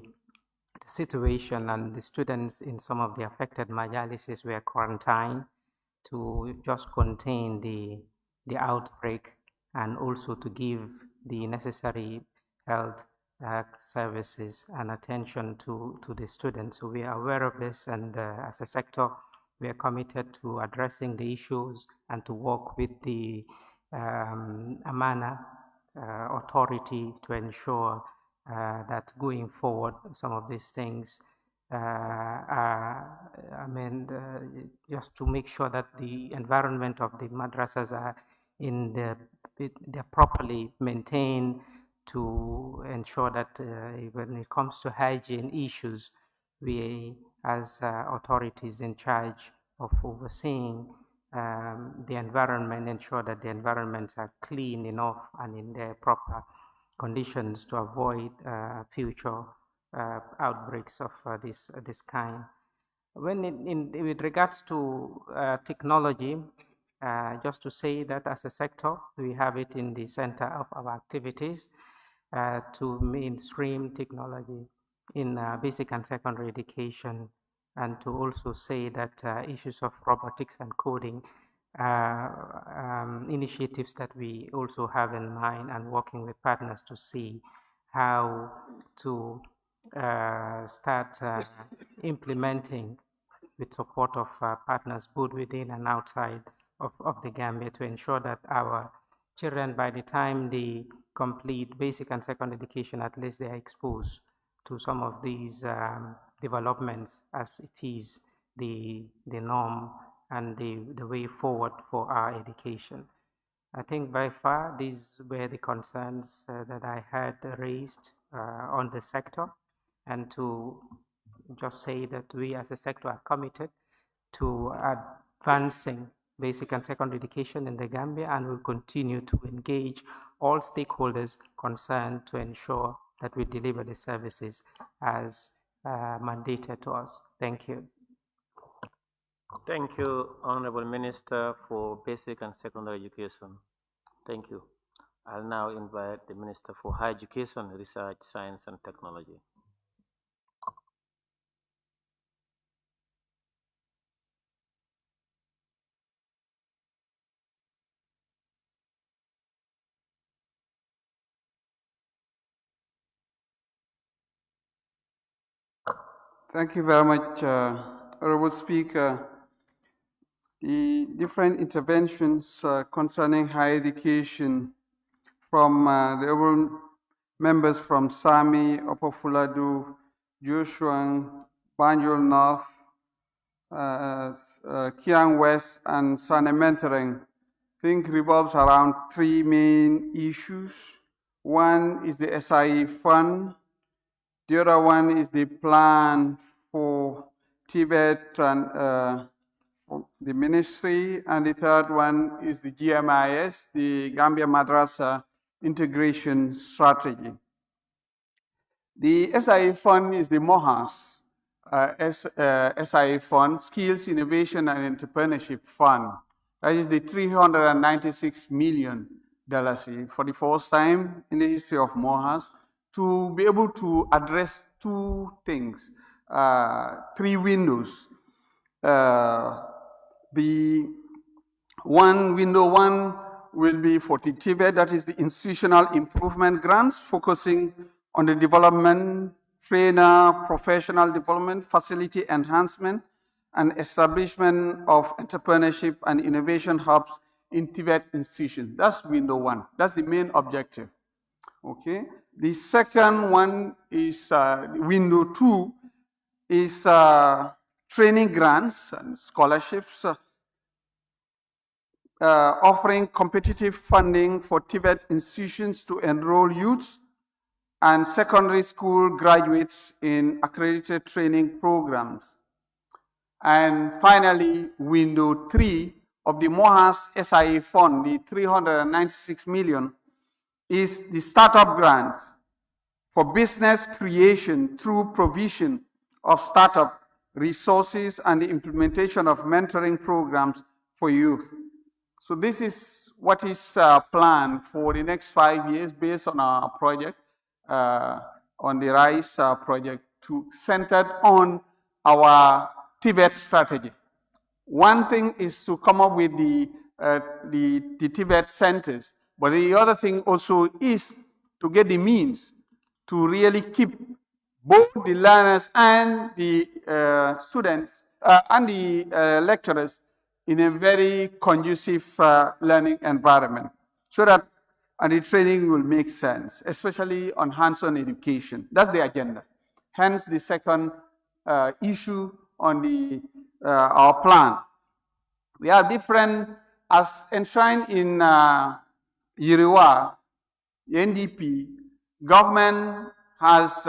S15: situation, and the students in some of the affected majalises were quarantined to just contain the outbreak, and also to give the necessary health services and attention to the students. So we are aware of this, and as a sector, we are committed to addressing the issues and to work with the Amana authority to ensure that going forward, some of these things just to make sure that the environment of the madrasas are they're properly maintained, to ensure that when it comes to hygiene issues, we as authorities in charge of overseeing the environment, ensure that the environments are clean enough and in their proper conditions to avoid future outbreaks of this kind. With regards to technology, just to say that as a sector, we have it in the center of our activities to mainstream technology in basic and secondary education, and to also say that issues of robotics and coding initiatives that we also have in mind, and working with partners to see how to start implementing with support of partners both within and outside of the Gambia, to ensure that our children, by the time they complete basic and secondary education, at least they are exposed to some of these developments, as it is the norm and the way forward for our education. I think by far these were the concerns that I had raised on the sector, and to just say that we as a sector are committed to advancing basic and secondary education in the Gambia, and will continue to engage all stakeholders concerned to ensure that we deliver the services as mandated to us. Thank you.
S2: Thank you, Honorable Minister for Basic and Secondary Education. Thank you. I'll now invite the Minister for Higher Education, Research, Science and Technology.
S16: Thank you very much, Honorable Speaker. The different interventions concerning higher education from the honorable members from Sami, Upper Fuladu, Joshua, Banjul North, Kiang West, and SoNA mentoring, I think revolves around three main issues. One is the SIE fund. The other one is the plan for Tibet and the ministry. And the third one is the GMIS, the Gambia Madrasa Integration Strategy. The SIE fund is the MOHAS SIE fund, Skills, Innovation and Entrepreneurship Fund. That is the $396 million for the first time in the history of MOHAS to be able to address two things, three windows. The window one will be for the Tibet, that is the institutional improvement grants, focusing on the development, trainer, professional development, facility enhancement, and establishment of entrepreneurship and innovation hubs in Tibet institutions. That's window one. That's the main objective. Okay. The second one is window two is training grants and scholarships, offering competitive funding for Tibet institutions to enroll youths and secondary school graduates in accredited training programs. And finally, window three of the MOHAS SIE fund, the $396 million, is the startup grants for business creation through provision of startup resources and the implementation of mentoring programs for youth. So this is what is planned for the next 5 years based on our project, on the RISE project, centered on our Tibet strategy. One thing is to come up with the Tibet centers, but the other thing also is to get the means to really keep both the learners and the students and the lecturers in a very conducive learning environment, so that the training will make sense, especially on hands-on education. That's the agenda. Hence the second issue on our plan. We are different, as enshrined in Yiriwa, NDP, government has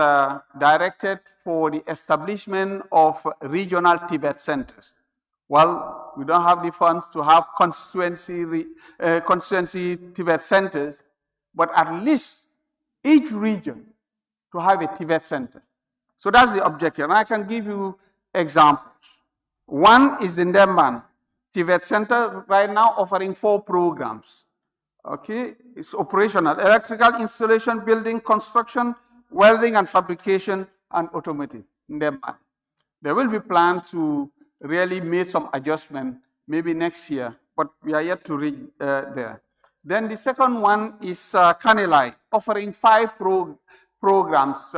S16: directed for the establishment of regional Tibet centers. Well, we don't have the funds to have constituency Tibet centers, but at least each region to have a Tibet center. So that's the objective. And I can give you examples. One is the Ndemban Tibet Center, right now offering 4 programs. Okay, it's operational: electrical installation, building construction, welding and fabrication, and automotive. Ndemban. There will be plans to really make some adjustment maybe next year, but we are yet to reach there. Then the second one is Kanilai, offering 5 programs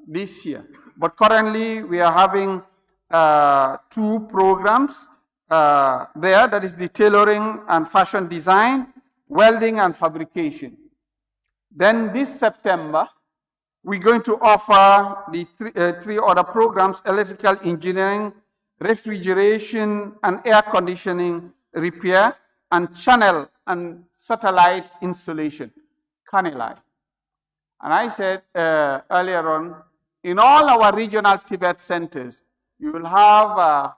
S16: this year. But currently we are having 2 programs there, that is the tailoring and fashion design, welding and fabrication. Then this September, we're going to offer the 3 other programs: electrical engineering, refrigeration and air conditioning repair, and channel and satellite installation, Kanilai. And I said earlier on, in all our regional Tibet centers, you will have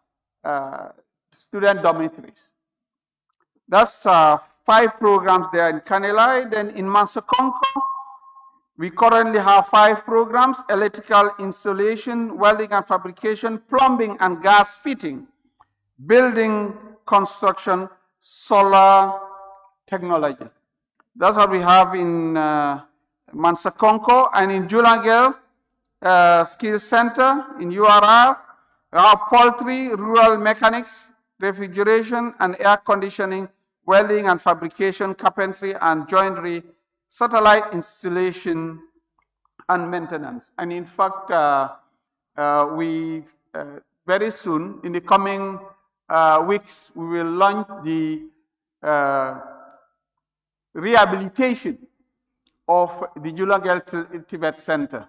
S16: student dormitories. That's 5 programs there in Kanilai. Then in Mansakonko, we currently have 5 programs: electrical installation, welding and fabrication, plumbing and gas fitting, building construction, solar technology. That's what we have in Mansakonko. And in Julangel Skills Center in URR, we have poultry, rural mechanics, refrigeration and air conditioning, welding and fabrication, carpentry and joinery, satellite installation and maintenance. And in fact, very soon, in the coming weeks, we will launch the rehabilitation of the Julagel Tibet Center.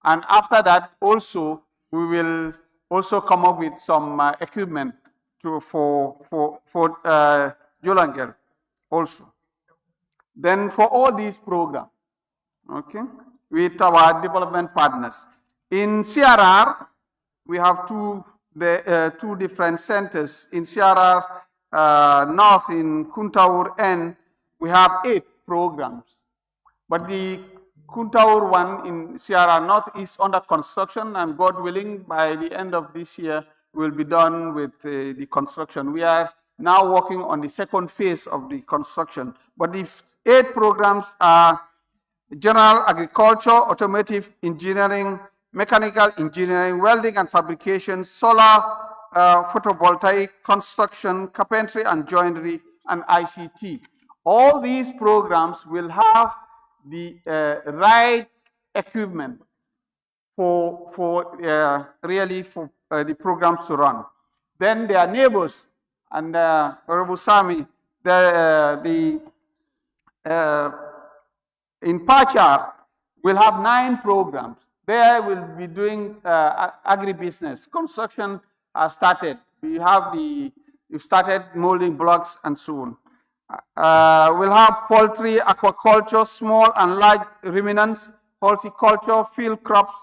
S16: And after that, also, we will also come up with some equipment for Julagel also. Then for all these programs, okay, with our development partners. In CRR, we have two different centers. In CRR North, in Kuntaur N, we have 8 programs. But the Kuntaur one in CRR North is under construction, and God willing, by the end of this year, will be done with the construction. We are now working on the second phase of the construction. But the 8 programs are general agriculture, automotive engineering, mechanical engineering, welding and fabrication, solar, photovoltaic, construction, carpentry and joinery, and ICT. All these programs will have the right equipment for the programs to run. Then their neighbors and Honorable Sami, in Pachar, we'll have 9 programs. There we'll be doing agribusiness. Construction started. We've started molding blocks and so on. We'll have poultry, aquaculture, small and large ruminants, horticulture, field crops,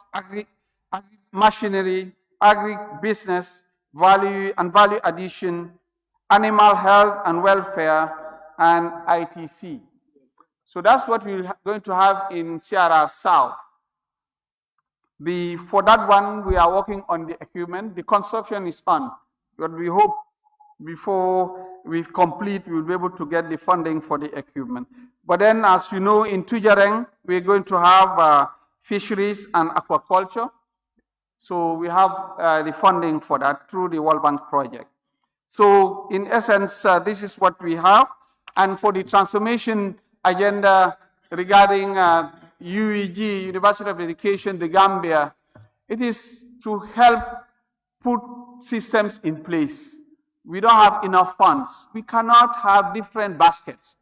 S16: machinery, agribusiness, value addition, animal health and welfare, and ITC. So that's what we're going to have in CRR South. For that one, we are working on the equipment. The construction is on, but we hope before we complete, we'll be able to get the funding for the equipment. But then, as you know, in Tujareng, we're going to have fisheries and aquaculture. So we have the funding for that through the World Bank project. So in essence, this is what we have. And for the transformation agenda regarding UEG, University of Education, the Gambia, it is to help put systems in place. We don't have enough funds. We cannot have different baskets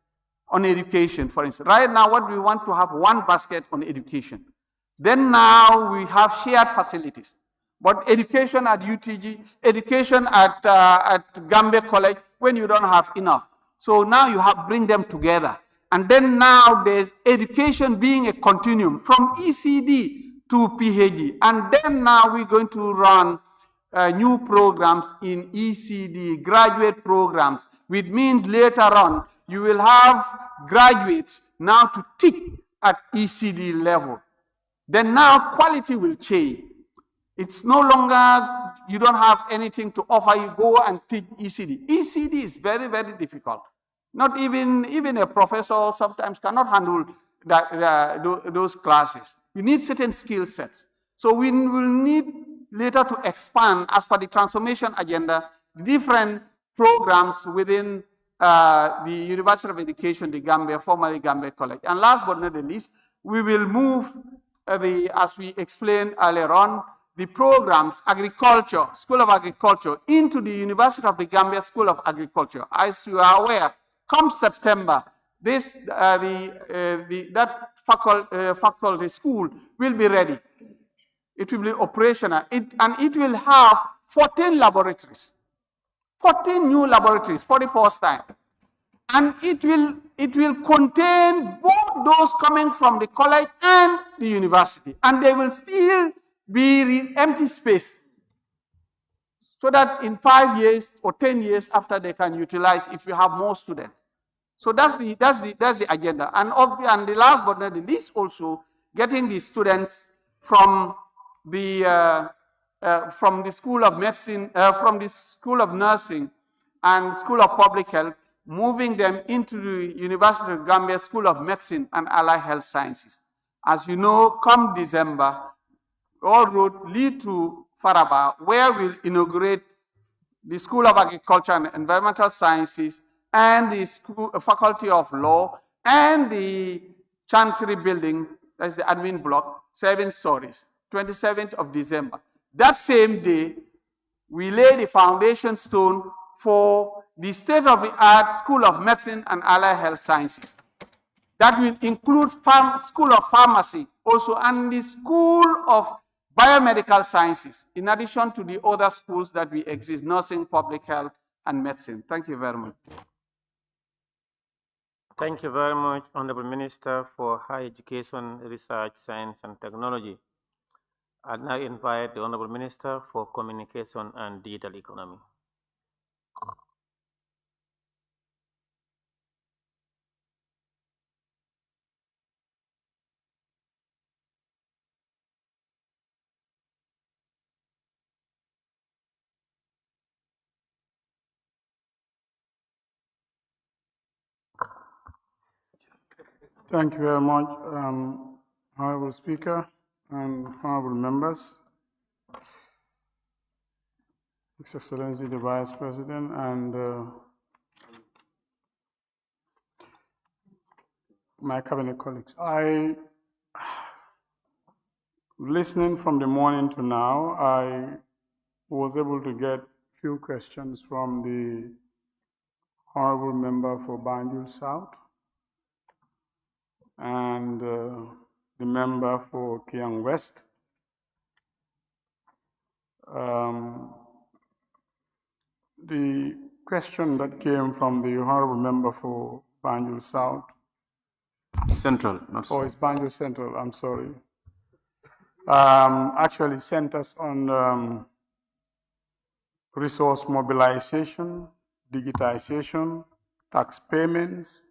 S16: on education, for instance. Right now, what we want to have one basket on education. Then now we have shared facilities. But education at UTG, education at Gambia College, when you don't have enough. So now you have bring them together. And then now there's education being a continuum from ECD to PhD. And then now we're going to run new programs in ECD, graduate programs, which means later on you will have graduates now to teach at ECD level. Then now quality will change. It's no longer you don't have anything to offer, you go and teach ECD. ECD is very, very difficult. Not even a professor sometimes cannot handle those classes. You need certain skill sets. So we will need later to expand, as per the transformation agenda, different programs within the University of Education, the Gambia, formerly Gambia College. And last but not the least, we will move, as we explained earlier on, the programs, agriculture, School of Agriculture, into the University of the Gambia School of Agriculture. As you are aware, come September, that faculty school will be ready. It will be operational, and it will have 14 laboratories, 14 new laboratories for the first time. And it will contain both those coming from the college and the university, and they will still be empty space, so that in 5 years or 10 years after they can utilize if you have more students. So that's the agenda. And the last but not the least, also getting the students from the School of Medicine, from the School of Nursing and School of Public Health, moving them into the University of Gambia School of Medicine and Allied Health Sciences. As you know, come December, all roads lead to Faraba, where we'll inaugurate the School of Agriculture and Environmental Sciences and the Faculty of Law and the Chancery Building, that's the admin block, 7 stories, 27th of December. That same day, we laid the foundation stone for the state-of-the-art School of Medicine and Allied Health Sciences. That will include School of Pharmacy also and the School of Biomedical Sciences, in addition to the other schools that we exist, nursing, public health, and medicine. Thank you very much.
S2: Thank you very much, Honorable Minister for Higher Education, Research, Science and Technology. I now invite the Honorable Minister for Communication and Digital Economy.
S17: Thank you very much, Honorable Speaker and honorable members, His Excellency the Vice President, and my cabinet colleagues. Listening from the morning to now, I was able to get few questions from the honorable member for Banjul South and the member for Kiang West. The question that came from the honorable member for Banjul South.
S18: Central, not
S17: South. Oh, it's Banjul Central, I'm sorry. Actually centers on resource mobilization, digitization, tax payments,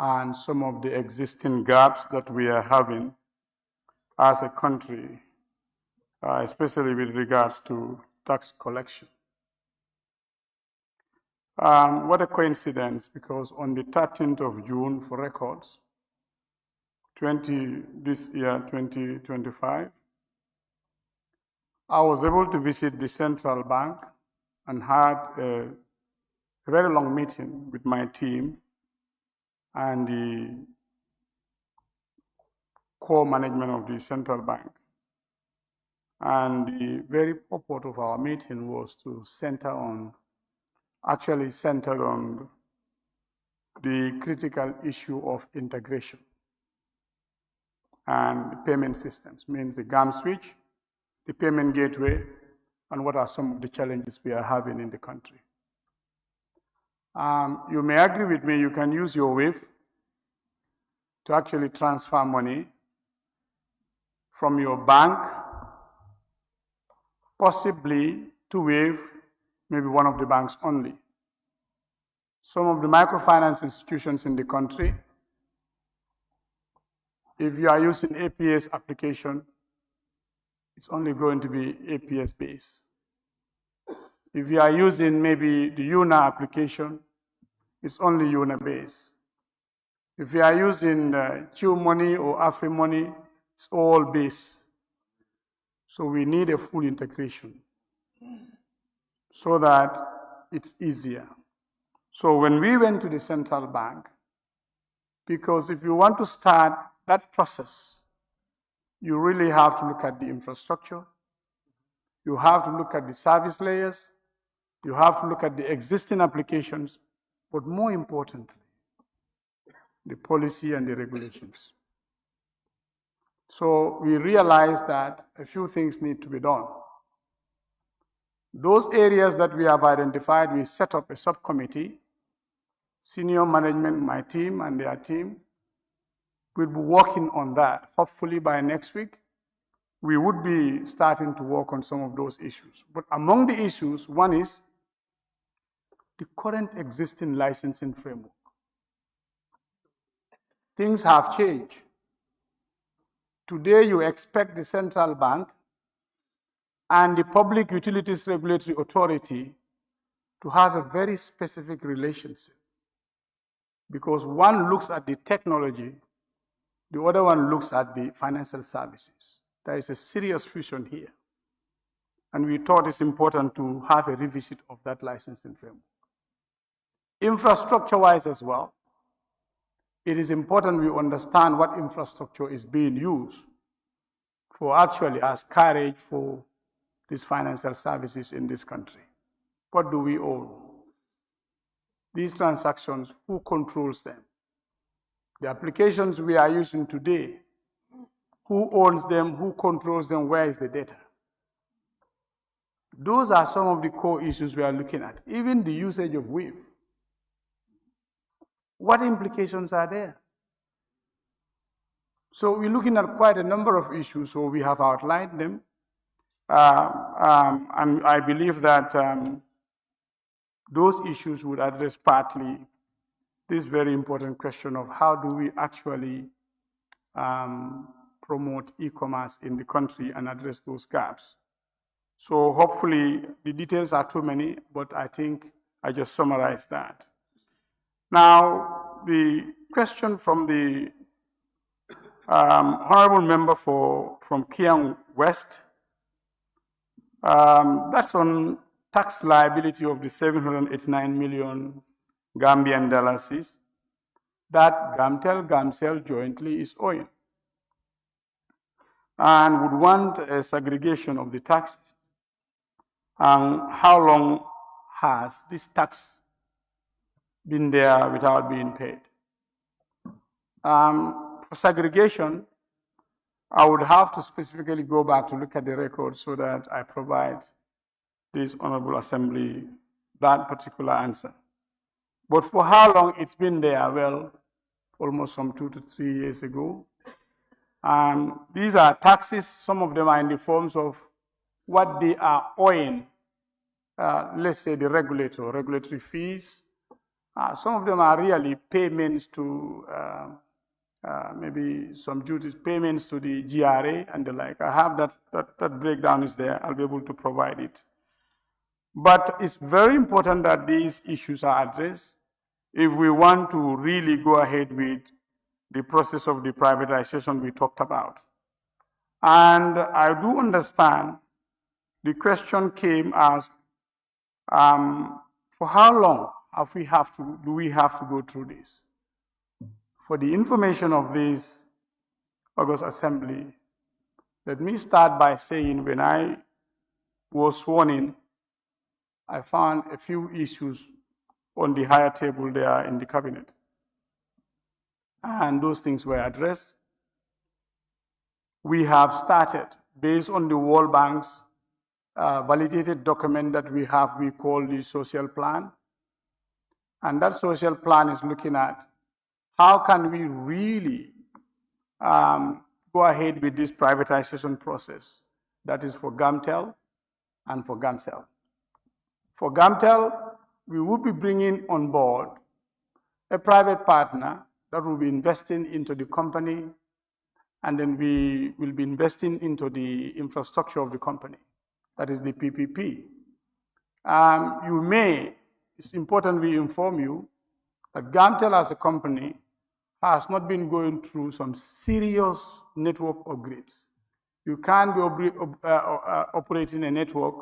S17: and some of the existing gaps that we are having as a country, especially with regards to tax collection. What a coincidence, because on the 13th of June, for records, this year, 2025, I was able to visit the central bank and had a very long meeting with my team and the core management of the central bank. And the very purport of our meeting was to center on the critical issue of integration and payment systems, means the GAM switch, the payment gateway, and what are some of the challenges we are having in the country. You may agree with me, you can use your Wave to actually transfer money from your bank, possibly to Wave, maybe one of the banks only. Some of the microfinance institutions in the country, if you are using APS application, it's only going to be APS based. If you are using maybe the UNA application, it's only UNA based. If you are using Q Money or Afri Money, it's all based. So we need a full integration so that it's easier. So when we went to the central bank, because if you want to start that process, you really have to look at the infrastructure, you have to look at the service layers, you have to look at the existing applications, but more importantly, the policy and the regulations. So we realized that a few things need to be done. Those areas that we have identified, we set up a subcommittee, senior management, my team and their team, will be working on that. Hopefully by next week, we would be starting to work on some of those issues. But among the issues, one is the current existing licensing framework. Things have changed. Today, you expect the central bank and the Public Utilities Regulatory Authority to have a very specific relationship, because one looks at the technology, the other one looks at the financial services. There is a serious fusion here. And we thought it's important to have a revisit of that licensing framework. Infrastructure-wise as well, it is important we understand what infrastructure is being used for actually as carriage for these financial services in this country. What do we own? These transactions, who controls them? The applications we are using today, who owns them, who controls them, where is the data? Those are some of the core issues we are looking at. Even the usage of WIF. What implications are there? So we're looking at quite a number of issues, so we have outlined them. And I believe that those issues would address partly this very important question of how do we actually promote e-commerce in the country and address those gaps. So hopefully the details are too many, but I think I just summarized that. Now, the question from the honorable member from Kiang West, that's on tax liability of the 789 million Gambian dollars that Gamtel, Gamcel jointly is owing, and would want a segregation of the taxes. And how long has this tax been there without being paid? For segregation, I would have to specifically go back to look at the record so that I provide this Honorable Assembly that particular answer. But for how long it's been there? Well, almost from 2 to 3 years ago. These are taxes. Some of them are in the forms of what they are owing, let's say the regulatory fees. Some of them are really payments to maybe some duties, payments to the GRA and the like. I have that breakdown is there. I'll be able to provide it. But it's very important that these issues are addressed if we want to really go ahead with the process of the privatization we talked about. And I do understand the question came as, for how long do we have to go through this? For the information of this August Assembly, let me start by saying when I was sworn in, I found a few issues on the higher table there in the cabinet. And those things were addressed. We have started, based on the World Bank's validated document that we have, we call the social plan. And that social plan is looking at how can we really go ahead with this privatization process that is for Gamtel and for Gamcel. For Gamtel, we will be bringing on board a private partner that will be investing into the company, and then we will be investing into the infrastructure of the company. That is the PPP. It's important we inform you that Gamtel as a company has not been going through some serious network upgrades. You can't be operating a network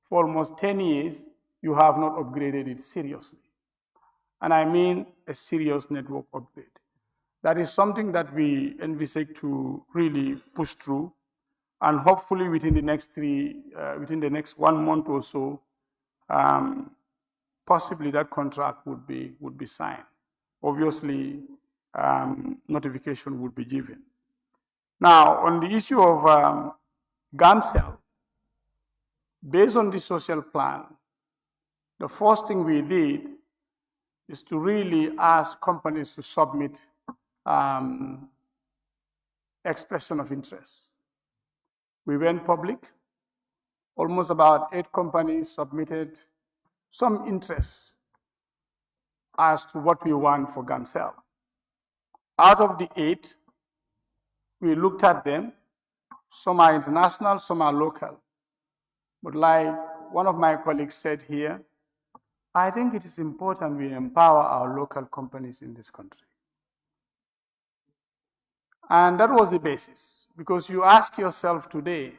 S17: for almost 10 years, you have not upgraded it seriously. And I mean a serious network upgrade. That is something that we envisage to really push through, and hopefully within the next 1 month or so, possibly that contract would be signed. Obviously, notification would be given. Now, on the issue of Gamcel, based on the social plan, the first thing we did is to really ask companies to submit expression of interest. We went public. Almost about 8 companies submitted some interest as to what we want for Gamcel. Out of the 8, we looked at them. Some are international, some are local. But like one of my colleagues said here, I think it is important we empower our local companies in this country. And that was the basis, because you ask yourself today,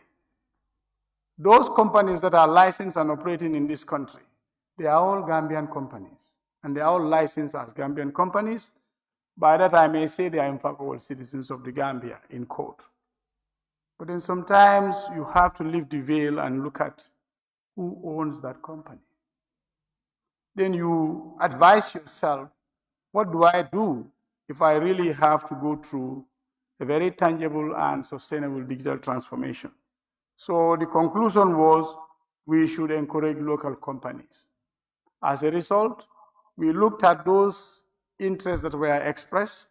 S17: those companies that are licensed and operating in this country, they are all Gambian companies, and they are all licensed as Gambian companies. By that I may say they are in fact all citizens of the Gambia in court. But then sometimes you have to lift the veil and look at who owns that company. Then you advise yourself, what do I do if I really have to go through a very tangible and sustainable digital transformation? So the conclusion was we should encourage local companies. As a result, we looked at those interests that were expressed,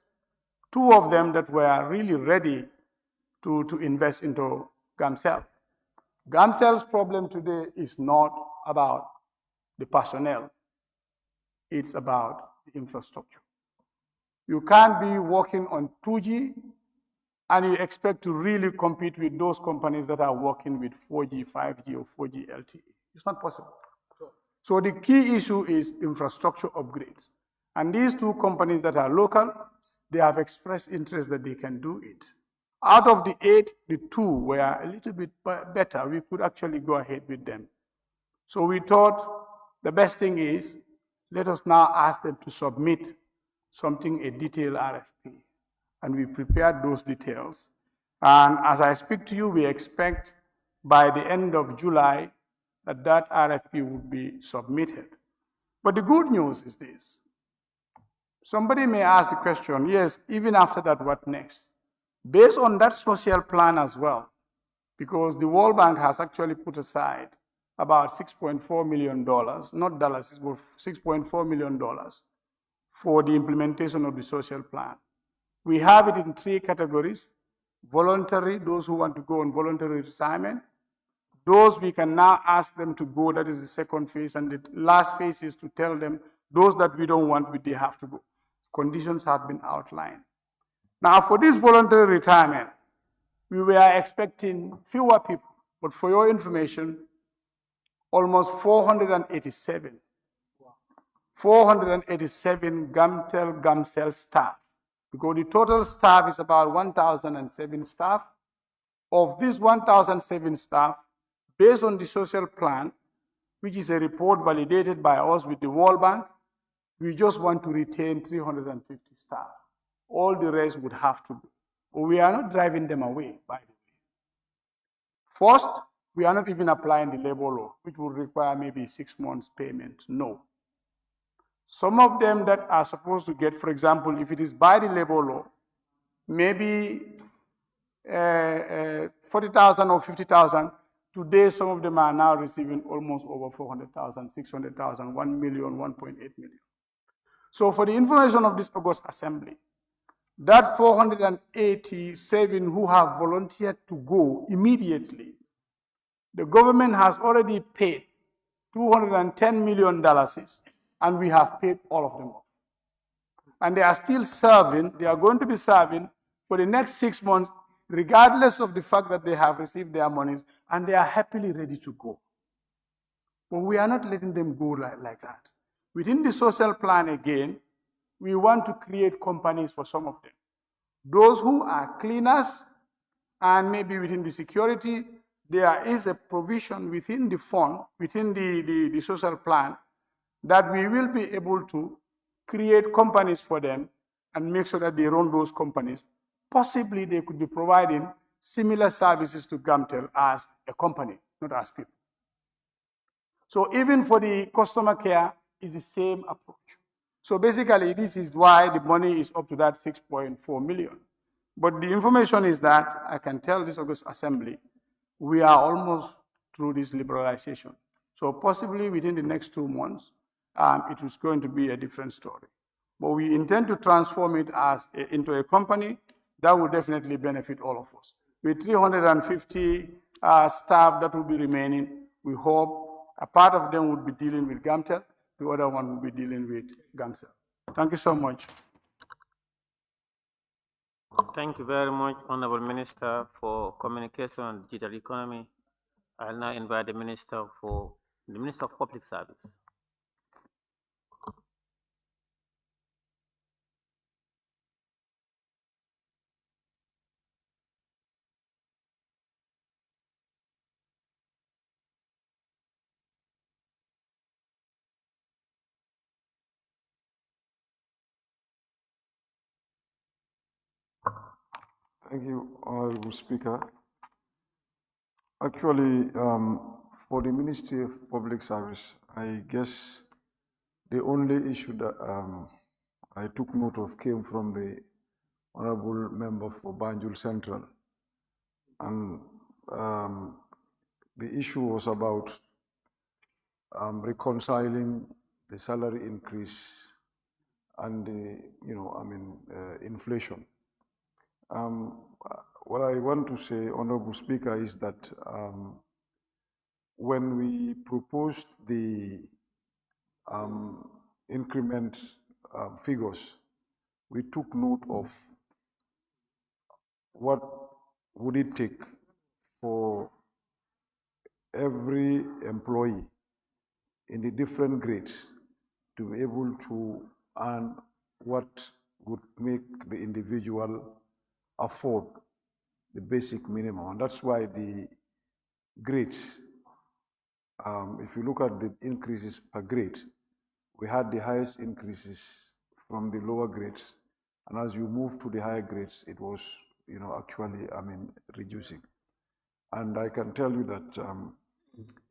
S17: two of them that were really ready to invest into GAMCEL. GAMCEL's problem today is not about the personnel, it's about the infrastructure. You can't be working on 2G and you expect to really compete with those companies that are working with 4G, 5G, or 4G LTE. It's not possible. So the key issue is infrastructure upgrades. And these two companies that are local, they have expressed interest that they can do it. Out of the 8, the 2 were a little bit better. We could actually go ahead with them. So we thought the best thing is, let us now ask them to submit something, a detailed RFP. And we prepared those details. And as I speak to you, we expect by the end of July that RFP would be submitted. But the good news is this. Somebody may ask the question, yes, even after that, what next? Based on that social plan as well, because the World Bank has actually put aside about $6.4 million, not dollars, it's $6.4 million for the implementation of the social plan. We have it in 3 categories: voluntary, those who want to go on voluntary retirement. Those we can now ask them to go, that is the second phase, and the last phase is to tell them, those that we don't want, they have to go. Conditions have been outlined. Now for this voluntary retirement, we were expecting fewer people, but for your information, almost 487 GAMCEL staff, because the total staff is about 1,007 staff. Of this 1,007 staff, based on the social plan, which is a report validated by us with the World Bank, we just want to retain 350 staff. All the rest would have to go. But we are not driving them away, by the way. First, we are not even applying the labor law, which would require maybe 6 months payment. No. Some of them that are supposed to get, for example, if it is by the labor law, maybe 40,000 or 50,000. Today, some of them are now receiving almost over 400,000, 600,000, 1 million, 1.8 million. So for the information of this August Assembly, that 487 who have volunteered to go immediately, the government has already paid $210 million, and we have paid all of them off. And they are still serving, they are going to be serving for the next 6 months, regardless of the fact that they have received their monies, and they are happily ready to go. But we are not letting them go like that. Within the social plan again, we want to create companies for some of them. Those who are cleaners, and maybe within the security, there is a provision within the fund, within the social plan, that we will be able to create companies for them and make sure that they run those companies. Possibly they could be providing similar services to GAMCEL as a company, not as people. So even for the customer care, is the same approach. So basically, this is why the money is up to that 6.4 million. But the information is that, I can tell this August Assembly, we are almost through this liberalization. So possibly within the next 2 months, it is going to be a different story. But we intend to transform it into a company that will definitely benefit all of us. With 350 staff that will be remaining, we hope a part of them would be dealing with GAMCEL, the other one will be dealing with GAMCEL. Thank you so much.
S2: Thank you very much, Honorable Minister, for Communication and Digital Economy. I'll now invite the Minister of Public Service.
S19: Thank you, Honorable Speaker. Actually, for the Ministry of Public Service, I guess the only issue that I took note of came from the Honorable Member for Banjul Central. And the issue was about reconciling the salary increase and the, inflation. What I want to say, Honorable Speaker, is that when we proposed the increment figures, we took note of what would it take for every employee in the different grades to be able to earn what would make the individual afford the basic minimum. And that's why the grades, if you look at the increases per grade, we had the highest increases from the lower grades. And as you move to the higher grades, it was, actually, reducing. And I can tell you that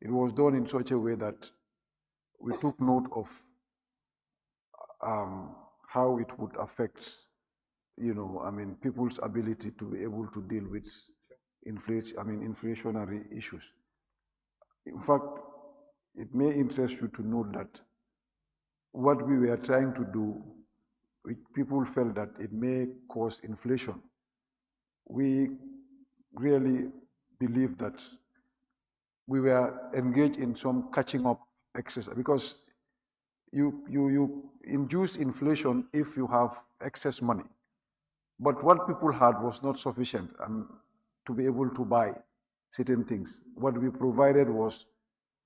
S19: it was done in such a way that we took note of how it would affect, people's ability to be able to deal with inflationary issues. In fact, it may interest you to note that what we were trying to do, which people felt that it may cause inflation, we really believe that we were engaged in some catching up exercise, because you induce inflation if you have excess money. But what people had was not sufficient to be able to buy certain things. What we provided was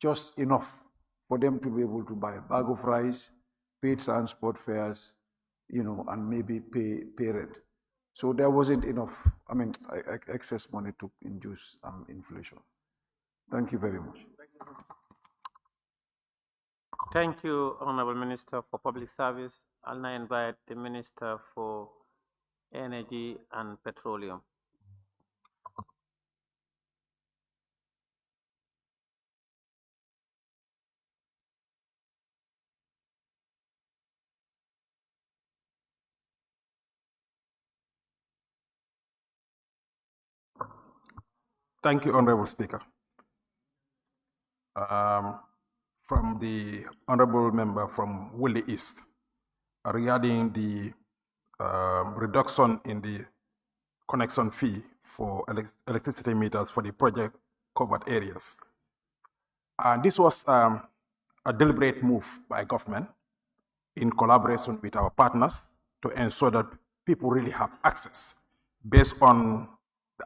S19: just enough for them to be able to buy a bag of rice, pay transport fares, and maybe pay rent. So there wasn't enough, excess money to induce inflation. Thank you very much.
S2: Thank you, Honorable Minister for Public Service. I'll now invite the Minister for Energy and Petroleum.
S20: Thank you, Honorable Speaker. From the Honorable Member from Woolly East regarding the reduction in the connection fee for electricity meters for the project covered areas. This was a deliberate move by government in collaboration with our partners to ensure that people really have access based on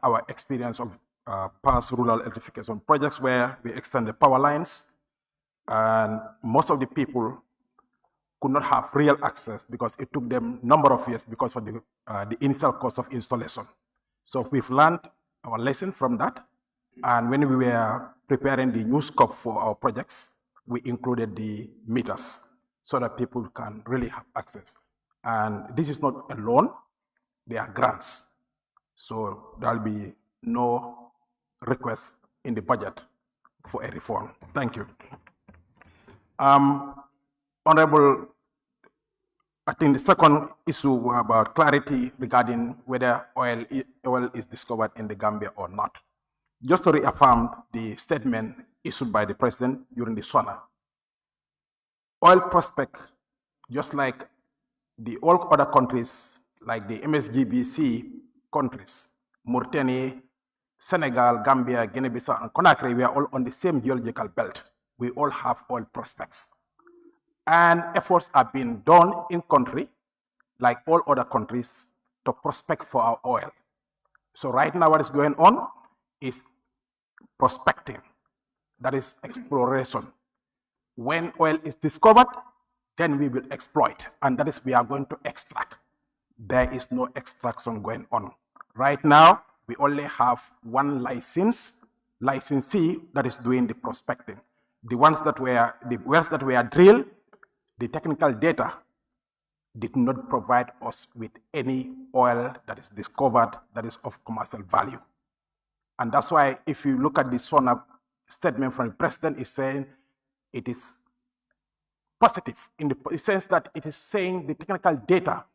S20: our experience of past rural electrification projects where we extended power lines, and most of the people could not have real access because it took them a number of years because of the initial cost of installation. So we've learned our lesson from that, and when we were preparing the new scope for our projects, we included the meters so that people can really have access. And this is not a loan, they are grants. So there'll be no request in the budget for a reform. Thank you. Honorable, I think the second issue was about clarity regarding whether oil is discovered in the Gambia or not. Just to reaffirm the statement issued by the President during the SoNA, oil prospect, just like all other countries, like the MSGBC countries, Mauritania, Senegal, Gambia, Guinea-Bissau, and Conakry, we are all on the same geological belt. We all have oil prospects. And efforts are being done in country, like all other countries, to prospect for our oil. So right now what is going on is prospecting. That is exploration. When oil is discovered, then we will exploit. And that is we are going to extract. There is no extraction going on. Right now, we only have one licensee that is doing the prospecting. The wells that were drilled, the technical data did not provide us with any oil that is discovered that is of commercial value. And that's why if you look at the SoNA statement from the president, it's saying it is positive in the sense that it is saying the technical data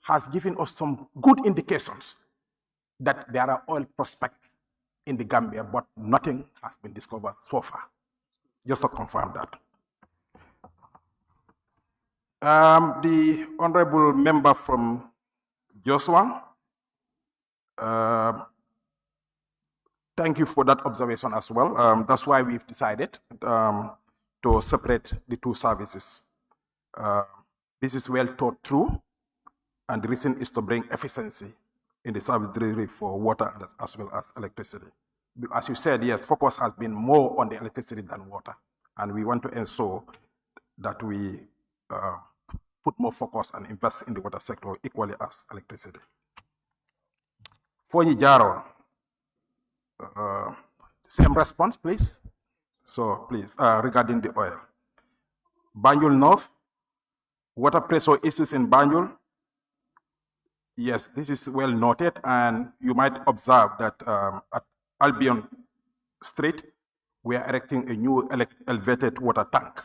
S20: has given us some good indications that there are oil prospects in the Gambia, but nothing has been discovered so far. Just to confirm that. The honorable member from Joshua, thank you for that observation as well. That's why we've decided to separate the two services. This is well thought through, and the reason is to bring efficiency in the service delivery for water as well as electricity. As you said, yes, focus has been more on the electricity than water, and we want to ensure that we put more focus and invest in the water sector equally as electricity. For Jaro, same response, please. So please, regarding the oil. Banjul North, water pressure issues in Banjul. Yes, this is well noted, and you might observe that at Albion Street, we are erecting a new elevated water tank,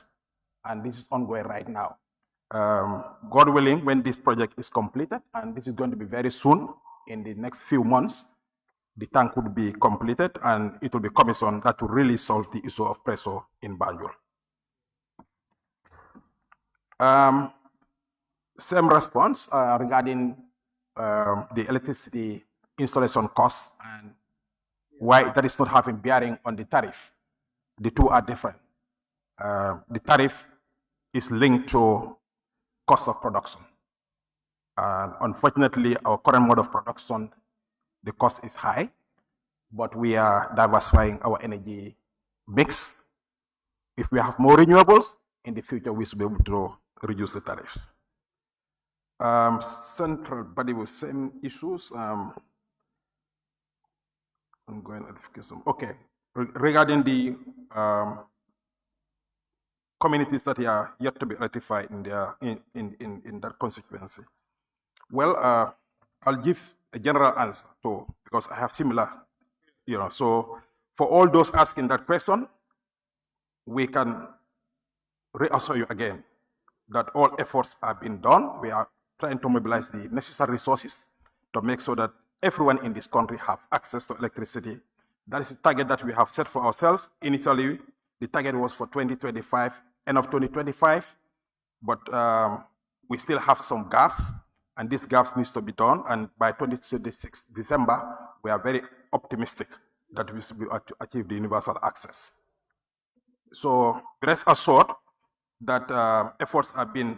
S20: and this is ongoing right now. God willing, when this project is completed, and this is going to be very soon, in the next few months, the tank would be completed and it will be commissioned. That will really solve the issue of pressure in Banjul. Same response regarding the electricity installation costs and why that is not having bearing on the tariff. The two are different. The tariff is linked to cost of production. Unfortunately, our current mode of production, the cost is high, but we are diversifying our energy mix. If we have more renewables, in the future we should be able to reduce the tariffs. Central body with same issues. Ongoing edification. Okay, regarding the communities that are yet to be ratified in their in that constituency. Well, I'll give a general answer too, because I have similar, so for all those asking that question, we can reassure you again that all efforts are being done. We are trying to mobilize the necessary resources to make sure that everyone in this country have access to electricity. That is the target that we have set for ourselves. Initially, the target was for 2025, end of 2025, but we still have some gaps, and these gaps needs to be done. And by 2026 December, we are very optimistic that we will be able to achieve the universal access. So rest assured that efforts have been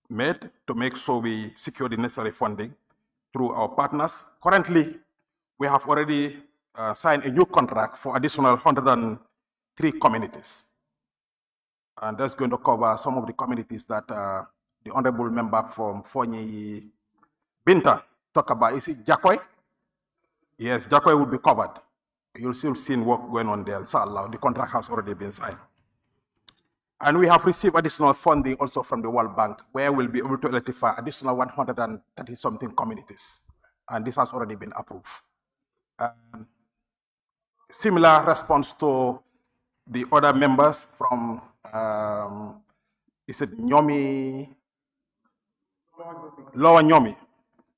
S20: made to make sure we secure the necessary funding through our partners. Currently, we have already signed a new contract for additional 103 communities. And that's going to cover some of the communities that the honorable member from Fonyi Binta talked about. Is it Jakoy? Yes, Jakoy will be covered. You'll still see work going on there. Inshallah, the contract has already been signed. And we have received additional funding also from the World Bank, where we'll be able to electrify additional 130-something communities. And this has already been approved. Similar response to the other members from, is it Nyomi? Lower Nyomi.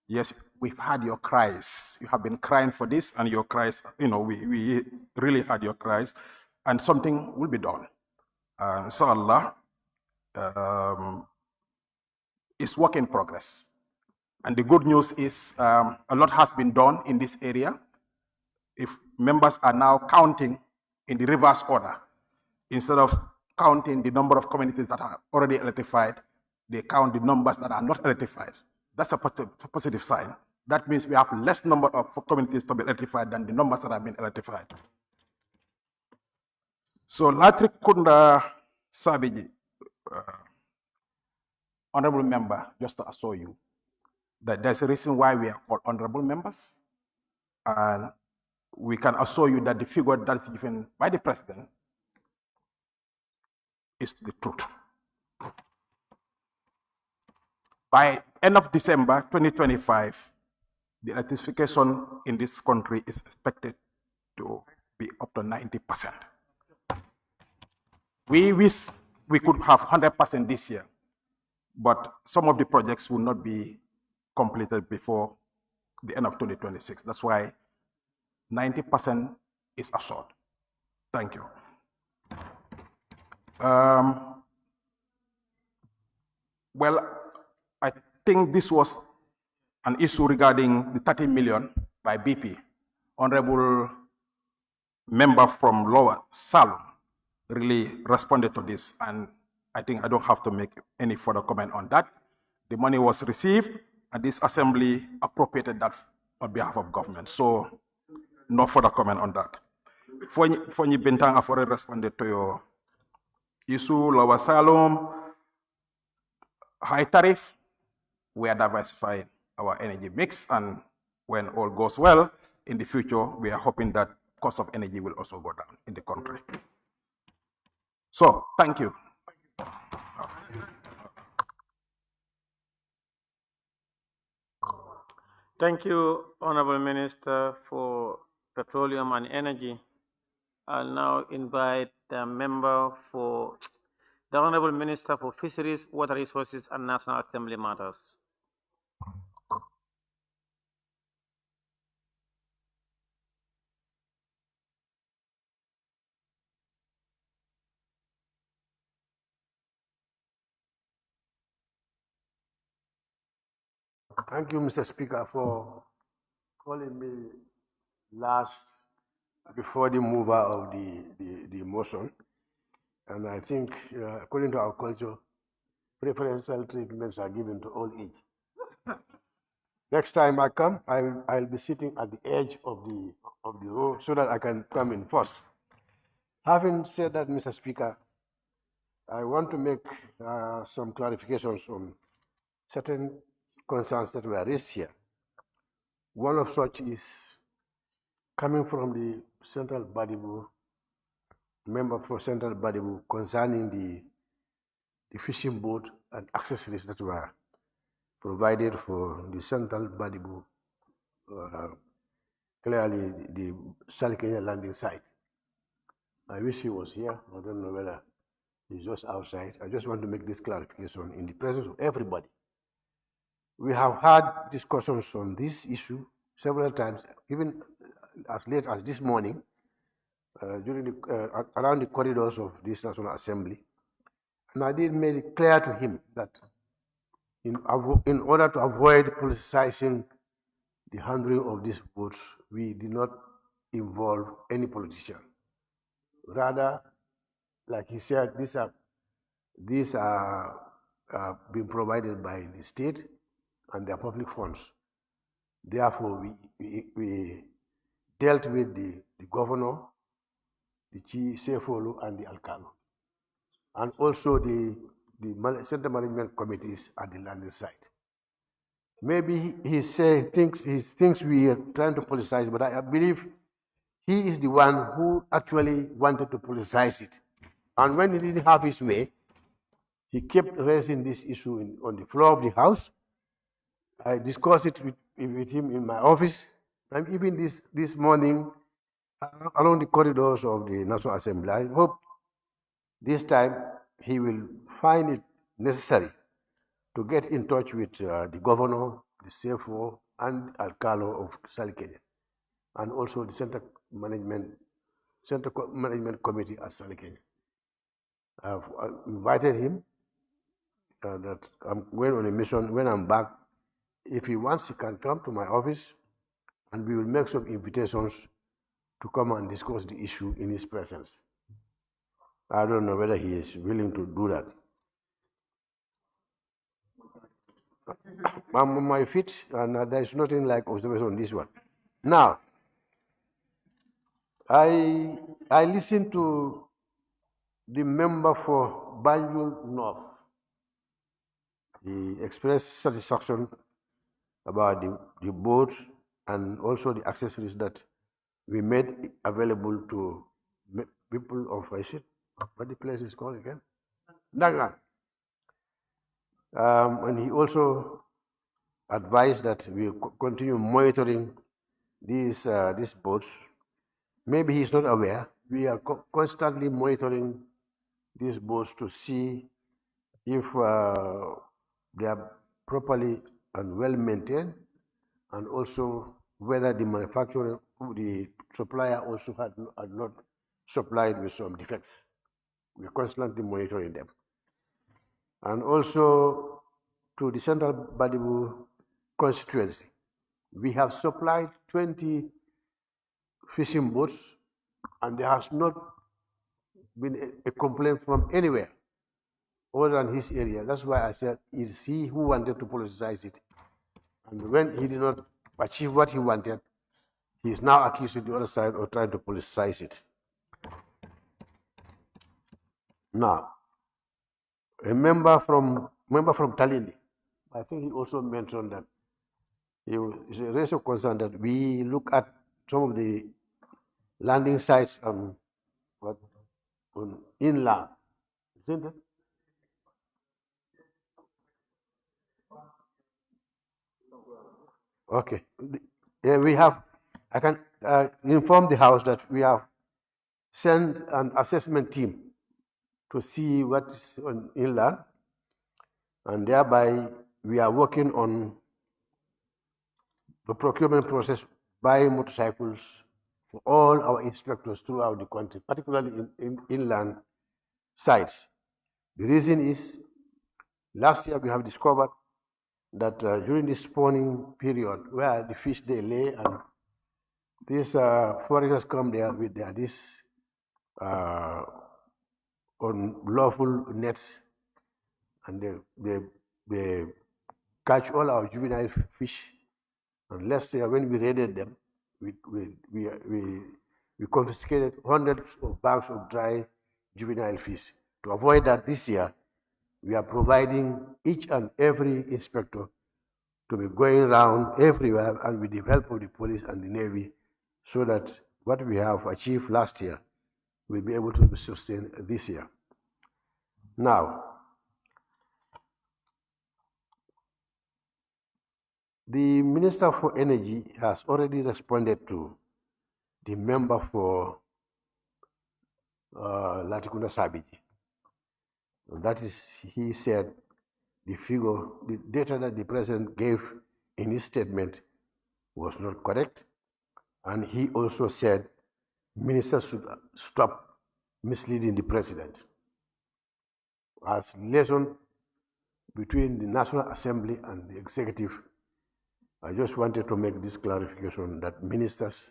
S20: Yes, we've had your cries. You have been crying for this, and your cries, we really had your cries, and something will be done. Inshallah, it's work in progress. And the good news is a lot has been done in this area. If members are now counting in the reverse order, instead of counting the number of communities that are already electrified, they count the numbers that are not electrified. That's a positive sign. That means we have less number of communities to be electrified than the numbers that have been electrified. So, Latri Kunda Sabiji, honorable member, just to assure you that there's a reason why we are called honorable members, and we can assure you that the figure that is given by the president is the truth. By end of December 2025, the electrification in this country is expected to be up to 90%. We wish we could have 100% this year, but some of the projects will not be completed before the end of 2026. That's why 90% is assured. Thank you. Well, I think this was an issue regarding the 30 million by BP. Honorable member from Lower Salem really responded to this, and I think I don't have to make any further comment on that. The money was received, and this assembly appropriated that on behalf of government. So, no further comment on that. Fonyi Bintang, I've already responded to your issue. Lower Salem, high tariff, we are diversifying our energy mix, and when all goes well, in the future, we are hoping that cost of energy will also go down in the country. So, thank you.
S2: Thank you, Honorable Minister for Petroleum and Energy. I'll now invite the member for the Honorable Minister for Fisheries, Water Resources and National Assembly Matters.
S19: Thank you, Mr. Speaker, for calling me last before the mover of the motion. And I think, according to our culture, preferential treatments are given to all age. Next time I come, I'll be sitting at the edge of the row so that I can come in first. Having said that, Mr. Speaker, I want to make some clarifications on certain concerns that were raised here. One of such is coming from the Central Badibu, member for Central Badibu, concerning the fishing boat and accessories that were provided for the Central Badibu, clearly the Salikenya landing site. I wish he was here. I don't know whether he's just outside. I just want to make this clarification in the presence of everybody. We have had discussions on this issue several times, even as late as this morning, during around the corridors of this National Assembly. And I did make it clear to him that in order to avoid politicizing the handling of these votes, we did not involve any politician. Rather, like he said, these are being provided by the state and their public funds. Therefore, we dealt with the governor, the chief Sefolu, and the alcalde, and also the center management committees at the landing site. Maybe he thinks we are trying to politicize, but I believe he is the one who actually wanted to politicize it. And when he didn't have his way, he kept raising this issue on the floor of the House. I discussed it with him in my office, and even this morning along the corridors of the National Assembly. I hope this time he will find it necessary to get in touch with the governor, the CFO, and alcalde of Salikenya, and also the Center Management Committee at Salikenya. I've invited him that I'm going on a mission. When I'm back, if he wants, he can come to my office, and we will make some invitations to come and discuss the issue in his presence. I don't know whether he is willing to do that. I'm on my feet, and there is nothing like observation on this one. Now, I listened to the member for Banjul North. He expressed satisfaction about the boats and also the accessories that we made available to people of, what the place is called again? Dangan. And he also
S9: advised that we continue monitoring these boats. Maybe he's not aware. We are constantly monitoring these boats to see if they are properly and well maintained, and also whether the manufacturer, the supplier also had not supplied with some defects. We're constantly monitoring them. And also to the Central Badibu constituency, we have supplied 20 fishing boats, and there has not been a complaint from anywhere other than his area. That's why I said it's he who wanted to politicize it. And when he did not achieve what he wanted, he is now accusing the other side of trying to politicize it. Now, a member from Talindi, I think he also mentioned that it's a raise of concern that we look at some of the landing sites on inland, isn't it? Okay. Yeah, we have, I can inform the House that we have sent an assessment team to see what's on inland, and thereby we are working on the procurement process, buying motorcycles for all our inspectors throughout the country, particularly in inland sites. The reason is, last year we have discovered that during the spawning period, where the fish they lay, and these foreigners come there with these unlawful nets, and they catch all our juvenile fish. And last year, when we raided them, we confiscated hundreds of bags of dry juvenile fish. To avoid that, this year, we are providing each and every inspector to be going around everywhere, and with the help of the police and the Navy, so that what we have achieved last year will be able to be sustained this year. Now, the Minister for Energy has already responded to the member for Latikunda Sabiji. That is, he said the figure, the data that the President gave in his statement was not correct. And he also said ministers should stop misleading the President. As liaison between the National Assembly and the Executive, I just wanted to make this clarification that ministers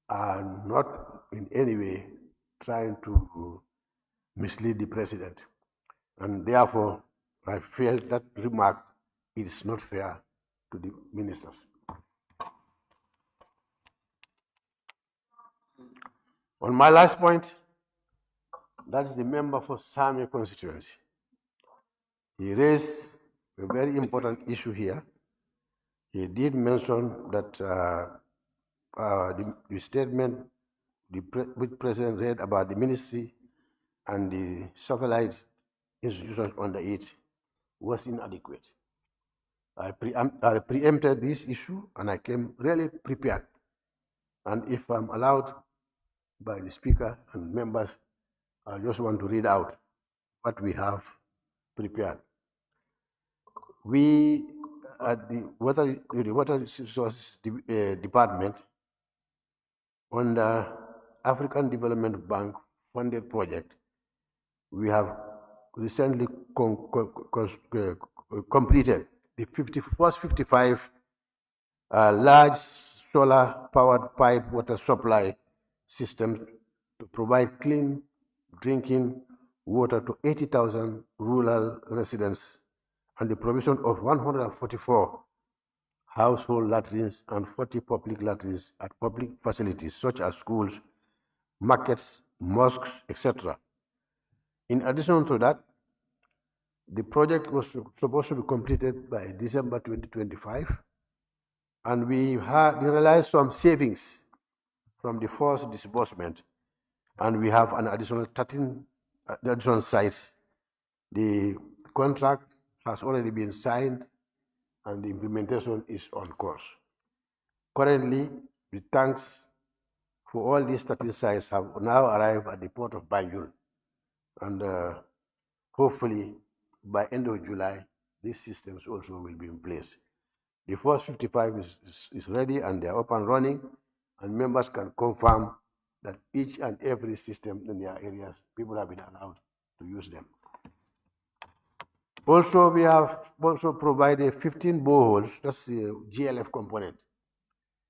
S9: are not in any way trying to mislead the President. And therefore, I feel that remark is not fair to the ministers. On my last point, that is the member for Sami constituency. He raised a very important issue here. He did mention that the statement which President read about the ministry and the satellite institutions under it was inadequate. I preempted this issue, and I came really prepared. And if I'm allowed by the Speaker and members, I just want to read out what we have prepared. We at the Water Resources Department, under African Development Bank funded project, we have recently completed the first 55 large solar-powered pipe water supply systems to provide clean drinking water to 80,000 rural residents, and the provision of 144 household latrines and 40 public latrines at public facilities such as schools, markets, mosques, etc. In addition to that, the project was supposed to be completed by December 2025, and we realized some savings from the first disbursement, and we have an additional 13 additional sites. The contract has already been signed, and the implementation is on course. Currently, the tanks for all these 13 sites have now arrived at the port of Banjul, and hopefully by end of July, these systems also will be in place. The first 55 is ready and they are up and running, and members can confirm that each and every system in their areas, people have been allowed to use them. Also, we have also provided 15 boreholes, that's the GLF component.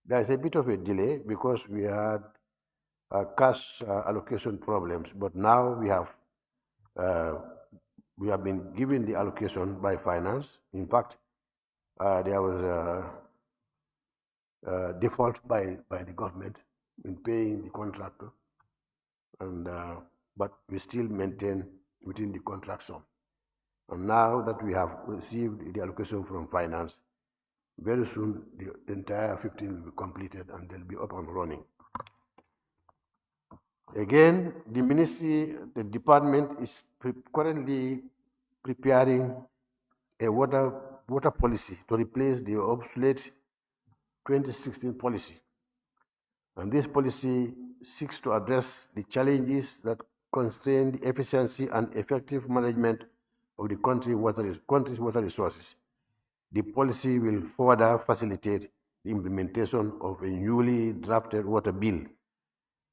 S9: There is a bit of a delay because we had cash allocation problems, but now we have been given the allocation by finance. In fact, there was a default by the government in paying the contractor, and but we still maintain within the contract sum. And now that we have received the allocation from finance, very soon the entire 15 will be completed and they'll be up and running. Again, the ministry, the department is currently preparing a water policy to replace the obsolete 2016 policy. And this policy seeks to address the challenges that constrain the efficiency and effective management of the country's water resources. The policy will further facilitate the implementation of a newly drafted water bill.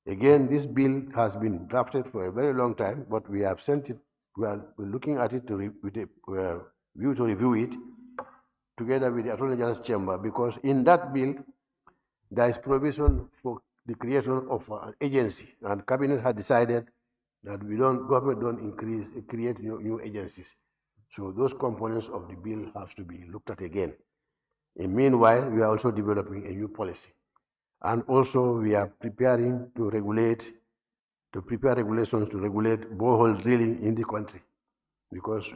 S9: Again, this bill has been drafted for a very long time, but we have sent it, we're looking at it with a view to review it together with the Attorney General's Chamber, because in that bill, there is provision for the creation of an agency, and Cabinet has decided that government don't create new agencies. So those components of the bill have to be looked at again. And meanwhile, we are also developing a new policy. And also we are preparing to prepare regulations to regulate borehole drilling in the country. Because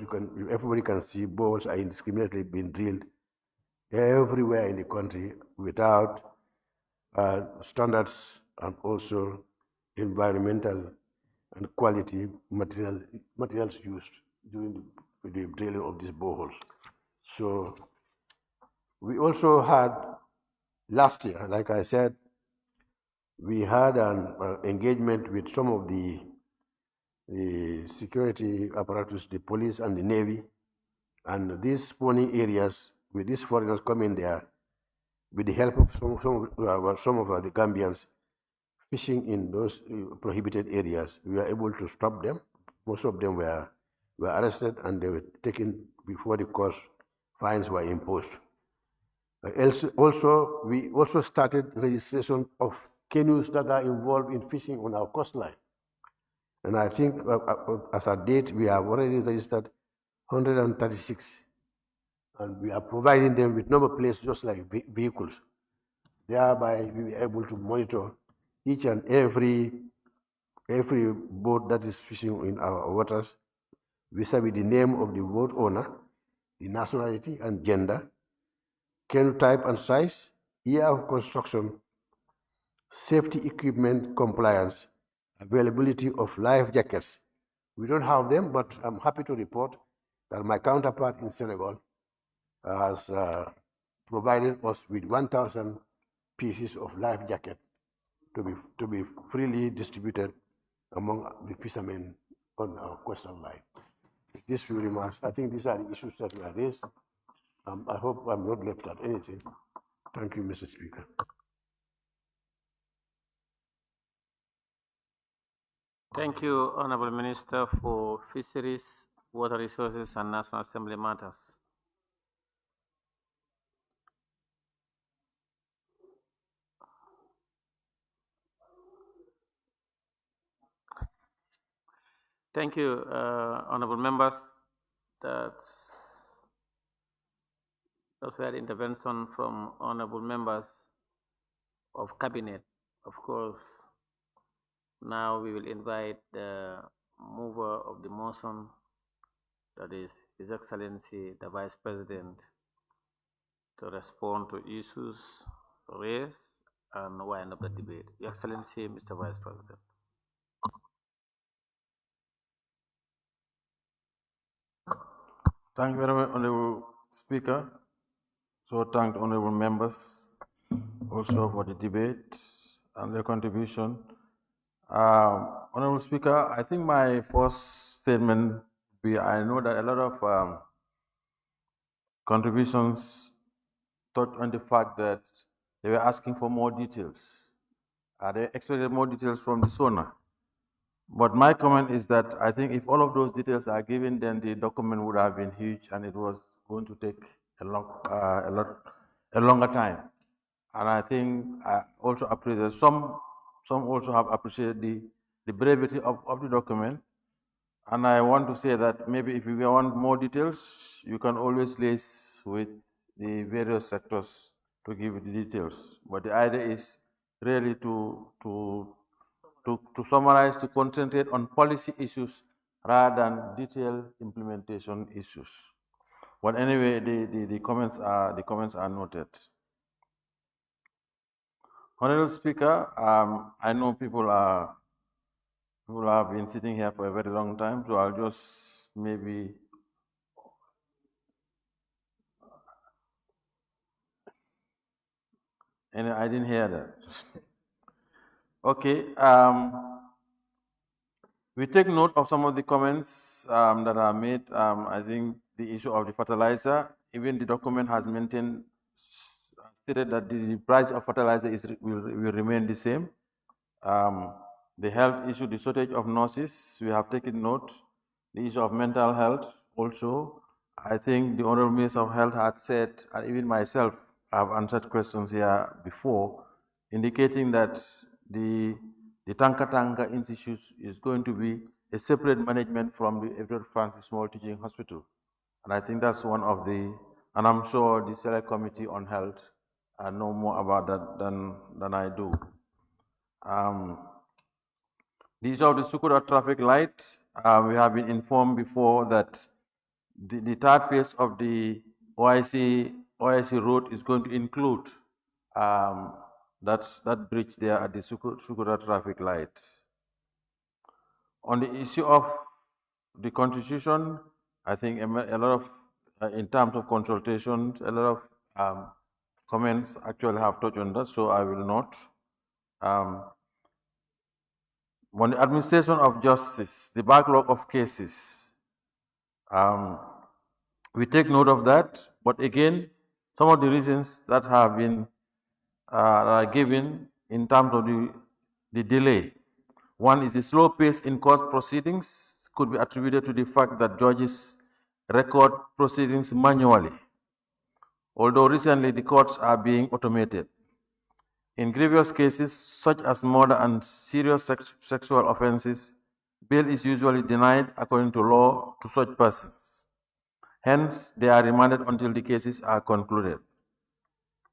S9: everybody can see boreholes are indiscriminately being drilled everywhere in the country without standards and also environmental and quality materials used during the drilling of these boreholes. So we also had last year, like I said, we had an engagement with some of the security apparatus, the police and the Navy, and these spawning areas with these foreigners coming there, with the help of some of the Gambians fishing in those prohibited areas, we were able to stop them. Most of them were arrested and they were taken before the court fines were imposed. Also, we also started registration of canoes that are involved in fishing on our coastline. And I think as a date, we have already registered 136. And we are providing them with number plates just like vehicles. Thereby, we are able to monitor each and every boat that is fishing in our waters, vis-a-vis the name of the boat owner, the nationality and gender, canoe type and size, year of construction, safety equipment compliance, availability of life jackets. We don't have them, but I'm happy to report that my counterpart in Senegal has provided us with 1,000 pieces of life jacket to be freely distributed among the fishermen on our coastal line. These few remarks, I think these are the issues that were raised. I hope I'm not left out anything. Thank you, Mr. Speaker.
S2: Thank you, Honorable Minister for Fisheries, Water Resources and National Assembly Matters. Thank you, honorable members. Those were the intervention from honorable members of cabinet. Of course, now we will invite the mover of the motion, that is His Excellency the Vice President, to respond to issues raised and wind up the debate. Your Excellency, Mr. Vice President.
S14: Thank you very much, Honorable Speaker. So thank honorable members also for the debate and their contribution. Honorable Speaker, I think my first statement be I know that a lot of contributions touch on the fact that they were asking for more details. They expected more details from the SoNA. But my comment is that I think if all of those details are given, then the document would have been huge and it was going to take a longer time. And I think I also appreciate some also have appreciated the brevity of the document. And I want to say that maybe if you want more details, you can always liaise with the various sectors to give you the details. But the idea is really to summarize, to concentrate on policy issues rather than detailed implementation issues. But anyway, the comments are noted. Honorable Speaker, I know people have been sitting here for a very long time, so I'll just maybe and I didn't hear that. Okay. We take note of some of the comments that are made. I think the issue of the fertilizer, even the document has stated that the price of fertilizer will remain the same. The health issue, the shortage of nurses, we have taken note. The issue of mental health also. I think the Honorable Minister of Health had said, and even myself, have answered questions here before, indicating that the Tanka Institute is going to be a separate management from the Edward Francis Small Teaching Hospital. And I think that's one of the, and I'm sure the Select Committee on Health know more about that than I do. The issue of the Sukura traffic light, we have been informed before that the third phase of the OIC road is going to include that bridge there at the Sukura traffic light. On the issue of the constitution, I think a lot of, in terms of consultations, a lot of comments actually have touched on that, so I will not. On the administration of justice, the backlog of cases, we take note of that, but again, some of the reasons that have been given in terms of the delay. One is the slow pace in court proceedings could be attributed to the fact that judges record proceedings manually, although recently the courts are being automated. In grievous cases such as murder and serious sexual offenses, bail is usually denied according to law to such persons. Hence, they are remanded until the cases are concluded.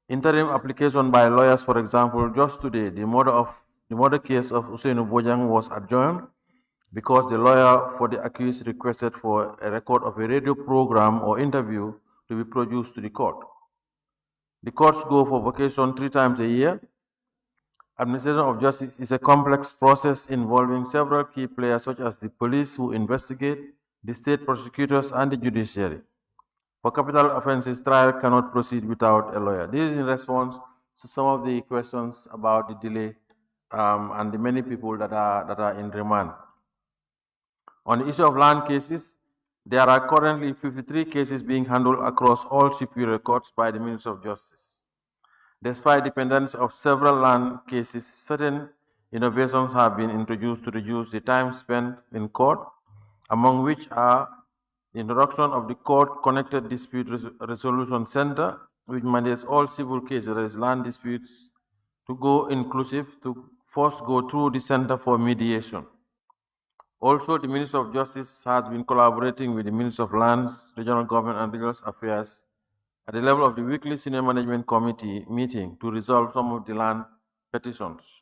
S14: Interim application by lawyers, for example, just today, the murder case of Usainu Bojang was adjourned because the lawyer for the accused requested for a record of a radio program or interview to be produced to the court. The courts go for vacation 3 times a year. Administration of justice is a complex process involving several key players such as the police who investigate, the state prosecutors, and the judiciary. For capital offenses, trial cannot proceed without a lawyer. This is in response to some of the questions about the delay and the many people that are in remand. On the issue of land cases, there are currently 53 cases being handled across all superior courts by the Ministry of Justice. Despite dependence of several land cases, certain innovations have been introduced to reduce the time spent in court, among which are the introduction of the Court-Connected Dispute Resolution Center, which mandates all civil cases, that is land disputes, to go inclusive, to first go through the Center for Mediation. Also, the Ministry of Justice has been collaborating with the Ministry of Lands, Regional Government and Regional Affairs at the level of the weekly Senior Management Committee meeting to resolve some of the land petitions.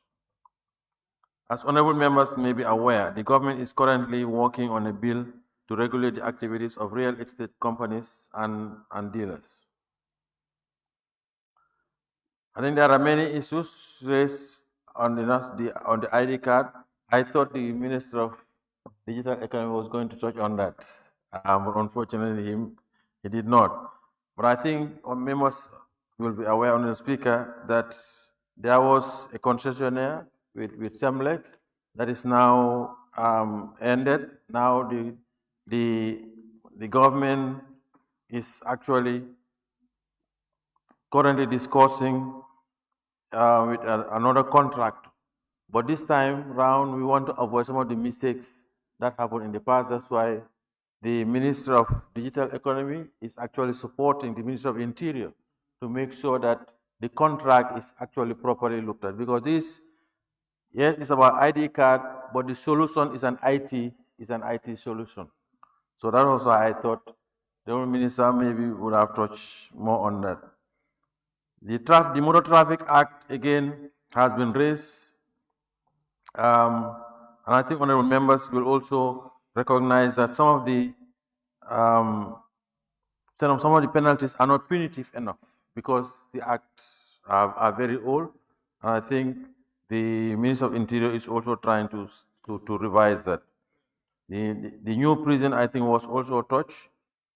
S14: As honorable members may be aware, the government is currently working on a bill to regulate the activities of real estate companies and dealers. I think there are many issues raised on the ID card. I thought the Minister of Digital Economy was going to touch on that, but unfortunately he did not. But I think members
S19: you will be aware, Honourable Speaker, that there was a concessionaire with Semlex that is now ended. Now the government is actually currently discussing with another contract. But this time round, we want to avoid some of the mistakes that happened in the past. That's why the Minister of Digital Economy is actually supporting the Minister of Interior to make sure that the contract is actually properly looked at. Because this, yes, it's about ID card, but the solution is an IT solution. So that was why I thought the Minister maybe would have touched more on that. The Motor Traffic Act, again, has been raised. And I think honorable members will also recognize that some of the penalties are not punitive enough because the acts are very old. And I think the Minister of Interior is also trying to revise that. The new prison, I think, was also touched.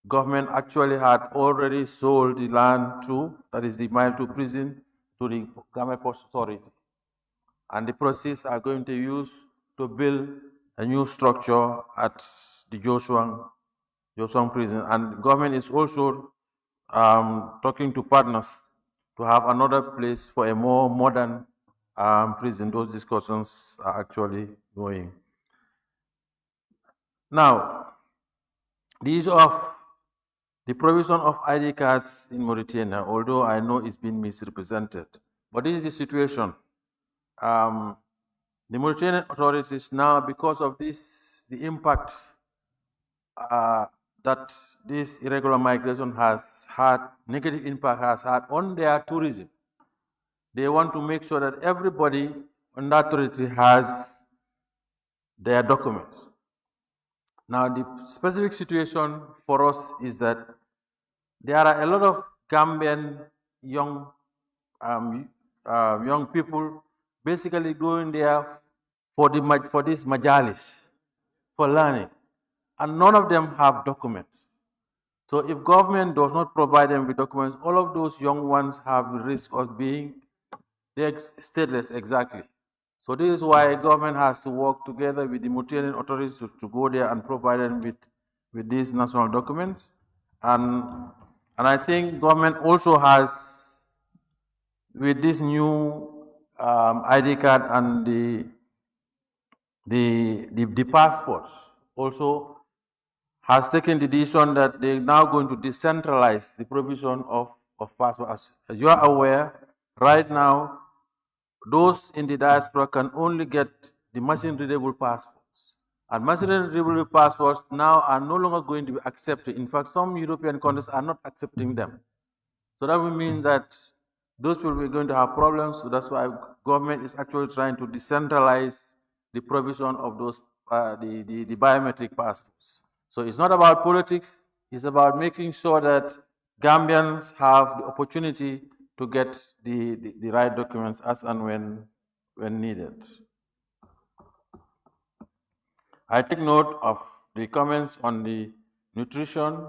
S19: Government actually had already sold the land that is the Mile 2 prison, to the Gambia Post Authority. And the proceeds are going to use to build a new structure at the Joshua prison. And government is also talking to partners to have another place for a more modern prison. Those discussions are actually going. Now, the issue of the provision of ID cards in Mauritania, although I know it's been misrepresented, but this is the situation. The Mauritanian authorities now, because of this, the impact that this irregular migration has had, negative impact has had on their tourism, they want to make sure that everybody on that territory has their documents. Now, the specific situation for us is that there are a lot of Gambian young people basically going there for this majalis, for learning, and none of them have documents. So if government does not provide them with documents, all of those young ones have the risk of being stateless, exactly. So this is why government has to work together with the Mauritanian authorities to go there and provide them with these national documents. And I think government also has, with this new ID card and the passports, also has taken the decision that they're now going to decentralize the provision of passports. As you are aware, right now, those in the diaspora can only get the machine-readable passports. And machine-readable passports now are no longer going to be accepted. In fact, some European countries are not accepting them. So that will mean that those people are going to have problems. So that's why government is actually trying to decentralize the provision of those the biometric passports. So it's not about politics. It's about making sure that Gambians have the opportunity to get the right documents as and when needed. I take note of the comments on the nutrition.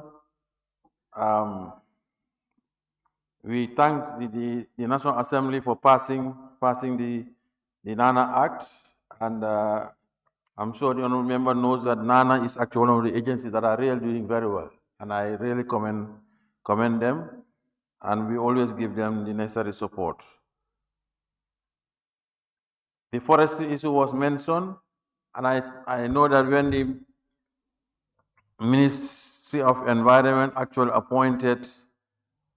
S19: We thank the National Assembly for passing the NANA Act, and I'm sure the honourable member knows that NANA is actually one of the agencies that are really doing very well, and I really commend them, and we always give them the necessary support. The forestry issue was mentioned, and I know that when the Ministry of Environment actually appointed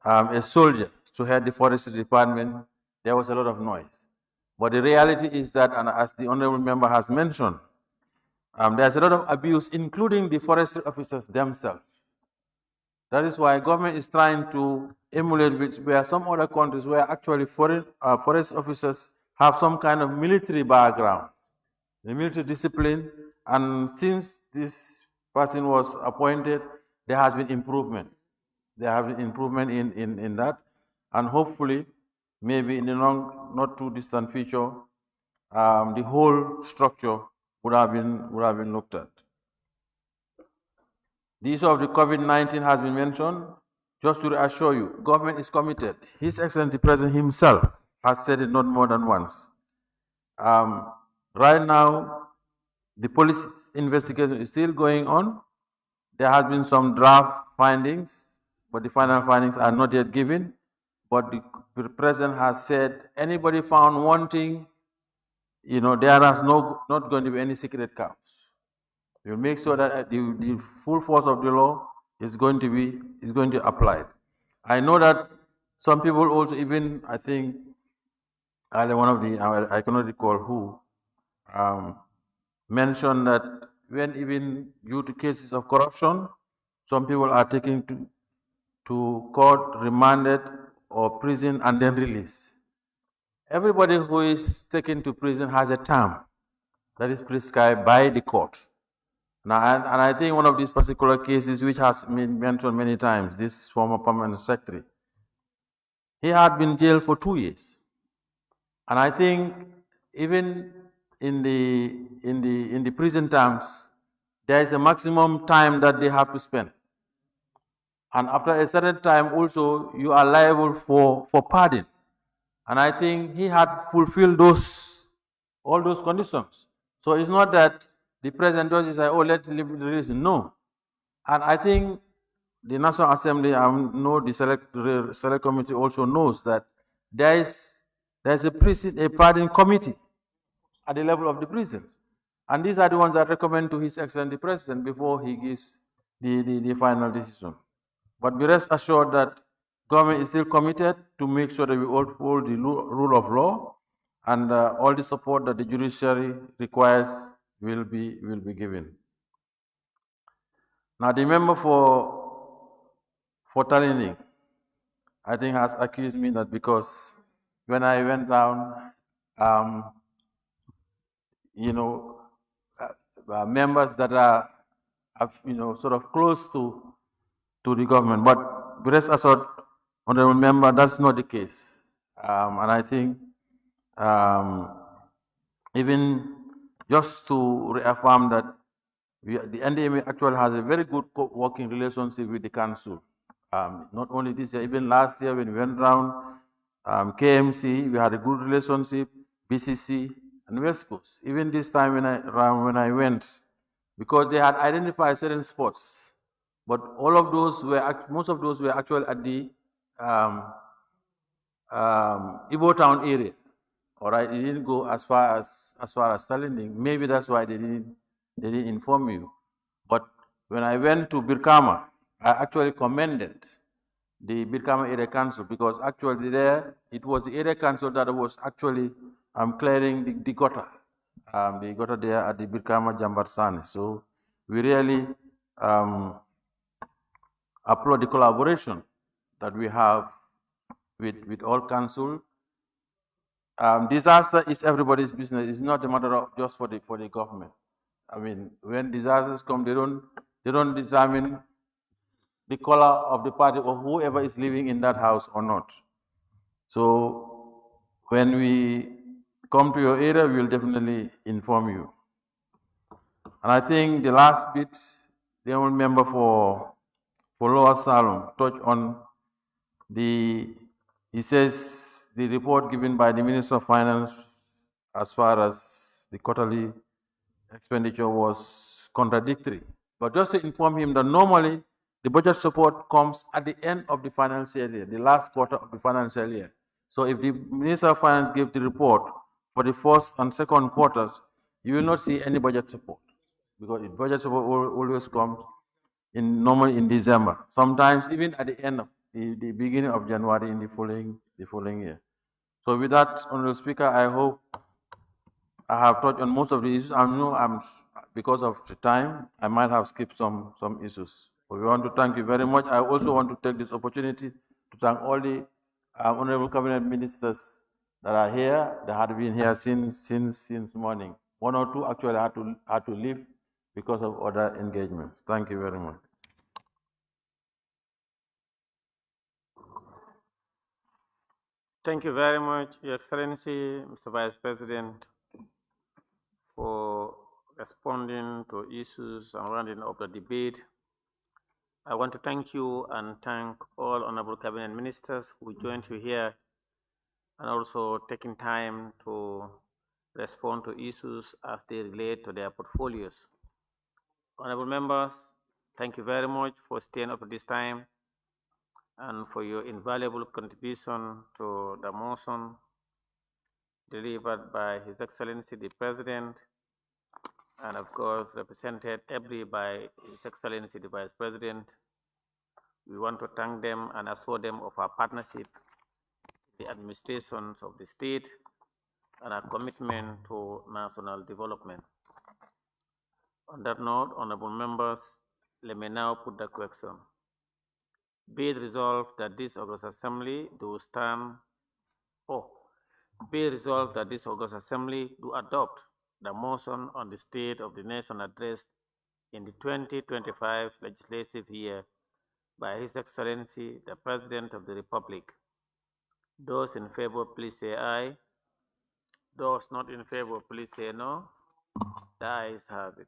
S19: a soldier to head the forestry department, there was a lot of noise. But the reality is that, and as the honourable member has mentioned, there's a lot of abuse, including the forestry officers themselves. That is why government is trying to emulate where some other countries where actually forest officers have some kind of military background, the military discipline, and since this person was appointed, there has been improvement. There have been improvement in that, and hopefully, maybe in the not too distant future, the whole structure would have been looked at. The issue of the COVID-19 has been mentioned. just to reassure you, government is committed. His Excellency President himself has said it not more than once. Right now, the police investigation is still going on. There has been some draft findings, but the final findings are not yet given. But the President has said anybody found wanting, there is not going to be any secret counts. You'll make sure that the full force of the law is going to be applied. I know that some people also, even I think either one of the I cannot recall who mentioned that when even due to cases of corruption, some people are taken to court, remanded or prison, and then released. Everybody who is taken to prison has a term that is prescribed by the court. Now, and I think one of these particular cases, which has been mentioned many times, this former permanent secretary, he had been jailed for 2 years. And I think even in the prison terms, there is a maximum time that they have to spend. And after a certain time also, you are liable for pardon. And I think he had fulfilled all those conditions. So it's not that the president does say, oh, let's release him. No. And I think the National Assembly, I know the select committee also knows that there's a pardon committee at the level of the prisons. And these are the ones that recommend to His Excellency President before he gives the final decision. But be rest assured that government is still committed to make sure that we uphold the rule of law, and all the support that the judiciary requires will be given. Now, the member for Talining, I think, has accused me that because when I went down, members that are, sort of close to the government. But rest assured, honorable member, that's not the case. And I think even just to reaffirm that the NDMA actually has a very good working relationship with the council. Not only this year, even last year when we went around, KMC, we had a good relationship, BCC, and West Coast. Even this time when I went, because they had identified certain spots, but most of those were actually at the Ibo Town area. All right, it didn't go as far as Stalinding. Maybe that's why they didn't inform you. But when I went to Birkama, I actually commended the Birkama Area Council, because actually there it was the area council that was actually clearing the gutter there at the Birkama Jambarsane. So we really applaud the collaboration that we have with all council. Disaster is everybody's business. It's not a matter of just for the government. I mean, when disasters come, they don't determine the color of the party or whoever is living in that house or not. So when we come to your area, we will definitely inform you. And I think the last bit, the only member for Lower Salem touched on he says the report given by the Minister of Finance as far as the quarterly expenditure was contradictory. But just to inform him that normally the budget support comes at the end of the financial year, the last quarter of the financial year. So if the Minister of Finance gave the report for the first and second quarters, you will not see any budget support, because the budget support always comes normally in December, sometimes even at the end of the beginning of January in the following year. So with that, Honorable Speaker, I hope I have touched on most of the issues. I know because of the time, I might have skipped some issues. So we want to thank you very much. I also want to take this opportunity to thank all the honorable cabinet ministers that are here, that had been here since morning. One or two actually had to leave because of other engagements. Thank you very much.
S2: Thank you very much, Your Excellency, Mr. Vice President, for responding to issues and rounding up the debate. I want to thank you and thank all honorable cabinet ministers who joined you here and also taking time to respond to issues as they relate to their portfolios. Honorable members, thank you very much for staying up at this time and for your invaluable contribution to the motion delivered by His Excellency the President, and of course represented ably by His Excellency the Vice President. We want to thank them and assure them of our partnership, the administrations of the state, and our commitment to national development. On that note, honorable members, let me now put the question. Be it resolved that this August Assembly do be it resolved that this August Assembly do adopt the motion on the state of the nation addressed in the 2025 legislative year by His Excellency the President of the Republic. Those in favor, please say aye. Those not in favor, please say no. The ayes have it.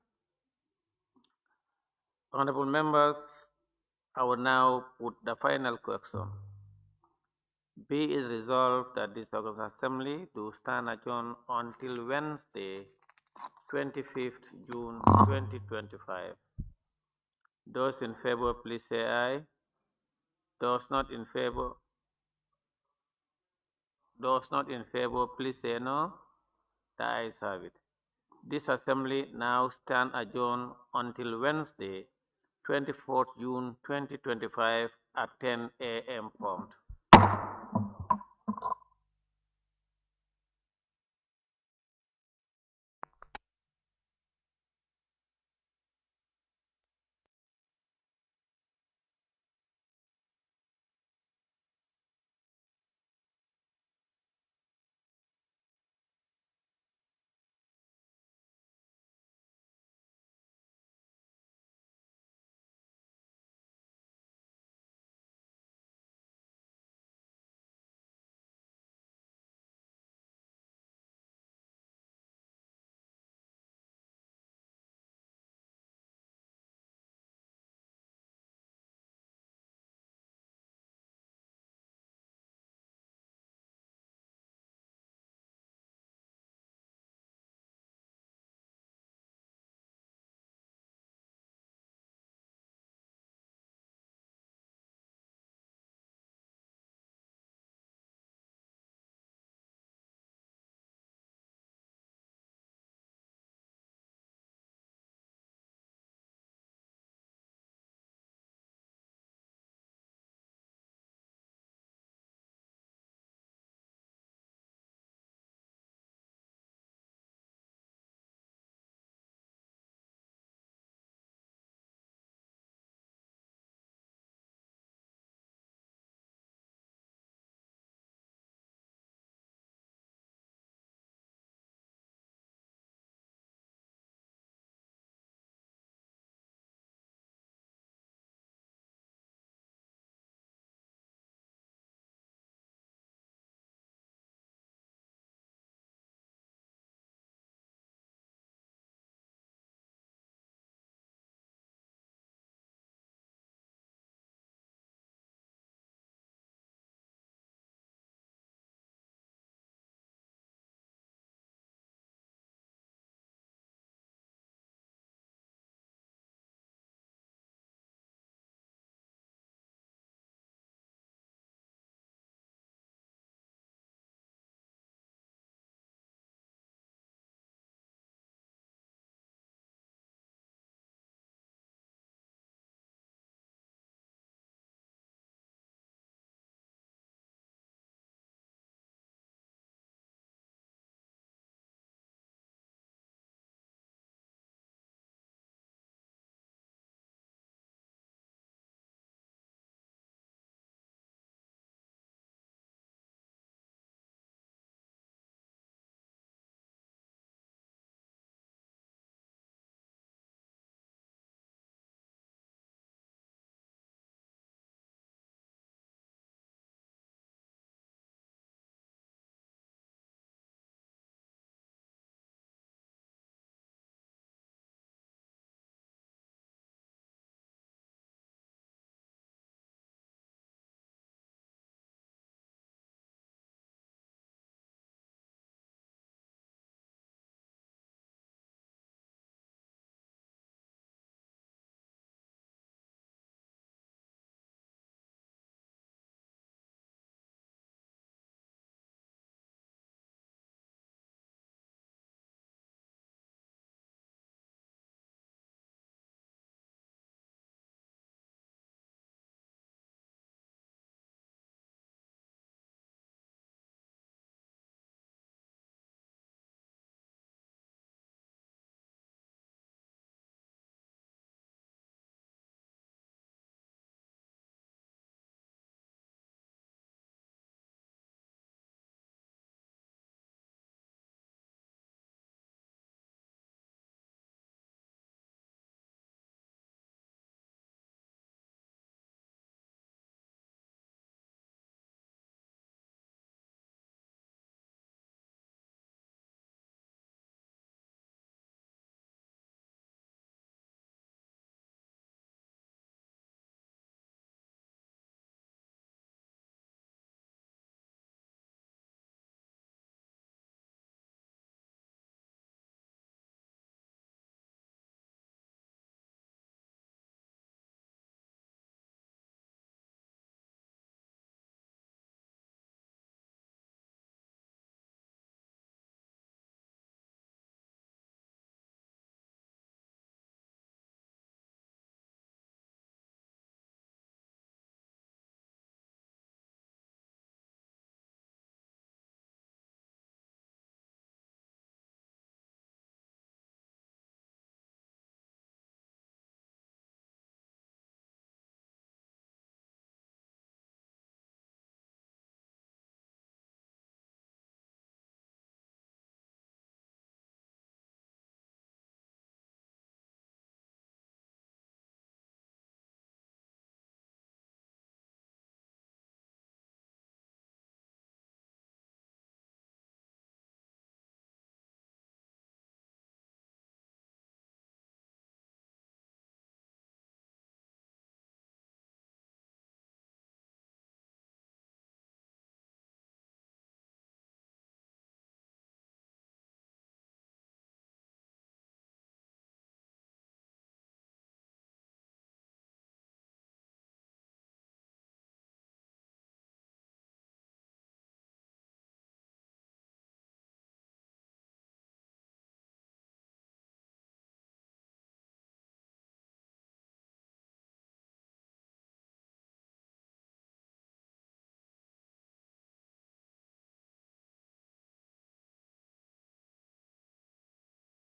S2: Honorable members, I will now put the final question. Be it resolved that this August Assembly do stand adjourned until Wednesday, 25th June 2025. Those in favor, please say aye. Those not in favor, please say no. The ayes have it. This Assembly now stand adjourned until Wednesday, 24th June 2025 at 10 a.m. prompt.